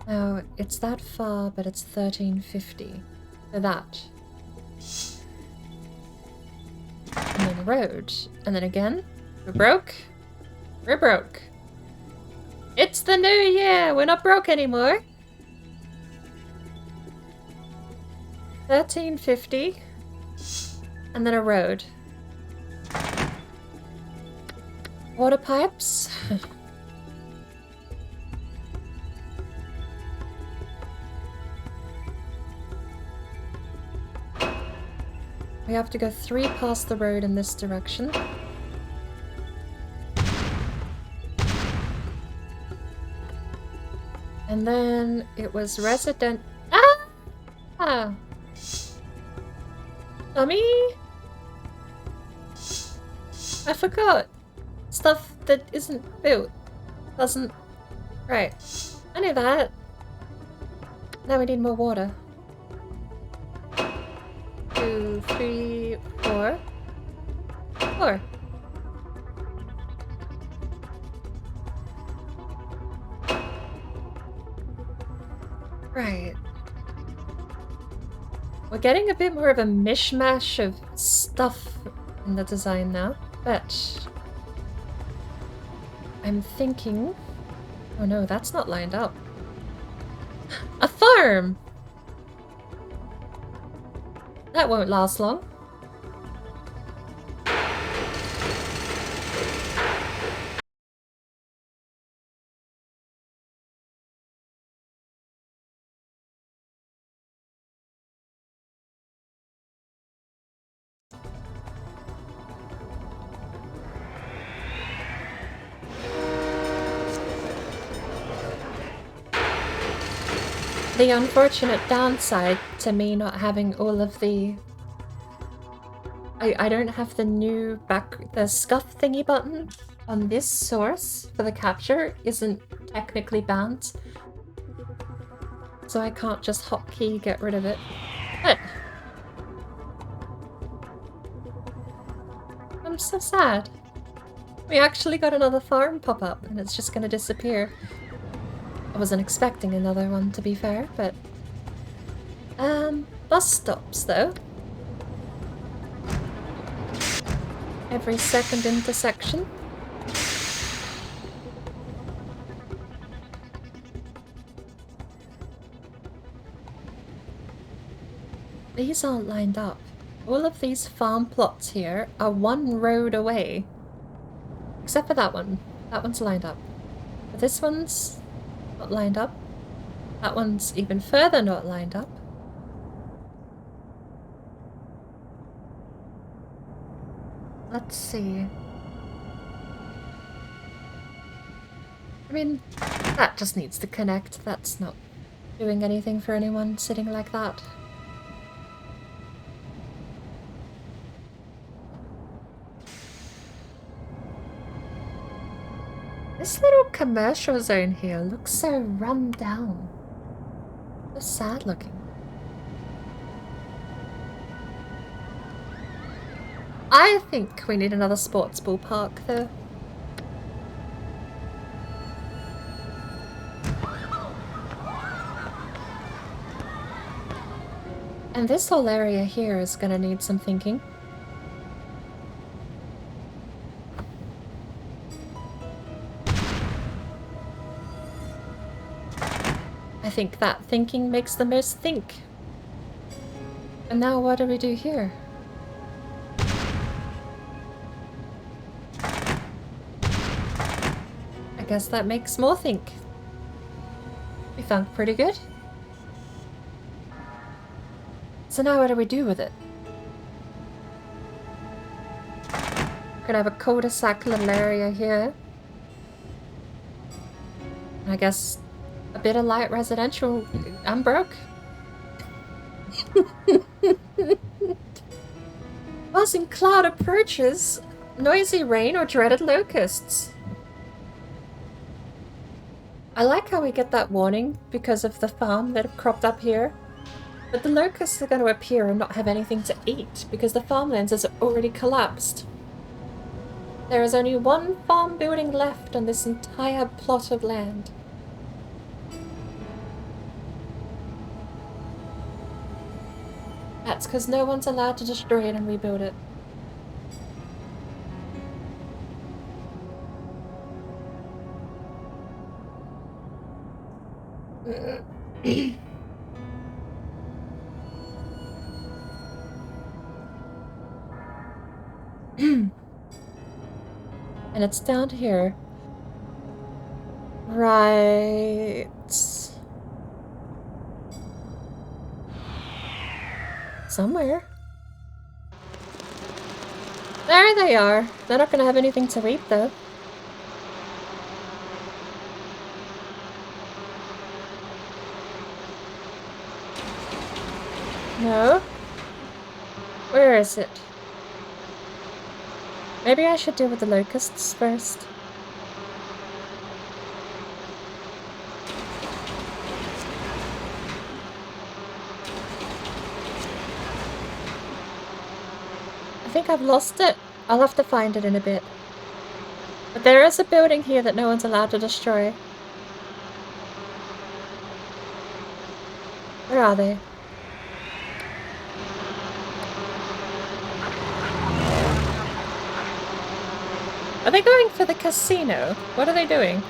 Speaker 1: Now, it's that far, but it's 1350. So that. And then the road. And then again. We're broke. We're broke. It's the new year! We're not broke anymore! $13.50. And then a road. Water pipes. We have to go 3 past the road in this direction. And then it was resident. Ah! Dummy! I forgot. Stuff that isn't built doesn't. Right. I knew that. Now we need more water. 2, 3, 4. 4. Right. We're getting a bit more of a mishmash of stuff in the design now, but I'm thinking... Oh no, that's not lined up. A farm! That won't last long. The unfortunate downside to me not having all of the... I don't have the new the scuff thingy button on this source for the capture isn't technically bound. So I can't just hotkey get rid of it. But I'm so sad. We actually got another farm pop up and it's just gonna disappear. I wasn't expecting another one, to be fair, but... bus stops, though. Every second intersection. These aren't lined up. All of these farm plots here are 1 road away. Except for that one. That one's lined up. But this one's not lined up. That one's even further not lined up. Let's see. I mean, that just needs to connect. That's not doing anything for anyone sitting like that. This little commercial zone here looks so run down. So sad looking. I think we need another sports ballpark though. And this whole area here is gonna need some thinking. I think that thinking makes the most think. And now what do we do here? I guess that makes more think. We thunk pretty good. So now what do we do with it? We're gonna have a cul-de-sac little area here. I guess a bit of light residential. I'm broke. Buzzing cloud approaches. Noisy rain or dreaded locusts. I like how we get that warning because of the farm that have cropped up here. But the locusts are going to appear and not have anything to eat because the farmlands has already collapsed. There is only 1 farm building left on this entire plot of land. That's because no one's allowed to destroy it and rebuild it. And it's down here. Right. Somewhere. There they are. They're not gonna have anything to eat, though. No? Where is it? Maybe I should deal with the locusts first. I think I've lost it. I'll have to find it in a bit. But there is a building here that no one's allowed to destroy. Where are they? Are they going for the casino? What are they doing?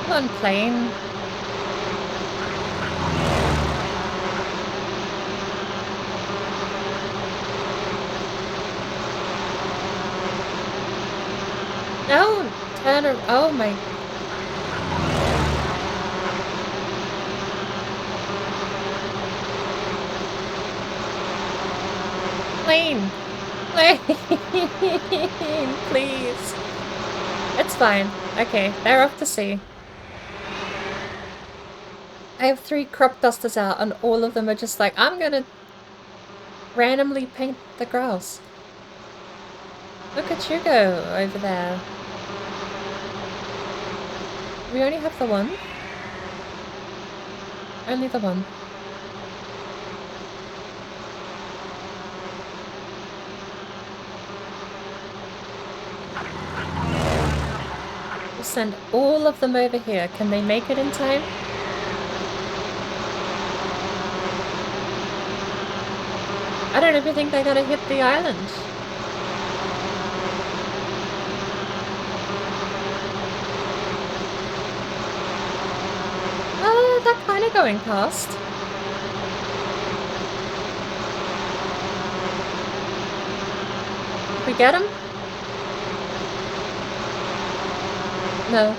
Speaker 1: Come on, plane. No! Turn around. Oh my. Plane! Plane! Please. It's fine. Okay, they're off to sea. I have 3 crop dusters out and all of them are just like, I'm gonna randomly paint the grass. Look at you go over there. We only have the one. Only the one. We'll send all of them over here. Can they make it in time? I don't even think they're gonna hit the island. Oh, they're kind of going past. Did we get them? No.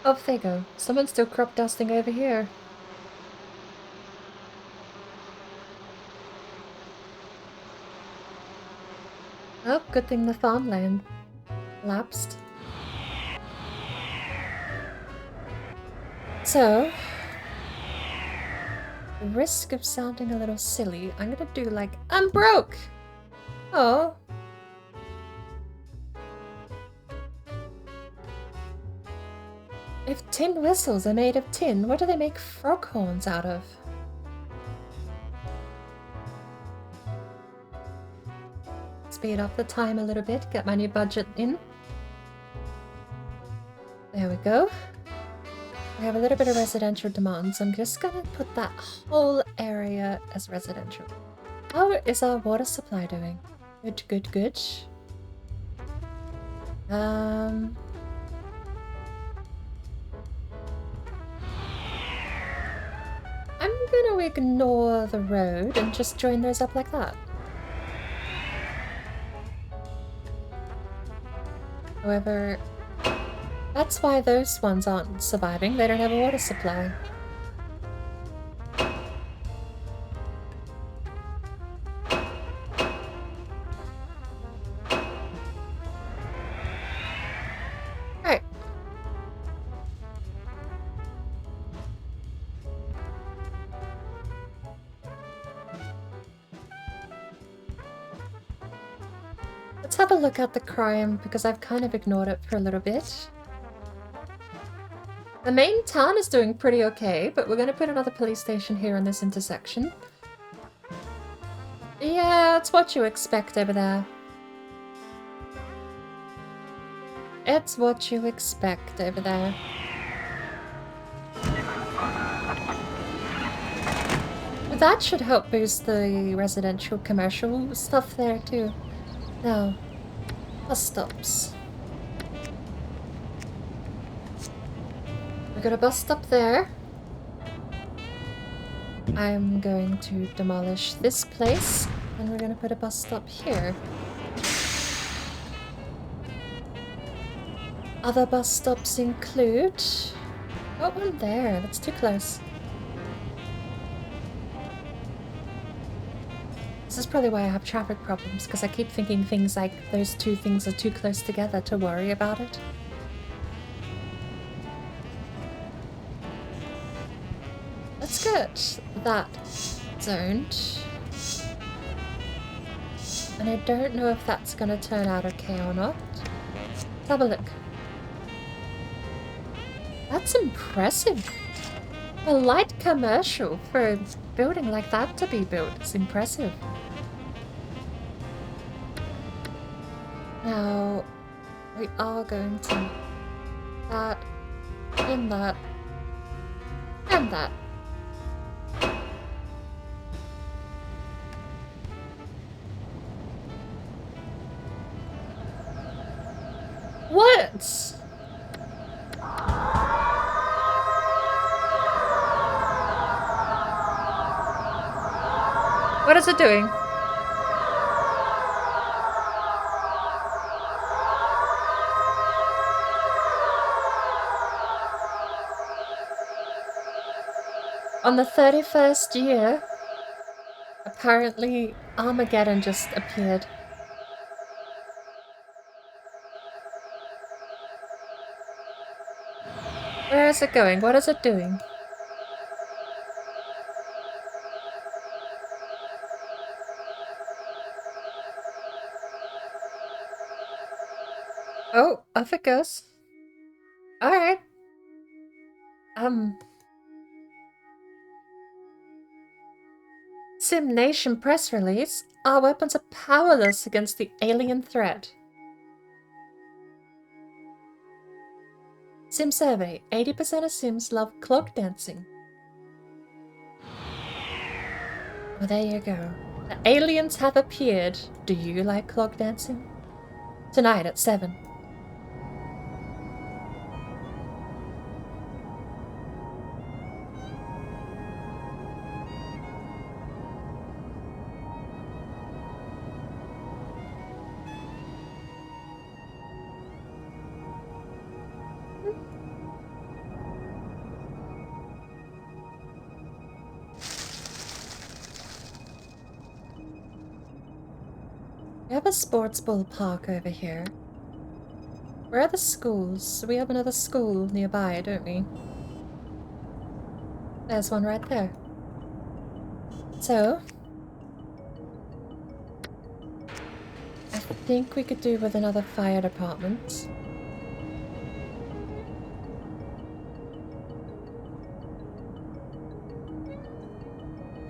Speaker 1: Off they go. Someone's still crop dusting over here. Oh, good thing the farmland collapsed. So, the risk of sounding a little silly, I'm gonna do like, I'm broke! Oh. If tin whistles are made of tin, what do they make frog horns out of? Speed up the time a little bit, get my new budget in. There we go. I have a little bit of residential demand, so I'm just gonna put that whole area as residential. How is our water supply doing? Good, good, good. I'm gonna ignore the road and just join those up like that. However, that's why those ones aren't surviving. They don't have a water supply. Alright. Let's have a look at the crime, because I've kind of ignored it for a little bit. The main town is doing pretty okay, but we're gonna put another police station here in this intersection. Yeah, it's what you expect over there. It's what you expect over there. But that should help boost the residential commercial stuff there too. Now, bus stops. We got a bus stop there. I'm going to demolish this place, and we're going to put a bus stop here. Other bus stops include... Got one there, that's too close. This is probably why I have traffic problems, because I keep thinking things like those two things are too close together to worry about it. Let's get that zoned. And I don't know if that's going to turn out okay or not. Let's have a look. That's impressive. A light commercial for a building like that to be built is impressive. Now, we are going to that, and that, and that. What? What is it doing? On the 31st year, apparently Armageddon just appeared. Where is it going? What is it doing? Oh, off it goes. Alright. Sim Nation press release. Our weapons are powerless against the alien threat. Sim survey. 80% of Sims love cloak dancing. Well, there you go. The aliens have appeared. Do you like cloak dancing? Tonight at 7. We have a sports ballpark over here. Where are the schools? We have another school nearby, don't we? There's one right there. So, I think we could do with another fire department.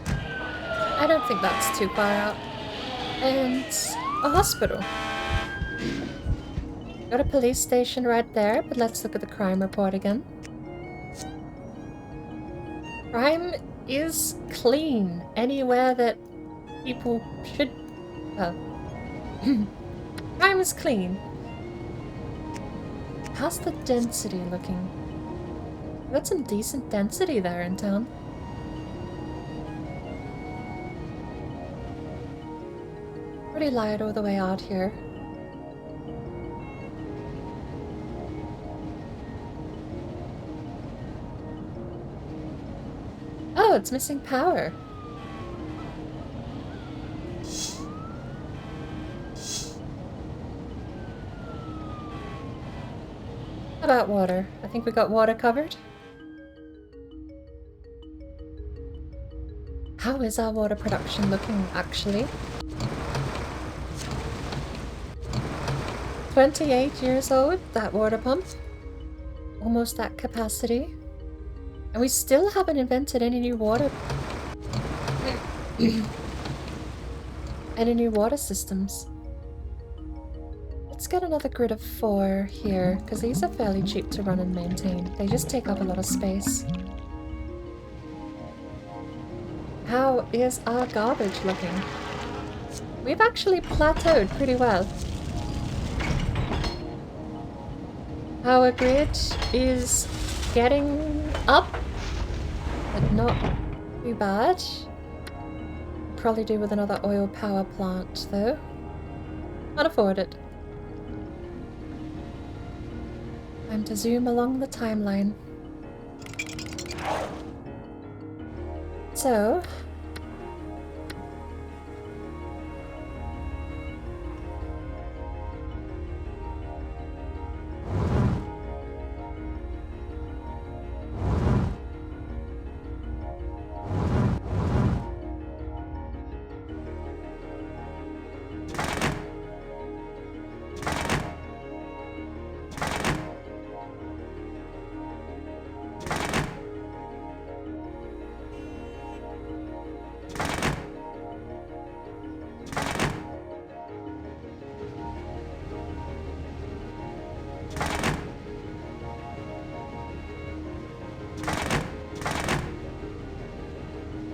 Speaker 1: I don't think that's too far out. And a hospital. Got a police station right there, but let's look at the crime report again. Crime is clean anywhere that people should... well... crime is clean. How's the density looking? We've got some decent density there in town. Pretty light all the way out here. Oh, it's missing power. How about water? I think we got water covered. How is our water production looking, actually? 28 years old, that water pump. almost at capacity. And we still haven't invented any new water... any new water systems. Let's get another grid of 4 here, because these are fairly cheap to run and maintain. They just take up a lot of space. How is our garbage looking? We've actually plateaued pretty well. Our grid is getting up, but not too bad. Probably do with another oil power plant, though. Can't afford it. Time to zoom along the timeline. So...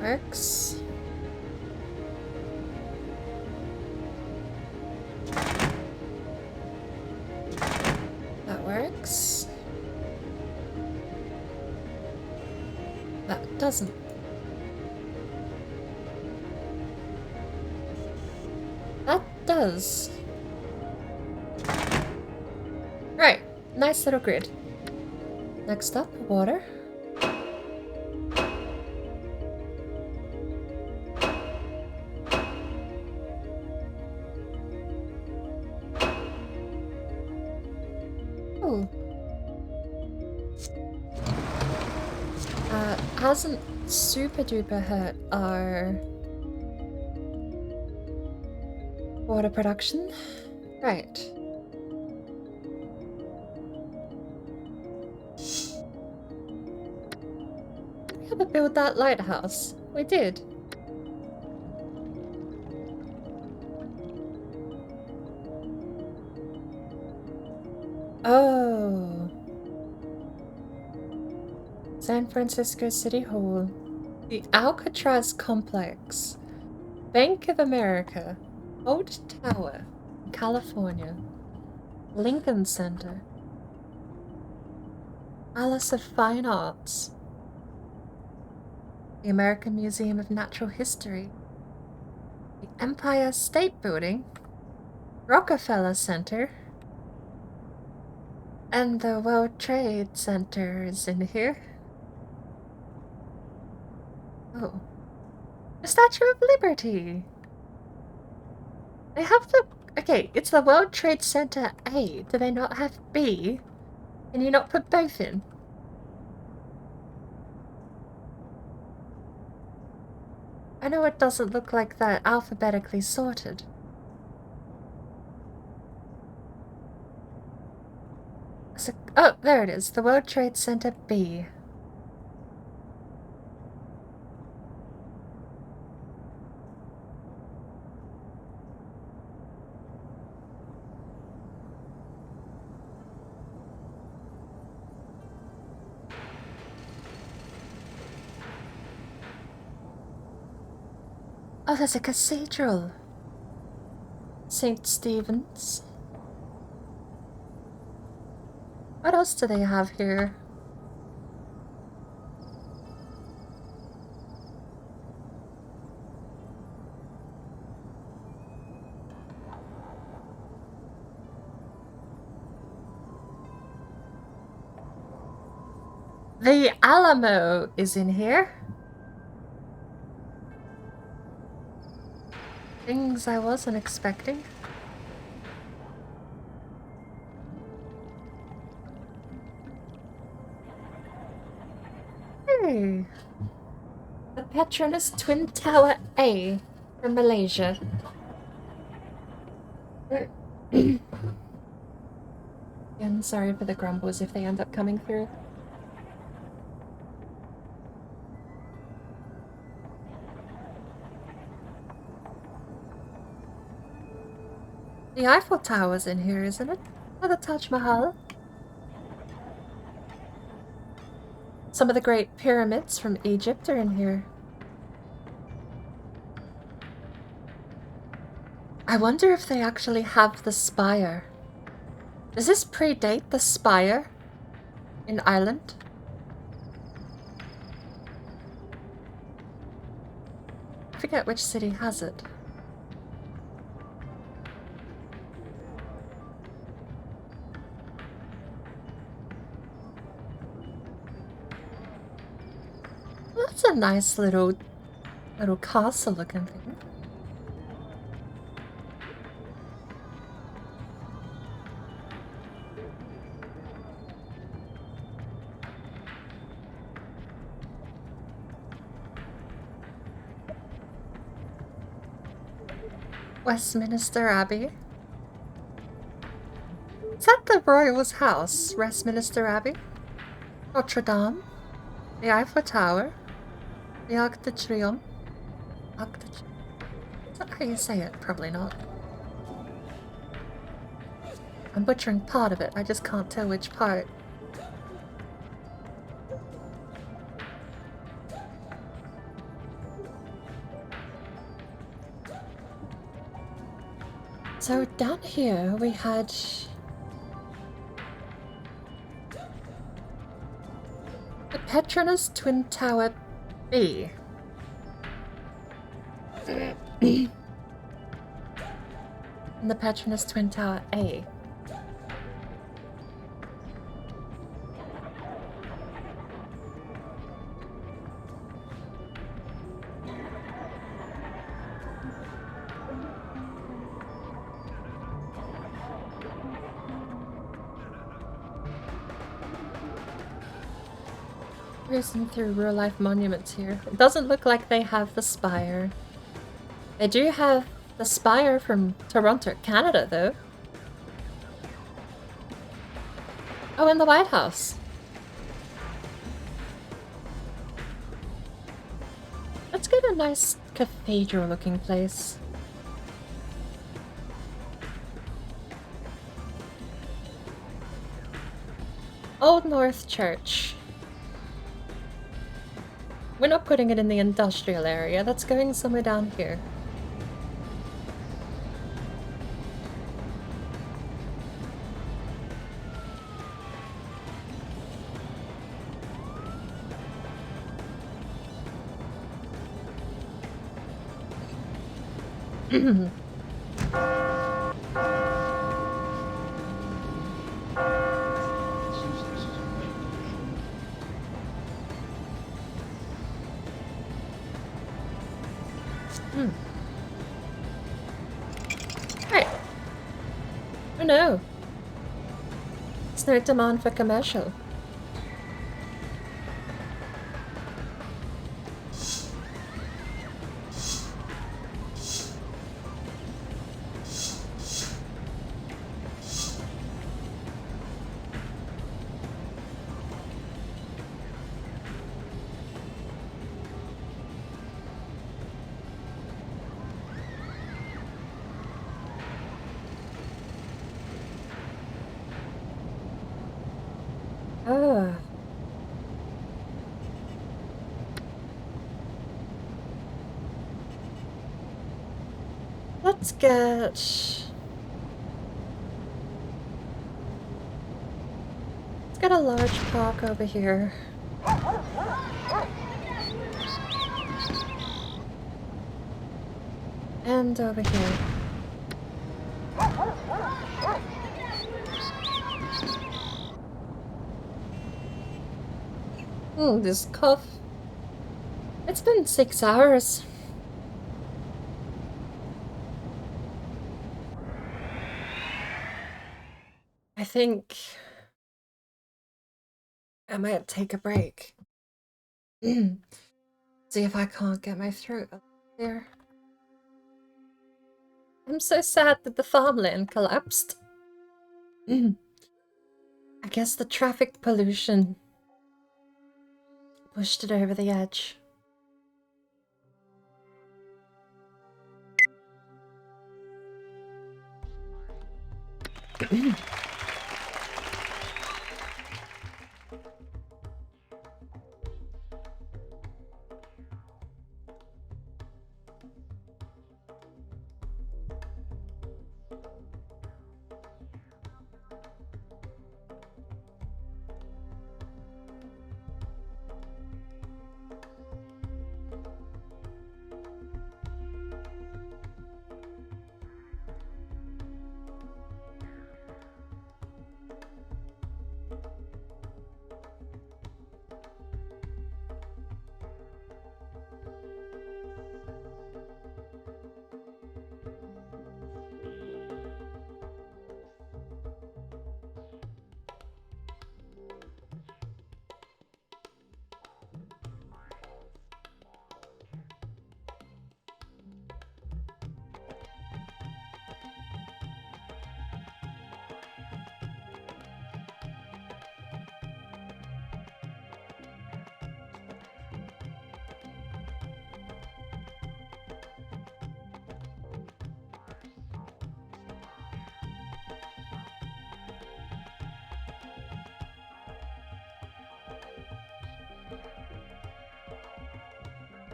Speaker 1: works. That works. That doesn't. That does. Right, nice little grid. Next up, water. Hasn't super duper hurt our water production. Right. Did we ever build that lighthouse? We did. Oh. San Francisco City Hall, the Alcatraz Complex, Bank of America, Old Tower, California, Lincoln Center, Palace of Fine Arts, the American Museum of Natural History, the Empire State Building, Rockefeller Center, and the World Trade Center is in here. Oh. The Statue of Liberty! They have the... Okay, it's the World Trade Center A. Do they not have B? Can you not put both in? I know it doesn't look like they're alphabetically sorted. So, oh, there it is. The World Trade Center B. Oh, there's a cathedral. St. Stephen's. What else do they have here? The Alamo is in here. Things I wasn't expecting. Hey. The Petronas Twin Tower A from Malaysia. Again, sorry for the grumbles if they end up coming through. The Eiffel Tower's in here, isn't it? Oh, the Taj Mahal. Some of the great pyramids from Egypt are in here. I wonder if they actually have the spire. Does this predate the spire in Ireland? I forget which city has it. That's a nice little castle looking thing. Westminster Abbey. Is that the Royal's house? Westminster Abbey? Notre Dame? The Eiffel Tower? The Arc de Triomphe? Is that how you say it? Probably not. I'm butchering part of it, I just can't tell which part. So down here we had the Petronas Twin Tower B. And the Petronas Twin Tower A. Cruising through real life monuments here. It doesn't look like they have the spire. They do have the spire from Toronto, Canada, though. Oh, and the White House. Let's get a nice cathedral-looking place. Old North Church. We're not putting it in the industrial area, that's going somewhere down here. Right. Oh no. There's no demand for commercial. Oh. Let's get a large park over here. And over here. This cough. It's been 6 hours. I think I might take a break. See if I can't get my throat up there. I'm so sad that the farmland collapsed. I guess the traffic pollution pushed it over the edge.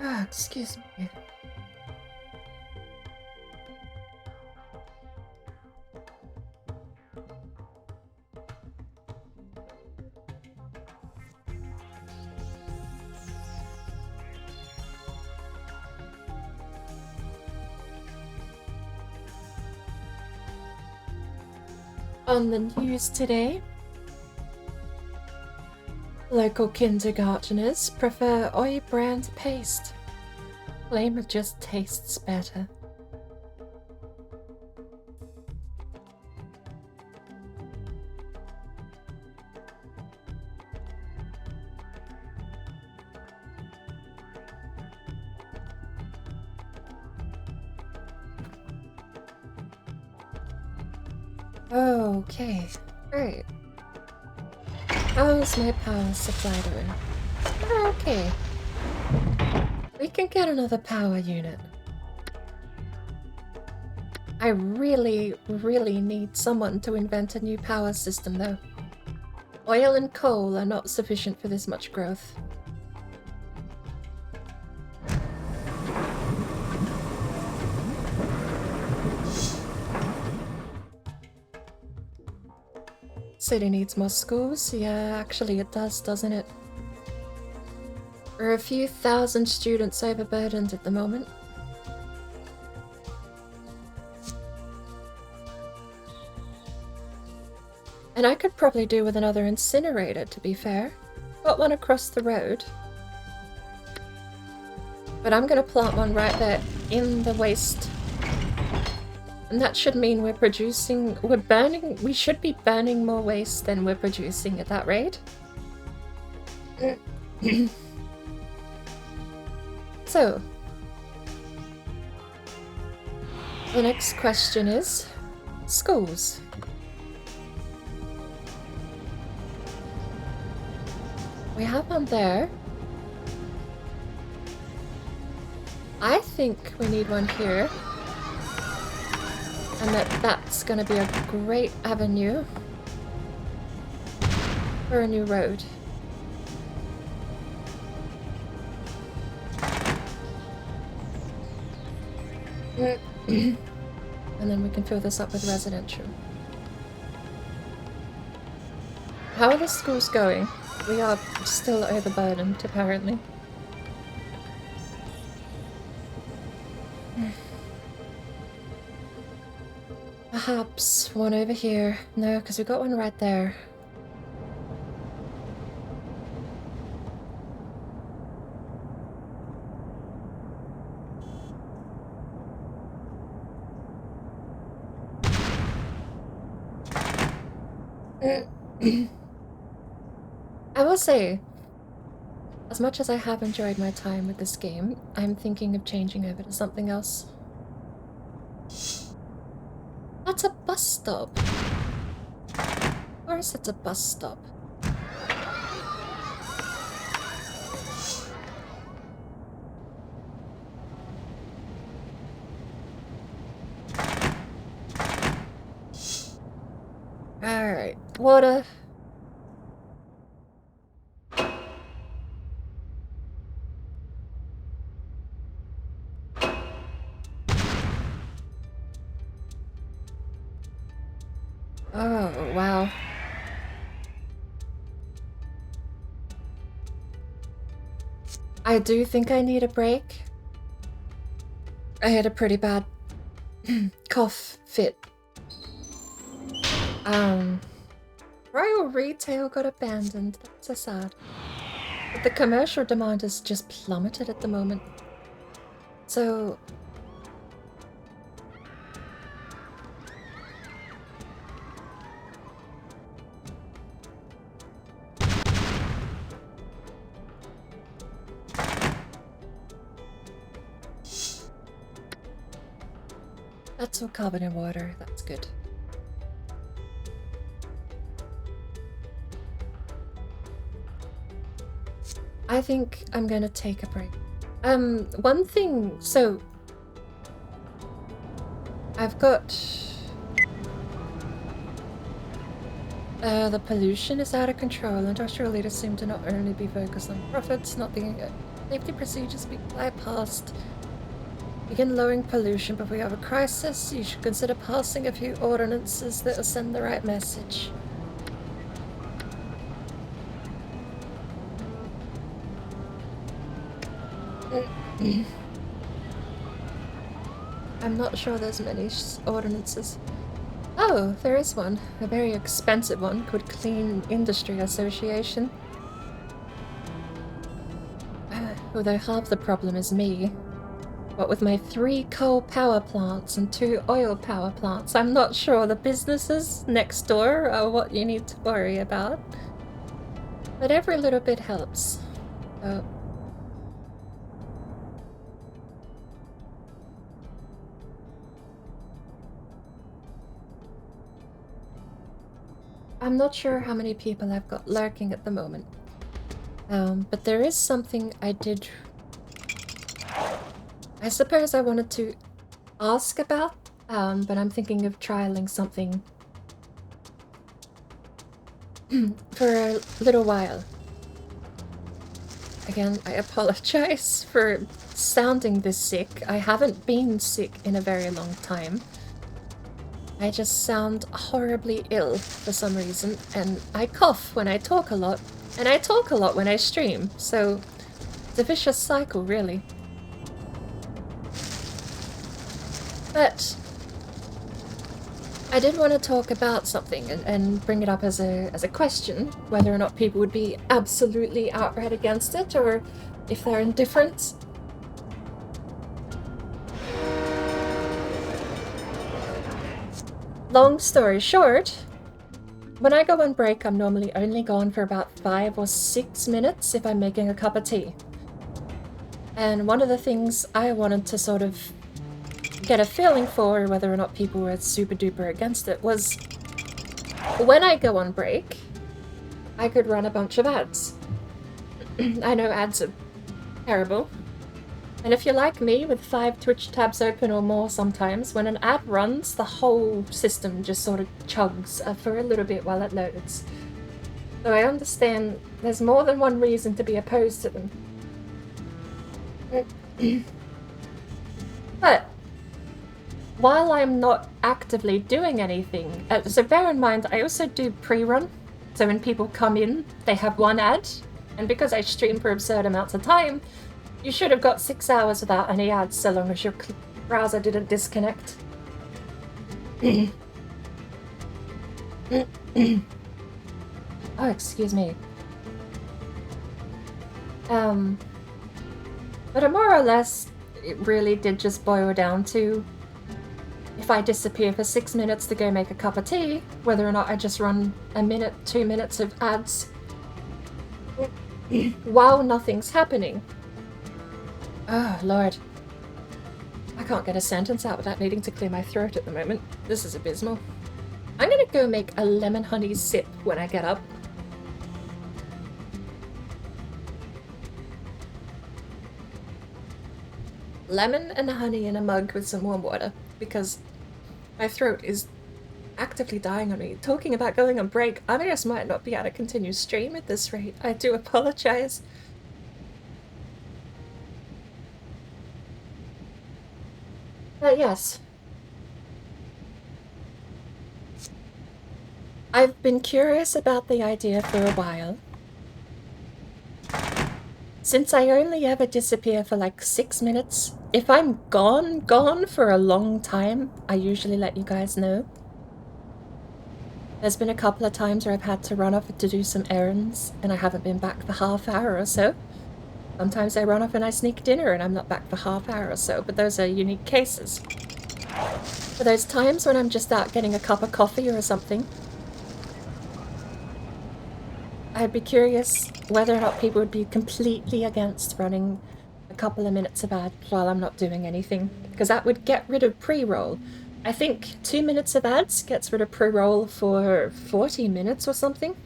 Speaker 1: Ah, excuse me. On the news today, local kindergarteners prefer oil brand paste. Claim it just tastes better. Okay, great. How's my power supply doing? Okay. We can get another power unit. I really need someone to invent a new power system though. Oil and coal are not sufficient for this much growth. City needs more schools? Yeah, actually it does, doesn't it? There are a few thousand students overburdened at the moment. And I could probably do with another incinerator, to be fair. Got one across the road. But I'm gonna plant one right there in the waste. And that should mean we should be burning more waste than we're producing at that rate. So, the next question is schools. We have one there. I think we need one here. And that's gonna be a great avenue for a new road. And then we can fill this up with residential. How are the schools going? We are still overburdened, apparently. Perhaps one over here. No, because we got one right there. I will say, as much as I have enjoyed my time with this game, I'm thinking of changing over to something else. That's a bus stop. Of course it's a bus stop. Alright, water. Oh, wow. I do think I need a break. I had a pretty bad cough fit. Royal Retail got abandoned. That's so sad. But the commercial demand has just plummeted at the moment. So... that's all carbon and water. That's good. I think I'm gonna take a break. One thing, so... I've got... the pollution is out of control. Industrial leaders seem to not only be focused on profits, not being... safety procedures being bypassed. Begin lowering pollution, but if we have a crisis, you should consider passing a few ordinances that will send the right message. I'm not sure there's many ordinances. Oh, there is one. A very expensive one called Clean Industry Association. Although half the problem is me. What with my 3 coal power plants and 2 oil power plants, I'm not sure the businesses next door are what you need to worry about. But every little bit helps. So... I'm not sure how many people I've got lurking at the moment. But there is something I did... I suppose I wanted to ask about, but I'm thinking of trialing something for a little while. Again, I apologize for sounding this sick. I haven't been sick in a very long time. I just sound horribly ill for some reason, and I cough when I talk a lot, and I talk a lot when I stream, so it's a vicious cycle, really. But I did want to talk about something and bring it up as a question, whether or not people would be absolutely outright against it, or if they're indifferent. Long story short, when I go on break, I'm normally only gone for about 5 or 6 minutes if I'm making a cup of tea. And one of the things I wanted to sort of get a feeling for whether or not people were super duper against it was when I go on break, I could run a bunch of ads. I know ads are terrible. And if you're like me with 5 Twitch tabs open or more sometimes, when an ad runs, the whole system just sort of chugs for a little bit while it loads. So I understand there's more than one reason to be opposed to them. But while I'm not actively doing anything, so bear in mind I also do pre-run, so when people come in they have one ad, and because I stream for absurd amounts of time, you should have got 6 hours without any ads so long as your browser didn't disconnect. Oh, excuse me. But more or less, it really did just boil down to if I disappear for 6 minutes to go make a cup of tea, whether or not I just run a minute, 2 minutes of ads while nothing's happening. Oh, Lord. I can't get a sentence out without needing to clear my throat at the moment. This is abysmal. I'm gonna might go make a lemon honey sip when I get up. Lemon and honey in a mug with some warm water, because my throat is actively dying on me. Talking about going on break, I just might not be able to continue stream at this rate. I do apologize. But yes. I've been curious about the idea for a while. Since I only ever disappear for like 6 minutes, if I'm gone for a long time, I usually let you guys know. There's been a couple of times where I've had to run off to do some errands and I haven't been back for half hour or so. Sometimes I run off and I sneak dinner and I'm not back for half hour or so, but those are unique cases. For those times when I'm just out getting a cup of coffee or something, I'd be curious whether or not people would be completely against running a couple of minutes of ads while I'm not doing anything, because that would get rid of pre-roll. I think 2 minutes of ads gets rid of pre-roll for 40 minutes or something.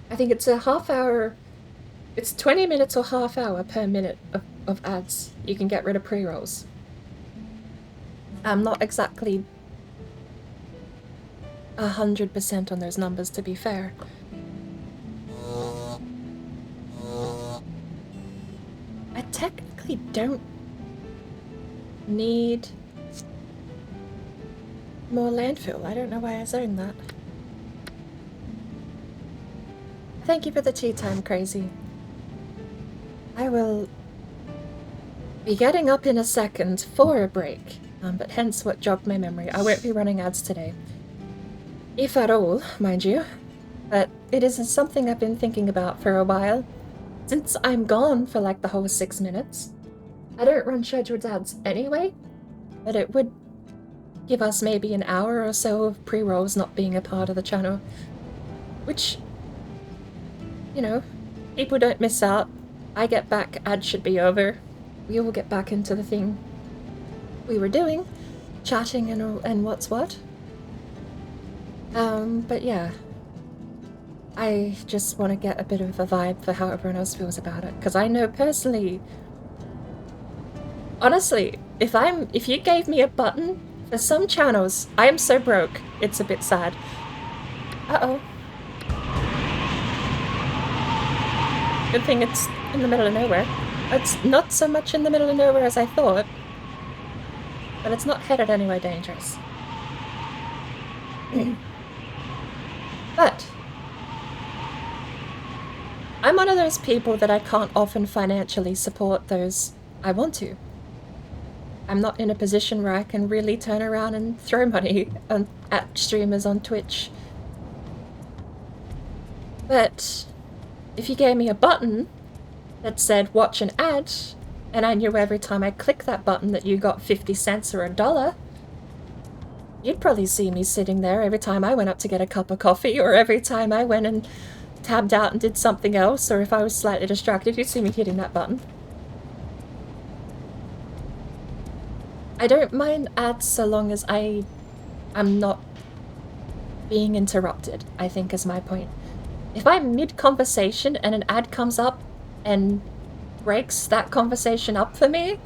Speaker 1: I think it's a half hour, it's 20 minutes or half hour per minute of ads you can get rid of pre-rolls. I'm not exactly 100% on those numbers, to be fair. I technically don't need more landfill. I don't know why I was saying that. Thank you for the tea time, Crazy. I will be getting up in a second for a break, but hence what jogged my memory. I won't be running ads today. If at all, mind you. But it is something I've been thinking about for a while. Since I'm gone for like the whole 6 minutes, I don't run scheduled ads anyway, but it would give us maybe an hour or so of pre-rolls not being a part of the channel. Which, you know, people don't miss out. I get back, ads should be over. We all get back into the thing we were doing, chatting and what's what. But yeah. I just want to get a bit of a vibe for how everyone else feels about it, because I know personally, honestly, if you gave me a button for some channels, I am so broke, it's a bit sad. Uh-oh. Good thing it's in the middle of nowhere. It's not so much in the middle of nowhere as I thought, but it's not headed anywhere dangerous. But I'm one of those people that I can't often financially support those I want to. I'm not in a position where I can really turn around and throw money at streamers on Twitch. But if you gave me a button that said watch an ad, and I knew every time I click that button that you got 50 cents or $1, you'd probably see me sitting there every time I went up to get a cup of coffee, or every time I went and tabbed out and did something else, or if I was slightly distracted, you'd see me hitting that button. I don't mind ads so long as I'm not being interrupted, I think is my point. If I'm mid-conversation and an ad comes up and breaks that conversation up for me,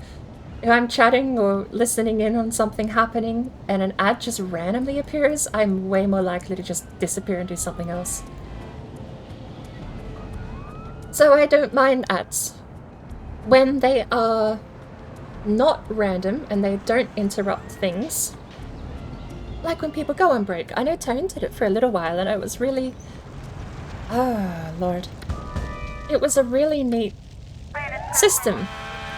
Speaker 1: if I'm chatting or listening in on something happening and an ad just randomly appears, I'm way more likely to just disappear and do something else. So I don't mind ads when they are not random and they don't interrupt things. Like when people go on break. I know Tone did it for a little while and it was really... oh, Lord. It was a really neat system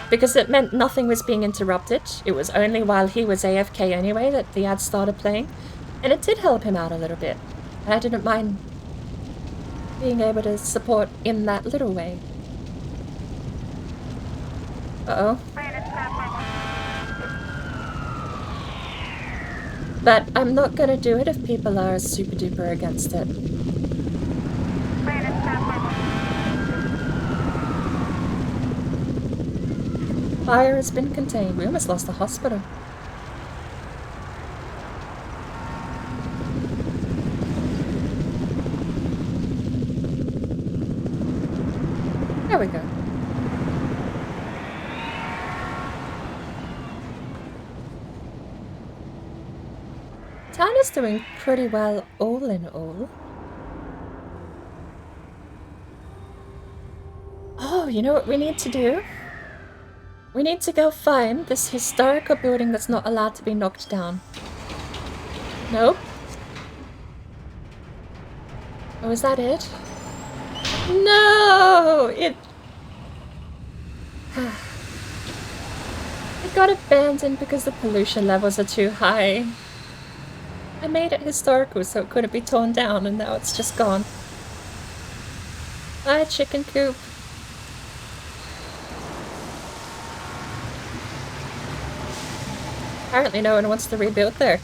Speaker 1: because it meant nothing was being interrupted. It was only while he was AFK anyway that the ads started playing, and it did help him out a little bit. And I didn't mind being able to support in that little way. Uh-oh. But I'm not gonna do it if people are super duper against it. Fire has been contained. We almost lost the hospital. we go. Town is doing pretty well all in all. Oh, you know what we need to do? We need to go find this historical building that's not allowed to be knocked down. Nope. Oh, is that it? No! It got abandoned because the pollution levels are too high. I made it historical so it couldn't be torn down, and now it's just gone. Bye, chicken coop. Apparently no one wants to rebuild there.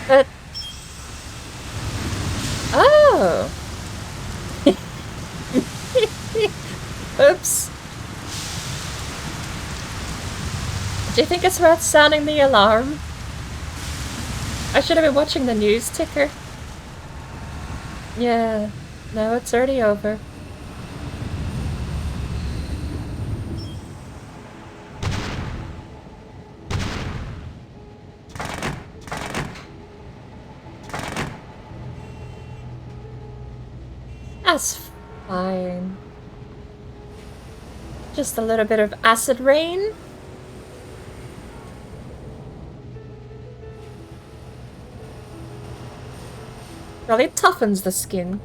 Speaker 1: But... Oh! Oops. Do you think it's worth sounding the alarm? I should have been watching the news ticker. Yeah. No, it's already over. That's fine. Just a little bit of acid rain. Really toughens the skin.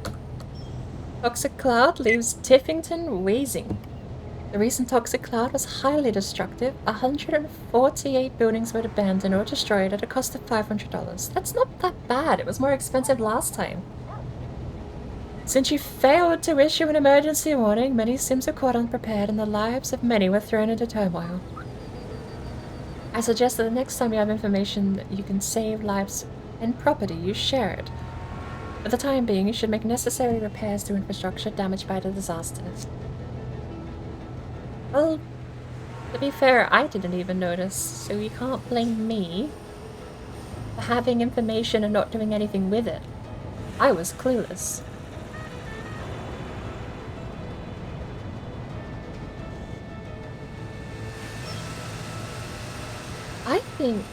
Speaker 1: Toxic cloud leaves Tiffington wheezing. The recent toxic cloud was highly destructive. 148 buildings were abandoned or destroyed at a cost of $500. That's not that bad. It was more expensive last time. Since you failed to issue an emergency warning, many Sims were caught unprepared and the lives of many were thrown into turmoil. I suggest that the next time you have information that you can save lives and property, you share it. For the time being, you should make necessary repairs to infrastructure damaged by the disaster. Well, to be fair, I didn't even notice, so you can't blame me for having information and not doing anything with it. I was clueless. I think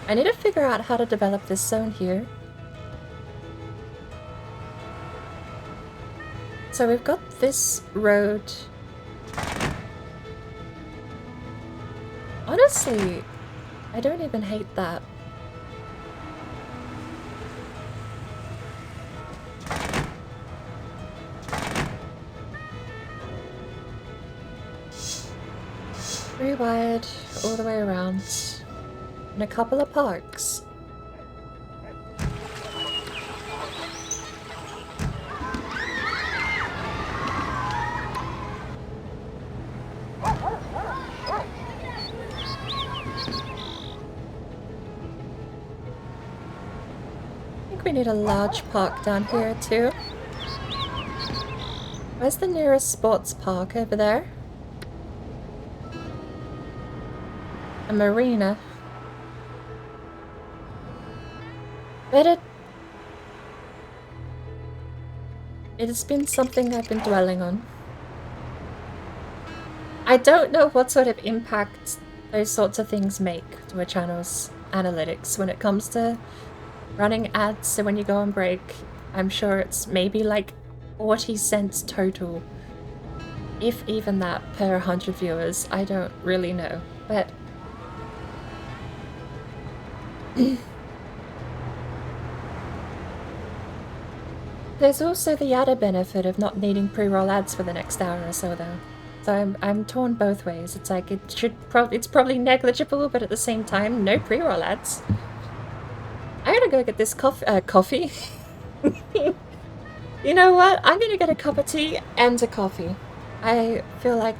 Speaker 1: I need to figure out how to develop this zone here. So we've got this road. Honestly, I don't even hate that. Rewired all the way around. And a couple of parks. We need a large park down here too. Where's the nearest sports park? Over there? A marina. But it's been something I've been dwelling on. I don't know what sort of impact those sorts of things make to a channel's analytics when it comes to running ads. So when you go on break, I'm sure it's maybe like 40 cents total, if even that, per 100 viewers. I don't really know, but there's also the added benefit of not needing pre-roll ads for the next hour or so though. So I'm torn both ways. It's like it's probably negligible, but at the same time, no pre-roll ads. I'm gonna go get this coffee. You know what? I'm gonna get a cup of tea and a coffee. I feel like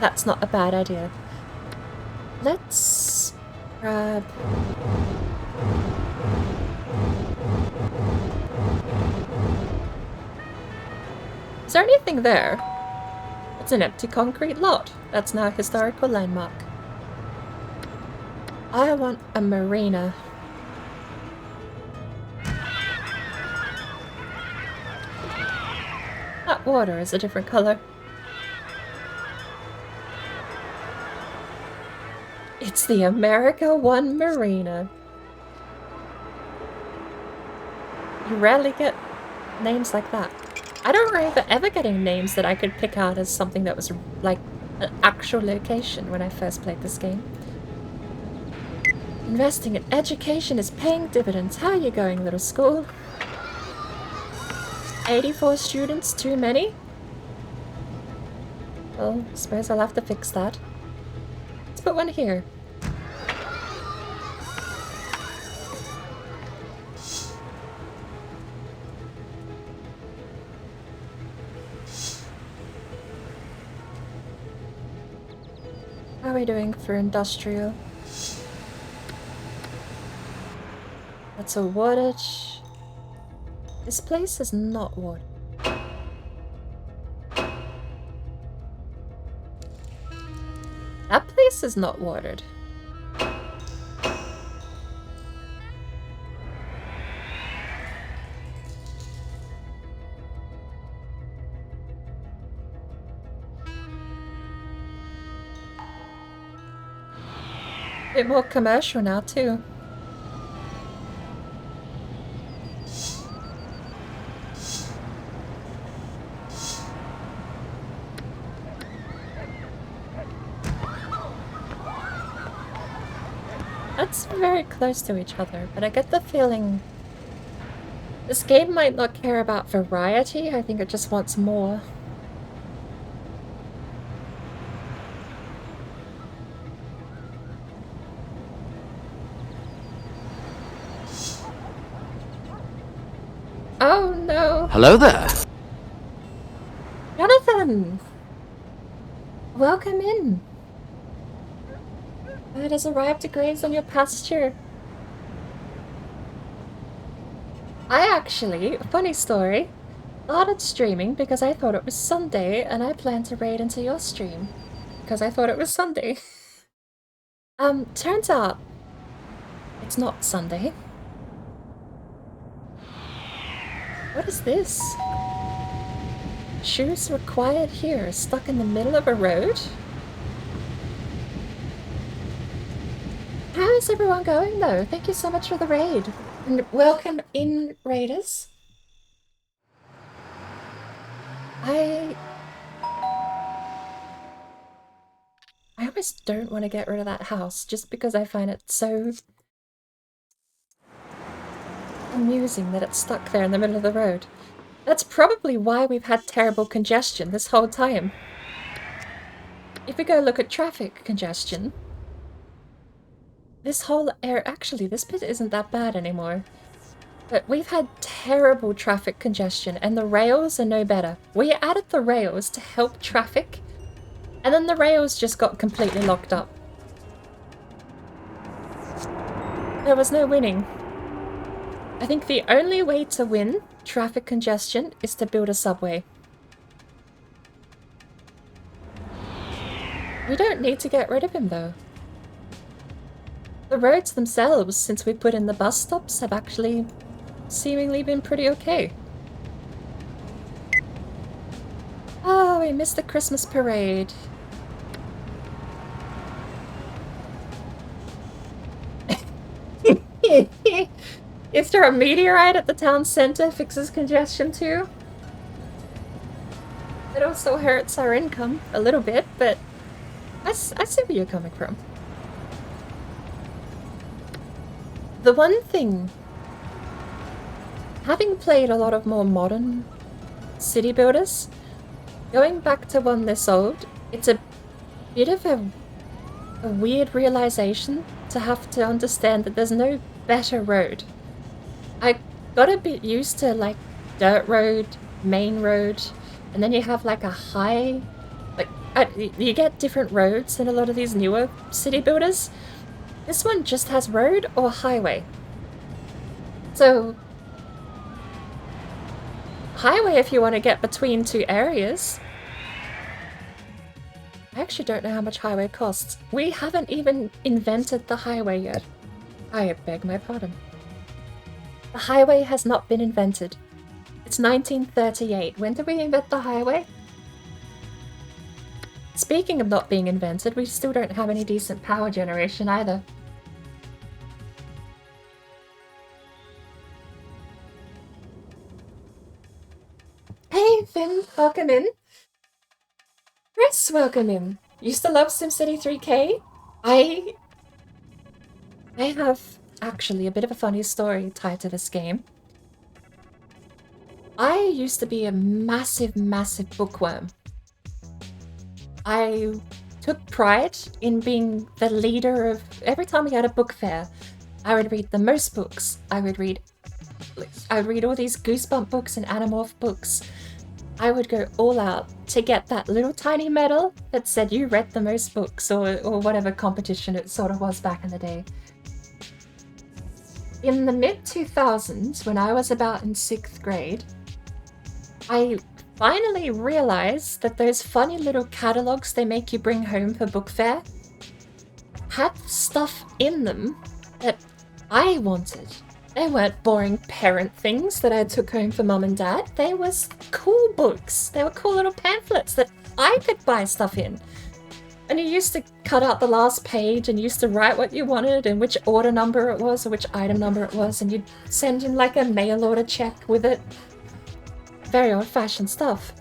Speaker 1: that's not a bad idea. Let's grab Is there anything there? It's an empty concrete lot. That's now a historical landmark. I want a marina. That water is a different color. It's the America One Marina. You rarely get names like that. I don't remember ever getting names that I could pick out as something that was like an actual location when I first played this game. Investing in education is paying dividends. How are you going, little school? 84 students, too many? Well, I suppose I'll have to fix that. Let's put one here. How are we doing for industrial? That's a wattage. This place is not watered. That place is not watered. Bit more commercial now too. That's very close to each other, but I get the feeling this game might not care about variety. I think it just wants more. Oh no!
Speaker 2: Hello there.
Speaker 1: Jonathan! Welcome in. It has arrived to graze on your pasture. I actually, funny story, started streaming because I thought it was Sunday and I planned to raid into your stream because I thought it was Sunday. Turns out it's not Sunday. What is this? Shoes required here, stuck in the middle of a road? How's everyone going though? Thank you so much for the raid. And welcome in, raiders. I almost don't want to get rid of that house just because I find it so amusing that it's stuck there in the middle of the road. That's probably why we've had terrible congestion this whole time. If we go look at traffic congestion, this whole area, actually this bit isn't that bad anymore. But we've had terrible traffic congestion and the rails are no better. We added the rails to help traffic and then the rails just got completely locked up. There was no winning. I think the only way to win traffic congestion is to build a subway. We don't need to get rid of him though. The roads themselves, since we put in the bus stops, have actually seemingly been pretty okay. Oh, we missed the Christmas parade. Is there a meteorite at the town center fixes congestion too? It also hurts our income a little bit, but I see where you're coming from. The one thing, having played a lot of more modern city builders, going back to one this old, it's a bit of a weird realization to have to understand that there's no better road. I got a bit used to like dirt road, main road, and then you have like a high, like you get different roads in a lot of these newer city builders. This one just has road or highway. So highway if you want to get between two areas. I actually don't know how much highway costs. We haven't even invented the highway yet. I beg my pardon. The highway has not been invented. It's 1938. When did we invent the highway? Speaking of not being invented, we still don't have any decent power generation either. Hey Finn, welcome in. Chris, welcome in. You still love SimCity 3K? I have actually a bit of a funny story tied to this game. I used to be a massive bookworm. I took pride in being the leader of... Every time we had a book fair, I would read the most books. I would read all these Goosebump books and Animorph books. I would go all out to get that little tiny medal that said you read the most books, or whatever competition it sort of was back in the day. In the mid-2000s, when I was about in 6th grade, I finally realized that those funny little catalogs they make you bring home for book fair had stuff in them that I wanted. They weren't boring parent things that I took home for mum and dad. They was cool books. They were cool little pamphlets that I could buy stuff in. And you used to cut out the last page and used to write what you wanted and which order number it was or which item number it was, and you'd send in like a mail order check with it. Very old-fashioned stuff.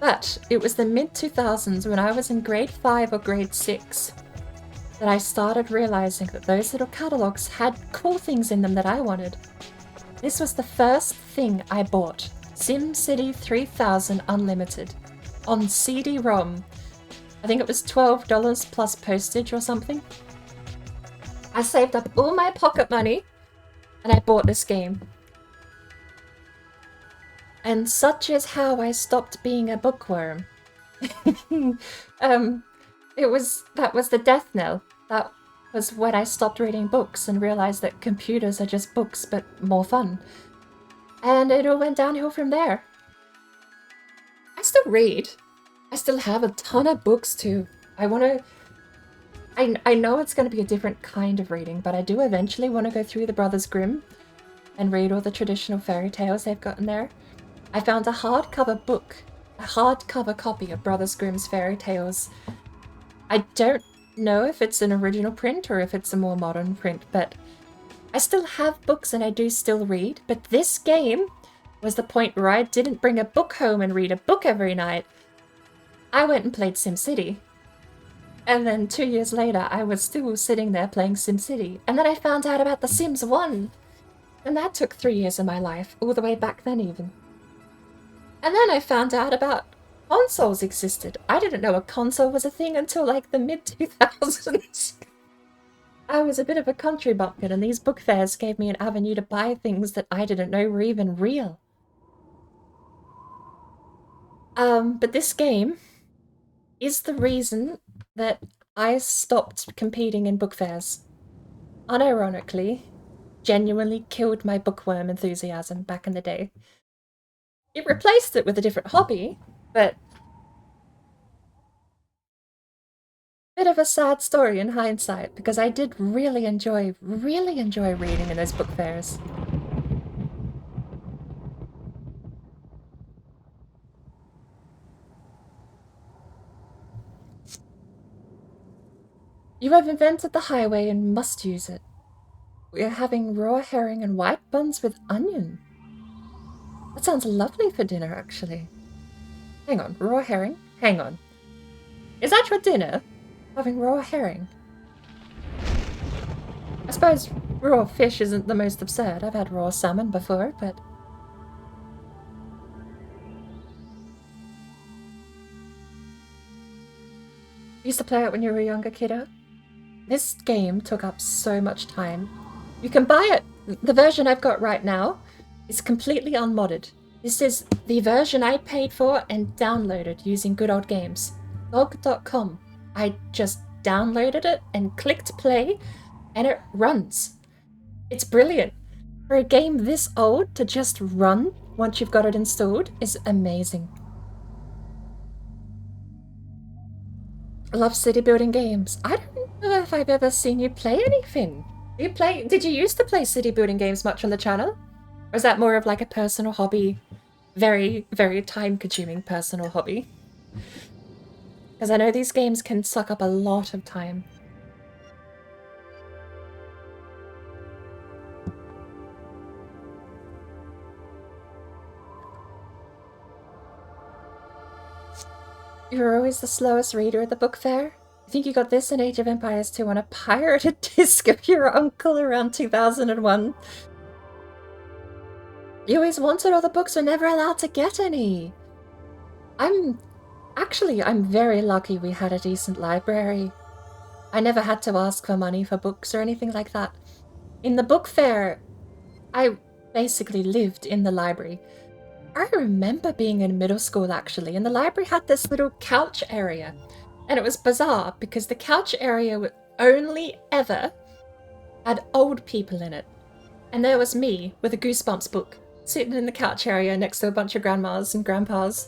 Speaker 1: But it was the mid-2000s when I was in grade 5 or grade 6 that I started realizing that those little catalogs had cool things in them that I wanted. This was the first thing I bought. SimCity 3000 Unlimited. On CD-ROM. I think it was $12 plus postage or something. I saved up all my pocket money and I bought this game. And such is how I stopped being a bookworm. That was the death knell. That was when I stopped reading books and realized that computers are just books but more fun. And it all went downhill from there. I still read. I still have a ton of books too. I know it's going to be a different kind of reading, but I do eventually want to go through the Brothers Grimm and read all the traditional fairy tales they've got in there. I found a hardcover book, a hardcover copy of Brothers Grimm's fairy tales. I don't know if it's an original print or if it's a more modern print, but I still have books and I do still read. But this game was the point where I didn't bring a book home and read a book every night. I went and played SimCity. And then 2 years later, I was still sitting there playing SimCity. And then I found out about The Sims 1. And that took 3 years of my life, all the way back then even. And then I found out about consoles existed. I didn't know a console was a thing until like the mid-2000s. I was a bit of a country bumpkin, and these book fairs gave me an avenue to buy things that I didn't know were even real. But this game is the reason that I stopped competing in book fairs. Unironically, genuinely killed my bookworm enthusiasm back in the day. It replaced it with a different hobby, but bit of a sad story in hindsight, because I did really enjoy reading in those book fairs. You have invented the highway and must use it. We are having raw herring and white buns with onion. That sounds lovely for dinner, actually. Hang on, raw herring? Hang on. Is that your dinner? Having raw herring? I suppose raw fish isn't the most absurd. I've had raw salmon before, but... You used to play it when you were a younger kiddo? This game took up so much time. You can buy it. The version I've got right now is completely unmodded. This is the version I paid for and downloaded using good old games. GOG.com. I just downloaded it and clicked play, and it runs. It's brilliant. For a game this old to just run once you've got it installed is amazing. I love city building games. I don't know if I've ever seen you play anything. Did you used to play city building games much on the channel? Or is that more of like a personal hobby? Very, very time-consuming personal hobby. Because I know these games can suck up a lot of time. You were always the slowest reader at the book fair? I think you got this in Age of Empires 2 on a pirated disc of your uncle around 2001. You always wanted all the books, were never allowed to get any. I'm very lucky we had a decent library. I never had to ask for money for books or anything like that. In the book fair, I basically lived in the library. I remember being in middle school, actually, and the library had this little couch area. And it was bizarre, because the couch area only ever had old people in it. And there was me, with a Goosebumps book, sitting in the couch area next to a bunch of grandmas and grandpas.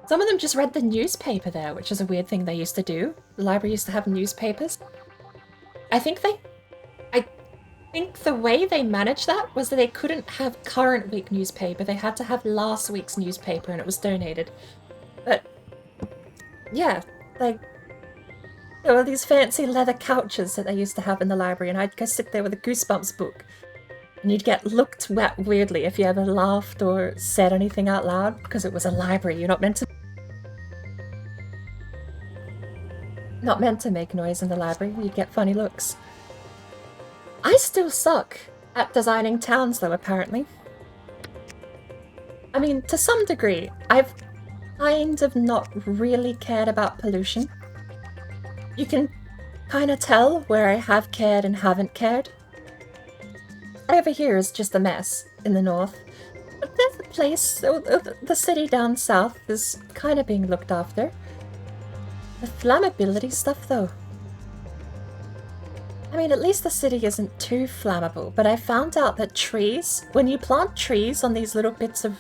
Speaker 1: Some of them just read the newspaper there, which is a weird thing they used to do. The library used to have newspapers. I think the way they managed that was that they couldn't have current week newspaper. They had to have last week's newspaper, and it was donated. But yeah, like, there were these fancy leather couches that they used to have in the library, and I'd go sit there with a Goosebumps book. And you'd get looked at weirdly if you ever laughed or said anything out loud, because it was a library. You're not meant to make noise in the library. You'd get funny looks. I still suck at designing towns, though, apparently. I mean, to some degree, I've kind of not really cared about pollution. You can kind of tell where I have cared and haven't cared. Over here is just a mess in the north. But there's a place, the city down south is kind of being looked after. The flammability stuff, though. I mean, at least the city isn't too flammable, but I found out that trees, when you plant trees on these little bits of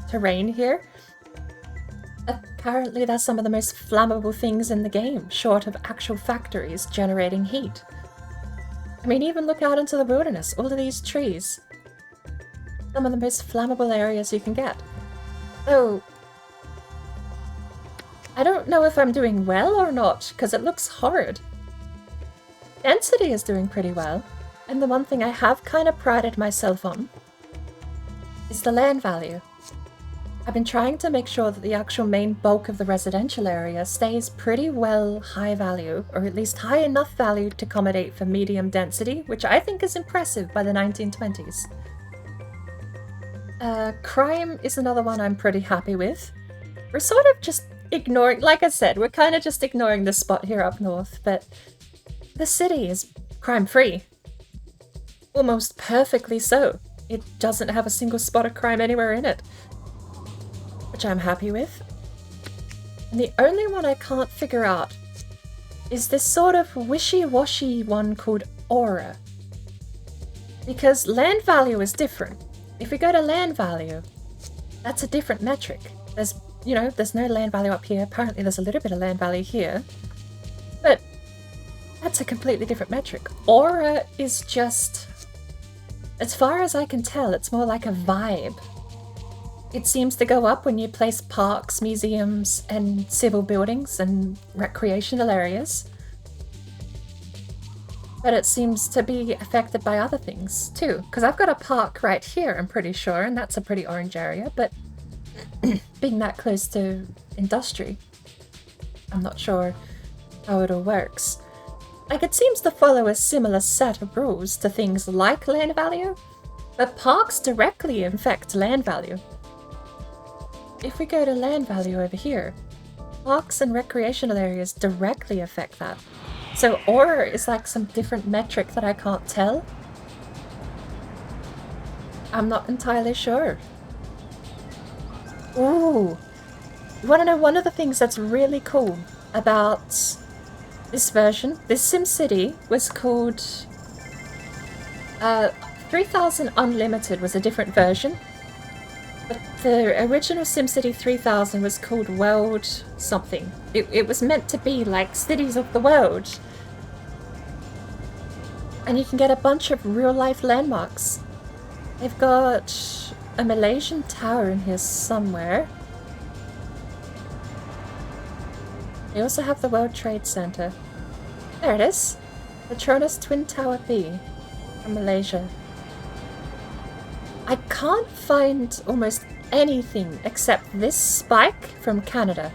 Speaker 1: terrain here, apparently they're some of the most flammable things in the game, short of actual factories generating heat. I mean, even look out into the wilderness, all of these trees. Some of the most flammable areas you can get. So, I don't know if I'm doing well or not, because it looks horrid. Density is doing pretty well, and the one thing I have kind of prided myself on is the land value. I've been trying to make sure that the actual main bulk of the residential area stays pretty well high value, or at least high enough value to accommodate for medium density, which I think is impressive by the 1920s. Crime is another one I'm pretty happy with. We're sort of just ignoring, like I said, we're kind of just ignoring this spot here up north, but the city is crime-free. Almost perfectly so. It doesn't have a single spot of crime anywhere in it, which I'm happy with. And the only one I can't figure out is this sort of wishy-washy one called aura. Because land value is different. If we go to land value, that's a different metric. There's no land value up here. Apparently there's a little bit of land value here. But that's a completely different metric. Aura is just, as far as I can tell, it's more like a vibe. It seems to go up when you place parks, museums, and civil buildings and recreational areas. But it seems to be affected by other things too. Because I've got a park right here, I'm pretty sure, and that's a pretty orange area, but being that close to industry, I'm not sure how it all works. Like, it seems to follow a similar set of rules to things like land value, but parks directly affect land value. If we go to land value over here, parks and recreational areas directly affect that. So aura is like some different metric that I can't tell. I'm not entirely sure. Ooh! You want to know one of the things that's really cool about this version? This SimCity was called 3000 Unlimited was a different version. the original SimCity 3000 was called World something. It was meant to be like Cities of the World. And you can get a bunch of real-life landmarks. They've got a Malaysian tower in here somewhere. They also have the World Trade Center. There it is. Petronas Twin Tower B from Malaysia. I can't find almost anything except this spike from Canada.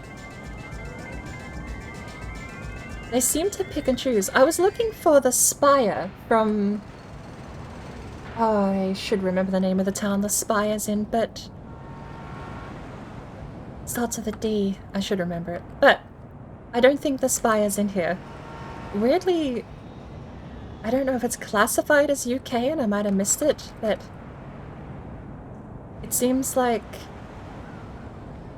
Speaker 1: They seem to pick and choose. I was looking for the spire from... Oh, I should remember the name of the town the spire's in, but... Starts with a D. I should remember it. But I don't think the spire's in here. Weirdly, I don't know if it's classified as UK and I might have missed it, but... It seems like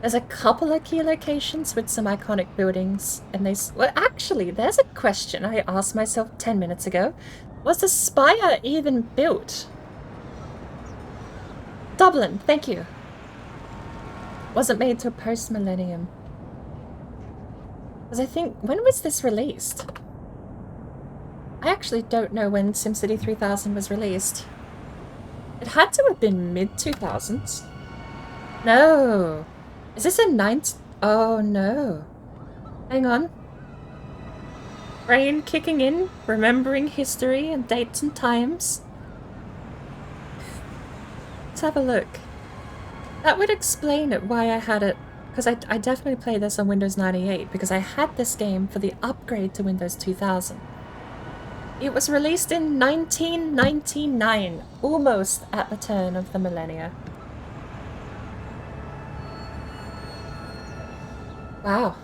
Speaker 1: there's a couple of key locations with some iconic buildings, and they... Well, actually, there's a question I asked myself 10 minutes ago. Was the spire even built? Dublin, thank you. Wasn't made till post-millennium. Because I think... When was this released? I actually don't know when SimCity 3000 was released. It had to have been mid-2000s. No! Is this a 90... Oh, no. Hang on. Brain kicking in, remembering history and dates and times. Let's have a look. That would explain it, why I had it... Because I definitely played this on Windows 98, because I had this game for the upgrade to Windows 2000. It was released in 1999, almost at the turn of the millennia. Wow.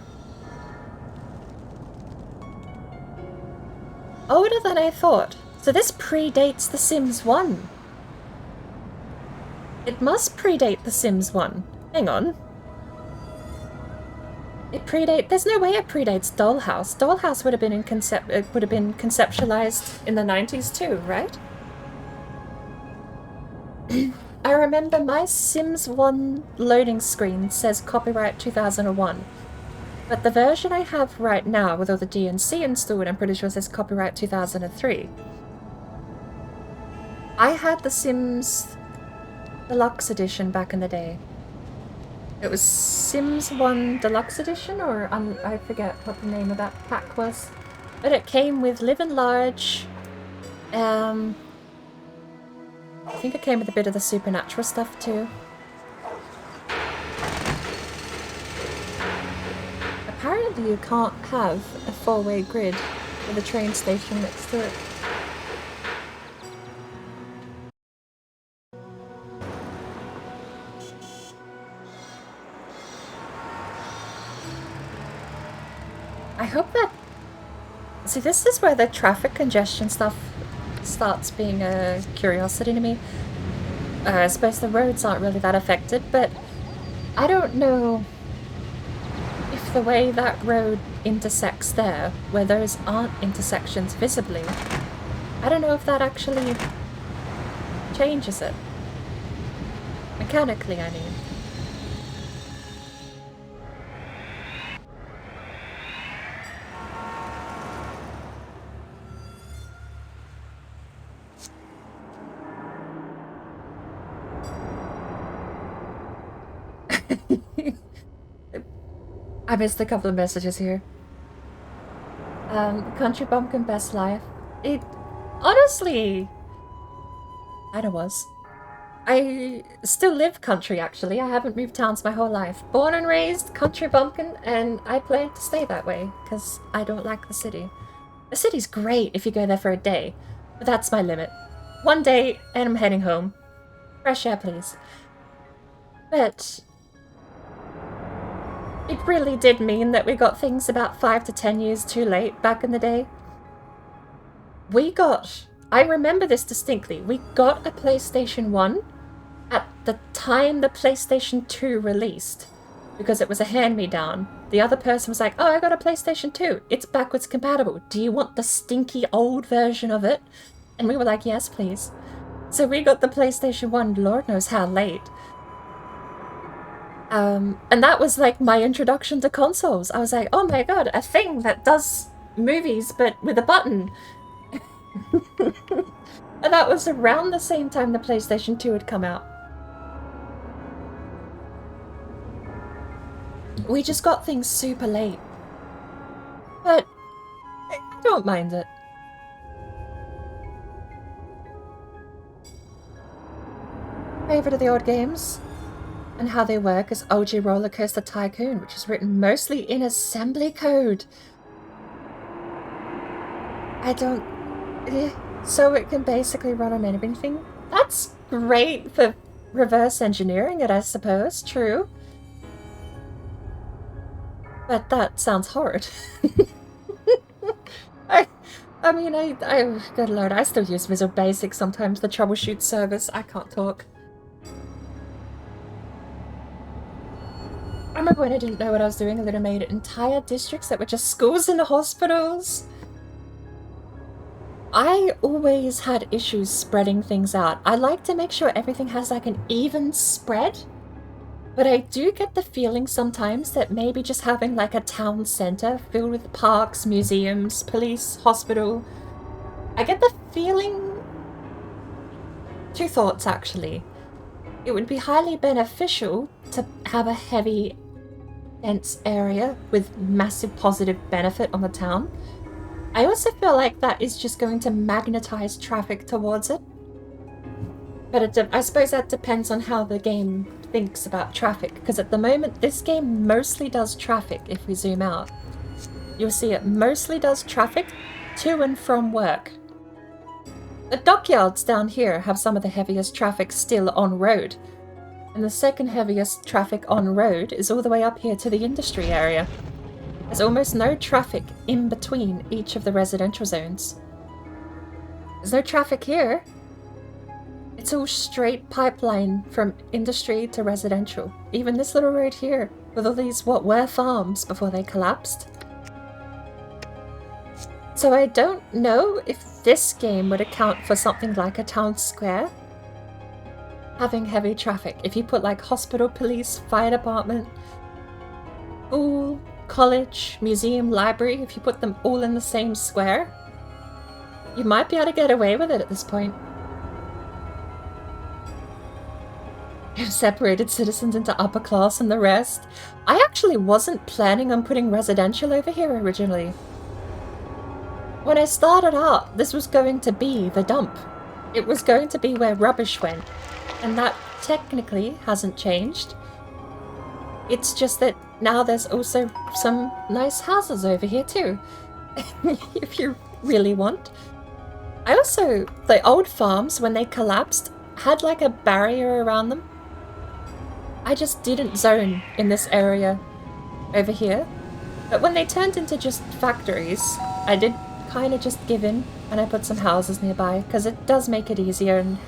Speaker 1: Older than I thought. So this predates The Sims 1. It must predate The Sims 1. Hang on. There's no way it predates Dollhouse. Dollhouse would have been conceptualized in the 90s too, right? I remember my Sims 1 loading screen says copyright 2001. But the version I have right now with all the DNC installed, I'm pretty sure says copyright 2003. I had the Sims Deluxe Edition back in the day. It was Sims 1 Deluxe Edition, or I forget what the name of that pack was. But it came with Live and Large. I think it came with a bit of the supernatural stuff too. Apparently you can't have a four-way grid with a train station next to it. I hope that... See, this is where the traffic congestion stuff starts being a curiosity to me. I suppose the roads aren't really that affected, but I don't know if the way that road intersects there, where those aren't intersections visibly, I don't know if that actually changes it. Mechanically, I mean. I missed a couple of messages here. Country Bumpkin Best Life. It... Honestly... I was. I still live country, actually. I haven't moved towns my whole life. Born and raised country bumpkin, and I plan to stay that way, because I don't like the city. The city's great if you go there for a day, but that's my limit. One day, and I'm heading home. Fresh air, please. But... it really did mean that we got things about 5 to 10 years too late back in the day. We got... I remember this distinctly. We got a PlayStation 1 at the time the PlayStation 2 released, because it was a hand-me-down. The other person was like, oh, I got a PlayStation 2. It's backwards compatible. Do you want the stinky old version of it? And we were like, yes, please. So we got the PlayStation 1, Lord knows how late. And that was like my introduction to consoles. I was like, oh my god, a thing that does movies but with a button. And that was around the same time the PlayStation 2 had come out. We just got things super late. But I don't mind it. Favorite of the old games and how they work is OG Roller Coaster Tycoon, which is written mostly in assembly code. So it can basically run on anything. That's great for reverse engineering it, I suppose. True. But that sounds horrid. I mean, good lord, I still use Visual Basic sometimes, the troubleshoot service. I can't talk. I remember when I didn't know what I was doing, I literally made entire districts that were just schools and hospitals. I always had issues spreading things out. I like to make sure everything has like an even spread. But I do get the feeling sometimes that maybe just having like a town center filled with parks, museums, police, hospital. I get the feeling... Two thoughts actually. It would be highly beneficial to have a heavy, dense area with massive positive benefit on the town. I also feel like that is just going to magnetize traffic towards it. But I suppose that depends on how the game thinks about traffic, because at the moment this game mostly does traffic. If we zoom out, you'll see it mostly does traffic to and from work. The dockyards down here have some of the heaviest traffic still on road, and the second heaviest traffic on road is all the way up here to the industry area. There's almost no traffic in between each of the residential zones. There's no traffic here. It's all straight pipeline from industry to residential. Even this little road here, with all these what were farms before they collapsed. So I don't know if this game would account for something like a town square having heavy traffic. If you put like hospital, police, fire department, school, college, museum, library, if you put them all in the same square, you might be able to get away with it at this point. You've separated citizens into upper class and the rest. I actually wasn't planning on putting residential over here originally. When I started out, this was going to be the dump. It was going to be where rubbish went, and that technically hasn't changed. It's just that now there's also some nice houses over here too, if you really want. I also, the old farms, when they collapsed, had like a barrier around them. I just didn't zone in this area over here. But when they turned into just factories, I did kind of just give in, and I put some houses nearby, because it does make it easier and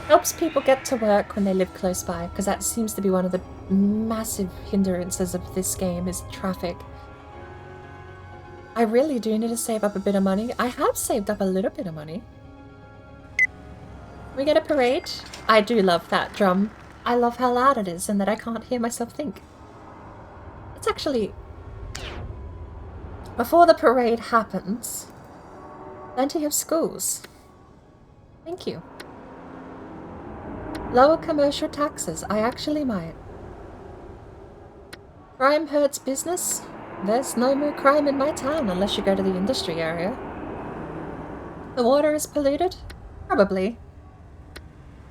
Speaker 1: helps people get to work when they live close by, because that seems to be one of the massive hindrances of this game is traffic. I really do need to save up a bit of money. I have saved up a little bit of money. We get a parade. I do love that drum. I love how loud it is and that I can't hear myself think. It's actually... Before the parade happens, plenty of schools. Thank you. Lower commercial taxes. I actually might. Crime hurts business. There's no more crime in my town unless you go to the industry area. The water is polluted? Probably.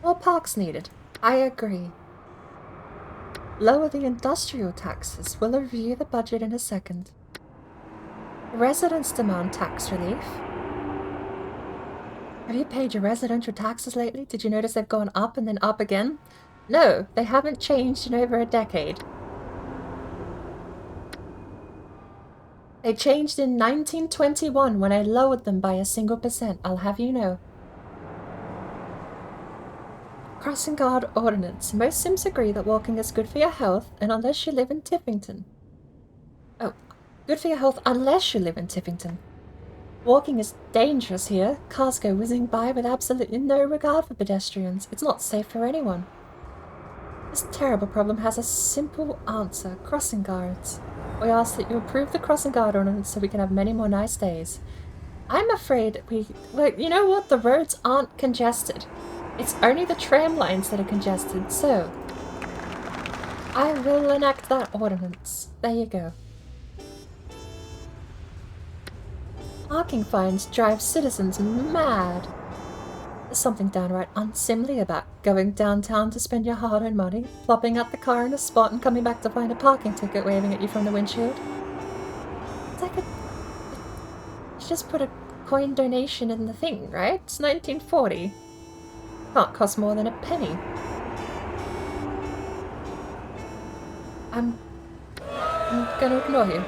Speaker 1: More parks needed. I agree. Lower the industrial taxes. We'll review the budget in a second. Residents demand tax relief. Have you paid your residential taxes lately? Did you notice they've gone up and then up again? No, they haven't changed in over a decade. They changed in 1921 when I lowered them by a single %, I'll have you know. Crossing guard ordinance. Most Sims agree that walking is good for your health, and unless you live in Tippington. Oh, good for your health unless you live in Tippington. Walking is dangerous here. Cars go whizzing by with absolutely no regard for pedestrians. It's not safe for anyone. This terrible problem has a simple answer. Crossing guards. We ask that you approve the crossing guard ordinance so we can have many more nice days. I'm afraid well, you know what? The roads aren't congested. It's only the tram lines that are congested, so I will enact that ordinance. There you go. Parking fines drive citizens mad. There's something downright unseemly about going downtown to spend your hard-earned money, plopping up the car in a spot and coming back to find a parking ticket waving at you from the windshield. It's like you just put a coin donation in the thing, right? It's 1940. Can't cost more than a penny. I'm gonna ignore you.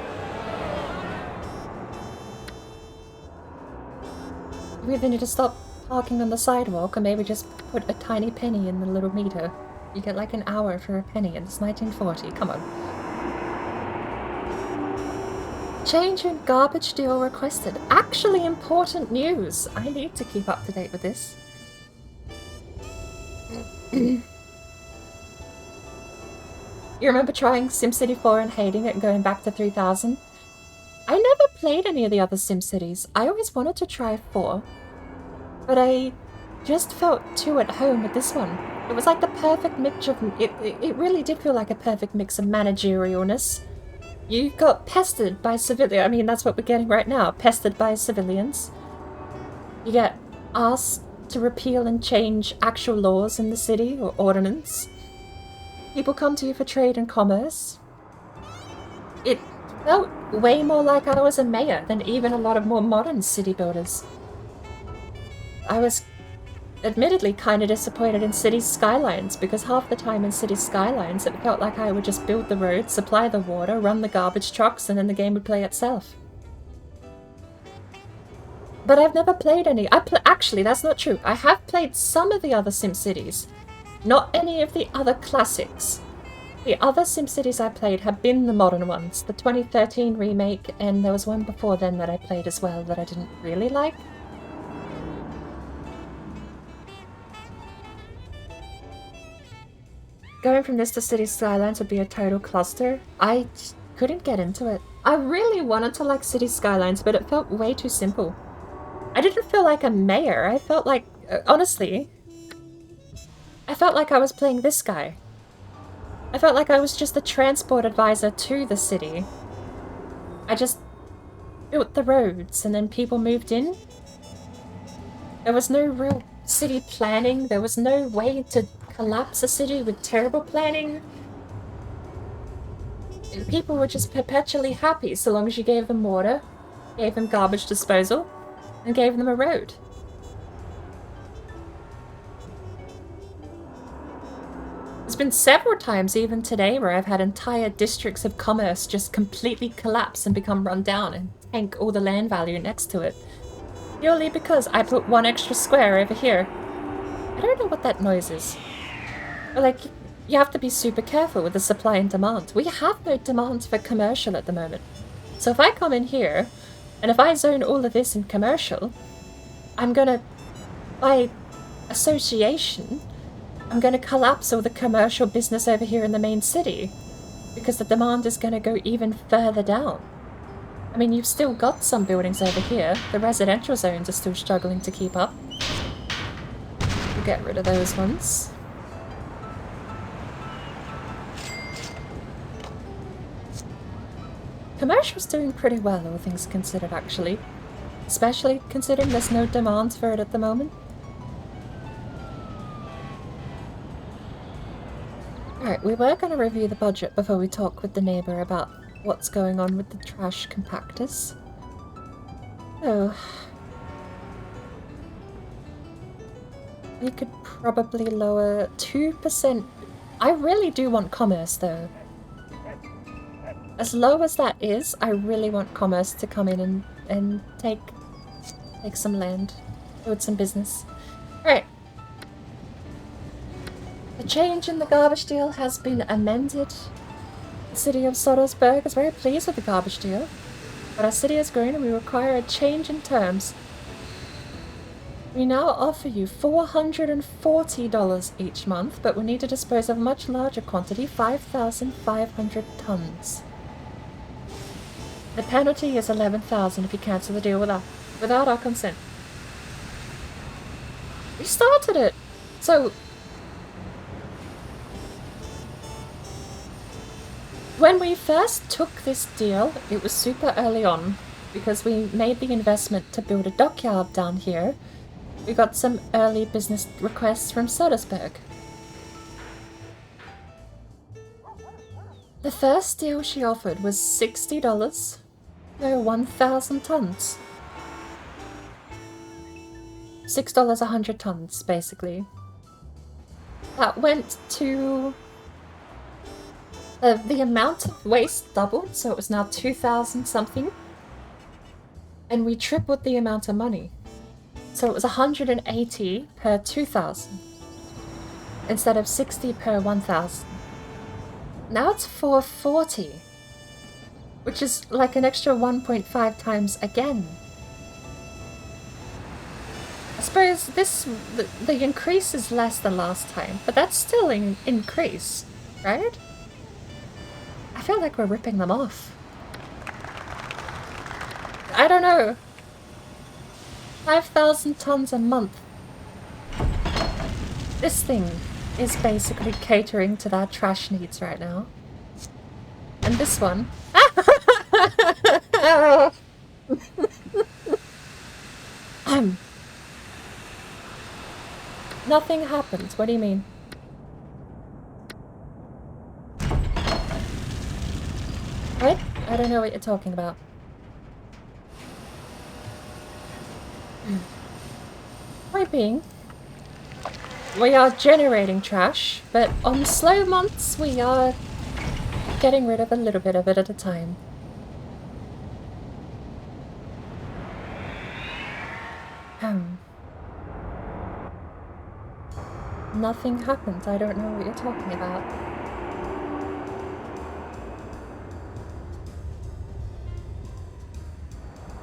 Speaker 1: We either need to stop parking on the sidewalk or maybe just put a tiny penny in the little meter. You get like an hour for a penny and it's 1940. Come on. Change in garbage deal requested. Actually important news. I need to keep up to date with this. You remember trying SimCity 4 and hating it and going back to 3000? I never played any of the other SimCities. I always wanted to try 4. But I just felt too at home with this one. It was like the perfect mix of... It really did feel like a perfect mix of managerialness. You got pestered by civilians. I mean, that's what we're getting right now. Pestered by civilians. You get asked to repeal and change actual laws in the city or ordinance. People come to you for trade and commerce. It felt way more like I was a mayor than even a lot of more modern city builders. I was admittedly kind of disappointed in City Skylines because half the time in City Skylines it felt like I would just build the roads, supply the water, run the garbage trucks, and then the game would play itself. But I've never played any. Actually, that's not true. I have played some of the other SimCities. Not any of the other classics. The other SimCities I played have been the modern ones. The 2013 remake, and there was one before then that I played as well that I didn't really like. Going from this to City Skylines would be a total cluster. I couldn't get into it. I really wanted to like City Skylines, but it felt way too simple. I didn't feel like a mayor. I felt like, honestly, I felt like I was playing this guy. I felt like I was just the transport advisor to the city. I just built the roads and then people moved in. There was no real city planning. There was no way to collapse a city with terrible planning. People were just perpetually happy so long as you gave them water, gave them garbage disposal, and gave them a road. There's been several times, even today, where I've had entire districts of commerce just completely collapse and become run down and tank all the land value next to it. Purely because I put one extra square over here. I don't know what that noise is. But, like, you have to be super careful with the supply and demand. We have no demand for commercial at the moment. So if I come in here, and if I zone all of this in commercial, I'm gonna, by association, I'm gonna collapse all the commercial business over here in the main city. Because the demand is gonna go even further down. I mean, you've still got some buildings over here. The residential zones are still struggling to keep up. We'll get rid of those ones. Commercial's doing pretty well, all things considered, actually. Especially considering there's no demand for it at the moment. Alright, we were going to review the budget before we talk with the neighbour about what's going on with the trash compactors. So... we could probably lower 2%. I really do want commerce, though. As low as that is, I really want commerce to come in and take some land, build some business. Alright. The change in the garbage deal has been amended. The city of Sodersburg is very pleased with the garbage deal, but our city has grown and we require a change in terms. We now offer you $440 each month, but we need to dispose of a much larger quantity, 5,500 tons. The penalty is 11,000 if you cancel the deal without our consent. We started it! So... when we first took this deal, it was super early on, because we made the investment to build a dockyard down here. We got some early business requests from Sodersburg. The first deal she offered was $60 per 1,000 tons. $6 100 tons, basically. That went to... the amount of waste doubled, so it was now 2,000 something. And we tripled the amount of money. So it was 180 per 2,000 instead of 60 per 1,000. Now it's 440, which is like an extra 1.5 times again. I suppose the increase is less than last time, but that's still an increase, right? I feel like we're ripping them off. I don't know. 5,000 tons a month. This thing is basically catering to their trash needs right now. And this one... Nothing happens. What do you mean? What? I don't know what you're talking about. Point being, we are generating trash, but on slow months we are getting rid of a little bit of it at a time. Nothing happens. I don't know what you're talking about.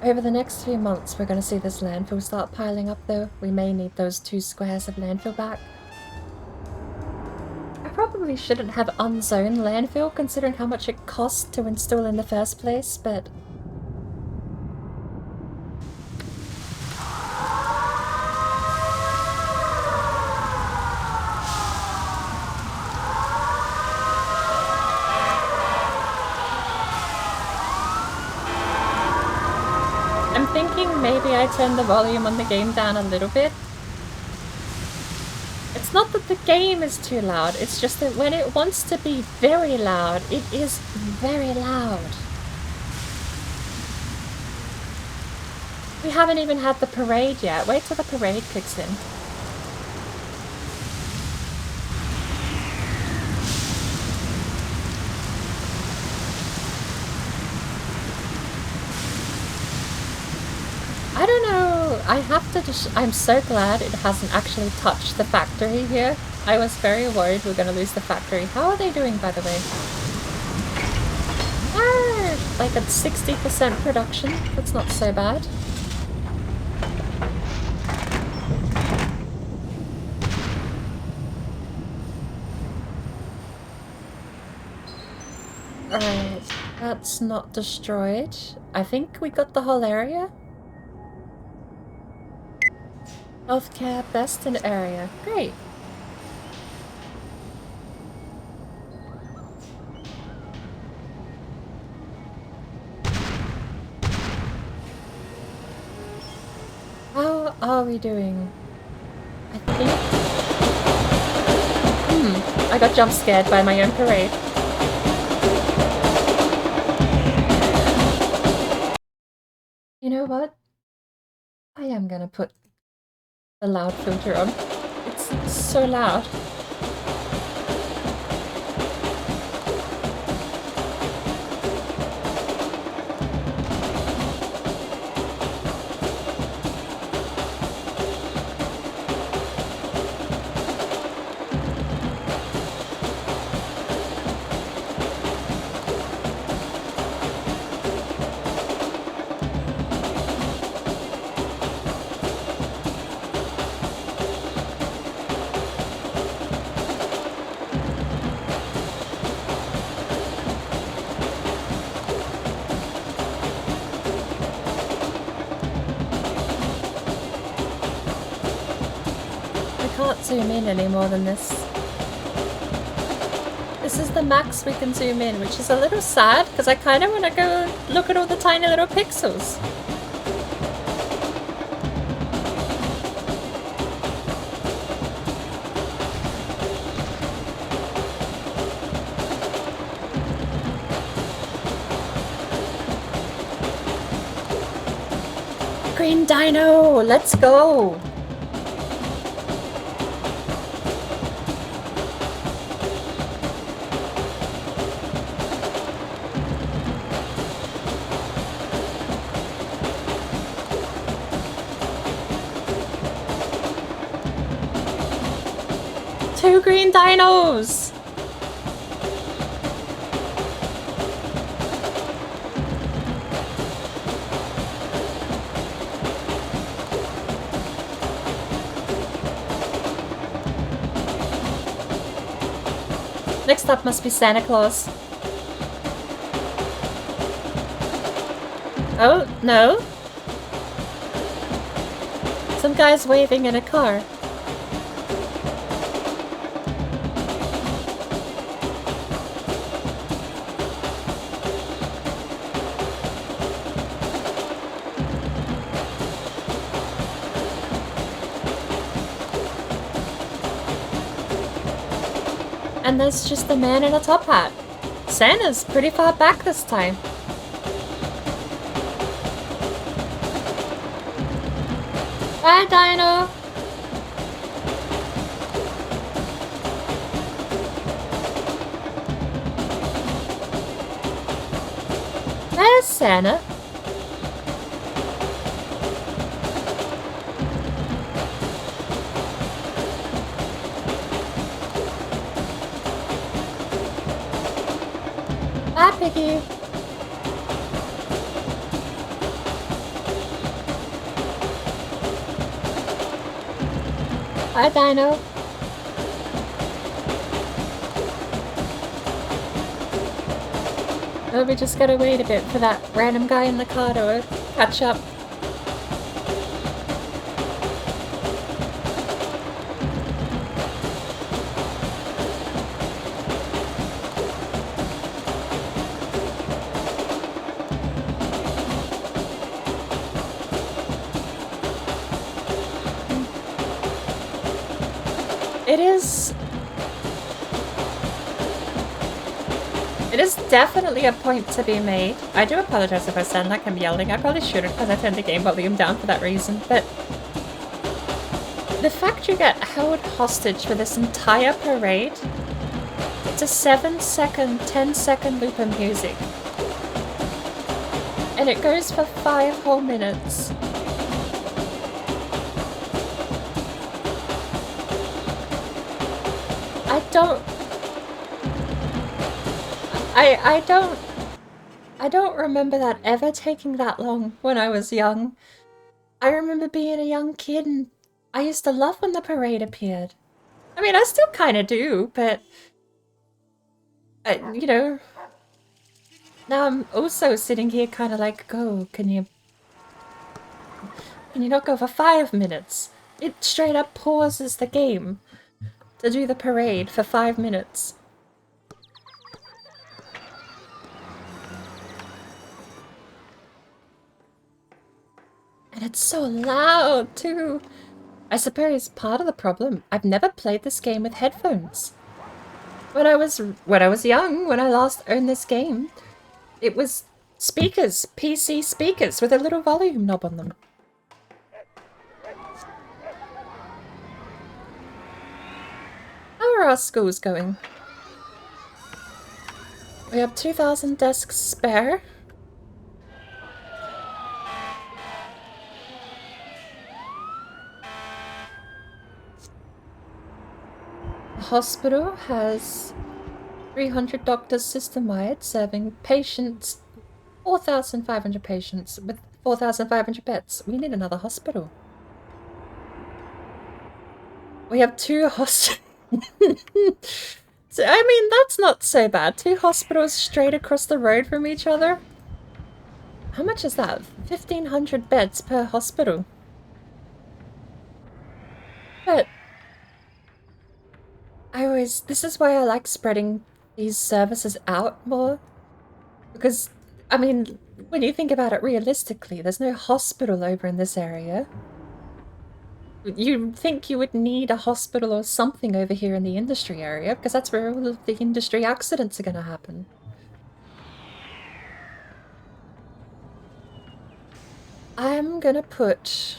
Speaker 1: Over the next few months, we're going to see this landfill start piling up, though. We may need those 2 squares of landfill back. I probably shouldn't have unzoned landfill, considering how much it cost to install in the first place, but... maybe I turn the volume on the game down a little bit. It's not that the game is too loud, it's just that when it wants to be very loud, it is very loud. We haven't even had the parade yet. Wait till the parade kicks in. I don't know, I have to just... I'm so glad it hasn't actually touched the factory here. I was very worried we're gonna lose the factory. How are they doing, by the way? Ah, like at 60% production. That's not so bad. Alright, that's not destroyed. I think we got the whole area. Healthcare, best in area. Great. How are we doing? I think... I got jump scared by my own parade. You know what? I am gonna put the loud filter on. It's so loud. cannot zoom in any more than this. This is the max we can zoom in, which is a little sad because I kind of want to go look at all the tiny little pixels. Green Dino, let's go! Two green dinos! Next up must be Santa Claus. Oh, no. Some guy's waving in a car. And there's just the man in a top hat. Santa's pretty far back this time. Bye, Dino! There's Santa. Bye, Piggy. Bye, Dino. Oh, we just gotta wait a bit for that random guy in the car to catch up. It is definitely a point to be made. I do apologize if I sound like I'm yelling. I probably shouldn't because I turned the game volume down for that reason. But the fact you get held hostage for this entire parade, it's a 7-second, 10-second loop of music. And it goes for 5 whole minutes. I don't remember that ever taking that long when I was young. I remember being a young kid and I used to love when the parade appeared. I mean, I still kind of do, but you know, now I'm also sitting here kind of like, go, can you not go for 5 minutes? It straight up pauses the game to do the parade for 5 minutes. And it's so loud, too. I suppose part of the problem, I've never played this game with headphones. When I was young, when I last owned this game, it was speakers, PC speakers with a little volume knob on them. How are our schools going? We have 2,000 desks spare. The hospital has 300 doctors system-wide serving patients, 4,500 patients with 4,500 beds. We need another hospital. We have 2 hospitals. So, I mean, that's not so bad. 2 hospitals straight across the road from each other. How much is that? 1,500 beds per hospital. But This is why I like spreading these services out more. Because, I mean, when you think about it realistically, there's no hospital over in this area. You'd think you would need a hospital or something over here in the industry area, because that's where all of the industry accidents are going to happen. I'm gonna put...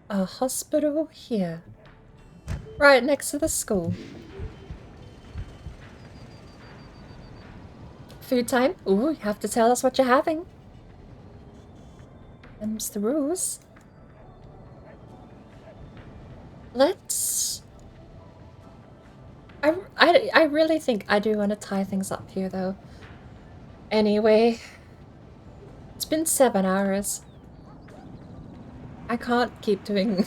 Speaker 1: a hospital here. Right next to the school. Food time? Ooh, you have to tell us what you're having. Them's the rules. Let's... I really think I do want to tie things up here, though. Anyway, it's been 7 hours. I can't keep doing...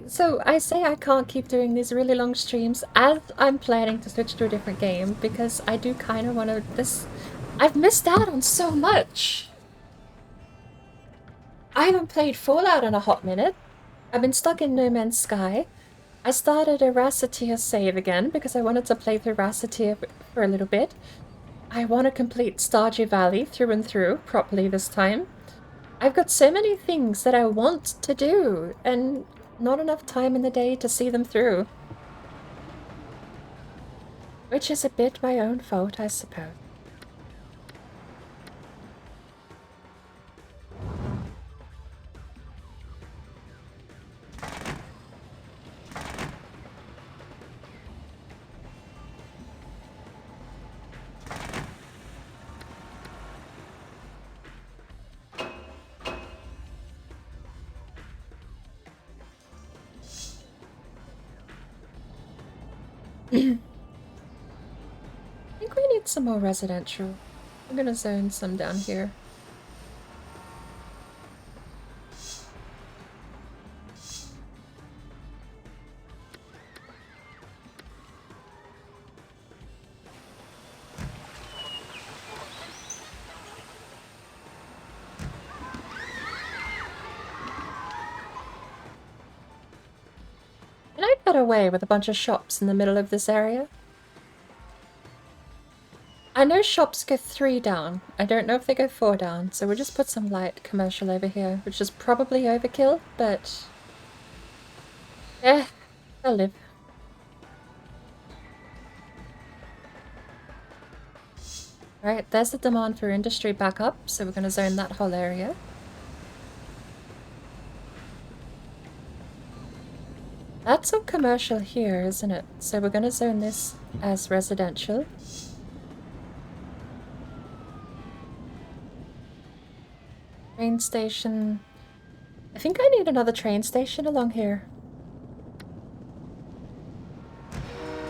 Speaker 1: So I say I can't keep doing these really long streams as I'm planning to switch to a different game because I do kind of want to... I've missed out on so much. I haven't played Fallout in a hot minute. I've been stuck in No Man's Sky. I started a Raceteer save again because I wanted to play through Raceteer for a little bit. I want to complete Stardew Valley through and through properly this time. I've got so many things that I want to do, and not enough time in the day to see them through. Which is a bit my own fault, I suppose. I think we need some more residential. I'm gonna zone some down here. Can I get away with a bunch of shops in the middle of this area? I know shops go 3 down. I don't know if they go 4 down, so we'll just put some light commercial over here, which is probably overkill, but... they'll live. Right, there's the demand for industry back up, so we're gonna zone that whole area. That's all commercial here, isn't it? So we're gonna zone this as residential. Train station. I think I need another train station along here.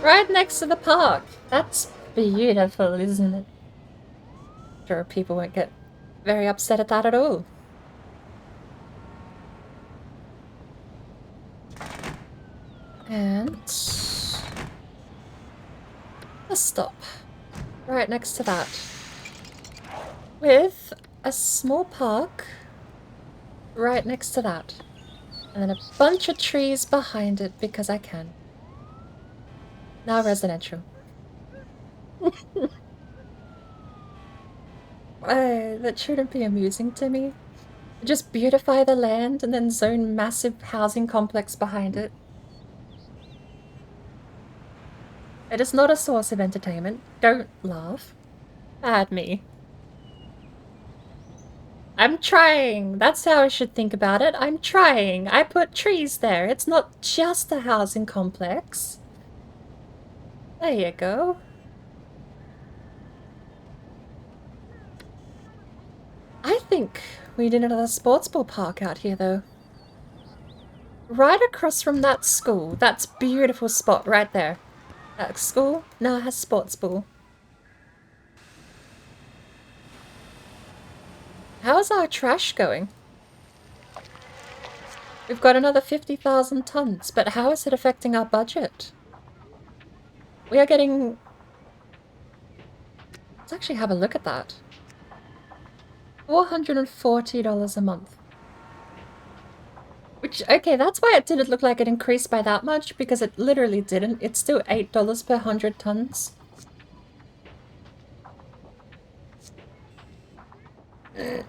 Speaker 1: Right next to the park. That's beautiful, isn't it? Sure, people won't get very upset at that at all. And a stop right next to that with a small park right next to that, and then a bunch of trees behind it because I can. Now residential. That shouldn't be amusing to me. Just beautify the land and then zone massive housing complex behind it. It is not a source of entertainment. Don't laugh. Bad me. I'm trying. That's how I should think about it. I'm trying. I put trees there. It's not just a housing complex. There you go. I think we need another sports ball park out here, though. Right across from that school. That's a beautiful spot right there. That school now has sports ball. How's our trash going? We've got another 50,000 tons, but how is it affecting our budget? We are getting Let's actually have a look at that. $440 a month. Which, okay, that's why it didn't look like it increased by that much, because it literally didn't. It's still $8 per 100 tons. I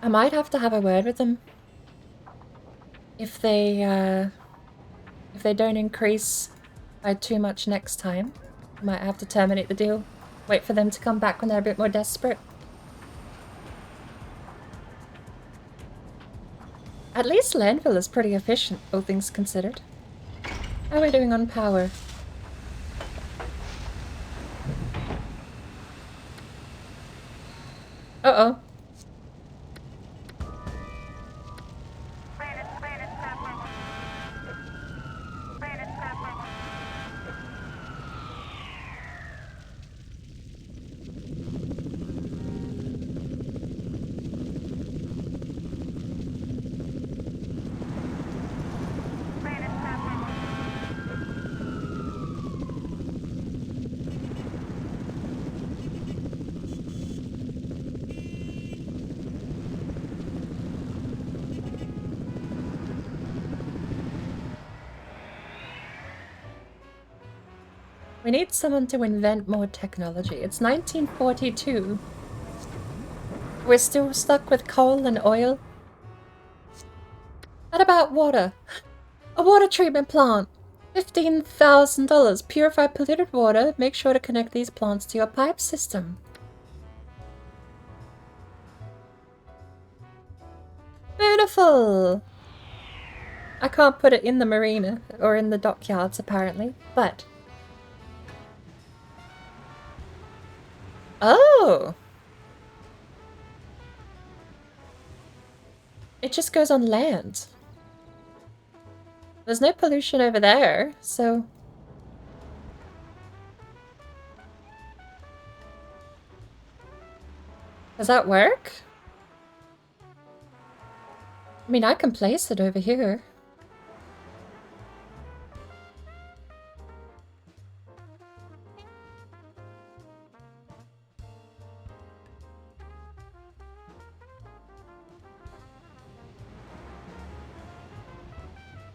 Speaker 1: might have to have a word with them. If they don't increase by too much next time, I might have to terminate the deal. Wait for them to come back when they're a bit more desperate. At least landfill is pretty efficient, all things considered. How are we doing on power? Uh-oh. We need someone to invent more technology. It's 1942. We're still stuck with coal and oil. What about water? A water treatment plant! $15,000. Purify polluted water. Make sure to connect these plants to your pipe system. Beautiful! I can't put it in the marina, or in the dockyards apparently, but... Oh! It just goes on land. There's no pollution over there, so... Does that work? I mean, I can place it over here.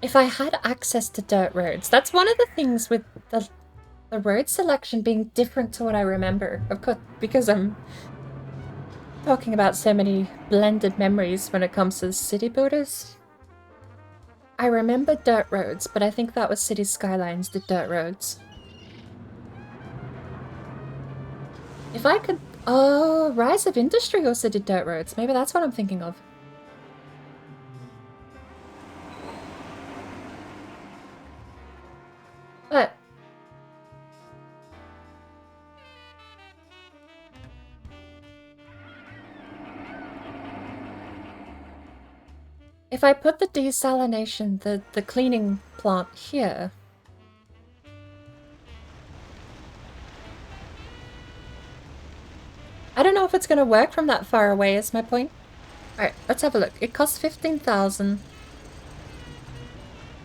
Speaker 1: If I had access to dirt roads, that's one of the things with the road selection being different to what I remember. Of course, because I'm talking about so many blended memories when it comes to city builders. I remember dirt roads, but I think that was City Skylines did dirt roads. If I could... Oh, Rise of Industry also did dirt roads. Maybe that's what I'm thinking of. But... if I put the desalination, the cleaning plant here... I don't know if it's going to work from that far away, is my point. Alright, let's have a look. It costs 15,000.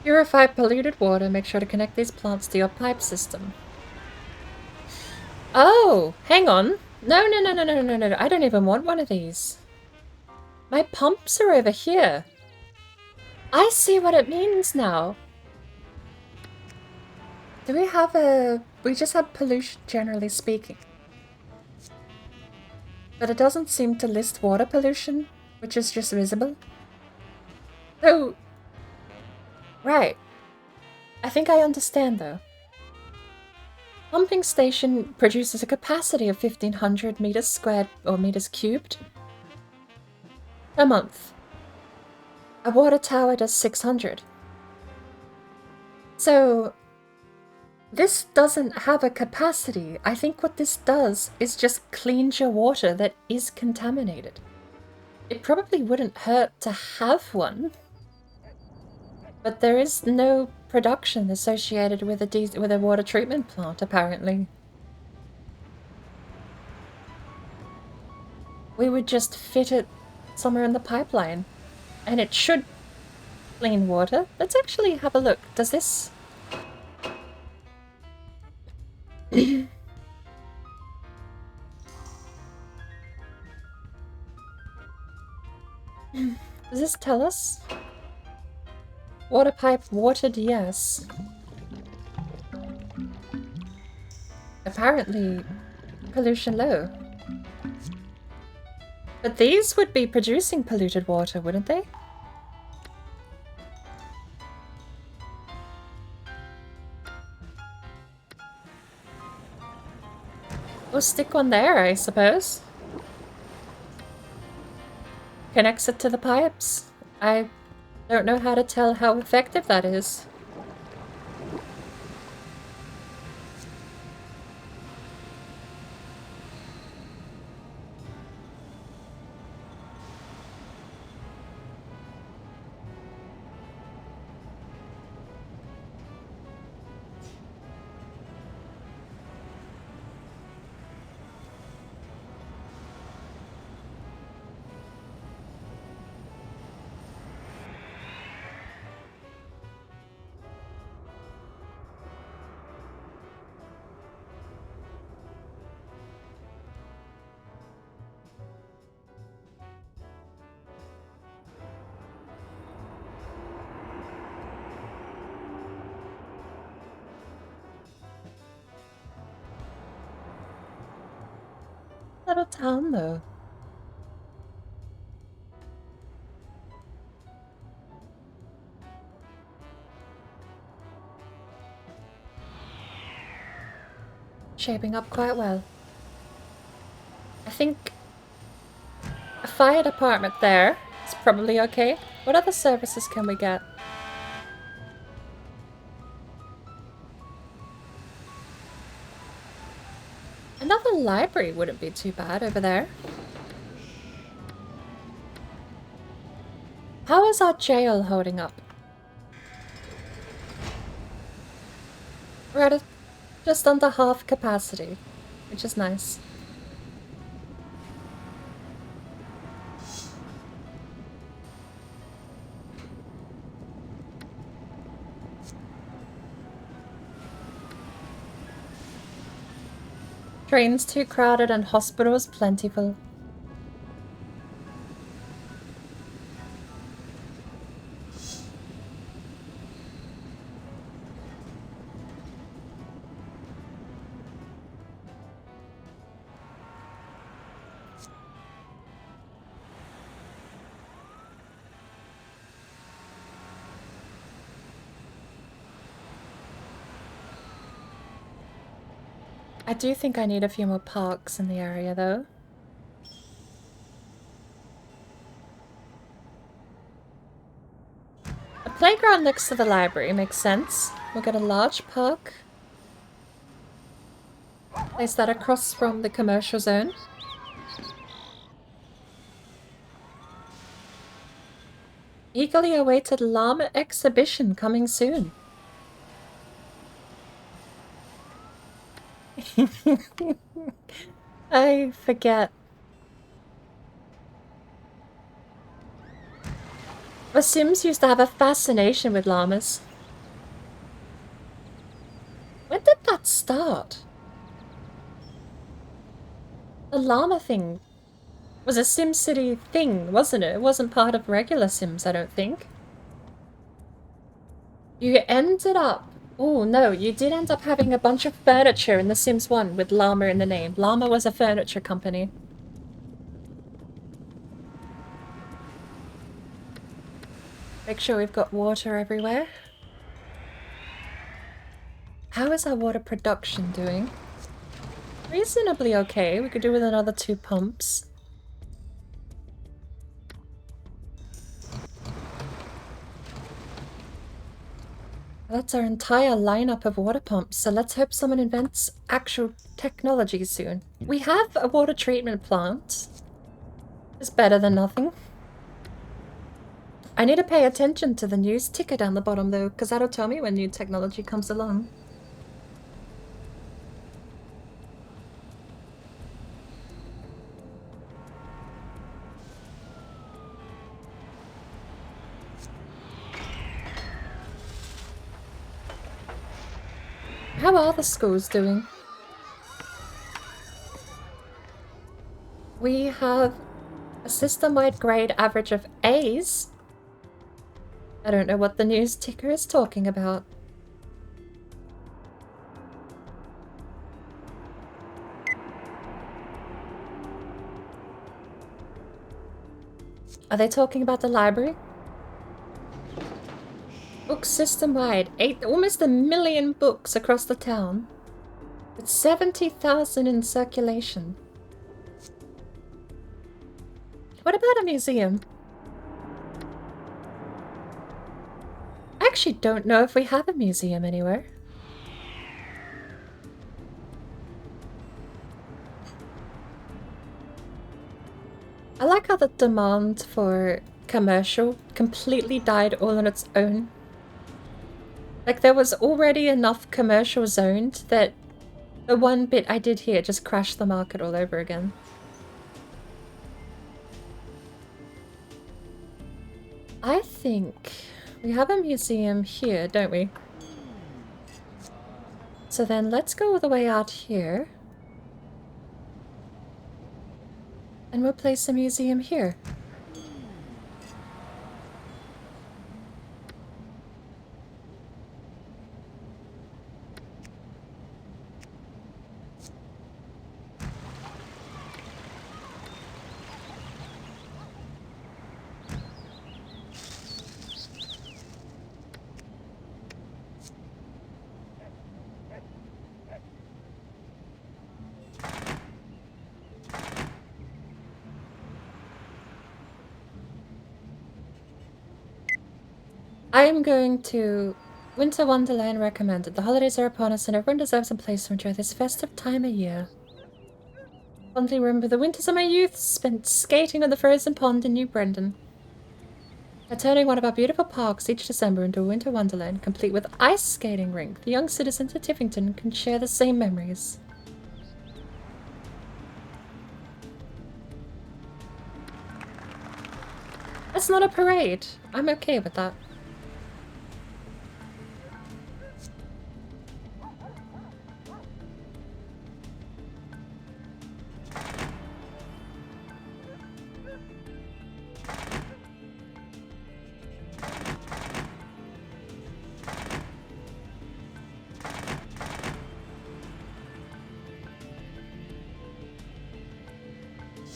Speaker 1: Purify polluted water. Make sure to connect these plants to your pipe system. Oh, hang on. No. I don't even want one of these. My pumps are over here. I see what it means now. Do we have a... We just have pollution, generally speaking. But it doesn't seem to list water pollution, which is just visible. So... Right. I think I understand, though. Pumping station produces a capacity of 1,500 meters squared, or meters cubed, a month. A water tower does 600. So... this doesn't have a capacity. I think what this does is just cleans your water that is contaminated. It probably wouldn't hurt to have one. But there is no production associated with a water treatment plant, apparently. We would just fit it somewhere in the pipeline. And it should clean water. Let's actually have a look. Does this... Does this tell us? Water pipe watered, yes. Apparently, pollution low. But these would be producing polluted water, wouldn't they? We'll stick one there, I suppose. Connects it to the pipes. I don't know how to tell how effective that is. Little town, though. Shaping up quite well. I think a fire department there is probably okay. What other services can we get? Another library wouldn't be too bad over there. How is our jail holding up? We're at just under half capacity, which is nice. Trains too crowded and hospitals plentiful. I do think I need a few more parks in the area, though. A playground next to the library makes sense. We'll get a large park. Place that across from the commercial zone. Eagerly awaited llama exhibition coming soon. I forget. The Sims used to have a fascination with llamas. When did that start? The llama thing was a SimCity thing, wasn't it? It wasn't part of regular Sims, I don't think. You ended up... Oh, no, you did end up having a bunch of furniture in The Sims 1 with llama in the name. Llama was a furniture company. Make sure we've got water everywhere. How is our water production doing? Reasonably okay. We could do with another 2 pumps. That's our entire lineup of water pumps, so let's hope someone invents actual technology soon. We have a water treatment plant. It's better than nothing. I need to pay attention to the news ticker down the bottom though, because that'll tell me when new technology comes along. How are the schools doing? We have a system-wide grade average of A's. I don't know what the news ticker is talking about. Are they talking about the library? Books system-wide. Almost 1 million books across the town. With 70,000 in circulation. What about a museum? I actually don't know if we have a museum anywhere. I like how the demand for commercial completely died all on its own. Like, there was already enough commercial zoned that the one bit I did here just crashed the market all over again. I think we have a museum here, don't we? So then let's go all the way out here. And we'll place a museum here. I am going to Winter Wonderland recommended. The holidays are upon us and everyone deserves a place to enjoy this festive time of year. Fondly remember the winters of my youth spent skating on the frozen pond in New Brendan. By turning one of our beautiful parks each December into a winter wonderland, complete with ice skating rink, the young citizens of Tiffington can share the same memories. That's not a parade. I'm okay with that.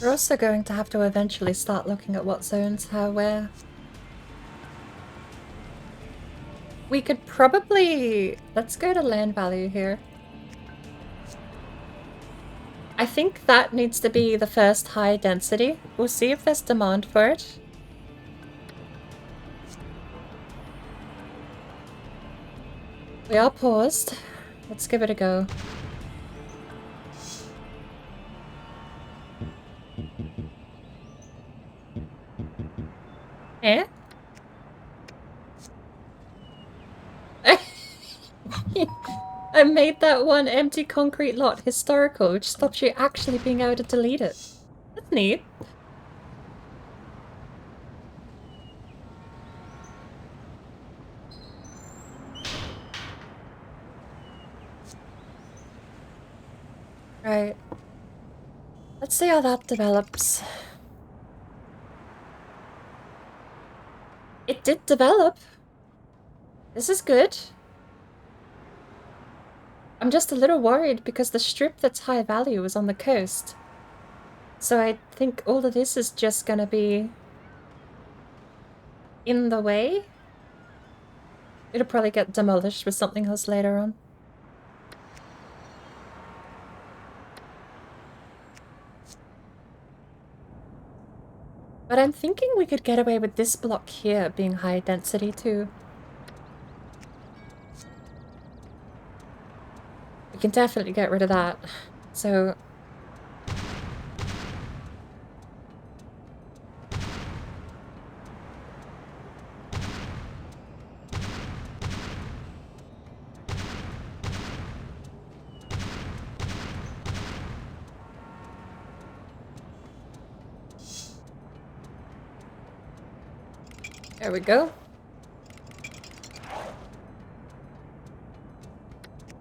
Speaker 1: We're also going to have to eventually start looking at what zones have where. We could probably... Let's go to land value here. I think that needs to be the first high density. We'll see if there's demand for it. We are paused. Let's give it a go. Eh? I made that one empty concrete lot historical, which stops you actually being able to delete it. That's neat. Right. Let's see how that develops. It did develop. This is good. I'm just a little worried because the strip that's high value is on the coast. So I think all of this is just gonna be in the way. It'll probably get demolished with something else later on. But I'm thinking we could get away with this block here being high density too. We can definitely get rid of that. So... There we go.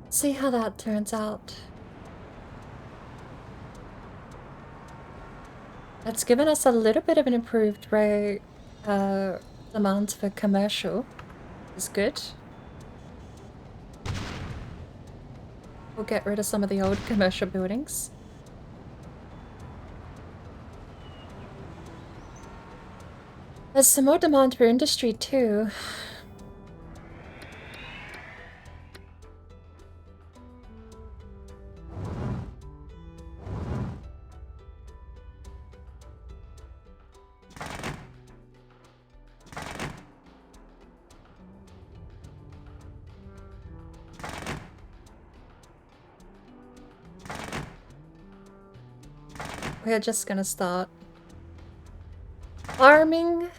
Speaker 1: See how that turns out. That's given us a little bit of an improved rate demand for commercial. Is good. We'll get rid of some of the old commercial buildings. There's some more demand for industry too. We're just gonna start farming.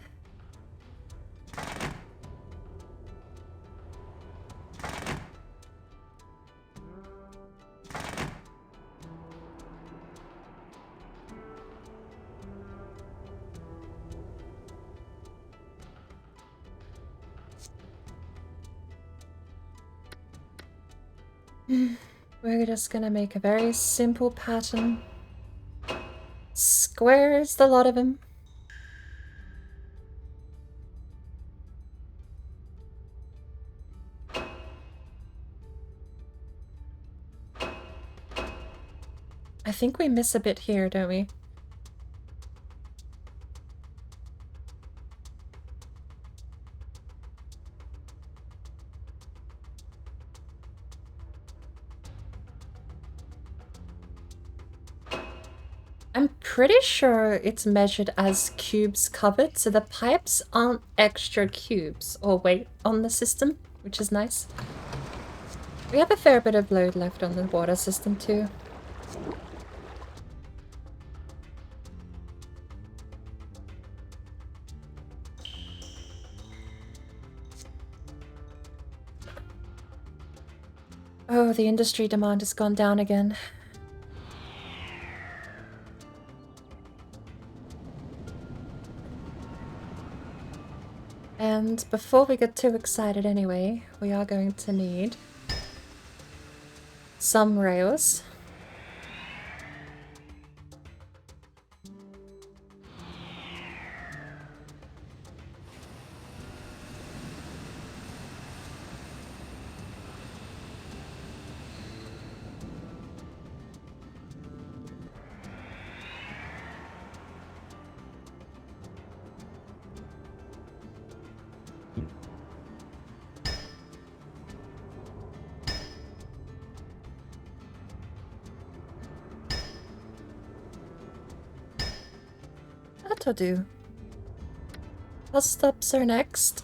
Speaker 1: We're just gonna make a very simple pattern. Squares, the lot of them. I think we miss a bit here, don't we? I'm pretty sure it's measured as cubes covered, so the pipes aren't extra cubes or weight on the system, which is nice. We have a fair bit of load left on the water system too. Oh, the industry demand has gone down again. And before we get too excited anyway, we are going to need some rails. That'll do. Bus stops are next.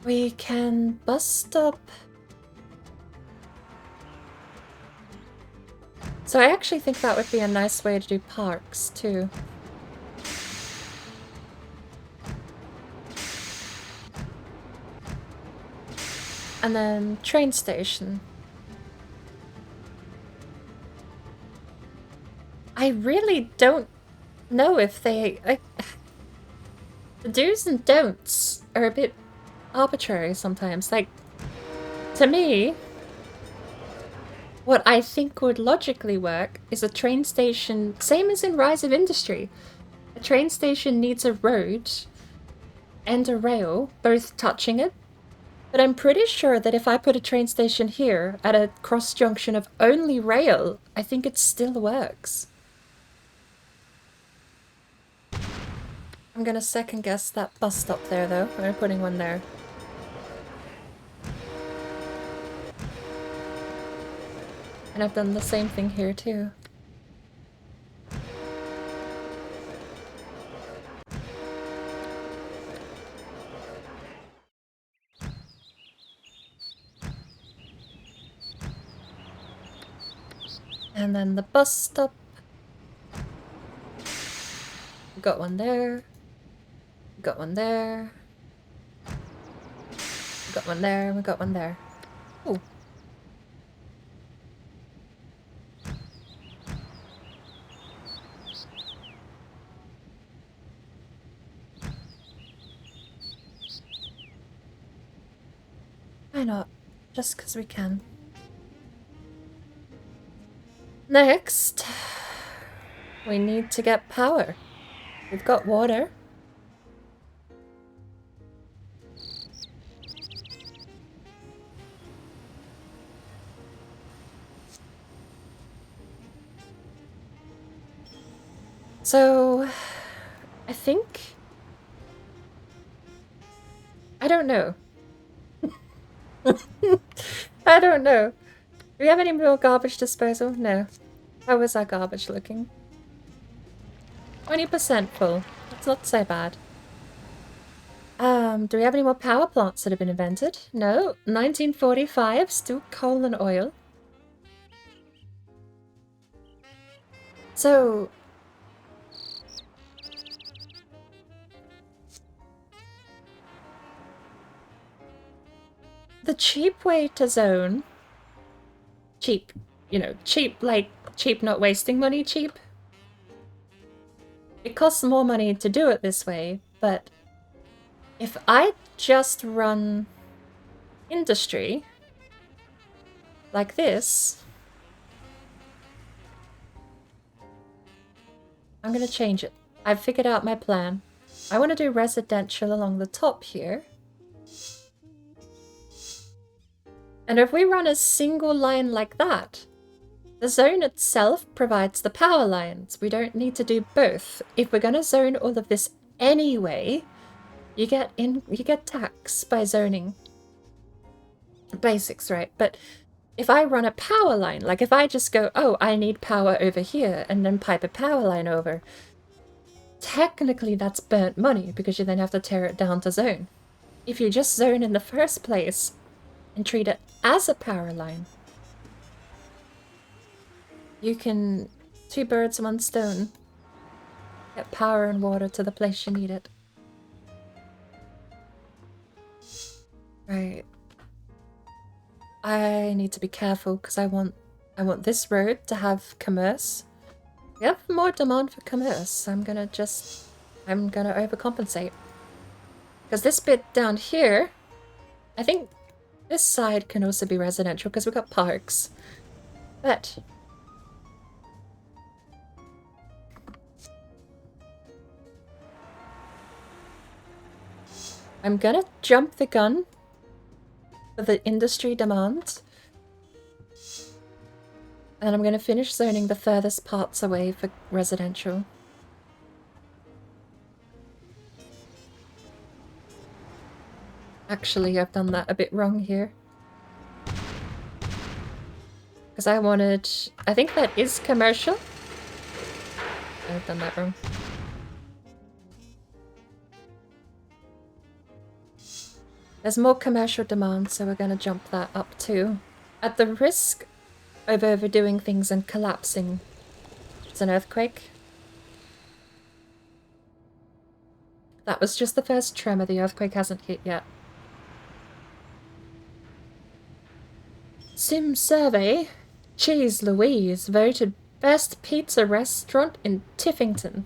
Speaker 1: We can bus stop. So I actually think that would be a nice way to do parks too. And then train station. I really don't know if they... the do's and don'ts are a bit arbitrary sometimes. Like, to me, what I think would logically work is a train station, same as in Rise of Industry. A train station needs a road and a rail, both touching it. But I'm pretty sure that if I put a train station here at a cross junction of only rail, I think it still works. I'm gonna second guess that bus stop there though. We're putting one there. And I've done the same thing here too. And then the bus stop. We got one there. We got one there. We got one there. We got one there. Ooh. Why not? Just because we can. Next, we need to get power. We've got water. So, I think... I don't know. I don't know. Do we have any more garbage disposal? No. How was our garbage looking? 20% full. That's not so bad. Do we have any more power plants that have been invented? No. 1945, still coal and oil. So... the cheap way to zone... Cheap. You know, cheap like cheap not wasting money cheap. It costs more money to do it this way, but if I just run industry like this, I'm gonna change it. I've figured out my plan. I want to do residential along the top here. And if we run a single line like that, the zone itself provides the power lines. We don't need to do both. If we're gonna zone all of this anyway, you get tax by zoning. Basics, right? But if I run a power line, like if I just go, oh, I need power over here, and then pipe a power line over, technically that's burnt money because you then have to tear it down to zone. If you just zone in the first place and treat it as a power line, you can 2 birds, 1 stone. Get power and water to the place you need it. Right. I need to be careful because I want this road to have commerce. We have more demand for commerce. I'm gonna overcompensate. Because this bit down here, I think this side can also be residential because we've got parks. But I'm gonna jump the gun for the industry demand. And I'm gonna finish zoning the furthest parts away for residential. Actually, I've done that a bit wrong here. Because I think that is commercial. I've done that wrong. There's more commercial demand, so we're going to jump that up too. At the risk of overdoing things and collapsing. It's an earthquake. That was just the first tremor. The earthquake hasn't hit yet. Sim survey. Cheese Louise voted best pizza restaurant in Tiffington.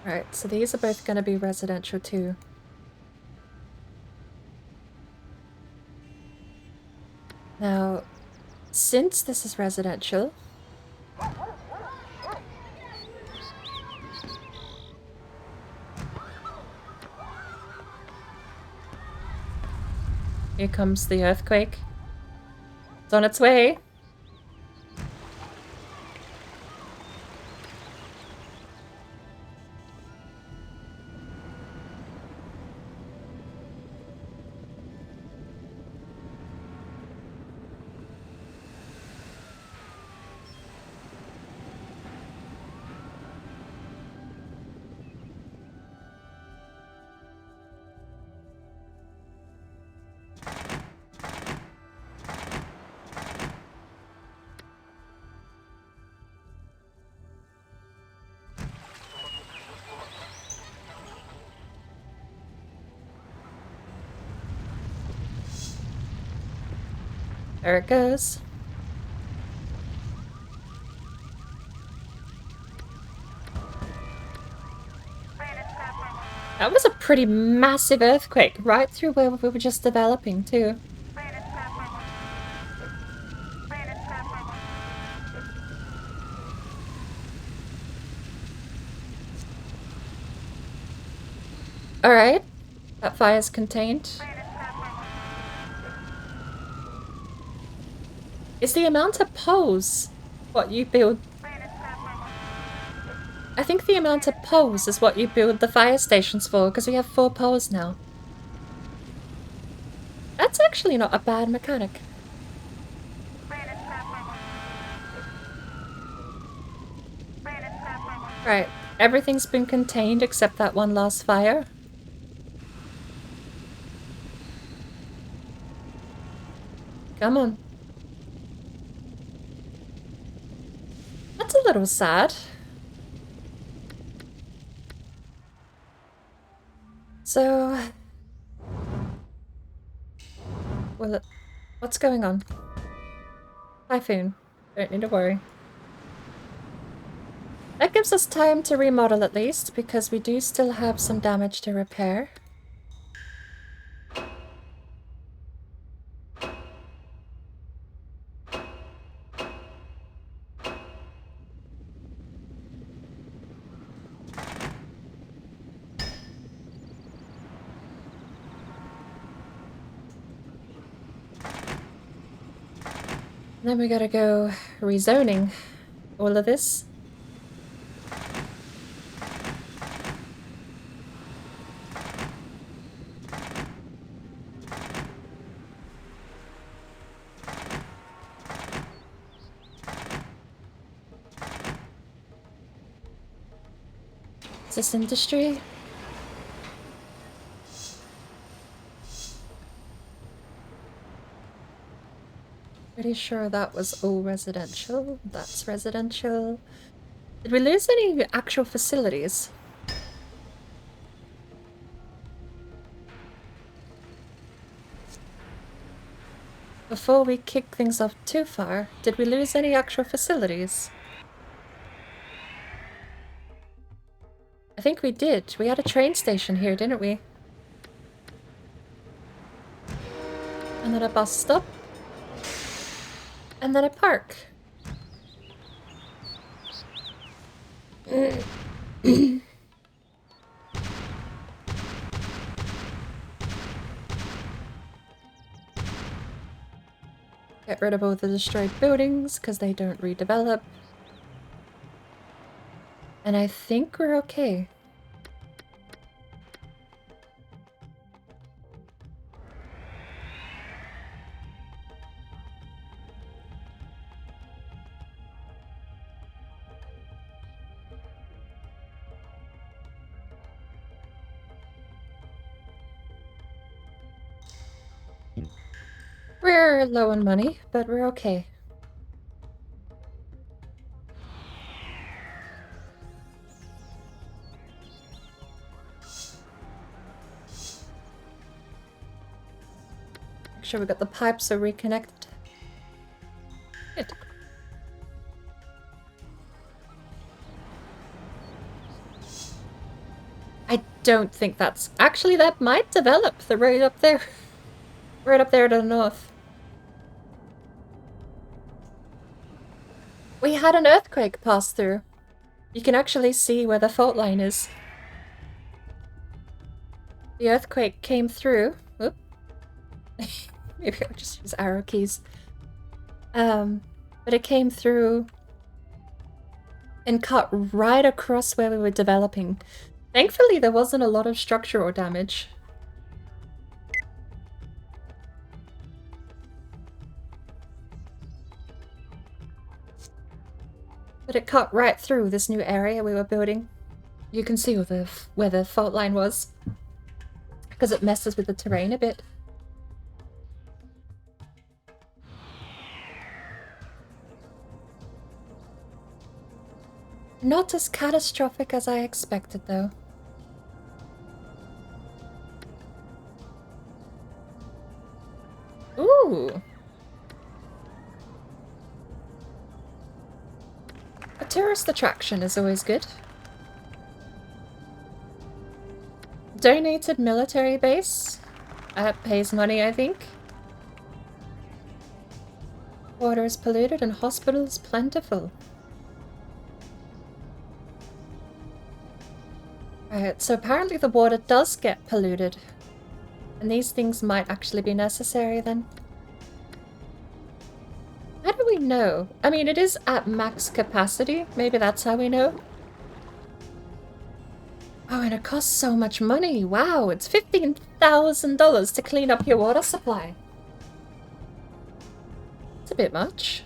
Speaker 1: Right, so these are both going to be residential too. Now, since this is residential, here comes the earthquake. It's on its way. There it goes. That was a pretty massive earthquake, right through where we were just developing, too. Alright. That fire's contained. Is the amount of poles what you build? I think the amount of poles is what you build the fire stations for, because we have 4 poles now. That's actually not a bad mechanic. Right, everything's been contained except that one last fire. Come on. That's a little sad. So... well, what's going on? Typhoon. Don't need to worry. That gives us time to remodel at least, because we do still have some damage to repair. Then we gotta go rezoning all of this. Is this industry? Pretty sure that was all residential. That's residential. Did we lose any actual facilities? Before we kick things off too far, did we lose any actual facilities? I think we did. We had a train station here, didn't we? And then a bus stop. And then a park. Get rid of all the destroyed buildings, because they don't redevelop. And I think we're okay. We're low on money, but we're okay. Make sure we got the pipes are reconnected. Good. I don't think that's... actually, that might develop the road up there. Right up there to the north. We had an earthquake pass through. You can actually see where the fault line is. The earthquake came through. Oop. Maybe I'll just use arrow keys. But it came through and cut right across where we were developing. Thankfully, there wasn't a lot of structural damage. But it cut right through this new area we were building. You can see where the fault line was, because it messes with the terrain a bit. Not as catastrophic as I expected, though. Ooh! A tourist attraction is always good. Donated military base. Pays money, I think. Water is polluted and hospitals plentiful. Alright, so apparently the water does get polluted. And these things might actually be necessary then. How do we know? I mean, it is at max capacity. Maybe that's how we know. Oh, and it costs so much money. Wow, it's $15,000 to clean up your water supply. It's a bit much.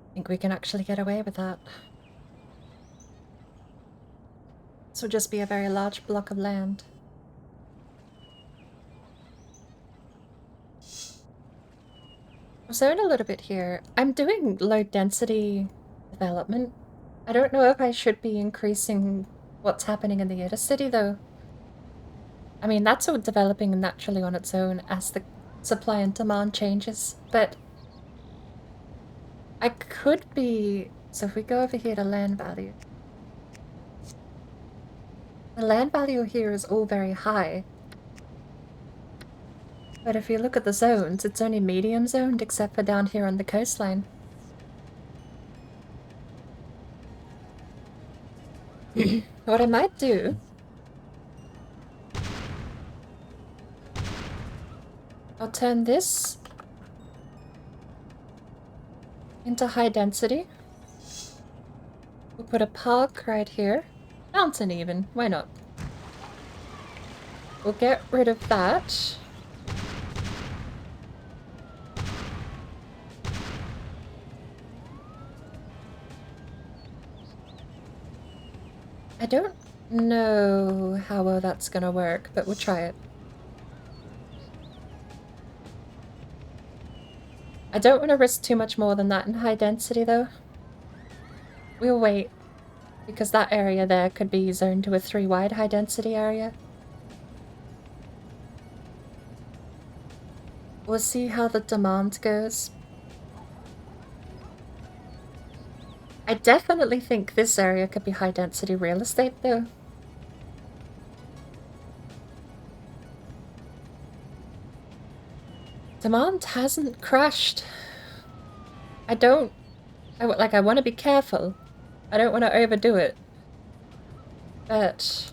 Speaker 1: I think we can actually get away with that. This will just be a very large block of land. I've zoned a little bit here. I'm doing low density development. I don't know if I should be increasing what's happening in the inner city though. I mean, that's all developing naturally on its own as the supply and demand changes, but I could be... So if we go over here to land value. The land value here is all very high. But if you look at the zones, it's only medium zoned except for down here on the coastline. What I might do... I'll turn this into high density. We'll put a park right here. Mountain even, why not? We'll get rid of that. I don't know how well that's gonna work, but we'll try it. I don't want to risk too much more than that in high density though. We'll wait, because that area there could be zoned to a 3 wide high density area. We'll see how the demand goes. I definitely think this area could be high density real estate though. Demand hasn't crashed. I want to be careful. I don't want to overdo it. But...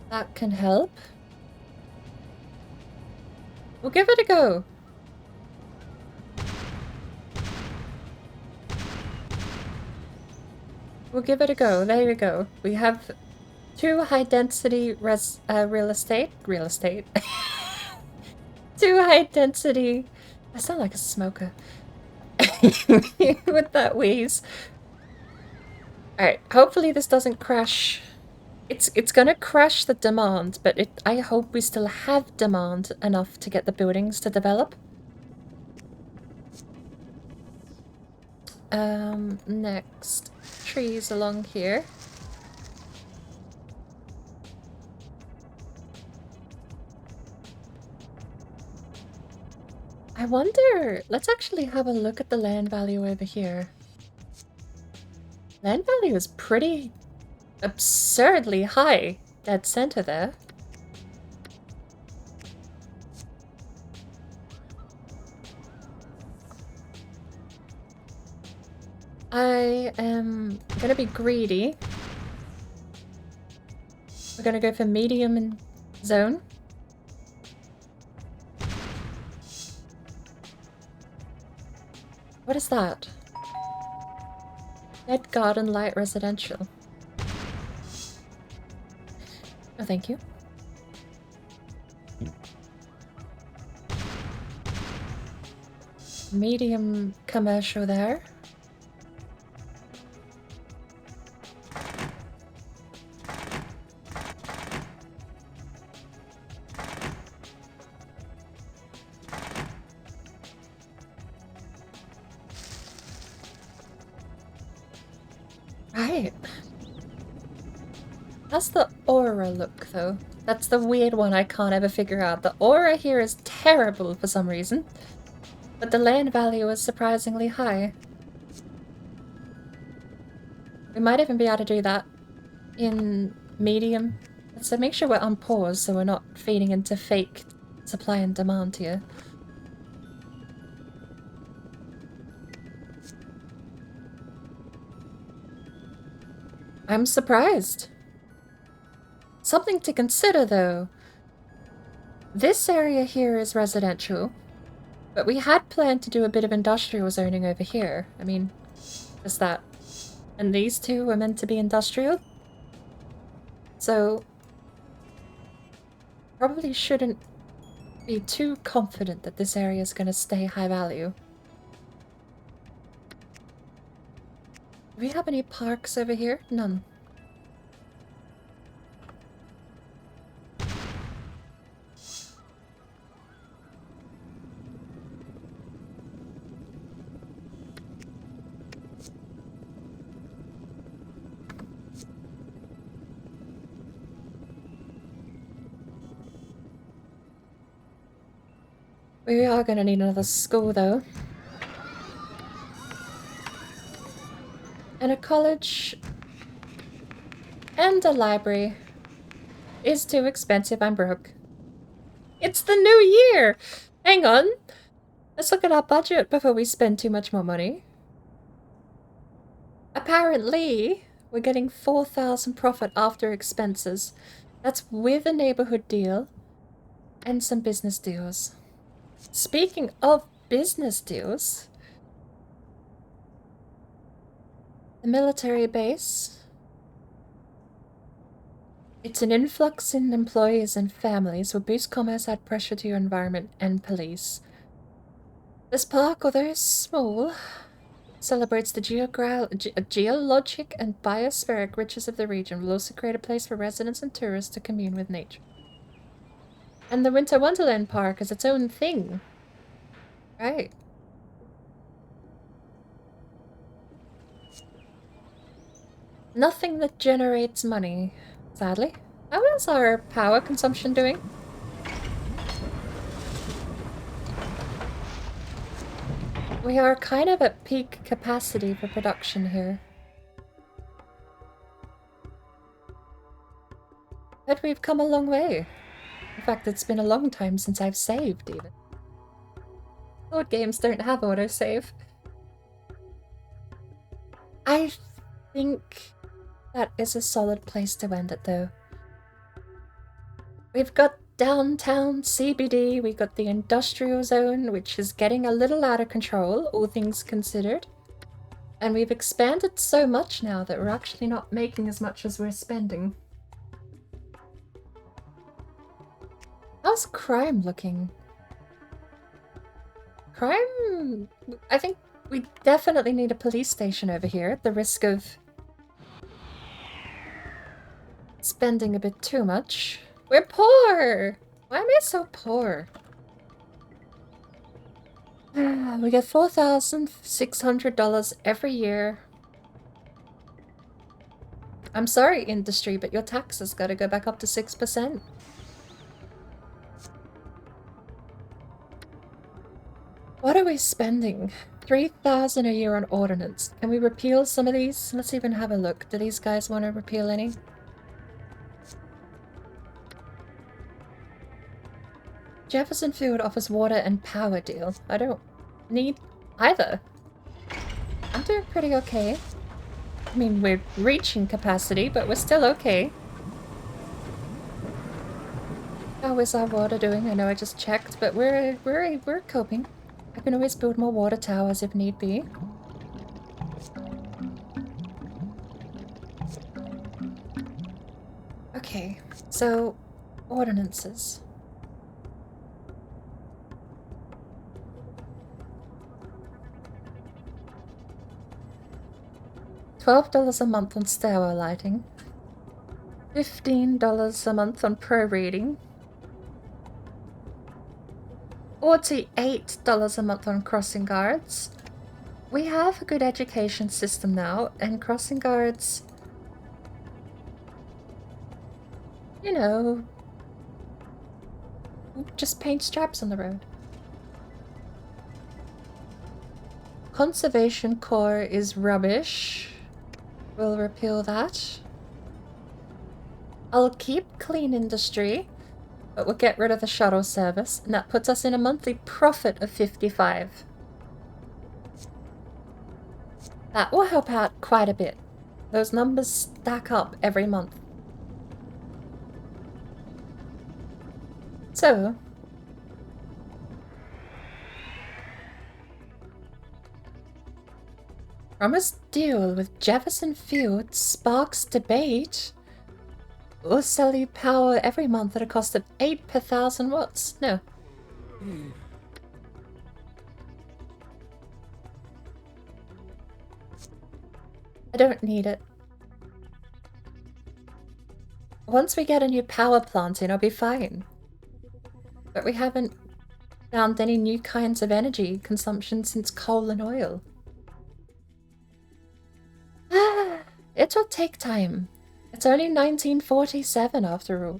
Speaker 1: that can help. We'll give it a go. We'll give it a go. There we go. We have 2 high-density real estate. 2 high-density... I sound like a smoker. With that wheeze. Alright, hopefully this doesn't crash. It's gonna crash the demand, but I hope we still have demand enough to get the buildings to develop. Next. Trees along here. I wonder, let's actually have a look at the land value over here. Land value is pretty absurdly high, dead center there. I am gonna be greedy. We're gonna go for medium zone. is that? Dead Garden Light Residential. Oh, thank you. Medium commercial there. Right. How's the aura look, though? That's the weird one I can't ever figure out. The aura here is terrible for some reason, but the land value is surprisingly high. We might even be able to do that in medium. So make sure we're on pause so we're not feeding into fake supply and demand here. I'm surprised. Something to consider, though. This area here is residential, but we had planned to do a bit of industrial zoning over here. I mean, just that. And these two were meant to be industrial. So, probably shouldn't be too confident that this area is going to stay high value. Do we have any parks over here? None. We are going to need another school, though. And a college and a library is too expensive. I'm broke. It's the new year! Hang on. Let's look at our budget before we spend too much more money. Apparently, we're getting 4,000 profit after expenses. That's with a neighborhood deal and some business deals. Speaking of business deals, the military base. It's an influx in employees and families will boost commerce, add pressure to your environment and police. This park, although small, celebrates the geologic and biospheric riches of the region. Will also create a place for residents and tourists to commune with nature. And the Winter Wonderland Park is its own thing. Right. Nothing that generates money, sadly. How is our power consumption doing? We are kind of at peak capacity for production here. But we've come a long way. In fact, it's been a long time since I've saved, even. Board games don't have autosave. I think that is a solid place to end it, though. We've got downtown CBD, we've got the industrial zone, which is getting a little out of control, all things considered. And we've expanded so much now that we're actually not making as much as we're spending. How's crime looking? Crime... I think we definitely need a police station over here at the risk of spending a bit too much. We're poor! Why am I so poor? We get $4,600 every year. I'm sorry, industry, but your taxes gotta go back up to 6%. What are we spending? $3,000 a year on ordnance. Can we repeal some of these? Let's even have a look. Do these guys want to repeal any? Jefferson Field offers water and power deal. I don't need either. I'm doing pretty okay. I mean, we're reaching capacity, but we're still okay. How is our water doing? I know I just checked, but we're coping. I can always build more water towers if need be. Okay, so ordinances. $12 a month on stairwell lighting. $15 a month on pro reading. $48 a month on crossing guards. We have a good education system now, and crossing guards, you know, just paint stripes on the road. Conservation Corps is rubbish. We'll repeal that. I'll keep clean industry, but we'll get rid of the shuttle service, and that puts us in a monthly profit of 55. That will help out quite a bit. Those numbers stack up every month. So, promise deal with Jefferson Field sparks debate. We'll sell you power every month at a cost of 8 per 1,000 watts. No. I don't need it. Once we get a new power plant in, I'll be fine. But we haven't found any new kinds of energy consumption since coal and oil. It'll take time. It's only 1947 after all.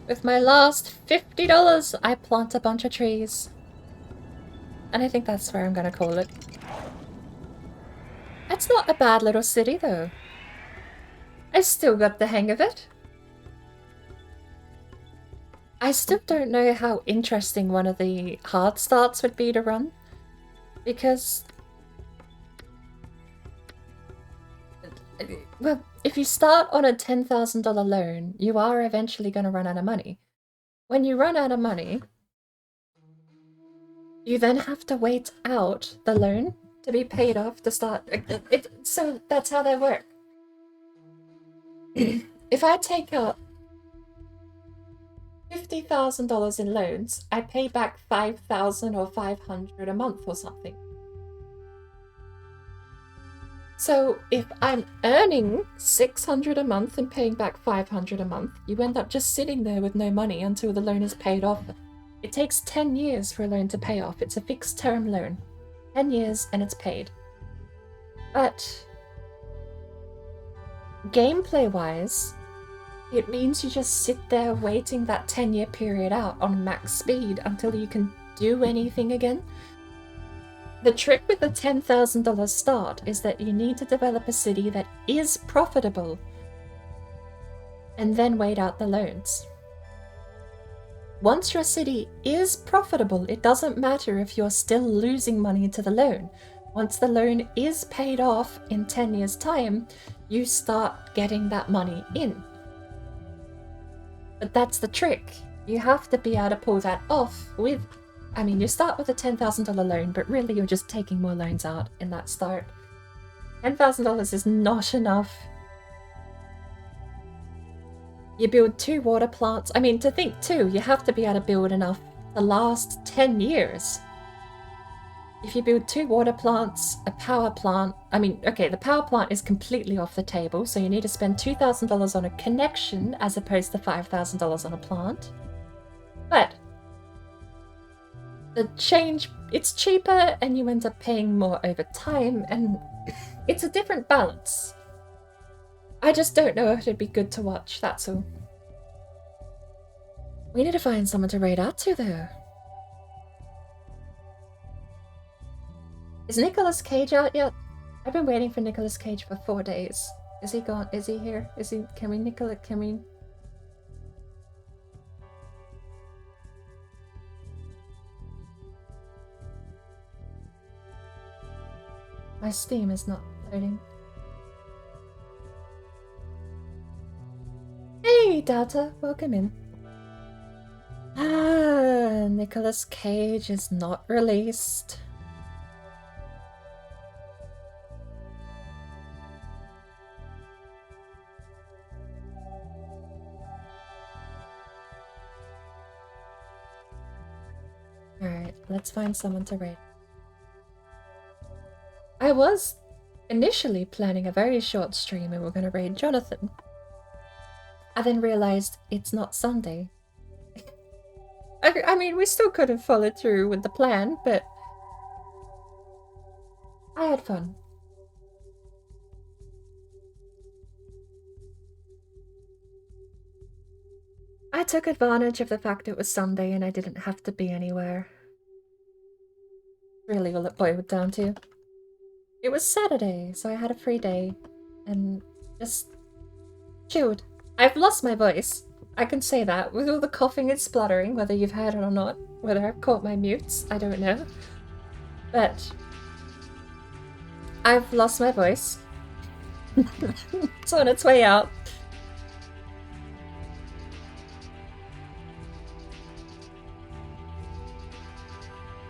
Speaker 1: With my last $50, I plant a bunch of trees. And I think that's where I'm gonna call it. It's not a bad little city, though. I still got the hang of it. I still don't know how interesting one of the hard starts would be to run. Because... well, if you start on a $10,000 loan, you are eventually going to run out of money. When you run out of money, you then have to wait out the loan to be paid off to start. So that's how they work. If I take out $50,000 in loans, I pay back $5,000 or $500 a month or something. So if I'm earning $600 a month and paying back $500 a month, you end up just sitting there with no money until the loan is paid off. It takes 10 years for a loan to pay off. It's a fixed term loan. 10 years and it's paid. But gameplay-wise, it means you just sit there waiting that 10-year period out on max speed until you can do anything again. The trick with the $10,000 start is that you need to develop a city that is profitable and then wait out the loans. Once your city is profitable, it doesn't matter if you're still losing money to the loan. Once the loan is paid off in 10 years' time, you start getting that money in. But that's the trick. You have to be able to pull that off with... I mean, you start with a $10,000 loan, but really you're just taking more loans out in that start. $10,000 is not enough. You build 2 water plants. I mean, to think too, you have to be able to build enough to last 10 years. If you build 2 water plants, a power plant... I mean, okay, the power plant is completely off the table, so you need to spend $2,000 on a connection as opposed to $5,000 on a plant. But the change, it's cheaper and you end up paying more over time, and it's a different balance. I just don't know if it'd be good to watch, that's all. We need to find someone to raid out to, though. Is Nicolas Cage out yet? I've been waiting for Nicolas Cage for 4 days. Is he gone? Is he here? Is he... Can we... My Steam is not loading. Hey, Delta, welcome in. Ah, Nicolas Cage is not released. Alright, let's find someone to raid. I was initially planning a very short stream and we're gonna raid Jonathan. I then realized it's not Sunday. I mean, we still could have followed through with the plan, but I had fun. I took advantage of the fact it was Sunday and I didn't have to be anywhere. Really all it boiled down to. It was Saturday, so I had a free day and just chilled. I've lost my voice. I can say that. With all the coughing and spluttering, whether you've heard it or not, whether I've caught my mutes, I don't know. But I've lost my voice. It's on its way out.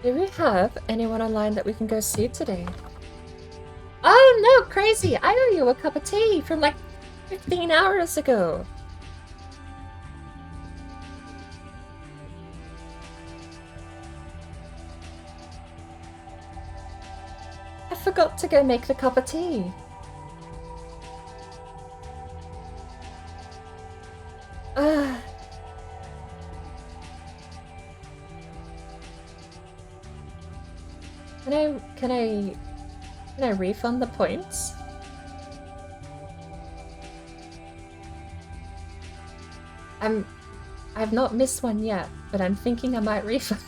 Speaker 1: Do we have anyone online that we can go see today? Oh no, crazy! I owe you a cup of tea from like 15 hours ago. I forgot to go make the cup of tea. Can I refund the points? I've not missed one yet, but I'm thinking I might refund.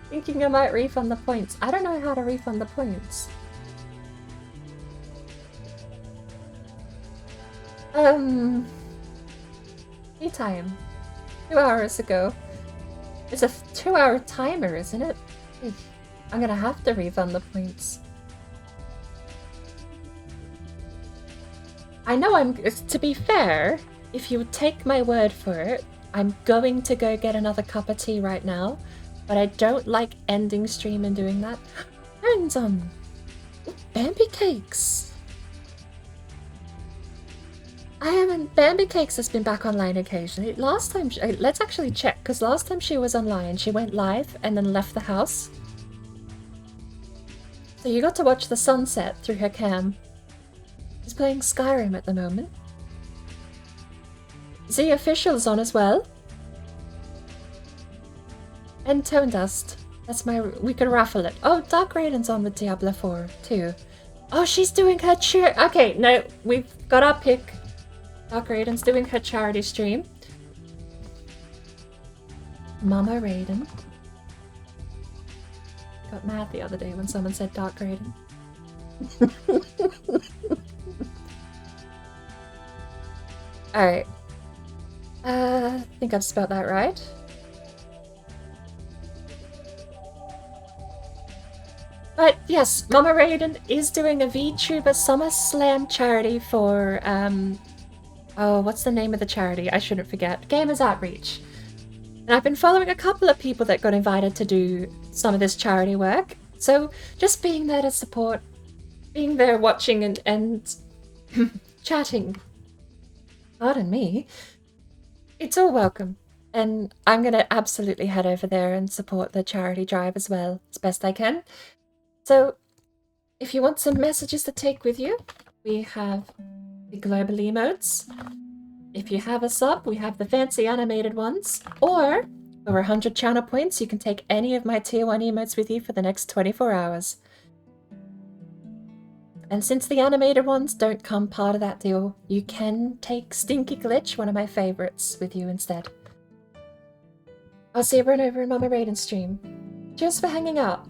Speaker 1: Thinking I might refund the points. I don't know how to refund the points. Tea time. 2 hours ago. It's a 2-hour timer, isn't it? I'm gonna have to refund the points. I know to be fair, if you take my word for it, I'm going to go get another cup of tea right now, but I don't like ending stream and doing that. Hands on. Bambi Cakes. Bambi Cakes has been back online occasionally. Last time, let's actually check, because last time she was online, she went live and then left the house. So you got to watch the sunset through her cam. She's playing Skyrim at the moment. The Official's on as well. And Tone Dust. That's we could raffle it. Oh, Dark Raiden's on with Diablo 4 too. Oh, she's doing her okay, no, we've got our pick. Dark Raiden's doing her charity stream. Mama Raiden. Got mad the other day when someone said Dark Raiden. Alright. I think I've spelled that right. But yes, Mama Raiden is doing a VTuber SummerSlam charity for, oh, what's the name of the charity? I shouldn't forget. Gamers Outreach. And I've been following a couple of people that got invited to do some of this charity work. So just being there to support, being there watching and chatting, pardon me, it's all welcome. And I'm going to absolutely head over there and support the charity drive as well, as best I can. So if you want some messages to take with you, we have the global emotes. If you have a sub, we have the fancy animated ones, or for 100 channel points, you can take any of my tier 1 emotes with you for the next 24 hours. And since the animated ones don't come part of that deal, you can take Stinky Glitch, one of my favorites, with you instead. I'll see everyone over in Mama Raiden's stream. Cheers for hanging out.